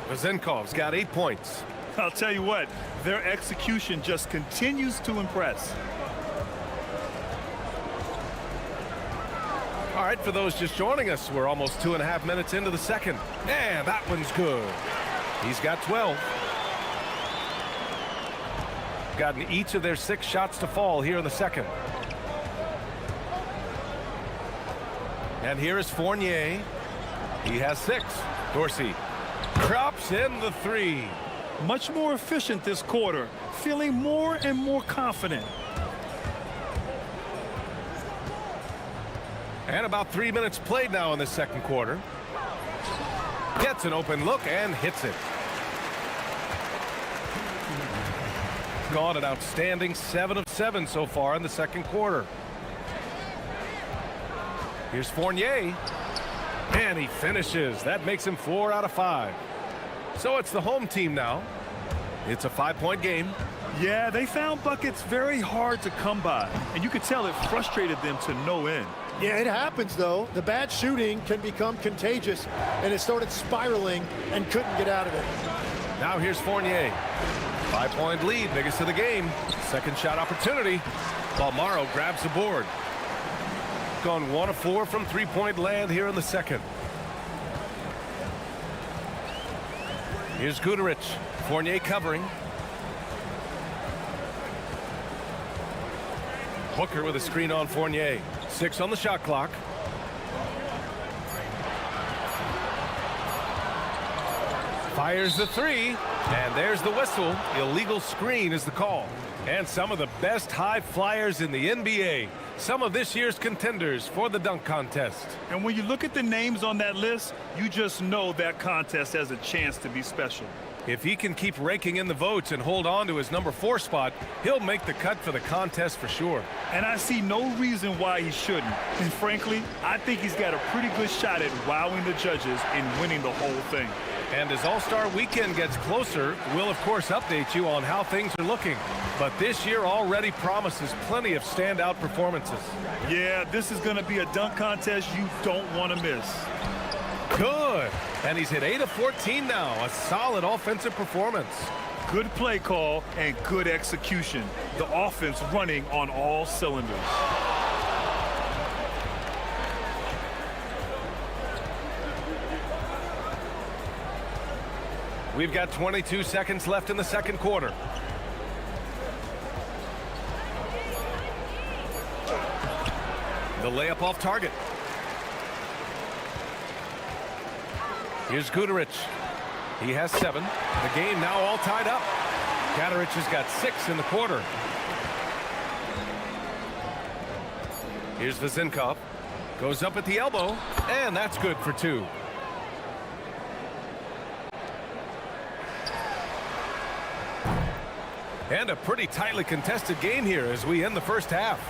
Vazenkov's got 8 points. I'll tell you what, their execution just continues to impress. All right, for those just joining us, we're almost 2.5 minutes into the second. And that one's good. He's got 12. Gotten each of their 6 shots to fall here in the second. And here is Fournier. He has 6. Dorsey drops in the 3. Much more efficient this quarter, feeling more and more confident. And about 3 minutes played now in the second quarter. Gets an open look and hits it. Gone an outstanding 7 of 7 so far in the second quarter. Here's Fournier. And he finishes. That makes him 4 out of 5. So it's the home team now. It's a 5-point game. Yeah, they found buckets very hard to come by. And you could tell it frustrated them to no end. Yeah, it happens, though. The bad shooting can become contagious, and it started spiraling and couldn't get out of it. Now here's Fournier. 5-point lead, biggest of the game. Second shot opportunity. While Morrow grabs the board. Gone 1 of 4 from three-point land here in the second. Here's Guterich. Fournier covering. Hooker with a screen on Fournier. 6 on the shot clock. Fires the three, and there's the whistle. Illegal screen is the call. And some of the best high flyers in the NBA. Some of this year's contenders for the dunk contest. And when you look at the names on that list, you just know that contest has a chance to be special. If he can keep raking in the votes and hold on to his number 4 spot, he'll make the cut for the contest for sure. And I see no reason why he shouldn't. And frankly, I think he's got a pretty good shot at wowing the judges and winning the whole thing. And as All-Star Weekend gets closer, we'll of course update you on how things are looking. But this year already promises plenty of standout performances. Yeah, this is going to be a dunk contest you don't want to miss. Good. And he's hit 8 of 14 now. A solid offensive performance. Good play call and good execution. The offense running on all cylinders. We've got 22 seconds left in the second quarter. The layup off target. Here's Guterich. He has 7. The game now all tied up. Guterich has got 6 in the quarter. Here's Vezinkov. Goes up at the elbow, and that's good for 2. And a pretty tightly contested game here as we end the first half.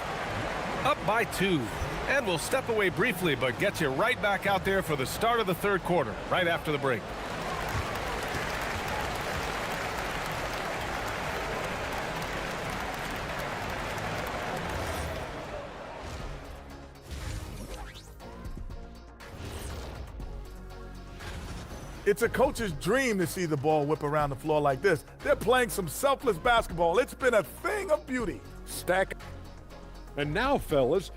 Up by 2. And we'll step away briefly, but get you right back out there for the start of the third quarter, right after the break. It's a coach's dream to see the ball whip around the floor like this. They're playing some selfless basketball. It's been a thing of beauty. Stack. And now, fellas,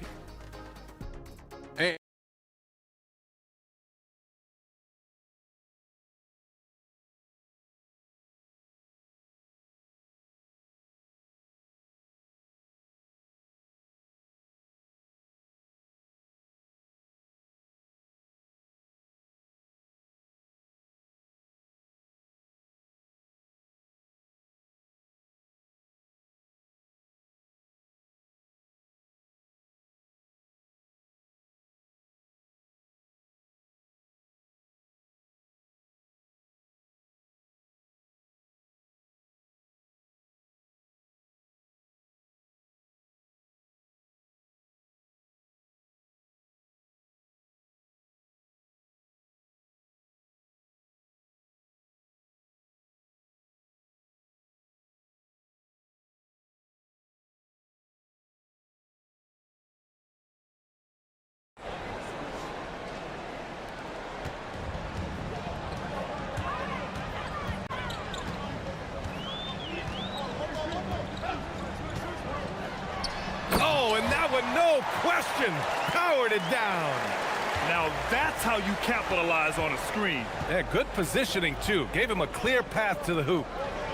and that one, no question, powered it down. Now that's how you capitalize on a screen. Yeah, good positioning, too. Gave him a clear path to the hoop.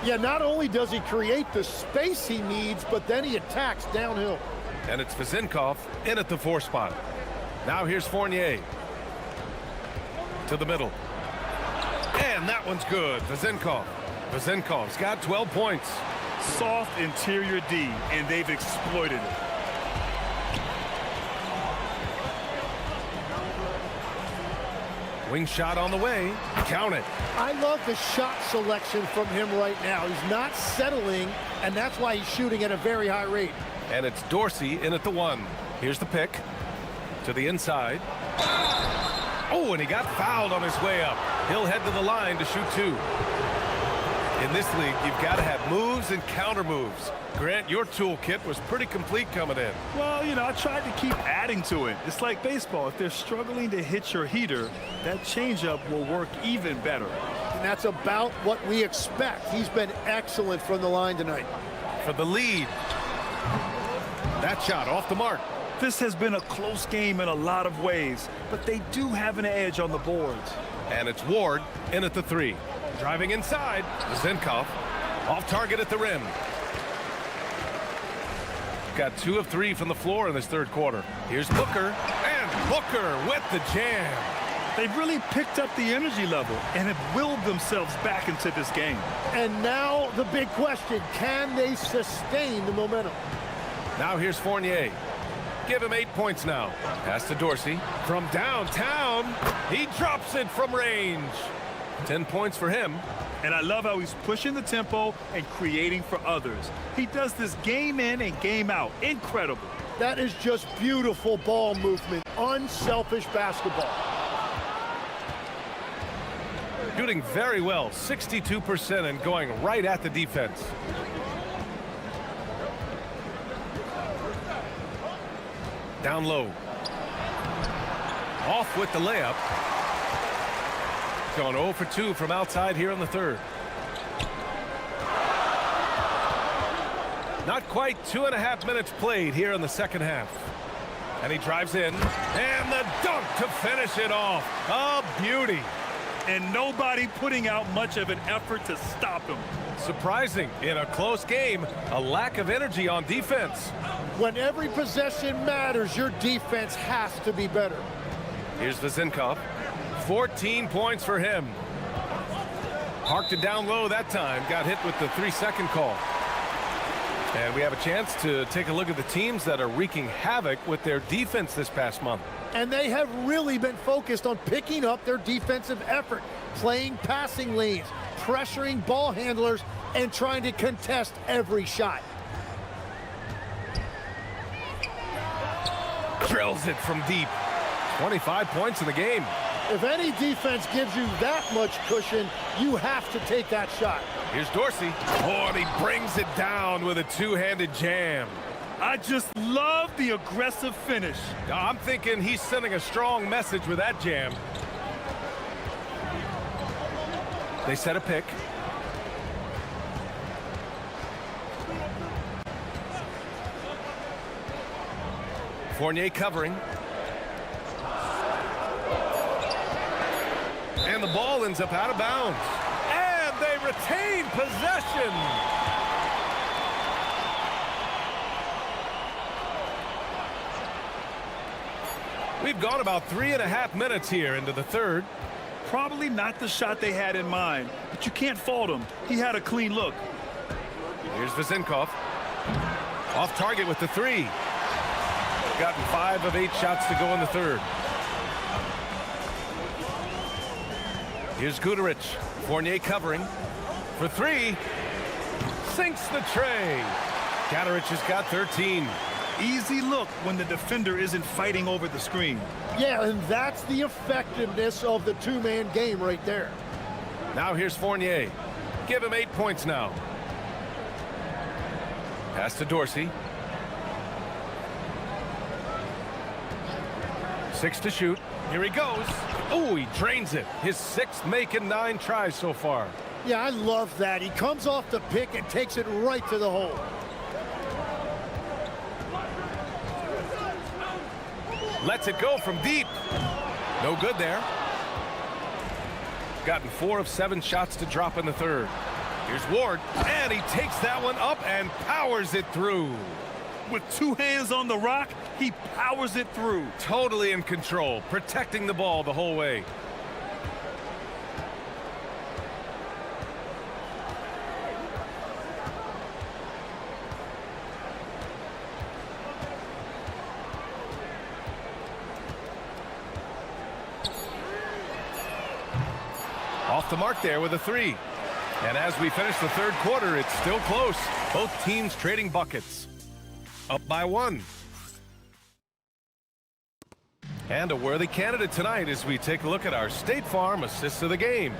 Yeah, not only does he create the space he needs, but then he attacks downhill. And it's Vezinkov in at the 4 spot. Now here's Fournier. To the middle. And that one's good. Vezinkov. Vezinkov's got 12 points. Soft interior D, and they've exploited it. Wing shot on the way. Count it. I love the shot selection from him right now. He's not settling, and that's why he's shooting at a very high rate. And it's Dorsey in at the 1. Here's the pick. To the inside. Oh, and he got fouled on his way up. He'll head to the line to shoot 2. In this league, you've got to have moves and counter moves. Grant, your toolkit was pretty complete coming in. Well, you know, I tried to keep adding to it. It's like baseball. If they're struggling to hit your heater, that changeup will work even better. And that's about what we expect. He's been excellent from the line tonight. For the lead. That shot off the mark. This has been a close game in a lot of ways, but they do have an edge on the boards. And it's Ward in at the 3. Driving inside. Zinkov off target at the rim. Got 2 of 3 from the floor in this third quarter. Here's Booker, and Booker with the jam. They've really picked up the energy level and have willed themselves back into this game. And now the big question, can they sustain the momentum? Now here's Fournier. Give him 8 points now. Pass to Dorsey. From downtown, he drops it from range. 10 points for him. And I love how he's pushing the tempo and creating for others. He does this game in and game out. Incredible. That is just beautiful ball movement. Unselfish basketball. Shooting very well, 62%, and going right at the defense. Down low. Off with the layup. Going 0 for 2 from outside here in the third. Not quite 2.5 minutes played here in the second half. And he drives in. And the dunk to finish it off. A beauty. And nobody putting out much of an effort to stop him. Surprising in a close game, a lack of energy on defense. When every possession matters, your defense has to be better. Here's Zinkov. 14 points for him. Parked it down low that time. Got hit with the 3-second call. And we have a chance to take a look at the teams that are wreaking havoc with their defense this past month. And they have really been focused on picking up their defensive effort, playing passing lanes, pressuring ball handlers, and trying to contest every shot. Drills it from deep. 25 points in the game. If any defense gives you that much cushion, you have to take that shot. Here's Dorsey. Oh, and he brings it down with a two-handed jam. I just love the aggressive finish. I'm thinking he's sending a strong message with that jam. They set a pick. Fournier covering. And the ball ends up out of bounds. And they retain possession. We've gone about 3.5 minutes here into the third. Probably not the shot they had in mind, but you can't fault him. He had a clean look. Here's Zinkov. Off target with the 3. Gotten 5 of 8 shots to go in the third. Here's Guterich. Fournier covering for 3. Sinks the tray. Guterich has got 13. Easy look when the defender isn't fighting over the screen. Yeah, and that's the effectiveness of the two-man game right there. Now here's Fournier. Give him 8 points now. Pass to Dorsey. 6 to shoot. Here he goes. Oh, he drains it. His 6th make in 9 tries so far. Yeah, I love that. He comes off the pick and takes it right to the hole. Lets it go from deep. No good there. Gotten 4 of 7 shots to drop in the third. Here's Ward, and he takes that one up and powers it through. With 2 hands on the rock, he powers it through. Totally in control, protecting the ball the whole way. Off the mark there with a 3. And as we finish the third quarter, it's still close. Both teams trading buckets. Up by 1. And a worthy candidate tonight as we take a look at our State Farm assists of the game.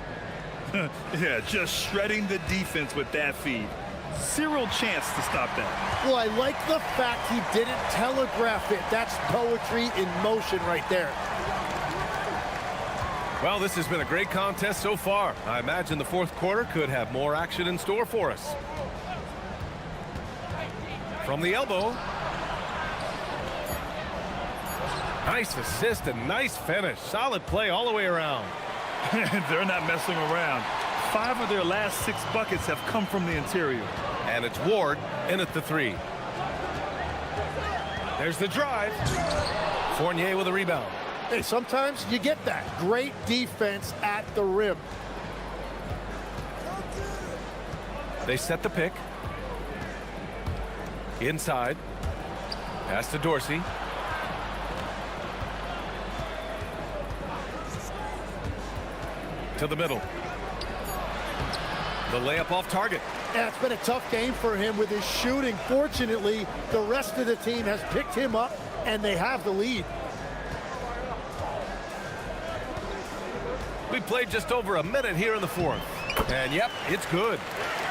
Yeah, just shredding the defense with that feed. Zero chance to stop that. Well, I like the fact he didn't telegraph it. That's poetry in motion right there. Well, this has been a great contest so far. I imagine the fourth quarter could have more action in store for us. From the elbow. Nice assist and nice finish. Solid play all the way around. They're not messing around. 5 of their last 6 buckets have come from the interior. And it's Ward in at the 3. There's the drive. Fournier with a rebound. Hey, sometimes you get that. Great defense at the rim. They set the pick. Inside. Pass to Dorsey. To the middle. The layup off target. Yeah, it's been a tough game for him with his shooting. Fortunately, the rest of the team has picked him up, and they have the lead. We played just over a minute here in the fourth. And yep, it's good.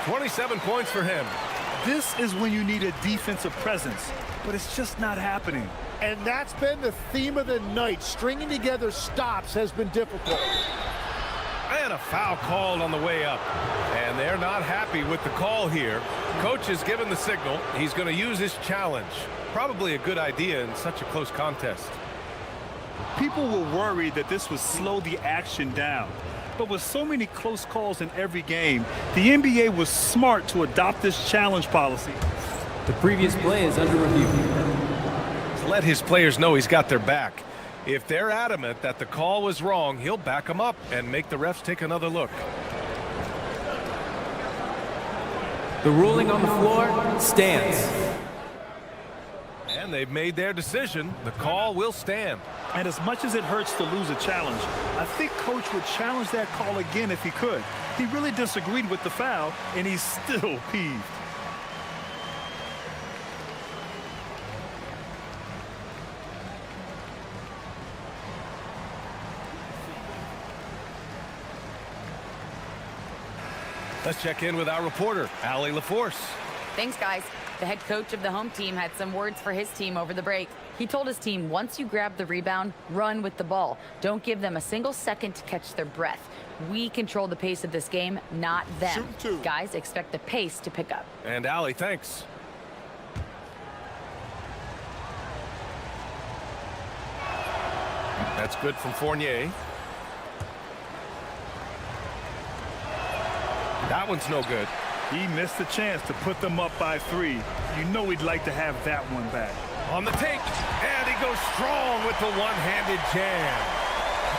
27 points for him. This is when you need a defensive presence, but it's just not happening. And that's been the theme of the night. Stringing together stops has been difficult. And a foul called on the way up. And they're not happy with the call here. Coach has given the signal. He's going to use his challenge. Probably a good idea in such a close contest. People were worried that this would slow the action down. But with so many close calls in every game, the NBA was smart to adopt this challenge policy. The previous play is under review. To let his players know he's got their back. If they're adamant that the call was wrong, he'll back them up and make the refs take another look. The ruling on the floor stands. And they've made their decision. The call will stand. And as much as it hurts to lose a challenge, I think Coach would challenge that call again if he could. He really disagreed with the foul, and he's still peeved. Let's check in with our reporter, Allie LaForce. Thanks, guys. The head coach of the home team had some words for his team over the break. He told his team, once you grab the rebound, run with the ball. Don't give them a single second to catch their breath. We control the pace of this game, not them. Guys, expect the pace to pick up. And Allie, thanks. That's good from Fournier. That one's no good. He missed the chance to put them up by 3. You know he'd like to have that one back. On the take, and he goes strong with the one-handed jam.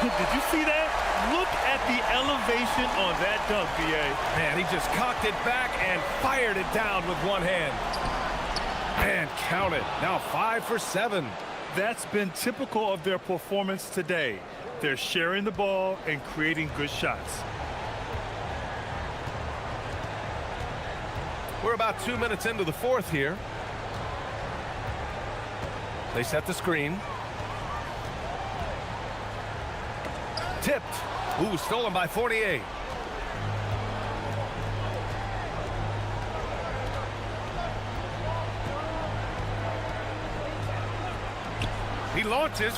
Did you see that? Look at the elevation on that dunk, B.A. Man, he just cocked it back and fired it down with one hand. And count it. Now 5 for 7. That's been typical of their performance today. They're sharing the ball and creating good shots. We're about 2 minutes into the fourth here. They set the screen. Tipped. Ooh, stolen by Fournier. He launches.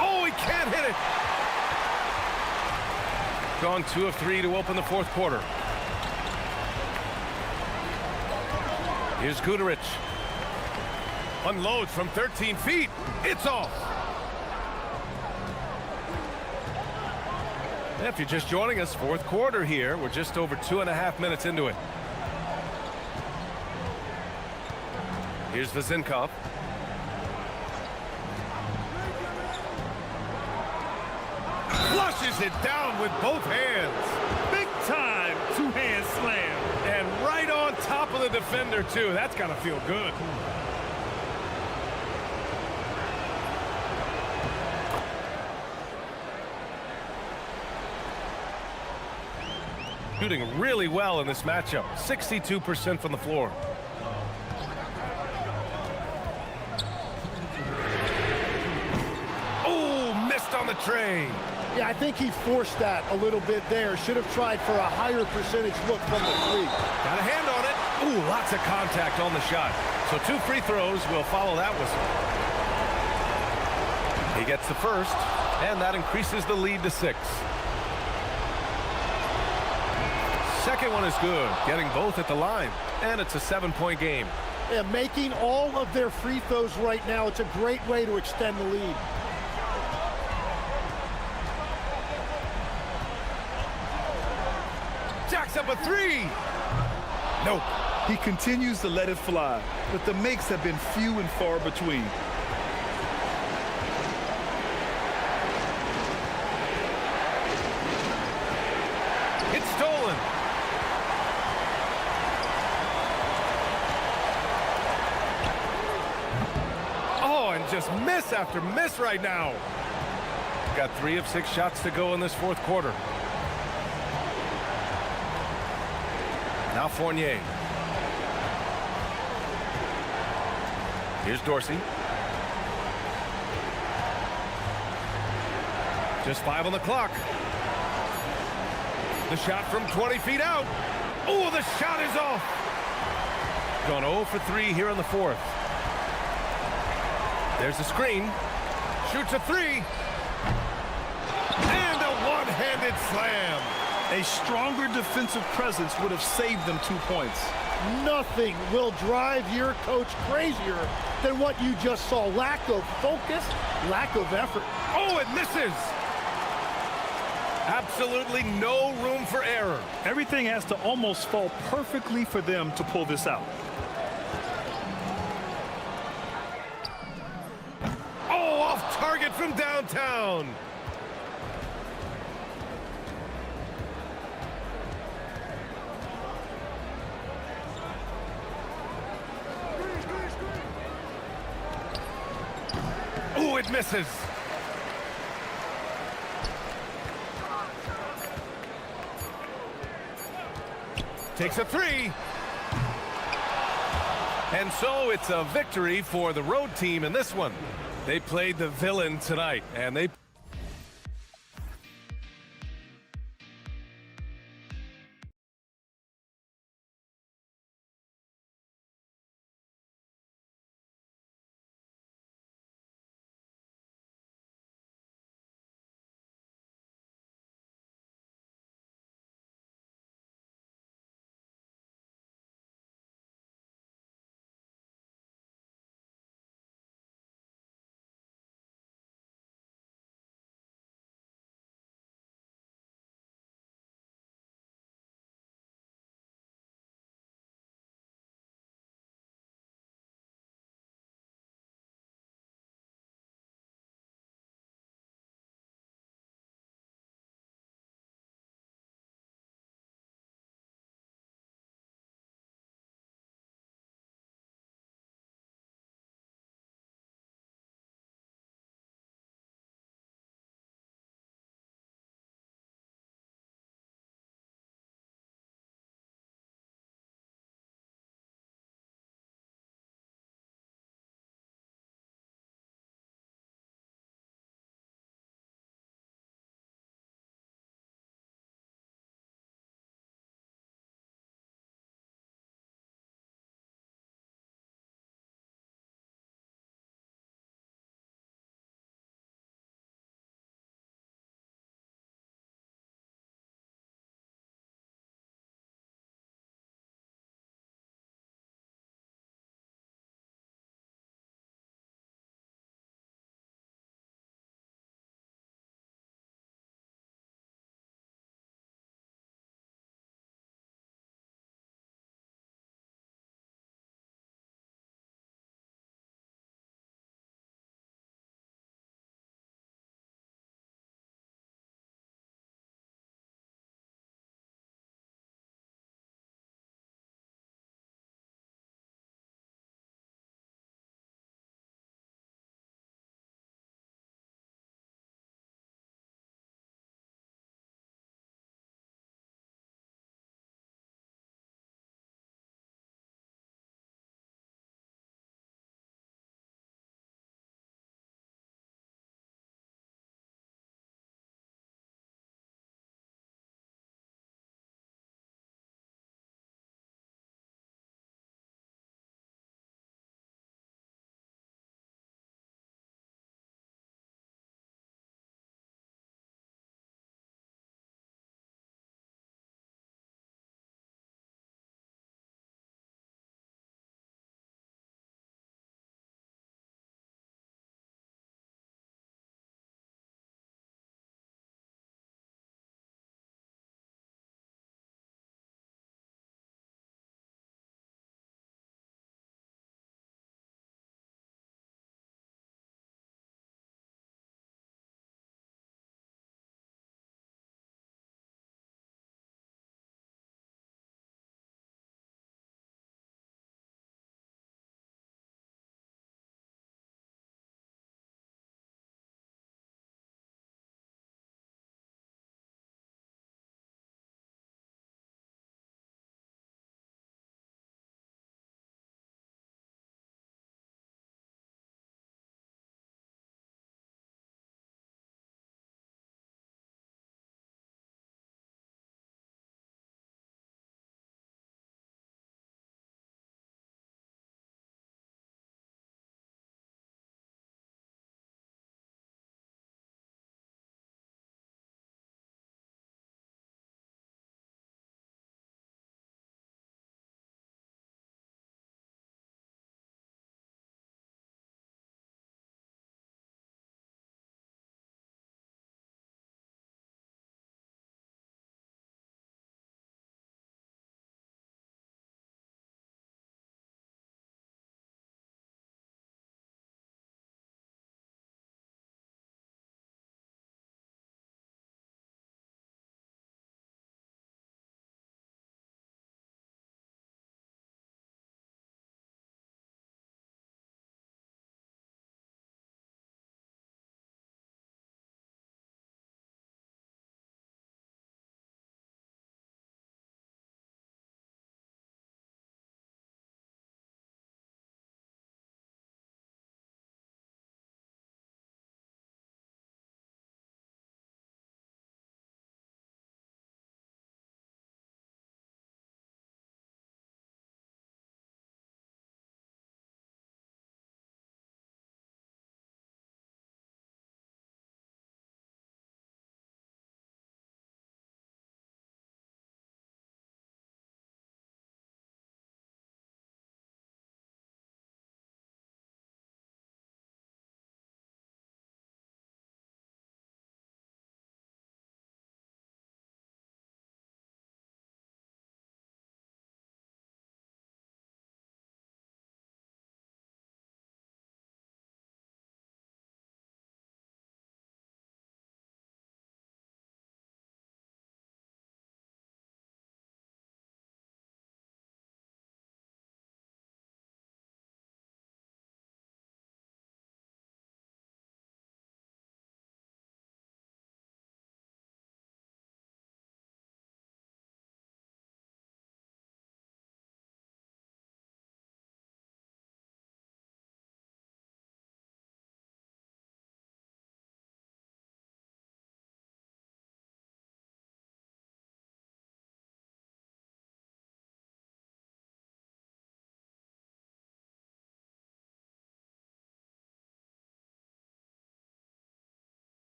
Oh, he can't hit it. Gone 2 of 3 to open the fourth quarter. Here's Guterich. Unloads from 13 feet. It's off. If you're just joining us, fourth quarter here. We're just over 2.5 minutes into it. Here's Vezinkov. Flushes it down with both hands. Big time two-hand slam. And right on top of the defender, too. That's got to feel good. Shooting really well in this matchup. 62% from the floor. Oh, missed on the tray. Yeah, I think he forced that a little bit there. Should have tried for a higher percentage look from the 3. Got a hand on it. Ooh, lots of contact on the shot. So 2 free throws will follow that whistle. He gets the first, and that increases the lead to 6. Second one is good, getting both at the line, and it's a 7-point game. Yeah, making all of their free throws right now, it's a great way to extend the lead. Jacks up a three. Nope. He continues to let it fly, but the makes have been few and far between. It's stolen. Oh, and just miss after miss right now. Got 3 of 6 shots to go in this fourth quarter. Now Fournier. Here's Dorsey. Just 5 on the clock. The shot from 20 feet out. Oh, the shot is off. Gone 0 for 3 here in the fourth. There's the screen. Shoots a 3. And a one-handed slam. A stronger defensive presence would have saved them 2 points. Nothing will drive your coach crazier than what you just saw. Lack of focus, lack of effort. Oh, it misses. Absolutely no room for error. Everything has to almost fall perfectly for them to pull this out. Oh, off target from downtown. Oh, it misses. Takes a 3. And so it's a victory for the road team in this one. They played the villain tonight, and they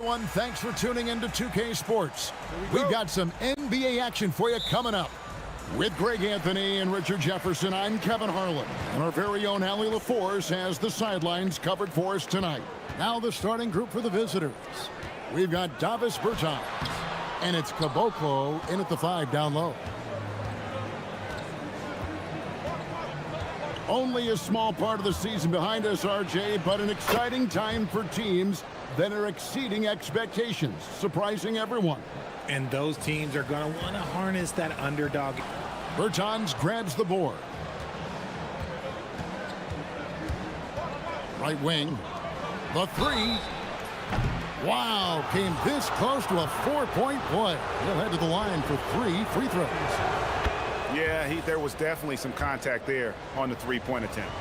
everyone. Thanks for tuning in to 2K Sports. We've got some NBA action for you coming up. With Greg Anthony and Richard Jefferson, I'm Kevin Harlan. And our very own Allie LaForce has the sidelines covered for us tonight. Now the starting group for the visitors. We've got Davis Bertans. And it's Caboclo in at the 5 down low. Only a small part of the season behind us, RJ, but an exciting time for teams that are exceeding expectations, surprising everyone. And those teams are going to want to harness that underdog. Bertans grabs the board. Right wing. The 3. Wow, came this close to a 4-point play. He'll head to the line for 3 free throws. Yeah, there was definitely some contact there on the three-point attempt.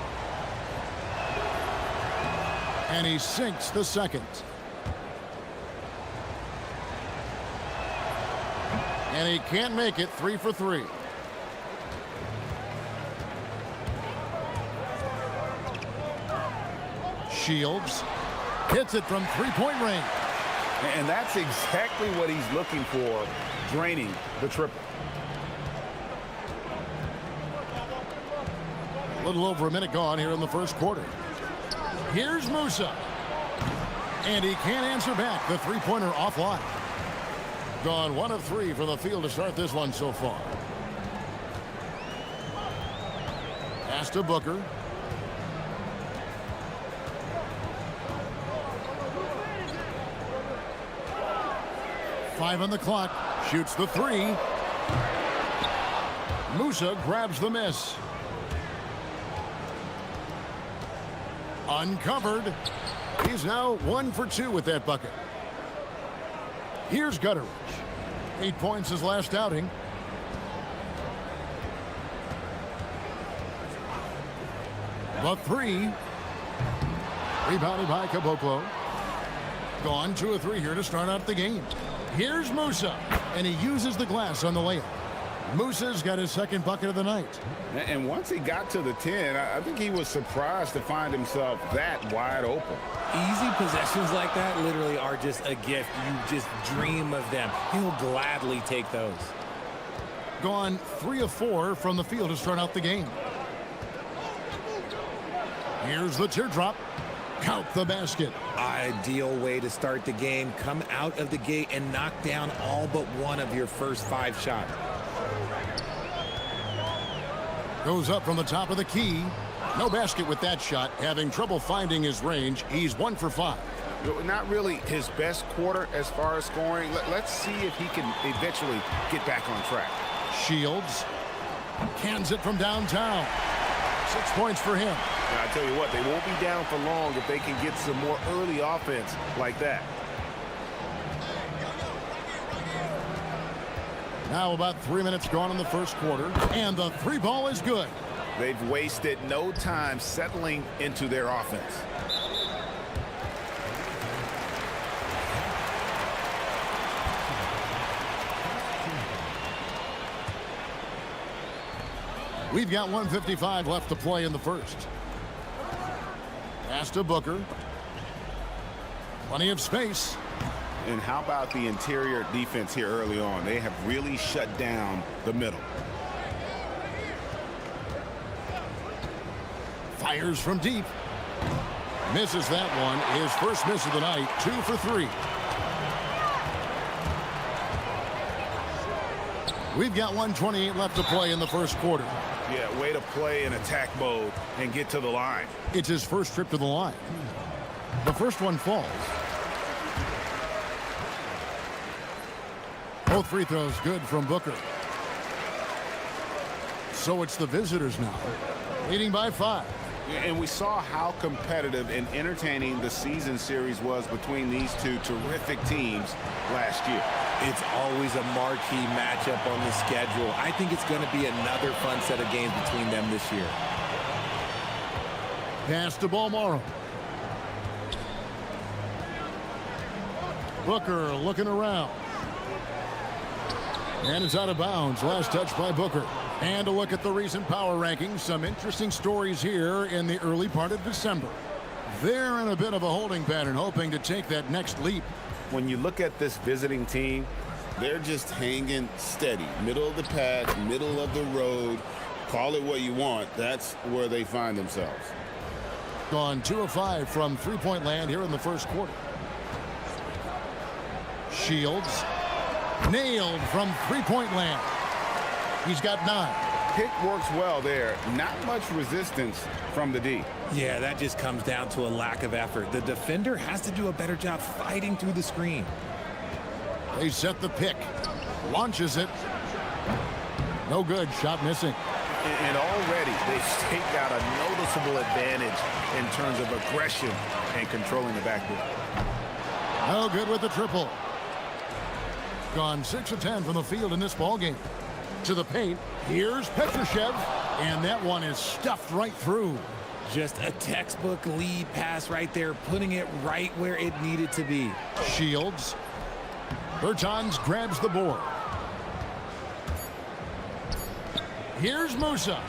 And he sinks the second. And he can't make it. 3 for 3. Shields hits it from 3-point range. And that's exactly what he's looking for, draining the triple. A little over a minute gone here in the first quarter. Here's Musa. And he can't answer back. The three-pointer offline. Gone 1 of 3 from the field to start this one so far. Pass to Booker. Five on the clock. Shoots the 3. Musa grabs the miss. Uncovered. He's now 1 for 2 with that bucket. Here's Gutteridge. 8 points his last outing. The 3. Rebounded by Caboclo. Gone 2 of 3 here to start out the game. Here's Musa. And he uses the glass on the layup. Musa's got his second bucket of the night. And once he got to the 10, I think he was surprised to find himself that wide open. Easy possessions like that literally are just a gift. You just dream of them. He'll gladly take those. Gone 3 of 4 from the field to start out the game. Here's the teardrop. Count the basket. Ideal way to start the game. Come out of the gate and knock down all but one of your first 5 shots. Goes up from the top of the key. No basket with that shot. Having trouble finding his range. He's 1 for 5. Not really his best quarter as far as scoring. Let's see if he can eventually get back on track. Shields cans it from downtown. 6 points for him. Now, I tell you what, they won't be down for long if they can get some more early offense like that. Now about 3 minutes gone in the first quarter, and the 3 ball is good. They've wasted no time settling into their offense. We've got 1:55 left to play in the first. Pass to Booker. Plenty of space. And how about the interior defense here early on? They have really shut down the middle. Fires from deep. Misses that one. His first miss of the night. 2 for 3. We've got 1:28 left to play in the first quarter. Yeah, way to play in attack mode and get to the line. It's his first trip to the line. The first one falls. Both free throws good from Booker. So it's the visitors now, leading by 5. And we saw how competitive and entertaining the season series was between these two terrific teams last year. It's always a marquee matchup on the schedule. I think it's going to be another fun set of games between them this year. Pass to Balmaro. Booker looking around. And it's out of bounds. Last touch by Booker. And a look at the recent power rankings. Some interesting stories here in the early part of December. They're in a bit of a holding pattern, hoping to take that next leap. when you look at this visiting team, they're just hanging steady. Middle of the pack, middle of the road. Call it what you want. That's where they find themselves. Gone 2 of 5 from three-point land here in the first quarter. Shields nailed from three-point land. He's got 9. Pick works well there. Not much resistance from the D. Yeah, that just comes down to a lack of effort. The defender has to do a better job fighting through the screen. They set the pick. Launches it. No good. Shot missing. And already they've staked out a noticeable advantage in terms of aggression and controlling the backboard. No good with the triple. Gone 6 of 10 from the field in this ballgame. To the paint. Here's Petrushev. And that one is stuffed right through. Just a textbook lead pass right there, putting it right where it needed to be. Shields. Bertans grabs the board. Here's Musa.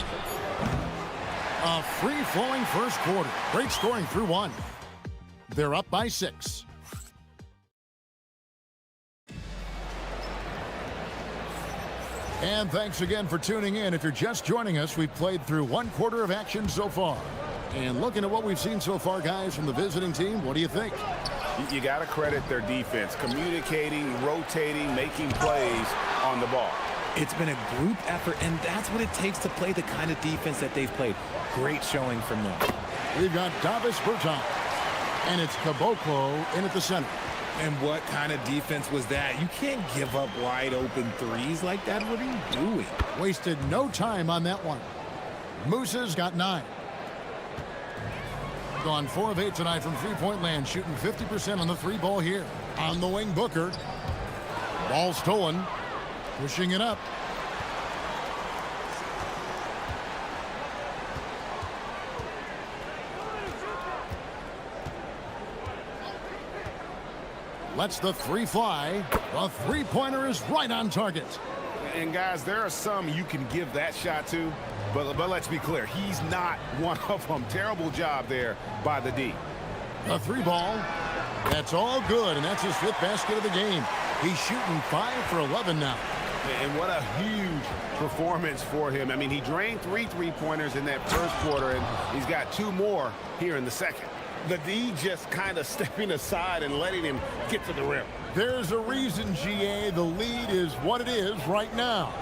A free-flowing first quarter. Great scoring through 1. They're up by 6. And thanks again for tuning in. If you're just joining us, we've played through 1 quarter of action so far. And looking at what we've seen so far, guys, from the visiting team, what do you think? You got to credit their defense, communicating, rotating, making plays on the ball. It's been a group effort, and that's what it takes to play the kind of defense that they've played. Great showing from them. We've got Davis Bertans, and it's Caboclo in at the center. And what kind of defense was that? You can't give up wide open threes like that. What are you doing? Wasted no time on that one. Musa's got 9. Gone 4 of 8 tonight from three-point land, shooting 50% on the 3-ball here. On the wing, Booker. Ball stolen. Pushing it up. Lets the 3 fly. The three-pointer is right on target. And guys, there are some you can give that shot to, but let's be clear, he's not one of them. Terrible job there by the D. The 3-ball. That's all good, and that's his 5th basket of the game. He's shooting 5 for 11 now. And what a huge performance for him. I mean, he drained 3 3-pointers in that first quarter, and he's got 2 more here in the second. The D just kind of stepping aside and letting him get to the rim. There's a reason, GA, the lead is what it is right now.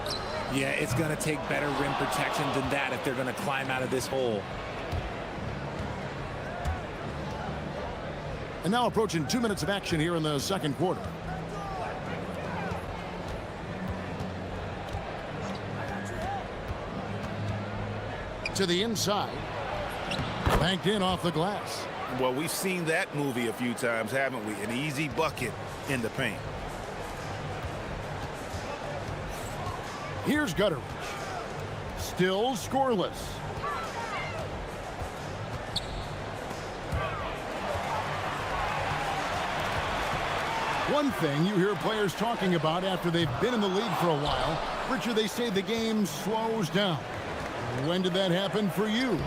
Yeah, it's going to take better rim protection than that if they're going to climb out of this hole. And now approaching 2 minutes of action here in the second quarter. To the inside. Banked in off the glass. Well, we've seen that movie a few times, haven't we? An easy bucket in the paint. Here's Gutteridge. Still scoreless. One thing you hear players talking about after they've been in the league for a while, Richard, they say the game slows down. When did that happen for you?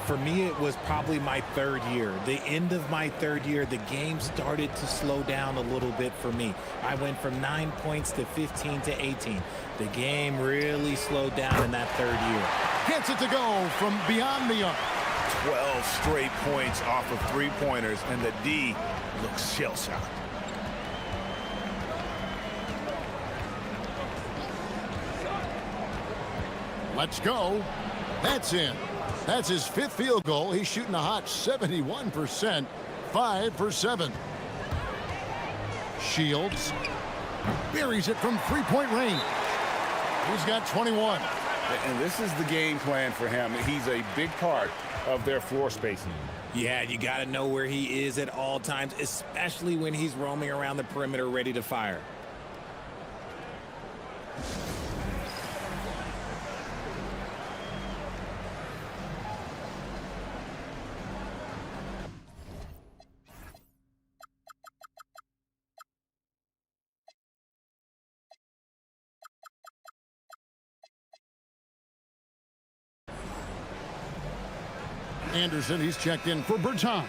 For me, it was probably my 3rd year. The end of my 3rd year, the game started to slow down a little bit for me. I went from 9 points to 15 to 18. The game really slowed down in that 3rd year. Gets it to go from beyond the arc. 12 straight points off of 3-pointers, and the D looks shell-shocked. Let's go. That's in. That's his 5th field goal. He's shooting a hot 71%. 5 for 7. Shields buries it from 3-point range. He's got 21. And this is the game plan for him. He's a big part of their floor spacing. Yeah, you got to know where he is at all times, especially when he's roaming around the perimeter ready to fire. Anderson, he's checked in for Bertans.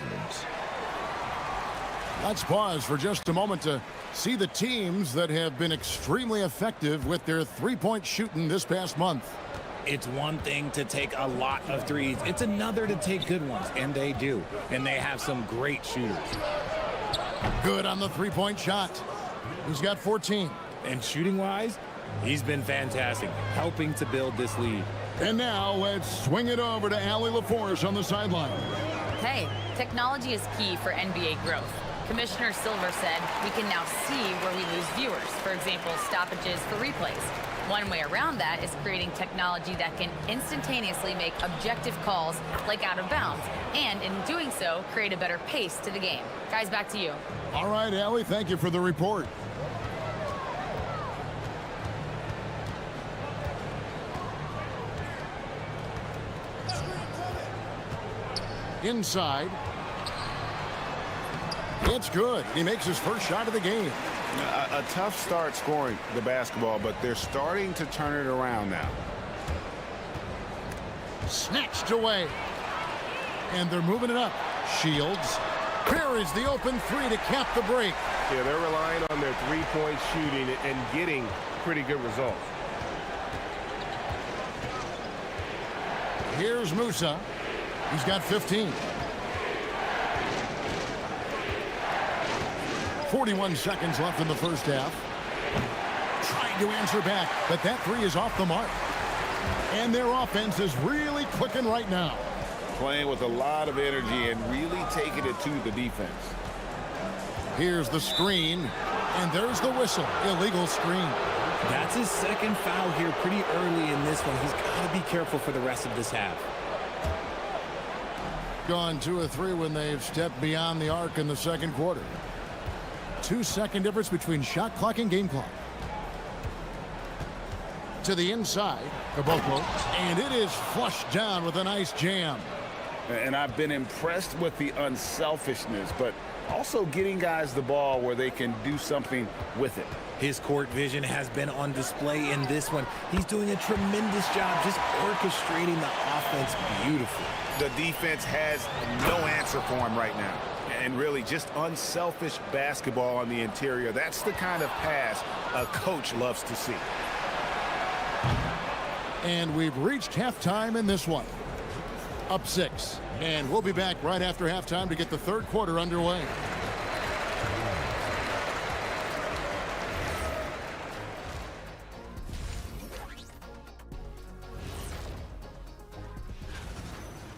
Let's pause for just a moment to see the teams that have been extremely effective with their three-point shooting this past month. It's one thing to take a lot of threes. It's another to take good ones, and they do. And they have some great shooters. Good on the three-point shot. He's got 14. And shooting-wise, he's been fantastic, helping to build this lead. And now let's swing it over to Allie LaForce on the sideline. Hey, technology is key for NBA growth. Commissioner Silver said we can now see where we lose viewers, for example, stoppages for replays. One way around that is creating technology that can instantaneously make objective calls like out of bounds, and in doing so, create a better pace to the game. Guys, back to you. All right, Allie, thank you for the report. Inside. It's good. He makes his first shot of the game. A tough start scoring the basketball, but they're starting to turn it around now. Snatched away. And they're moving it up. Shields parries the open three to cap the break. Yeah, they're relying on their three-point shooting and getting pretty good results. Here's Musa. He's got 15. 41 seconds left in the first half. Trying to answer back, but that three is off the mark. And their offense is really clicking right now. Playing with a lot of energy and really taking it to the defense. Here's the screen, and there's the whistle. Illegal screen. That's his second foul here pretty early in this one. He's got to be careful for the rest of this half. Gone 2 of 3 when they've stepped beyond the arc in the second quarter. 2-second difference between shot clock and game clock. To the inside, Caboclo, and it is flushed down with a nice jam. And I've been impressed with the unselfishness, but also getting guys the ball where they can do something with it. His court vision has been on display in this one. He's doing a tremendous job just orchestrating the offense beautifully. The defense has no answer for him right now. And really just unselfish basketball on the interior. That's the kind of pass a coach loves to see. And we've reached halftime in this one. Up 6. And we'll be back right after halftime to get the third quarter underway.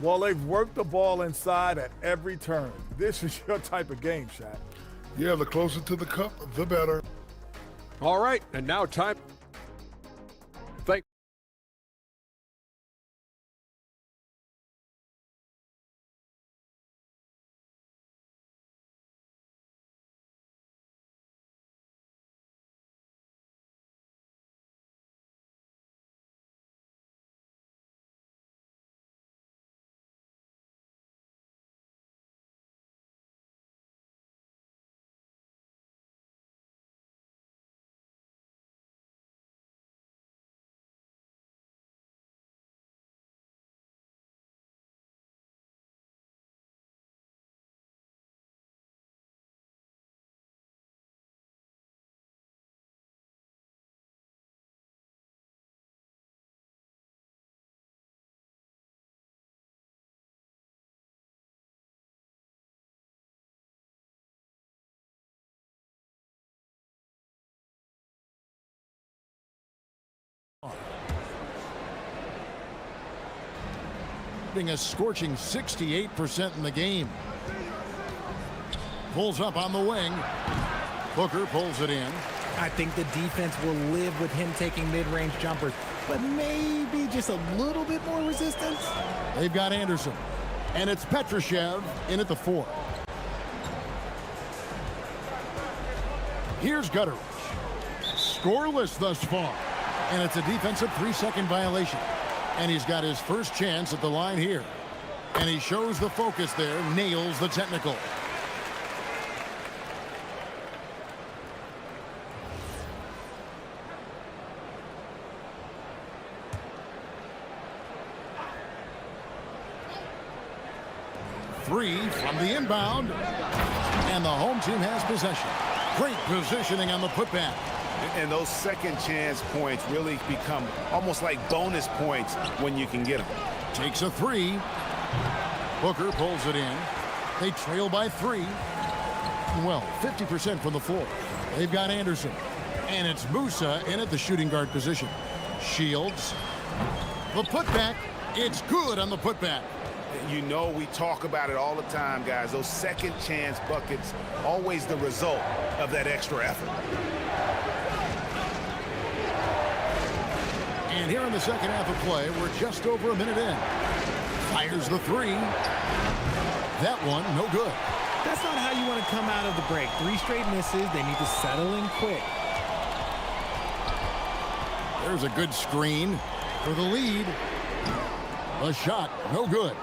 Well, they've worked the ball inside at every turn. This is your type of game, Shaq. Yeah, the closer to the cup, the better. All right, and now time. Thank. A scorching 68% in the game. Pulls up on the wing. Booker pulls it in. I think the defense will live with him taking mid-range jumpers, but maybe just a little bit more resistance. They've got Anderson, and it's Petrushev in at the 4. Here's Gutteridge. Scoreless thus far, and it's a defensive 3-second violation. And he's got his first chance at the line here. And he shows the focus there, nails the technical. Three from the inbound. And the home team has possession. Great positioning on the putback. And those second chance points really become almost like bonus points when you can get them. Takes a three. Booker pulls it in. They trail by 3. Well, 50% from the floor. They've got Anderson. And it's Musa in at the shooting guard position. Shields. The putback. It's good on the putback. You know we talk about it all the time, guys. Those second chance buckets, always the result of that extra effort. And here in the second half of play, we're just over a minute in. Fires the 3. That one, no good. That's not how you want to come out of the break. 3 straight misses. They need to settle in quick. There's a good screen for the lead. A shot, no good.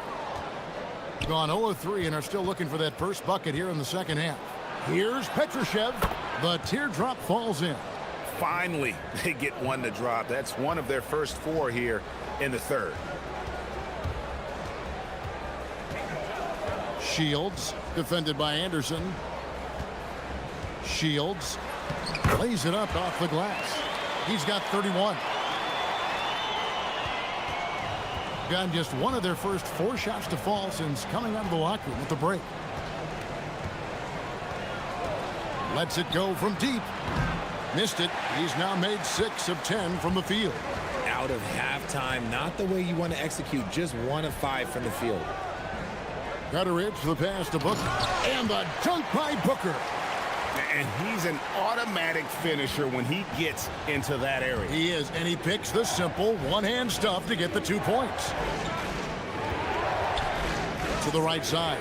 Gone 0 of 3 and are still looking for that first bucket here in the second half. Here's Petrushev. The teardrop falls in. Finally, they get one to drop. That's one of their first 4 here in the third. Shields, defended by Anderson. Shields lays it up off the glass. He's got 31. Got just one of their first 4 shots to fall since coming out of the locker room at the break. Lets it go from deep. Missed it. He's now made 6 of 10 from the field. Out of halftime, not the way you want to execute, just 1 of 5 from the field. Gutteridge, the pass to Booker. And the dunk by Booker. And he's an automatic finisher when he gets into that area. He is, and he picks the simple one-hand stuff to get the 2 points. To the right side.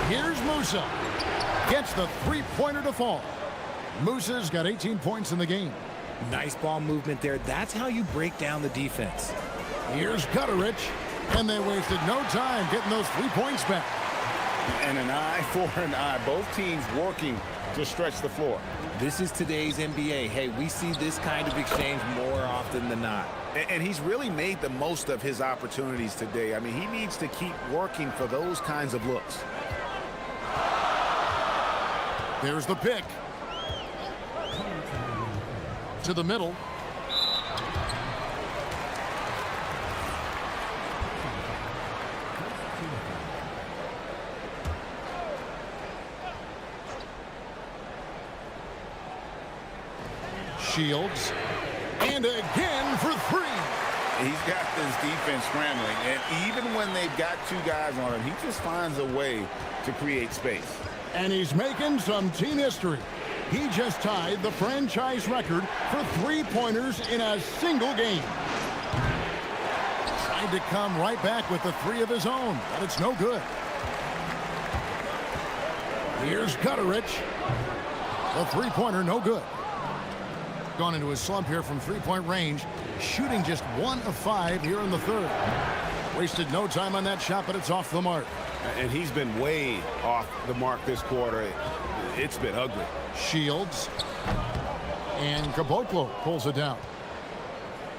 Here's Musa. Gets the 3-pointer to fall. Musa's got 18 points in the game. Nice ball movement there. That's how you break down the defense. Here's Gutteridge. And they wasted no time getting those 3 points back. And an eye for an eye. Both teams working to stretch the floor. This is today's NBA. Hey, we see this kind of exchange more often than not. And he's really made the most of his opportunities today. I mean, he needs to keep working for those kinds of looks. There's the pick. To the middle. Shields. And again for 3. He's got this defense scrambling, and even when they've got 2 guys on him, he just finds a way to create space. And he's making some team history. He just tied the franchise record for 3-pointers in a single game. Tried to come right back with the 3 of his own, but it's no good. Here's Gutteridge. The 3-pointer, no good. Gone into a slump here from 3-point range, shooting just 1 of 5 here in the third. Wasted no time on that shot, but it's off the mark. And he's been way off the mark this quarter. It's been ugly. Shields. And Caboclo pulls it down.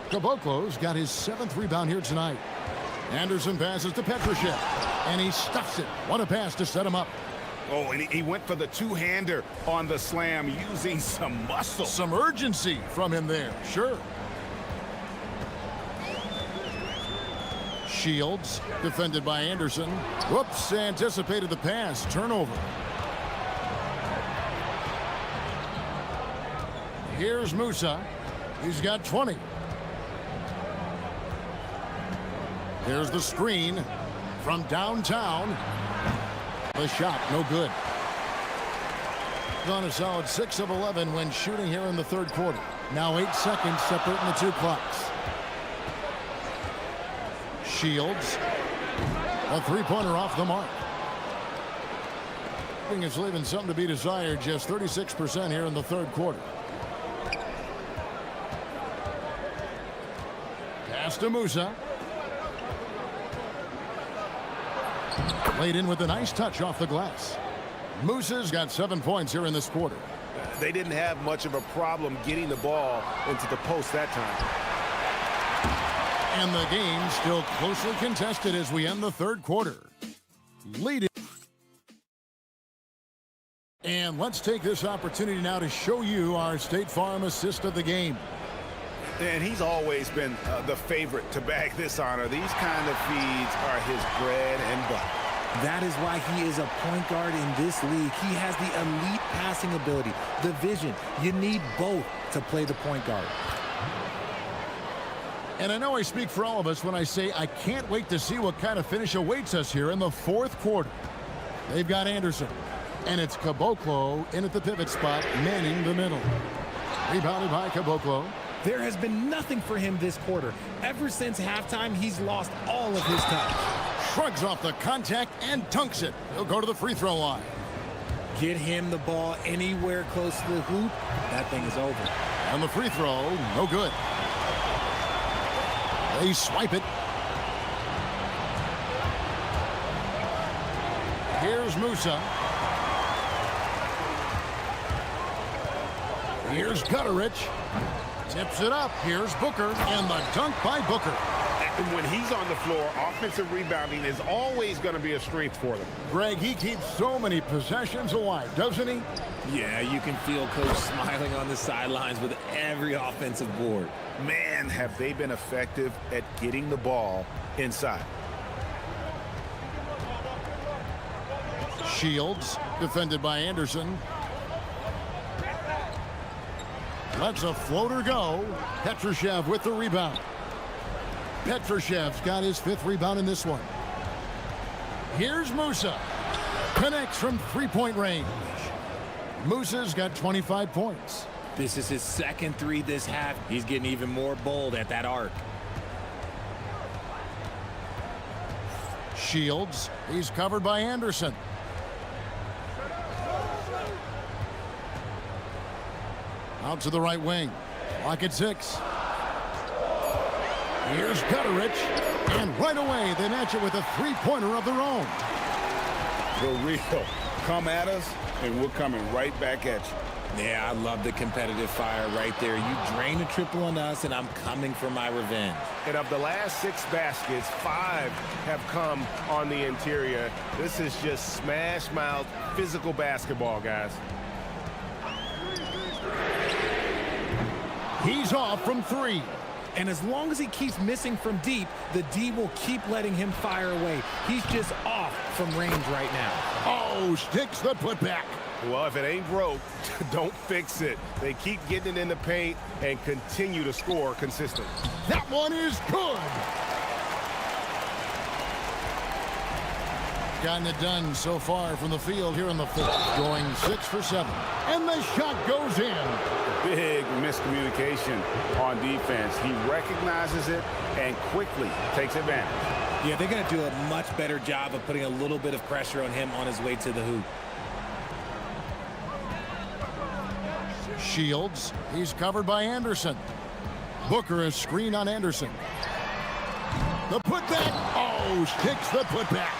Caboclo's got his 7th rebound here tonight. Anderson passes to Petrushev. And he stuffs it. What a pass to set him up. Oh, and he went for the 2-hander on the slam, using some muscle. Some urgency from him there, sure. Shields, defended by Anderson. Whoops, anticipated the pass. Turnover. Here's Musa. He's got 20. There's the screen from downtown. The shot, no good. Gone a solid 6 of 11 when shooting here in the third quarter. Now 8 seconds separating the 2 clocks. Shields. A 3-pointer off the mark. It's leaving something to be desired. Just 36% here in the third quarter. Pass to Musa. Laid in with a nice touch off the glass. Musa's got 7 points here in this quarter. They didn't have much of a problem getting the ball into the post that time. And the game still closely contested as we end the third quarter. Leading And let's take this opportunity now to show you our State Farm assist of the game. And he's always been the favorite to bag this honor. These kind of feeds are his bread and butter. That is why he is a point guard in this league. He has the elite passing ability, the vision. You need both to play the point guard. And I know I speak for all of us when I say I can't wait to see what kind of finish awaits us here in the fourth quarter. They've got Anderson, and it's Caboclo in at the pivot spot, manning the middle. Rebounded by Caboclo. There has been nothing for him this quarter. Ever since halftime, he's lost all of his touch. Shrugs off the contact and dunks it. He'll go to the free throw line. Get him the ball anywhere close to the hoop, that thing is over. And the free throw, no good. They swipe it. Here's Musa. Here's Gutterich. Tips it up. Here's Booker. And the dunk by Booker. And when he's on the floor, offensive rebounding is always going to be a strength for them. Greg, he keeps so many possessions alive, doesn't he? Yeah, you can feel Coach smiling on the sidelines with every offensive board. Man, have they been effective at getting the ball inside. Shields, defended by Anderson. Lets a floater go. Petrushev with the rebound. Petrushev's got his 5th rebound in this one. Here's Musa. Connects from three-point range. Musa's got 25 points. This is his 2nd 3 this half. He's getting even more bold at that arc. Shields, he's covered by Anderson. Out to the right wing. Clock at 6. Here's Gutterich. And right away, they match it with a three-pointer of their own. The real. Come at us, and we're coming right back at you. Yeah, I love the competitive fire right there. You drain a triple on us, and I'm coming for my revenge. And of the last 6 baskets, 5 have come on the interior. This is just smash mouth physical basketball, guys. He's off from 3. And as long as he keeps missing from deep, the D will keep letting him fire away. He's just off from range right now. Oh, sticks the putback. Well, if it ain't broke, don't fix it. They keep getting it in the paint and continue to score consistently. That one is good. Gotten it done so far from the field here in the 4th. Going 6 for 7. And the shot goes in. Big miscommunication on defense. He recognizes it and quickly takes advantage. Yeah, they're going to do a much better job of putting a little bit of pressure on him on his way to the hoop. Shields, he's covered by Anderson. Booker is screened on Anderson. The putback. Oh, sticks the putback.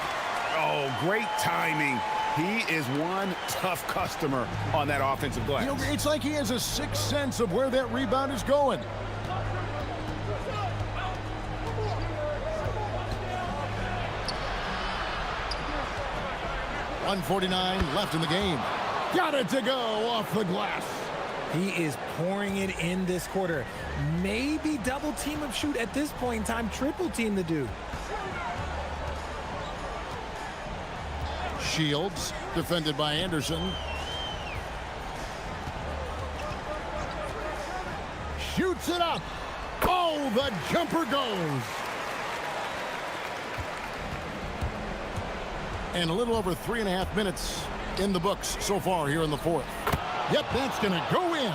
Oh, great timing. He is one tough customer on that offensive glass. You know, it's like he has a sixth sense of where that rebound is going. .149 left in the game. Got it to go off the glass. He is pouring it in this quarter. Maybe double team him shoot at this point in time, triple team the dude. Shields, defended by Anderson. Shoots it up. Oh, the jumper goes. And a little over 3.5 minutes in the books so far here in the 4th. Yep, that's going to go in.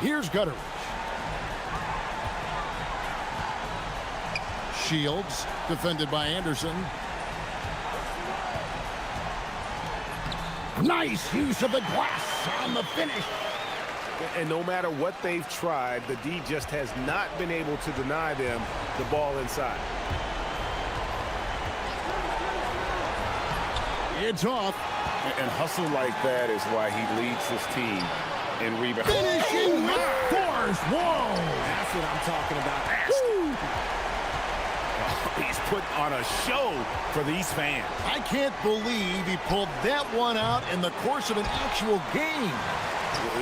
Here's Gutterich. Shields, defended by Anderson. Nice use of the glass on the finish. And no matter what they've tried, the D just has not been able to deny them the ball inside. It's off. And hustle like that is why he leads his team in rebound. Finishing with force. Whoa. That's what I'm talking about. He's put on a show for these fans. I can't believe he pulled that one out in the course of an actual game.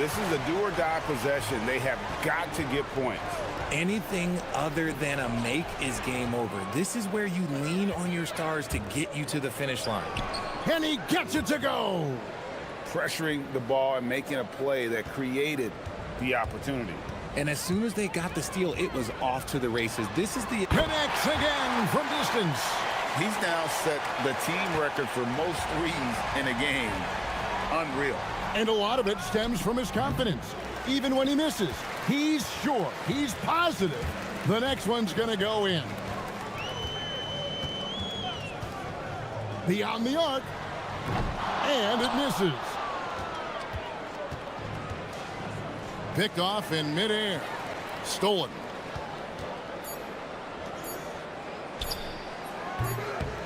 This is a do-or-die possession. They have got to get points. Anything other than a make is game over. This is where you lean on your stars to get you to the finish line. And he gets it to go. Pressuring the ball and making a play that created the opportunity. And as soon as they got the steal, it was off to the races. This is the... Connects again from distance. He's now set the team record for most threes in a game. Unreal. And a lot of it stems from his confidence. Even when he misses, he's sure, he's positive the next one's going to go in. Beyond the arc. And it misses. Picked off in midair. Stolen.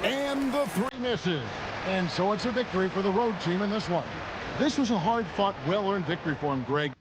And the three misses. And so it's a victory for the road team in this one. This was a hard-fought, well-earned victory for him, Greg.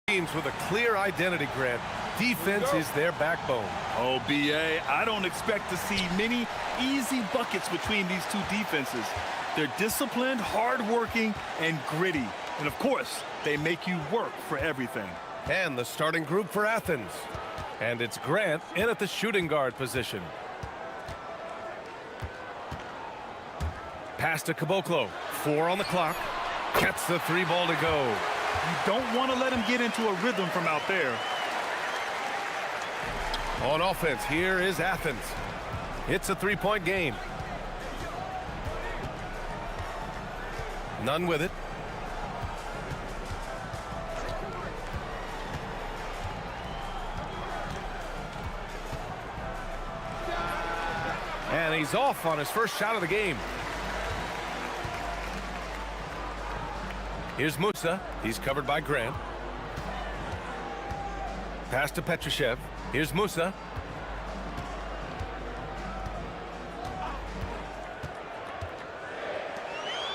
Teams with a clear identity, Grant. Defense is their backbone. Oh, BA, I don't expect to see many easy buckets between these two defenses. They're disciplined, hardworking, and gritty. And of course, they make you work for everything. And the starting group for Athens. And it's Grant in at the shooting guard position. Pass to Caboclo. 4 on the clock. Gets the 3 ball to go. You don't want to let him get into a rhythm from out there. On offense, here is Athens. It's a 3-point game. None with it. And he's off on his first shot of the game. Here's Musa. He's covered by Grant. Pass to Petrushev. Here's Musa.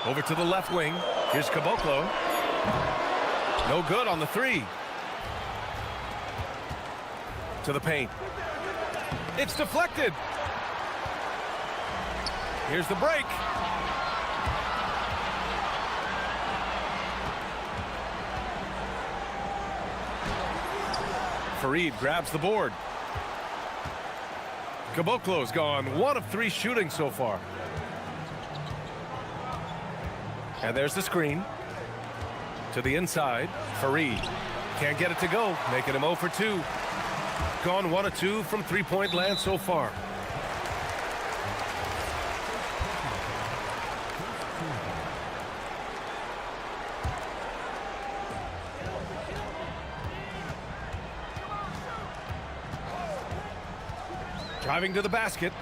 Over to the left wing. Here's Caboclo. No good on the 3. To the paint. It's deflected. Here's the break. Fareed grabs the board. Caboclo's gone 1 of 3 shooting so far. And there's the screen. To the inside. Fareed can't get it to go, making him 0 for 2. Gone 1 of 2 from 3-point land so far. Driving to the basket.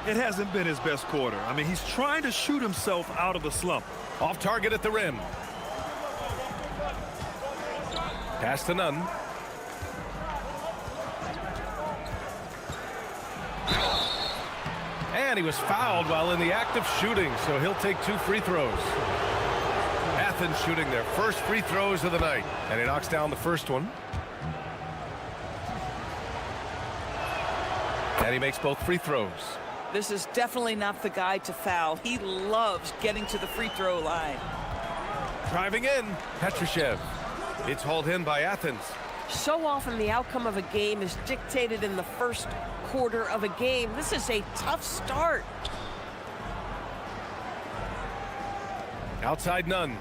It hasn't been his best quarter. I mean, he's trying to shoot himself out of the slump. Off target at the rim. Pass to Nunn. And he was fouled while in the act of shooting, so he'll take 2 free throws. Athens shooting their first free throws of the night, and he knocks down the first one. And he makes both free throws. This is definitely not the guy to foul. He loves getting to the free throw line. Driving in, Petrushev. It's hauled in by Athens. So often the outcome of a game is dictated in the first quarter of a game. This is a tough start. Outside Nunn.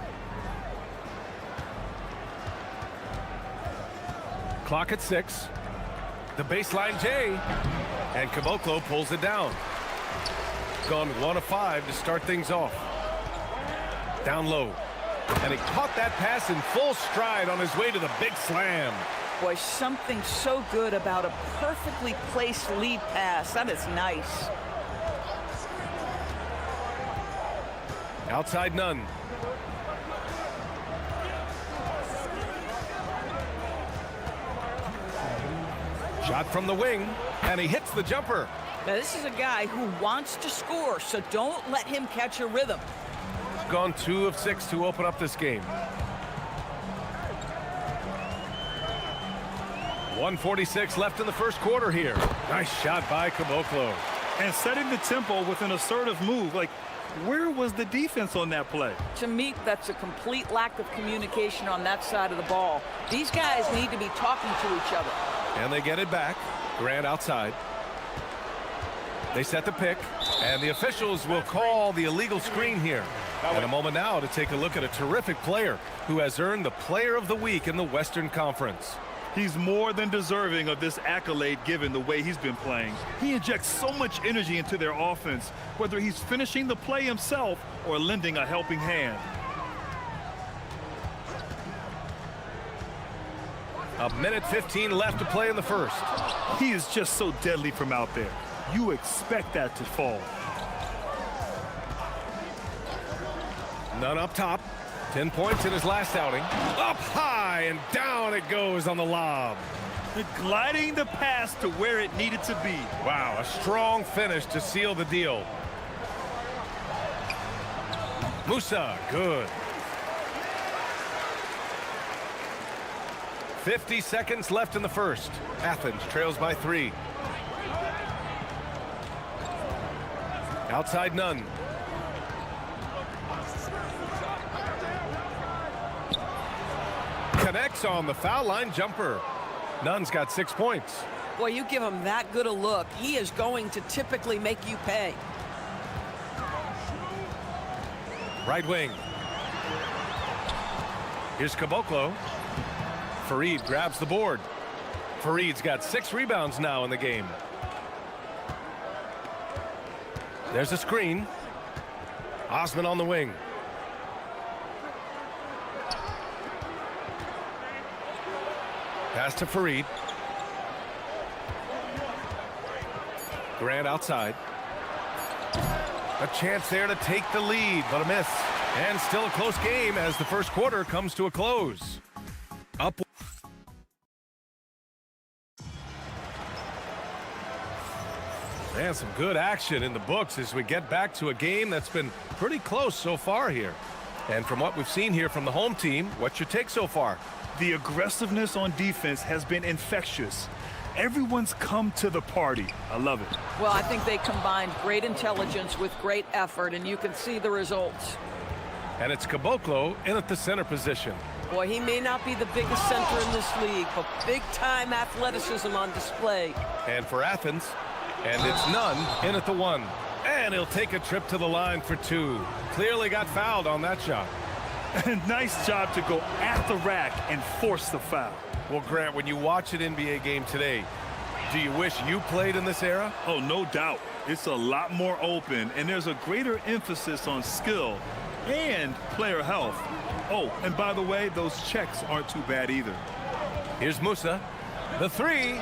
Clock at 6. The baseline J. And Caboclo pulls it down. Gone 1 of 5 to start things off. Down low. And he caught that pass in full stride on his way to the big slam. Boy, something so good about a perfectly placed lead pass. That is nice. Outside Nunn. Shot from the wing, and he hits the jumper. Now, this is a guy who wants to score, so don't let him catch a rhythm. Gone 2 of 6 to open up this game. 1:46 left in the first quarter here. Nice shot by Caboclo. And setting the tempo with an assertive move. Like, where was the defense on that play? To me, that's a complete lack of communication on that side of the ball. These guys need to be talking to each other. And they get it back. Grant outside. They set the pick, and the officials will call the illegal screen here. And a moment now to take a look at a terrific player who has earned the Player of the Week in the Western Conference. He's more than deserving of this accolade given the way he's been playing. He injects so much energy into their offense, whether he's finishing the play himself or lending a helping hand. A minute 15 left to play in the first. He is just so deadly from out there. You expect that to fall. None up top. 10 points in his last outing. Up high and down it goes on the lob. Gliding the pass to where it needed to be. Wow, a strong finish to seal the deal. Musa, good. 50 seconds left in the first. Athens trails by 3. Outside none. Connects on the foul line jumper. Nunn's got 6 points. Boy, you give him that good a look, he is going to typically make you pay. Right wing. Here's Caboclo. Fareed grabs the board. Fareed's got 6 rebounds now in the game. There's a screen. Osman on the wing. Pass to Fareed. Grant outside. A chance there to take the lead, but a miss. And still a close game as the first quarter comes to a close. Up. And some good action in the books as we get back to a game that's been pretty close so far here. And from what we've seen here from the home team, what's your take so far? The aggressiveness on defense has been infectious. Everyone's come to the party. I love it. Well, I think they combined great intelligence with great effort, and you can see the results. And it's Caboclo in at the center position. Boy, he may not be the biggest center in this league, but big-time athleticism on display. And for Athens, and it's Nunn in at the 1. And he'll take a trip to the line for 2. Clearly got fouled on that shot. Nice job to go at the rack and force the foul. Well, Grant, when you watch an NBA game today, do you wish you played in this era? Oh, no doubt. It's a lot more open, and there's a greater emphasis on skill and player health. Oh, and by the way, those checks aren't too bad either. Here's Musa. The 3.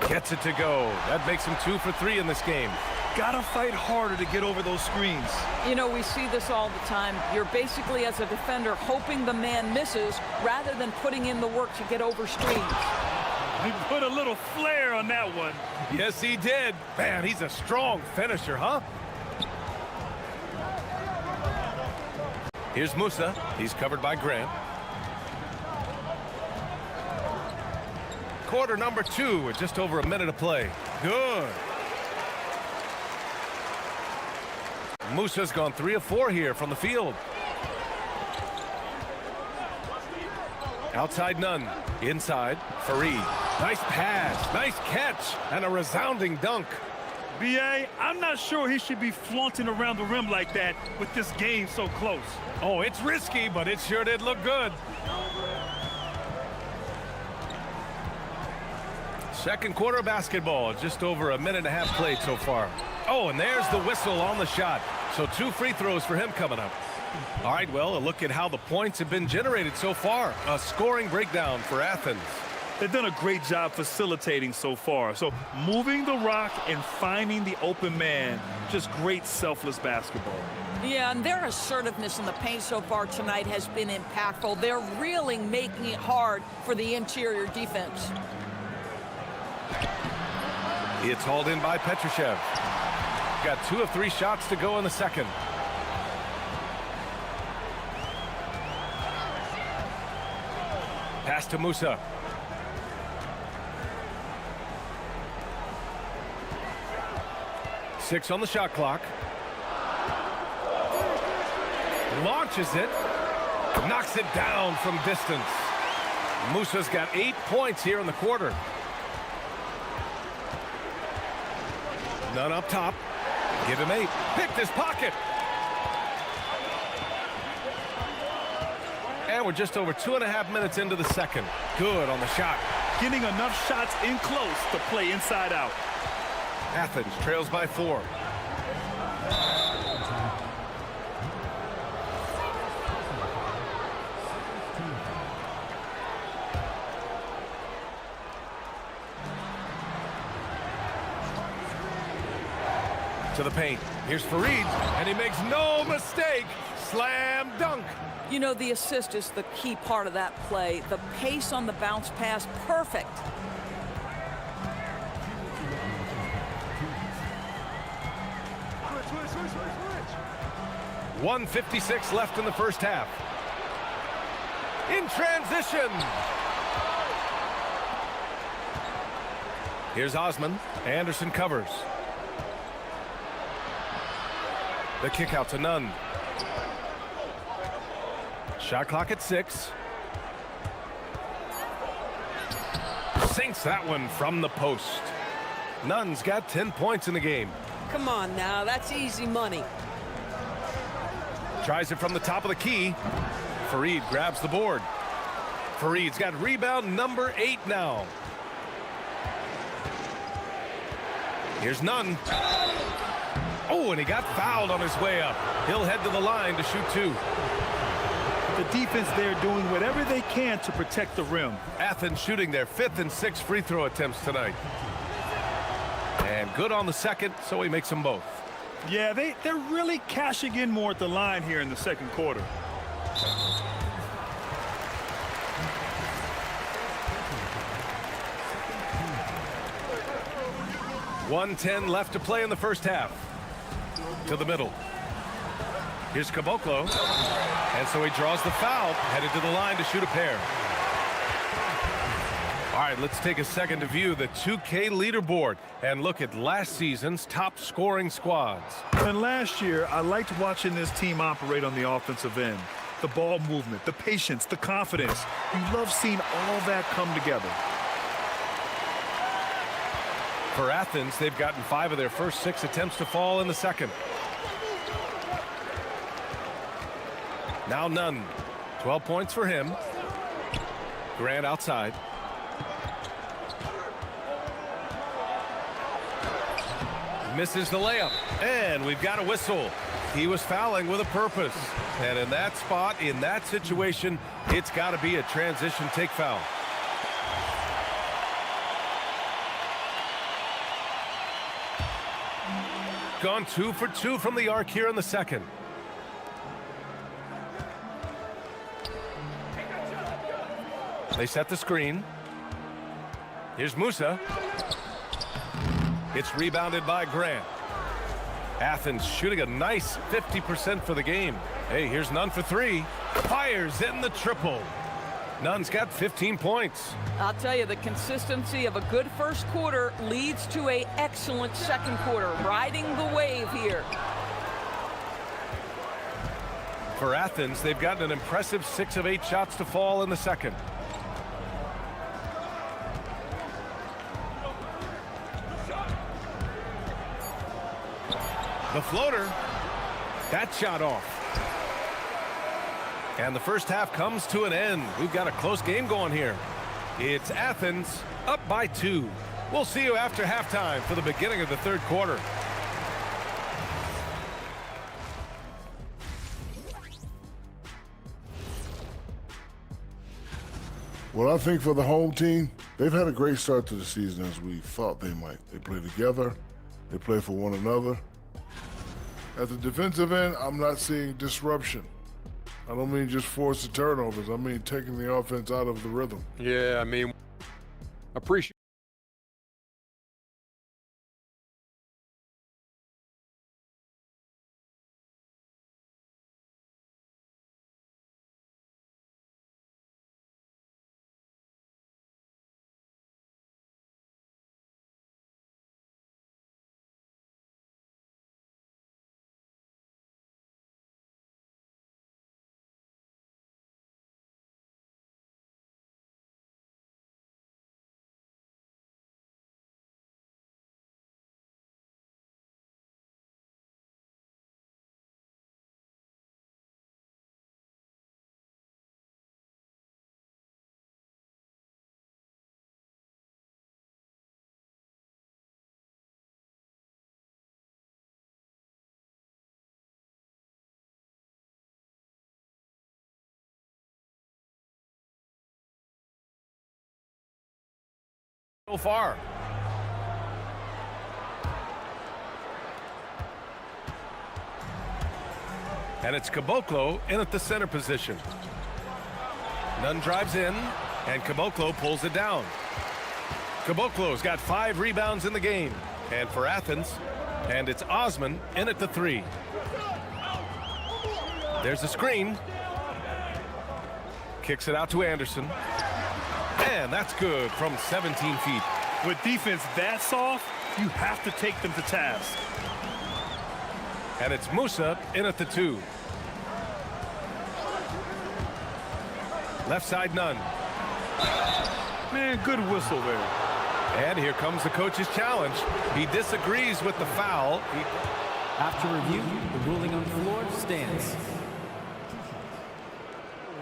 Gets it to go. That makes him 2 for 3 in this game. Gotta fight harder to get over those screens. You know, we see this all the time. You're basically, as a defender, hoping the man misses rather than putting in the work to get over screens. He put a little flair on that one. Yes, he did. Man, he's a strong finisher, huh? Here's Musa. He's covered by Grant. Quarter number 2 with just over a minute to play. Good. Musa's gone 3 of 4 here from the field. Outside Nunn. Inside, Fareed. Nice pass, nice catch, and a resounding dunk. B.A., I'm not sure he should be flaunting around the rim like that with this game so close. Oh, it's risky, but it sure did look good. Second quarter basketball, just over a minute and a half played so far. Oh, and there's the whistle on the shot. So 2 free throws for him coming up. All right, well, a look at how the points have been generated so far. A scoring breakdown for Athens. They've done a great job facilitating so far. So moving the rock and finding the open man, just great selfless basketball. Yeah, and their assertiveness in the paint so far tonight has been impactful. They're really making it hard for the interior defense. It's hauled in by Petrushev. Got 2 of 3 shots to go in the second. Pass to Musa. Six on the shot clock. Launches it. Knocks it down from distance. Musa's got 8 points here in the quarter. None up top. Give him 8. Picked his pocket. And we're just over 2.5 minutes into the second. Good on the shot. Getting enough shots in close to play inside out. Athens trails by 4. To the paint. Here's Fareed, and he makes no mistake. Slam dunk. You know, the assist is the key part of that play. The pace on the bounce pass, perfect. Switch. 1:56 left in the first half. In transition. Here's Osman. Anderson covers. The kick out to Nunn. Shot clock at 6. Sinks that one from the post. Nunn's got 10 points in the game. Come on now, that's easy money. Tries it from the top of the key. Fareed grabs the board. Fareed's got rebound number 8 now. Here's Nunn. Oh, and he got fouled on his way up. He'll head to the line to shoot 2. The defense there doing whatever they can to protect the rim. Athens shooting their 5th and 6th free throw attempts tonight. And good on the second, so he makes them both. Yeah, they're really cashing in more at the line here in the second quarter. .110 left to play in the first half. To the middle. Here's Caboclo. And so he draws the foul, headed to the line to shoot a pair. All right, let's take a second to view the 2K leaderboard and look at last season's top scoring squads. And last year, I liked watching this team operate on the offensive end. The ball movement, the patience, the confidence. You love seeing all that come together. For Athens, they've gotten 5 of their first 6 attempts to fall in the second. Now Nunn. 12 points for him. Grant outside. Misses the layup. And we've got a whistle. He was fouling with a purpose. And in that spot, in that situation, it's got to be a transition take foul. Gone 2 for 2 from the arc here in the second. They set the screen. Here's Musa. It's rebounded by Grant. Athens shooting a nice 50% for the game. Hey, here's Nunn for 3. Fires in the triple. Nunn's got 15 points. I'll tell you, the consistency of a good first quarter leads to an excellent second quarter. Riding the wave here. For Athens, they've gotten an impressive 6 of 8 shots to fall in the second. The floater. That shot off. And the first half comes to an end. We've got a close game going here. It's Athens up by 2. We'll see you after halftime for the beginning of the third quarter. Well, I think for the home team, they've had a great start to the season as we thought they might. They play together. They play for one another. At the defensive end, I'm not seeing disruption. I don't mean just forced turnovers. I mean taking the offense out of the rhythm. Yeah, I mean, appreciate. So far. And it's Caboclo in at the center position. Nunn drives in, and Caboclo pulls it down. Caboclo's got 5 rebounds in the game. And for Athens, and it's Osman in at the 3. There's a screen. Kicks it out to Anderson. And that's good from 17 feet. With defense that soft, you have to take them to task. And it's Musa in at the 2. Left side, none. Man, good whistle there. And here comes the coach's challenge. He disagrees with the foul. After review, the ruling on the floor stands.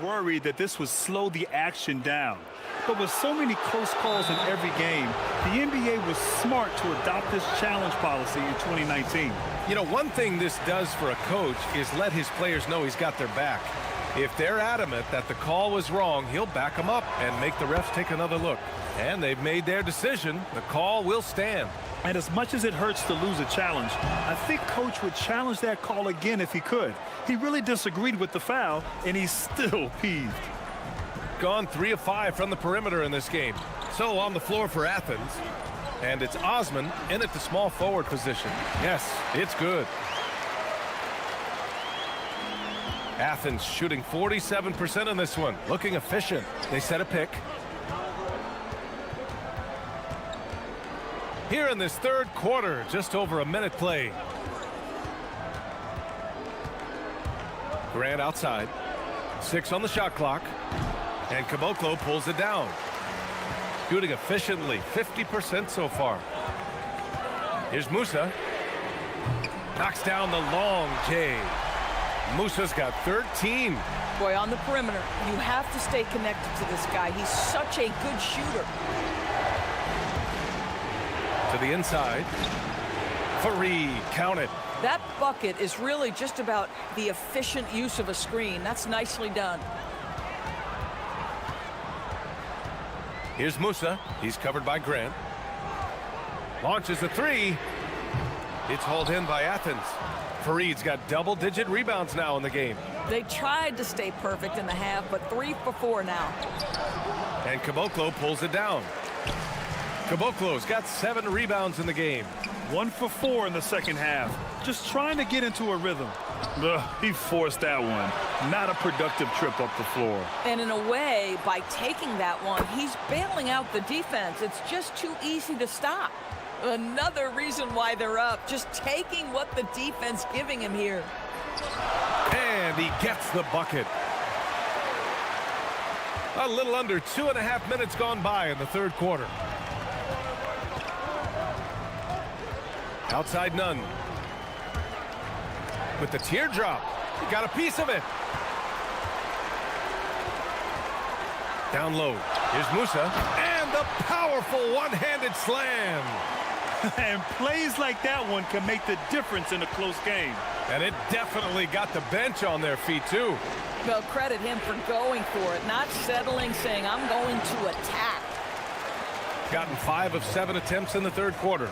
Worried that this would slow the action down. But with so many close calls in every game, the NBA was smart to adopt this challenge policy in 2019. You know, one thing this does for a coach is let his players know he's got their back. If they're adamant that the call was wrong, he'll back them up and make the refs take another look. And they've made their decision. The call will stand. And as much as it hurts to lose a challenge, I think Coach would challenge that call again if he could. He really disagreed with the foul, and he's still peeved. Gone 3 of 5 from the perimeter in this game. So on the floor for Athens. And it's Osman in at the small forward position. Yes, it's good. Athens shooting 47% in this one. Looking efficient. They set a pick. Here in this third quarter, just over a minute play. Grant outside. 6 on the shot clock. And Caboclo pulls it down. Shooting efficiently, 50% so far. Here's Musa. Knocks down the long J. Musa's got 13. Boy, on the perimeter, you have to stay connected to this guy. He's such a good shooter. To the inside. Fareed, count it. That bucket is really just about the efficient use of a screen. That's nicely done. Here's Musa. He's covered by Grant. Launches a 3. It's hauled in by Athens. Fareed's got double-digit rebounds now in the game. They tried to stay perfect in the half, but 3 for 4 now. And Caboclo pulls it down. Caboclo's got 7 rebounds in the game. 1 for 4 in the second half. Just trying to get into a rhythm. Ugh, he forced that one. Not a productive trip up the floor. And in a way, by taking that one, he's bailing out the defense. It's just too easy to stop. Another reason why they're up. Just taking what the defense giving him here. And he gets the bucket. A little under 2.5 minutes gone by in the third quarter. Outside none. With the teardrop. He got a piece of it. Down low. Here's Musa. And the powerful one-handed slam. And plays like that one can make the difference in a close game. And it definitely got the bench on their feet, too. Well, credit him for going for it, not settling, saying, I'm going to attack. Gotten 5 of 7 attempts in the third quarter.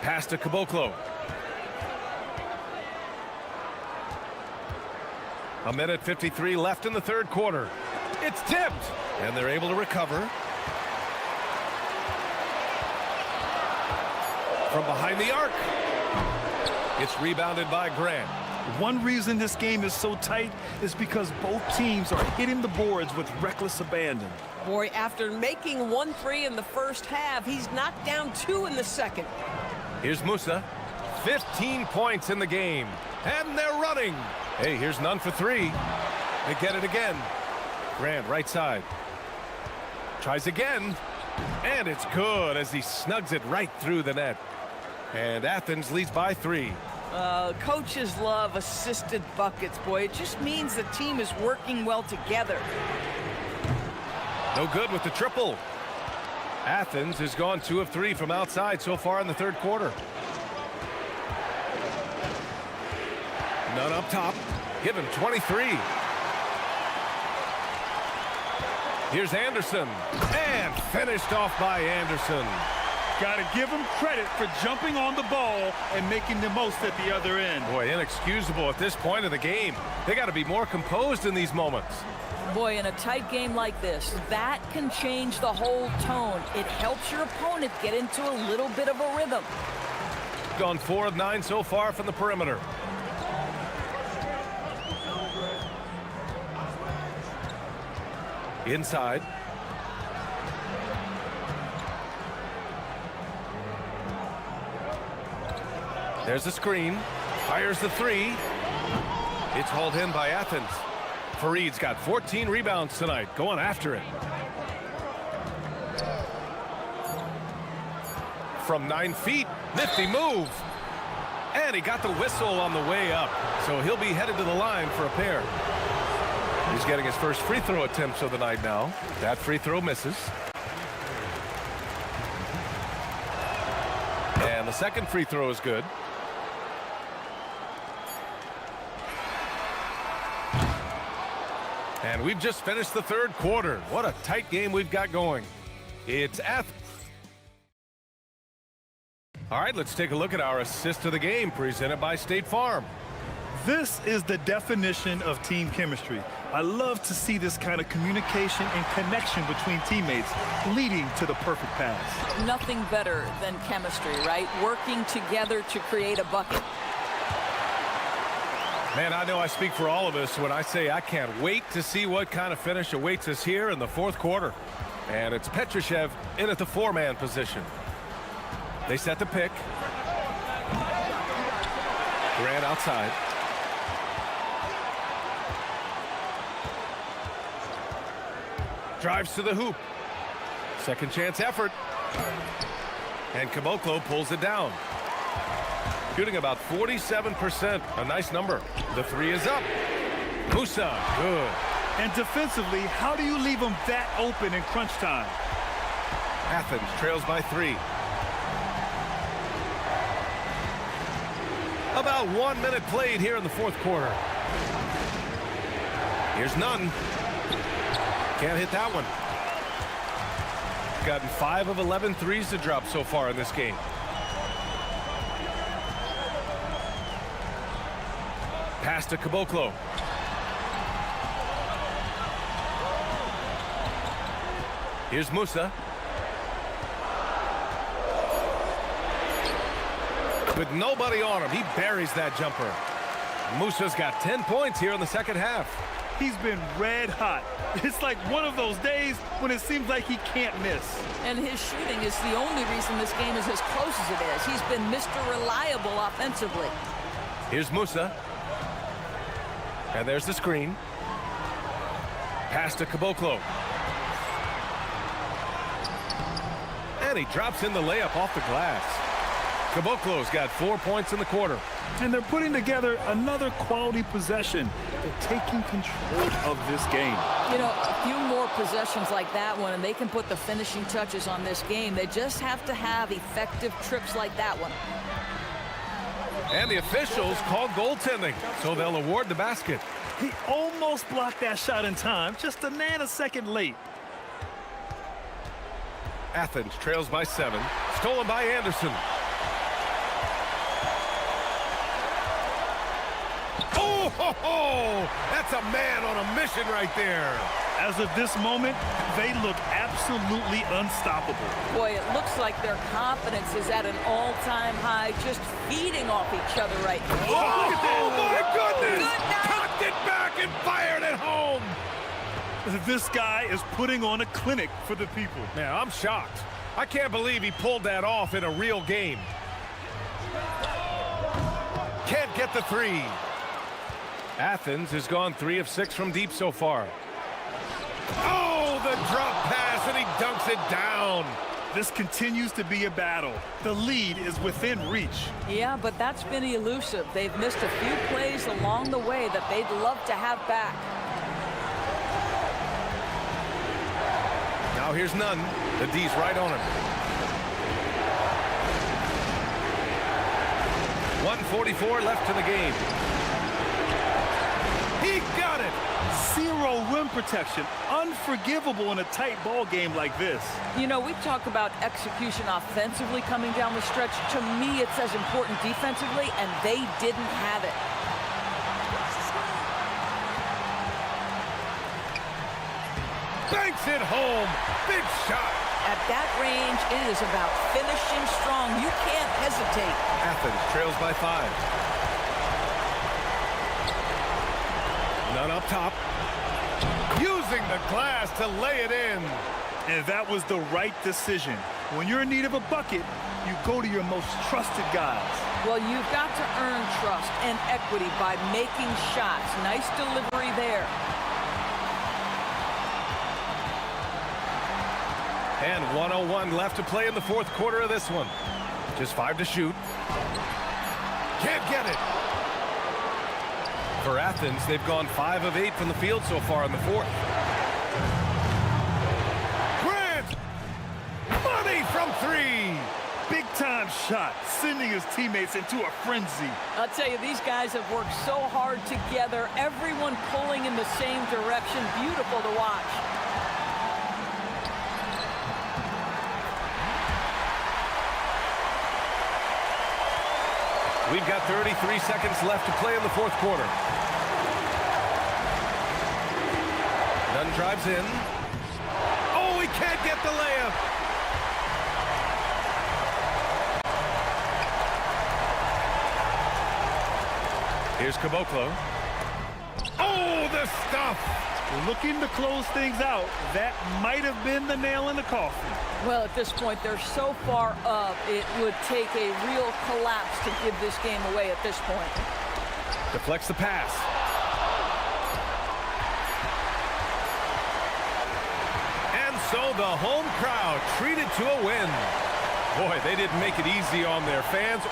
Pass to Caboclo. A minute 53 left in the third quarter. It's tipped, and they're able to recover. From behind the arc. It's rebounded by Grant. One reason this game is so tight is because both teams are hitting the boards with reckless abandon. Boy, after making 1 3 in the first half, he's knocked down 2 in the second. Here's Musa. 15 points in the game. And they're running. Hey, here's none for 3. They get it again. Grant, right side. Tries again. And it's good as he snugs it right through the net. And Athens leads by 3. Coaches love assisted buckets, boy. It just means the team is working well together. No good with the triple. Athens has gone 2 of 3 from outside so far in the third quarter. None up top. Give him 23. Here's Anderson. And finished off by Anderson. Got to give him credit for jumping on the ball and making the most at the other end. Boy, inexcusable at this point of the game. They got to be more composed in these moments. Boy, in a tight game like this, that can change the whole tone. It helps your opponent get into a little bit of a rhythm. Gone 4 of 9 so far from the perimeter. Inside. There's the screen. Fires the three. It's hauled in by Athens. Fareed's got 14 rebounds tonight. Going after it. From 9 feet. Nifty move. And he got the whistle on the way up. So he'll be headed to the line for a pair. He's getting his first free throw attempts of the night now. That free throw misses. And the second free throw is good. And we've just finished the third quarter. What a tight game we've got going. It's Athens. All right, let's take a look at our assist of the game presented by State Farm. This is the definition of team chemistry. I love to see this kind of communication and connection between teammates leading to the perfect pass. Nothing better than chemistry, right? Working together to create a bucket. Man, I know I speak for all of us when I say I can't wait to see what kind of finish awaits us here in the fourth quarter. And it's Petrushev in at the four-man position. They set the pick. Grant outside. Drives to the hoop. Second chance effort. And Caboclo pulls it down. Shooting about 47%. A nice number. The three is up. Musa, good. And defensively, how do you leave them that open in crunch time? Athens trails by 3. About 1 minute played here in the fourth quarter. Here's Nunn. Can't hit that one. Gotten 5 of 11 threes to drop so far in this game. Pass to Caboclo. Here's Musa. With nobody on him, he buries that jumper. Musa's got 10 points here in the second half. He's been red hot. It's like one of those days when it seems like he can't miss. And his shooting is the only reason this game is as close as it is. He's been Mr. Reliable offensively. Here's Musa. And there's the screen. Pass to Caboclo. And he drops in the layup off the glass. Caboclo's got 4 points in the quarter. And they're putting together another quality possession. They're taking control of this game. You know, a few more possessions like that one, and they can put the finishing touches on this game. They just have to have effective trips like that one. And the officials called goaltending, so they'll award the basket. He almost blocked that shot in time, just a nanosecond late. Athens trails by 7. Stolen by Anderson. Oh, that's a man on a mission right there. As of this moment, they look absolutely unstoppable. Boy, it looks like their confidence is at an all-time high, just feeding off each other right now. Oh, my goodness! Tucked it back and fired it home. This guy is putting on a clinic for the people. Man, I'm shocked. I can't believe he pulled that off in a real game. Can't get the three. Athens has gone 3 of 6 from deep so far. Oh, the drop pass, and he dunks it down. This continues to be a battle. The lead is within reach. Yeah, but that's been elusive. They've missed a few plays along the way that they'd love to have back. Now here's Nunn. The D's right on him. 1:44 left in the game. He got it! Zero rim protection. Unforgivable in a tight ball game like this. You know, we talk about execution offensively coming down the stretch. To me, it's as important defensively, and they didn't have it. Banks it home. Big shot. At that range, it is about finishing strong. You can't hesitate. Athens trails by 5. None up top. Using the glass to lay it in. And that was the right decision. When you're in need of a bucket, you go to your most trusted guys. Well, you've got to earn trust and equity by making shots. Nice delivery there. And 1:01 left to play in the fourth quarter of this one. Just 5 to shoot. Can't get it. For Athens, they've gone 5 of 8 from the field so far in the fourth. Grant! Money from 3! Big-time shot, sending his teammates into a frenzy. I'll tell you, these guys have worked so hard together, everyone pulling in the same direction. Beautiful to watch. We've got 33 seconds left to play in the fourth quarter. Dunn drives in. Oh, he can't get the layup. Here's Caboclo. Oh, the stuff! Looking to close things out. That might have been the nail in the coffin. Well, at this point, they're so far up, it would take a real collapse to give this game away at this point. Deflects the pass. And so the home crowd treated to a win. Boy, they didn't make it easy on their fans.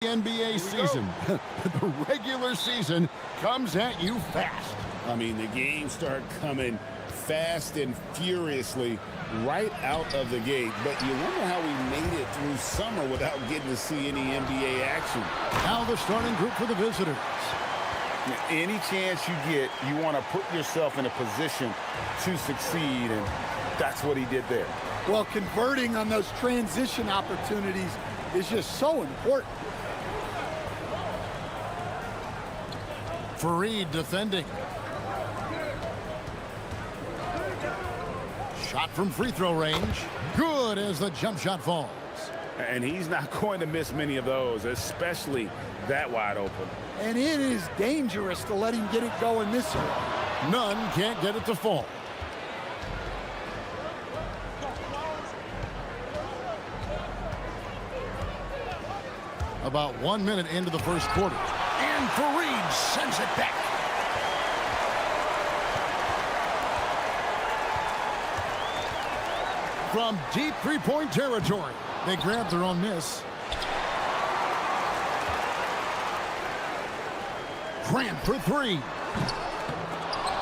NBA season. The regular season comes at you fast. I mean, the games start coming fast and furiously right out of the gate. But you wonder how we made it through summer without getting to see any NBA action. Now the starting group for the visitors. Any chance you get, you want to put yourself in a position to succeed, and that's what he did there. Well, converting on those transition opportunities is just so important. Fareed defending. Shot from free throw range. Good as the jump shot falls. And he's not going to miss many of those, especially that wide open. And it is dangerous to let him get it going this early. None can't get it to fall. About 1 minute into the first quarter. And Fareed sends it back. From deep three-point territory, they grab their own miss. Grant for three.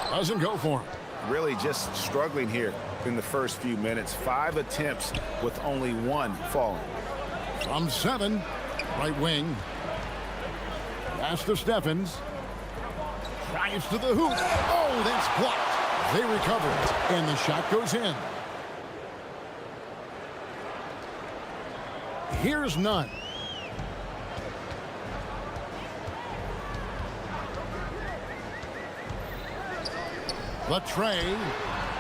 Doesn't go for him. Really just struggling here in the first few minutes. 5 attempts with only 1 falling. From 7, right wing. Pass to Steffens. Drives to the hoop. Oh, that's blocked. They recover it, and the shot goes in. Here's none. Latrey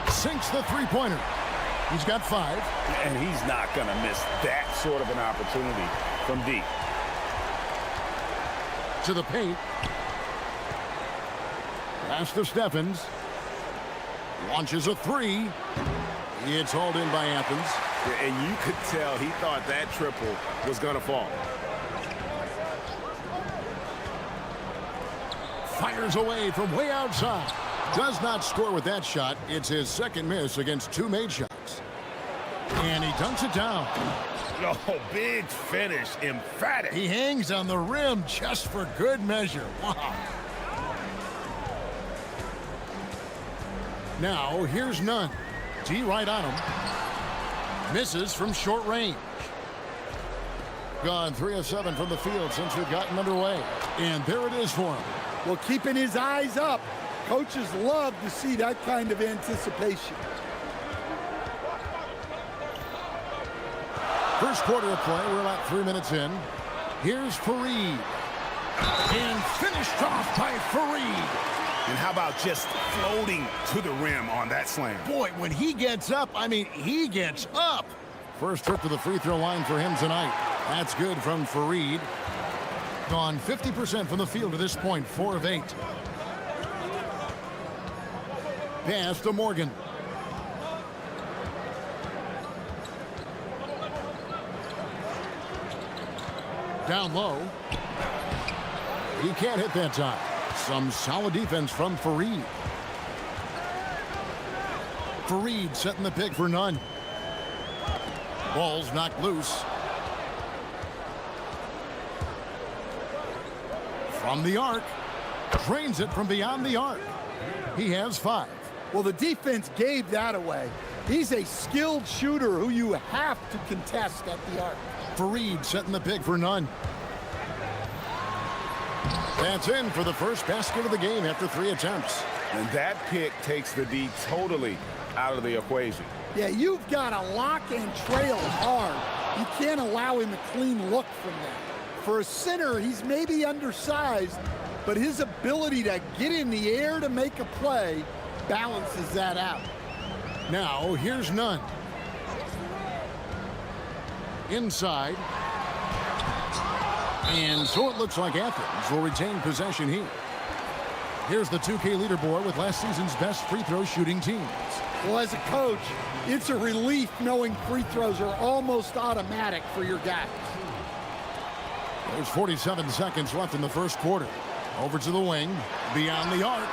sinks the three-pointer. He's got 5. And he's not going to miss that sort of an opportunity from deep. To the paint. Pass to Steffens. Launches a 3. It's hauled in by Athens. And you could tell he thought that triple was going to fall. Fires away from way outside. Does not score with that shot. It's his second miss against 2 made shots. And he dunks it down. Oh, big finish. Emphatic. He hangs on the rim just for good measure. Wow. Now, here's none. D right on him. Misses from short range. Gone 3 of 7 from the field since we've gotten underway. And there it is for him. Well, keeping his eyes up. Coaches love to see that kind of anticipation. First quarter of play, we're about 3 minutes in. Here's Fareed. And finished off by Fareed. And how about just floating to the rim on that slam? Boy, when he gets up, I mean, he gets up. First trip to the free throw line for him tonight. That's good from Fareed. Gone 50% from the field to this point, 4 of 8. Pass to Morgan. Down low. He can't hit that time. Some solid defense from Fareed. Fareed setting the pick for none. Ball's knocked loose. From the arc. Drains it from beyond the arc. He has 5. Well, the defense gave that away. He's a skilled shooter who you have to contest at the arc. Fareed setting the pick for none. That's in for the first basket of the game after 3 attempts. And that pick takes the D totally out of the equation. Yeah, you've got to lock and trail hard. You can't allow him a clean look from that. For a center, he's maybe undersized, but his ability to get in the air to make a play balances that out. Now, here's none. Inside. And so it looks like Athens will retain possession here. Here's the 2K leaderboard with last season's best free throw shooting teams. Well, as a coach, it's a relief knowing free throws are almost automatic for your guys. There's 47 seconds left in the first quarter. Over to the wing, beyond the arc.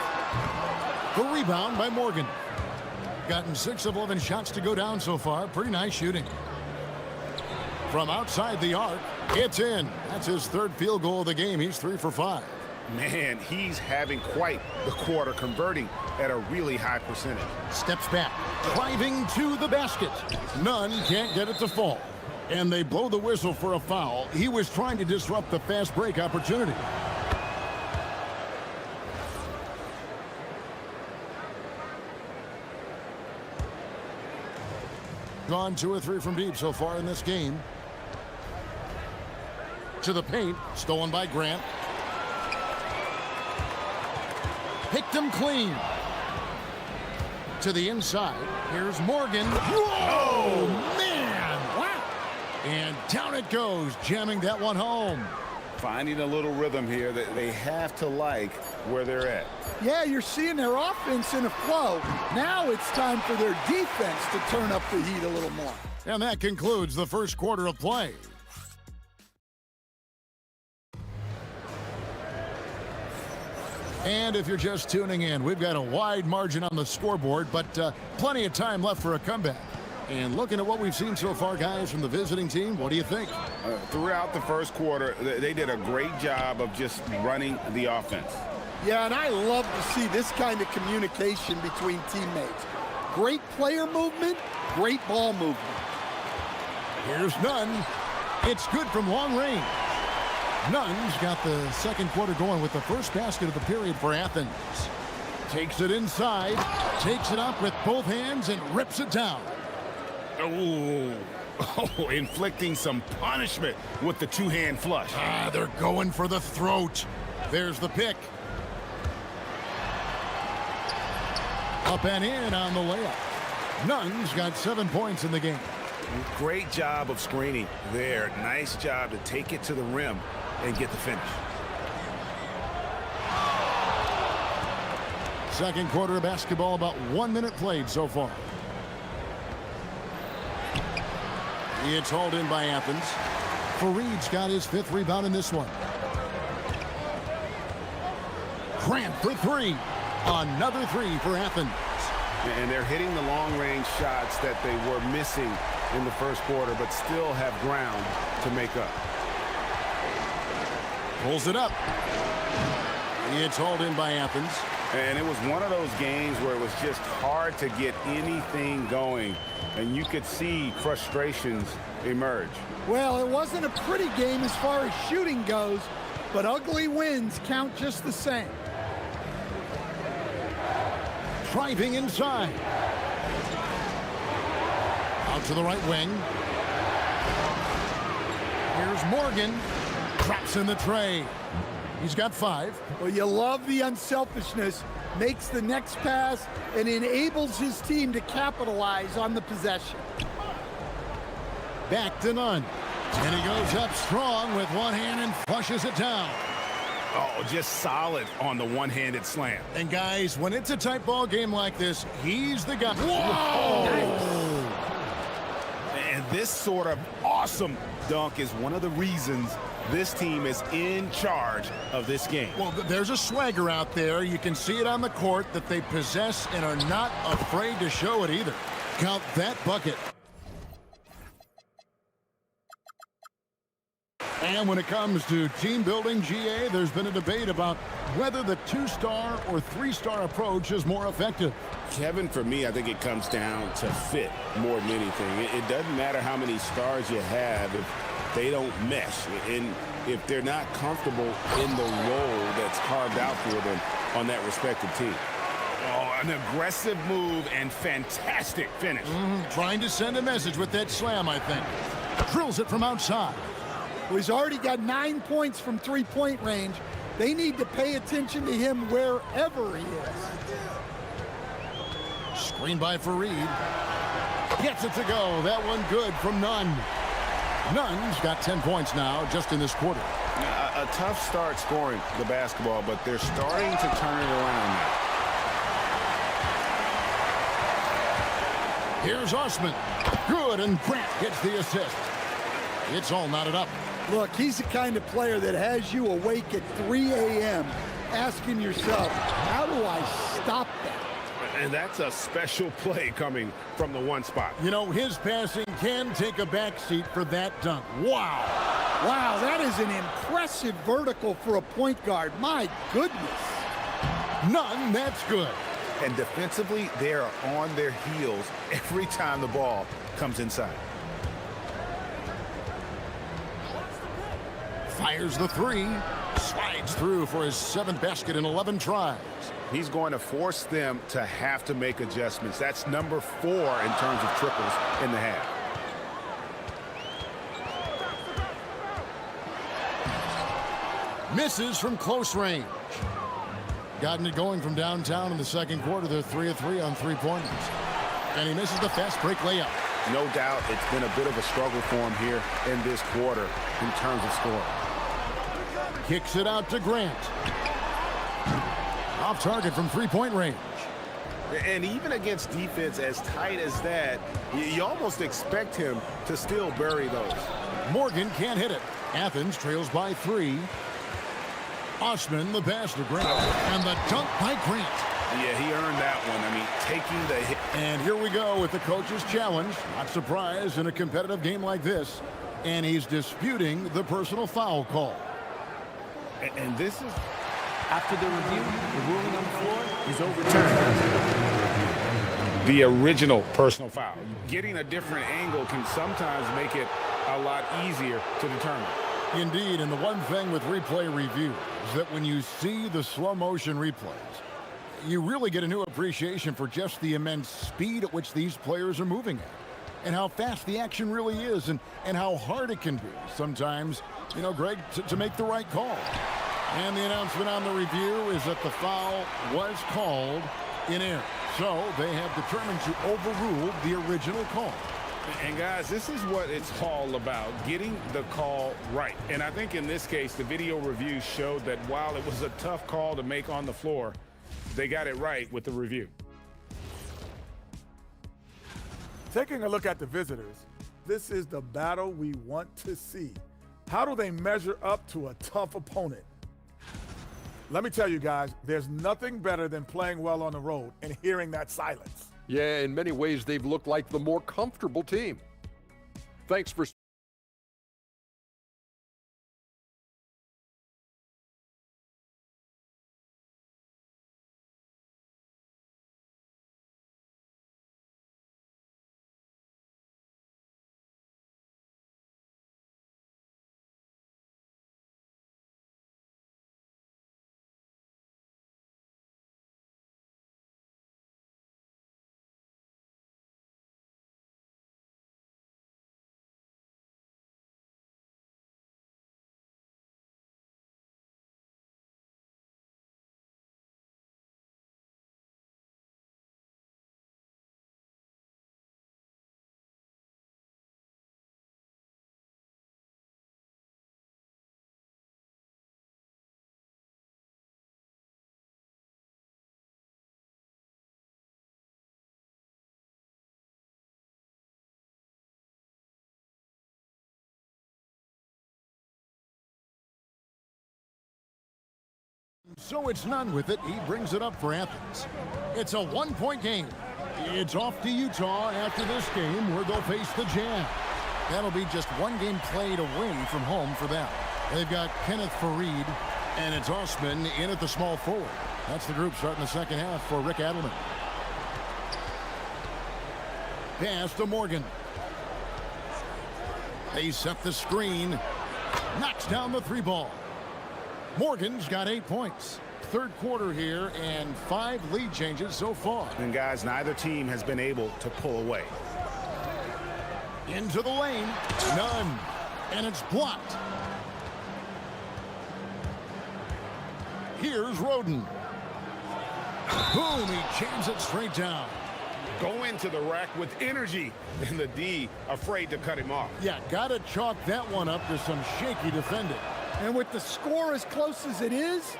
The rebound by Morgan. Gotten 6 of 11 shots to go down so far. Pretty nice shooting. From outside the arc, It's in. That's his third field goal of the game. He's 3 for 5. Man, he's having quite the quarter, converting at a really high percentage. Steps back, driving to the basket. None can't get it to fall. And they blow the whistle for a foul. He was trying to disrupt the fast break opportunity. Gone 2 or 3 from deep so far in this game. To the paint, stolen by Grant. Picked him clean. To the inside, here's Morgan. Whoa, man! Wow! And down it goes, jamming that one home. Finding a little rhythm here that they have to like where they're at. Yeah, you're seeing their offense in a flow. Now it's time for their defense to turn up the heat a little more. And that concludes the first quarter of play. And if you're just tuning in, we've got a wide margin on the scoreboard, but plenty of time left for a comeback. And looking at what we've seen so far, guys, from the visiting team, what do you think? Throughout the first quarter, they did a great job of just running the offense. Yeah, and I love to see this kind of communication between teammates. Great player movement, great ball movement. Here's Nunn. It's good from long range. Nunn's got the second quarter going with the first basket of the period for Athens. Takes it inside, takes it up with both hands, and rips it down. Oh, inflicting some punishment with the two-hand flush. They're going for the throat. There's the pick. Up and in on the layup. Nunn's got 7 points in the game. Great job of screening there. Nice job to take it to the rim and get the finish. Second quarter of basketball, about 1 minute played so far. It's hauled in by Athens. Fareed's got his 5th rebound in this one. Grant for 3. Another 3 for Athens. And they're hitting the long-range shots that they were missing in the first quarter, but still have ground to make up. Pulls it up. It's hauled in by Athens. And it was one of those games where it was just hard to get anything going, and you could see frustrations emerge. Well, it wasn't a pretty game as far as shooting goes, but ugly wins count just the same. Driving inside. Out to the right wing. Here's Morgan. Drops in the tray. He's got 5. Well, you love the unselfishness. Makes the next pass and enables his team to capitalize on the possession. Back to Nunn. And he goes up strong with one hand and flushes it down. Oh, just solid on the one-handed slam. And guys, when it's a tight ball game like this, he's the guy. Whoa! Nice. And this sort of awesome dunk is one of the reasons this team is in charge of this game. Well, there's a swagger out there. You can see it on the court that they possess and are not afraid to show it either. Count that bucket. And when it comes to team building, GA, there's been a debate about whether the 2-star or 3-star approach is more effective. Kevin, for me, I think it comes down to fit more than anything. It doesn't matter how many stars you have if they don't mesh, and if they're not comfortable in the role that's carved out for them on that respective team. Oh, an aggressive move and fantastic finish. Trying to send a message with that slam, I think. Drills it from outside. Well, he's already got 9 points from 3-point range. They need to pay attention to him wherever he is. Screen by Fareed. Gets it to go. That one good from Nunn. Nunn's got 10 points now just in this quarter. A tough start scoring the basketball, but they're starting to turn it around now. Here's Osman. Good, and Grant gets the assist. It's all knotted up. Look, he's the kind of player that has you awake at 3 a.m. asking yourself, how do I stop that? And that's a special play coming from the one spot. You know, his passing can take a backseat for that dunk. Wow. Wow, that is an impressive vertical for a point guard. My goodness. None, that's good. And defensively, they are on their heels every time the ball comes inside. Fires the three. Slides through for his 7th basket in 11 tries. He's going to force them to have to make adjustments. That's number 4 in terms of triples in the half. Misses from close range. Gotten it going from downtown in the second quarter. They're 3 of 3 on three-pointers. And he misses the fast break layup. No doubt it's been a bit of a struggle for him here in this quarter in terms of scoring. Kicks it out to Grant. Off target from three-point range. And even against defense as tight as that, you almost expect him to still bury those. Morgan can't hit it. Athens trails by 3. Osman, the pass to Grant. And the dunk by Grant. Yeah, he earned that one. I mean, taking the hit. And here we go with the coach's challenge. Not surprised in a competitive game like this. And he's disputing the personal foul call. And this is... After the review, the ruling on the floor is overturned. The original personal foul. Getting a different angle can sometimes make it a lot easier to determine. Indeed, and the one thing with replay review is that when you see the slow motion replays, you really get a new appreciation for just the immense speed at which these players are moving at, and how fast the action really is, and how hard it can be sometimes, you know, Greg, to make the right call. And the announcement on the review is that the foul was called in error. So they have determined to overrule the original call. And guys, this is what it's all about, getting the call right. And I think in this case, the video review showed that while it was a tough call to make on the floor, they got it right with the review. Taking a look at the visitors, this is the battle we want to see. How do they measure up to a tough opponent? Let me tell you guys, there's nothing better than playing well on the road and hearing that silence. Yeah, in many ways, they've looked like the more comfortable team. Thanks for... So it's none with it. He brings it up for Athens. It's a one-point game. It's off to Utah after this game where they'll face the Jazz. That'll be just one game played away from home for them. They've got Kenneth Fareed and it's Osman in at the small forward. That's the group starting the second half for Rick Adelman. Pass to Morgan. They set the screen. Knocks down the 3-ball. Morgan's got 8 points. Third quarter here and 5 lead changes so far. And guys, neither team has been able to pull away. Into the lane. None. And it's blocked. Here's Roden. Boom, he jams it straight down. Go into the rack with energy, and the D afraid to cut him off. Yeah, gotta chalk that one up to some shaky defending. And with the score as close as it is,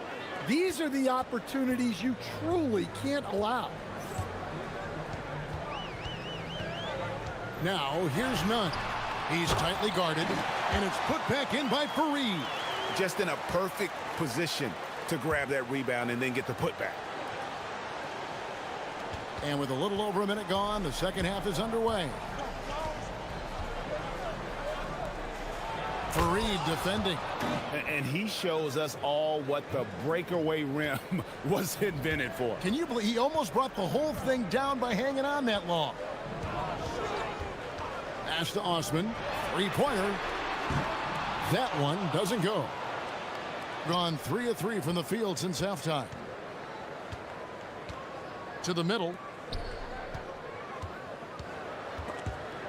these are the opportunities you truly can't allow. Now, here's Nunn. He's tightly guarded, and it's put back in by Fareed. Just in a perfect position to grab that rebound and then get the putback. And with a little over a minute gone, the second half is underway. Fareed defending. And he shows us all what the breakaway rim was invented for. Can you believe he almost brought the whole thing down by hanging on that long? Pass to Osman. Three-pointer. That one doesn't go. Gone 3 of 3 from the field since halftime. To the middle.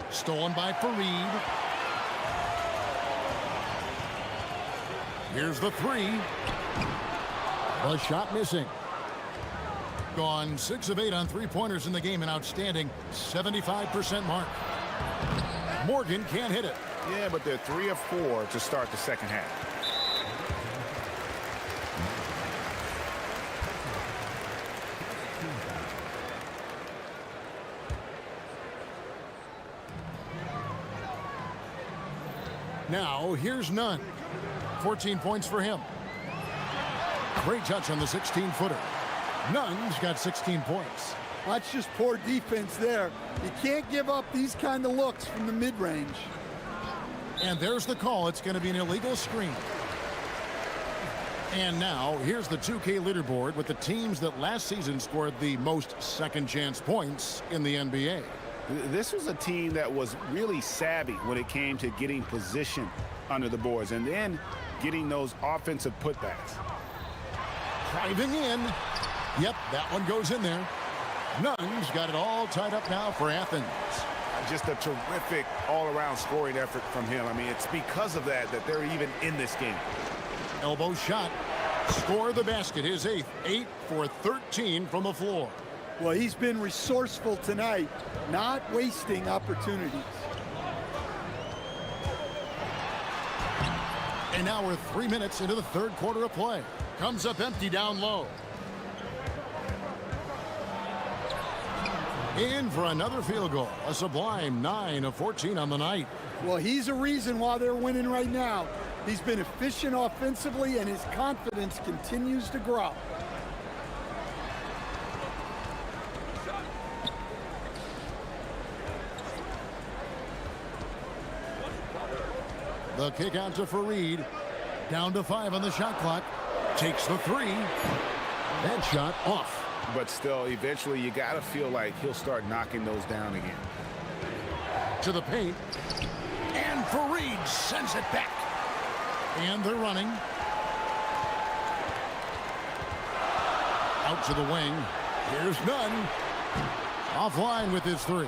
Stolen by Fareed. Here's the three. The shot missing. Gone 6 of 8 on three-pointers in the game, an outstanding 75% mark. Morgan can't hit it. Yeah, but they're 3 of 4 to start the second half. Now, here's Nunn. 14 points for him. Great touch on the 16-footer. Nunn's got 16 points. That's just poor defense there. You can't give up these kind of looks from the mid-range. And there's the call. It's going to be an illegal screen. And now, here's the 2K leaderboard with the teams that last season scored the most second-chance points in the NBA. This was a team that was really savvy when it came to getting position under the boards and then getting those offensive putbacks. Driving in. Yep, that one goes in there. Nunn's got it all tied up now for Athens. Just a terrific all-around scoring effort from him. I mean, it's because of that they're even in this game. Elbow shot. Score the basket. His 8th. 8 for 13 from the floor. Well, he's been resourceful tonight, not wasting opportunities. And now we're 3 minutes into the third quarter of play. Comes up empty down low. In for another field goal. A sublime 9 of 14 on the night. Well, he's a reason why they're winning right now. He's been efficient offensively, and his confidence continues to grow. The kick out to Fareed. Down to 5 on the shot clock. Takes the 3. That shot off. But still, eventually, you got to feel like he'll start knocking those down again. To the paint. And Fareed sends it back. And they're running. Out to the wing. Here's Nunn. Offline with his 3.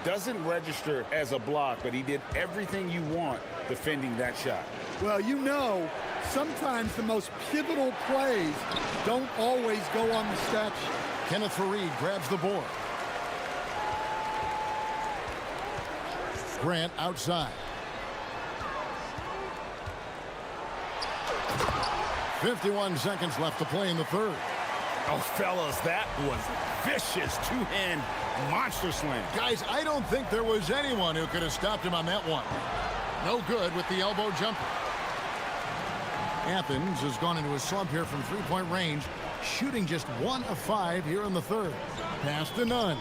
Doesn't register as a block, but he did everything you want defending that shot. Well, you know, sometimes the most pivotal plays don't always go on the stat sheet. Kenneth Fareed grabs the board. Grant outside. 51 seconds left to play in the third. Oh, fellas, that was vicious two-hand monster slam. Guys, I don't think there was anyone who could have stopped him on that one. No good with the elbow jumper. Athens has gone into a slump here from three-point range, shooting just 1 of 5 here in the third. Pass to Nunn.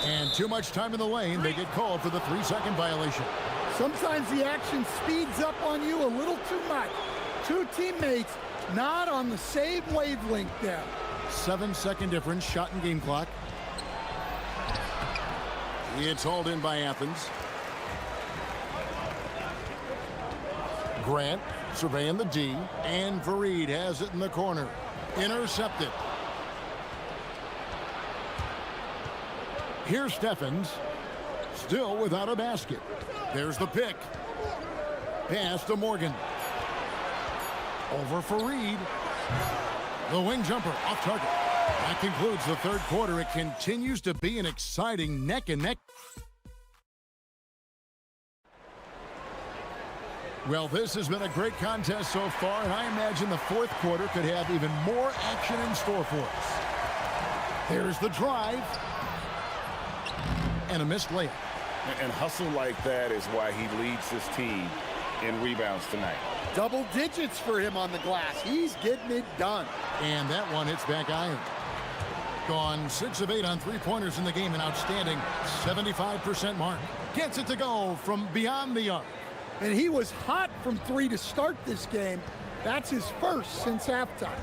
And too much time in the lane. They get called for the 3-second violation. Sometimes the action speeds up on you a little too much. Two teammates not on the same wavelength there. 7-second difference, shot and game clock. It's hauled in by Athens. Grant surveying the D, and Fareed has it in the corner. Intercepted. Here's Steffens, still without a basket. There's the pick. Pass to Morgan. Over Fareed. The wing jumper off target. That concludes the third quarter. It continues to be an exciting neck-and-neck. Well, this has been a great contest so far, and I imagine the fourth quarter could have even more action in store for us. There's the drive. And a missed layup. And hustle like that is why he leads his team in rebounds tonight. Double digits for him on the glass. He's getting it done. And that one hits back iron. Gone 6 of 8 on three-pointers in the game, an outstanding 75% mark. Gets it to go from beyond the arc. And he was hot from 3 to start this game. That's his first since halftime.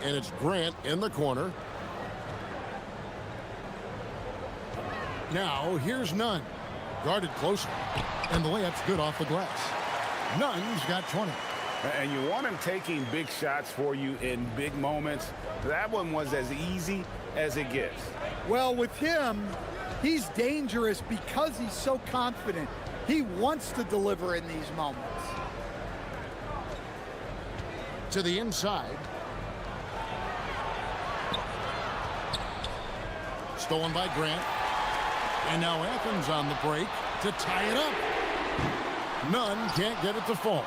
And it's Grant in the corner. Now, here's Nunn. Guarded closer. And the layup's good off the glass. Nunn's got 20. And you want him taking big shots for you in big moments. That one was as easy as it gets. Well, with him, he's dangerous because he's so confident. He wants to deliver in these moments. To the inside. Stolen by Grant. And now Athens on the break to tie it up. Nunn can't get it to fall.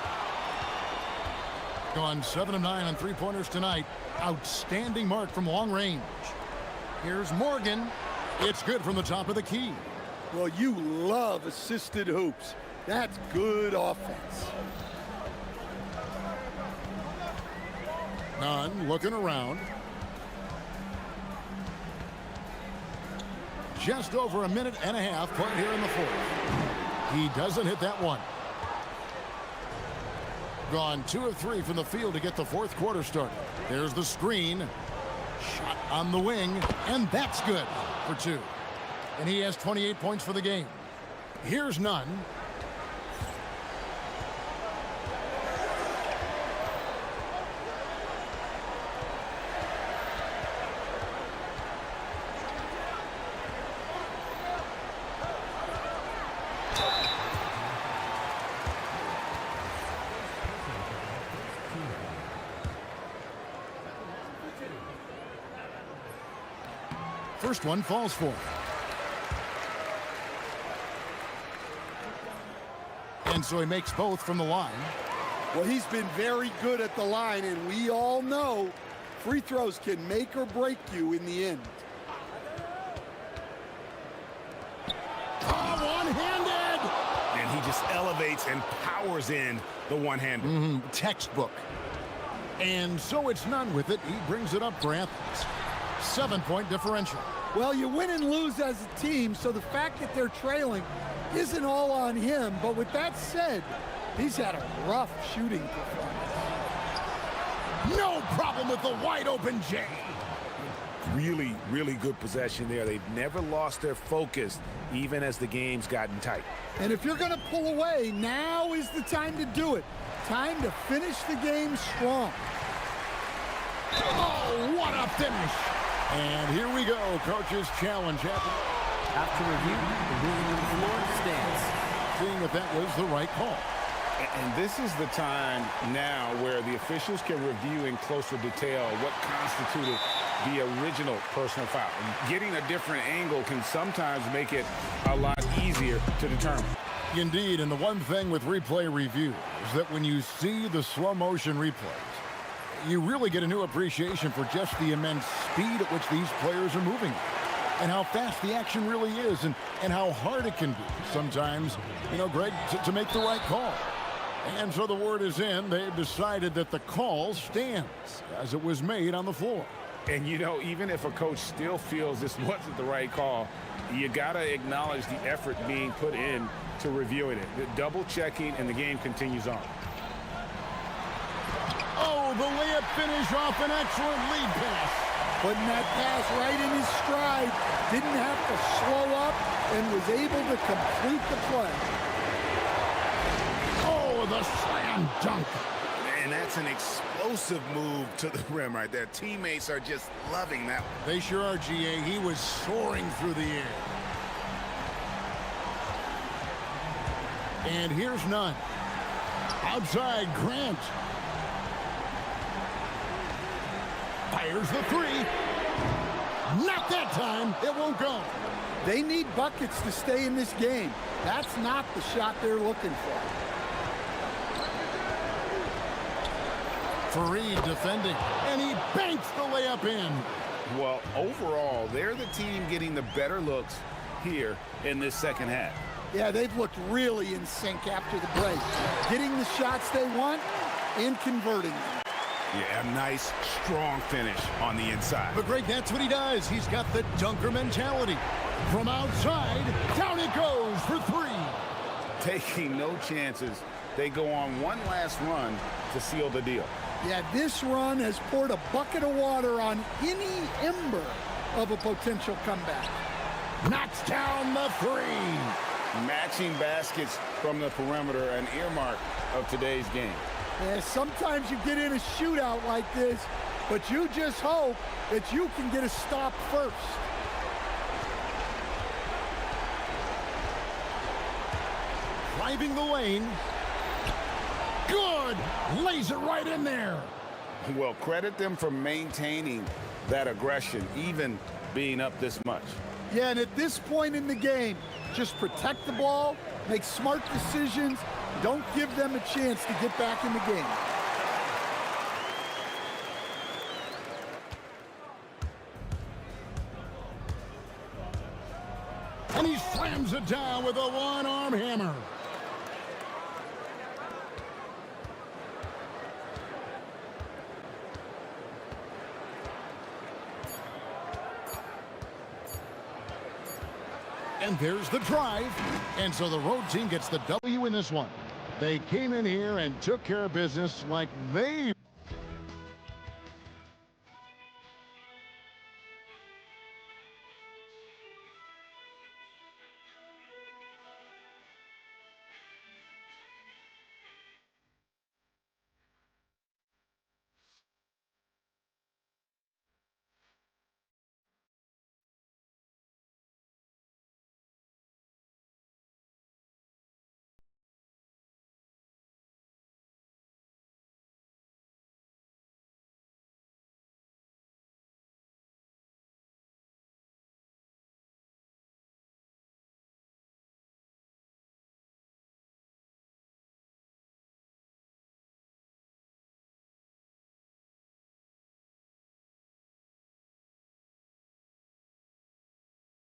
Gone 7 of 9 on three-pointers tonight. Outstanding mark from long range. Here's Morgan. It's good from the top of the key. Well, you love assisted hoops. That's good offense. Nunn looking around. Just over a minute and a half played here in the fourth. He doesn't hit that one. Gone 2 of 3 from the field to get the fourth quarter started. There's the screen. Shot on the wing, and that's good for 2. And he has 28 points for the game. Here's Nunn. First one falls for him. And so he makes both from the line. Well, he's been very good at the line, and we all know free throws can make or break you in the end. Oh, one-handed! And he just elevates and powers in the one-hander. Textbook. And so it's Nunn with it. He brings it up for Athens. 7-point differential. Well, you win and lose as a team, so the fact that they're trailing isn't all on him. But with that said, he's had a rough shooting performance. No problem with the wide-open J. Really, really good possession there. They've never lost their focus, even as the game's gotten tight. And if you're going to pull away, now is the time to do it. Time to finish the game strong. Oh, what a finish. And here we go, coach's challenge. After review, the ruling on the floor stands. Seeing if that was the right call. And this is the time now where the officials can review in closer detail what constituted the original personal foul. And getting a different angle can sometimes make it a lot easier to determine. Indeed, and the one thing with replay review is that when you see the slow motion replays, you really get a new appreciation for just the immense speed at which these players are moving and how fast the action really is and how hard it can be sometimes, Greg, to make the right call. And so the word is in. They've decided that the call stands as it was made on the floor. And, even if a coach still feels this wasn't the right call, you got to acknowledge the effort being put in to reviewing it. The double checking, and the game continues on. Oh, the layup finish off an excellent lead pass. Putting that pass right in his stride. Didn't have to slow up and was able to complete the play. Oh, the slam dunk. And that's an explosive move to the rim right there. Teammates are just loving that one. They sure are, GA. He was soaring through the air. And here's Nunn. Outside, Grant. Fires the three. Not that time. It won't go. They need buckets to stay in this game. That's not the shot they're looking for. Fareed defending, and he banks the layup in. Well, overall, they're the team getting the better looks here in this second half. Yeah, they've looked really in sync after the break. Getting the shots they want and converting them. Yeah, a nice, strong finish on the inside. But Greg, that's what he does. He's got the dunker mentality. From outside, down it goes for three. Taking no chances. They go on one last run to seal the deal. Yeah, this run has poured a bucket of water on any ember of a potential comeback. Knocks down the three. Matching baskets from the perimeter, an earmark of today's game. Yeah, sometimes you get in a shootout like this, but you just hope that you can get a stop first. Driving the lane. Good! Lays it right in there. Well, credit them for maintaining that aggression, even being up this much. Yeah, and at this point in the game, just protect the ball, make smart decisions, don't give them a chance to get back in the game. And he slams it down with a one-arm hammer. And there's the drive. And so the road team gets the W in this one. They came in here and took care of business like they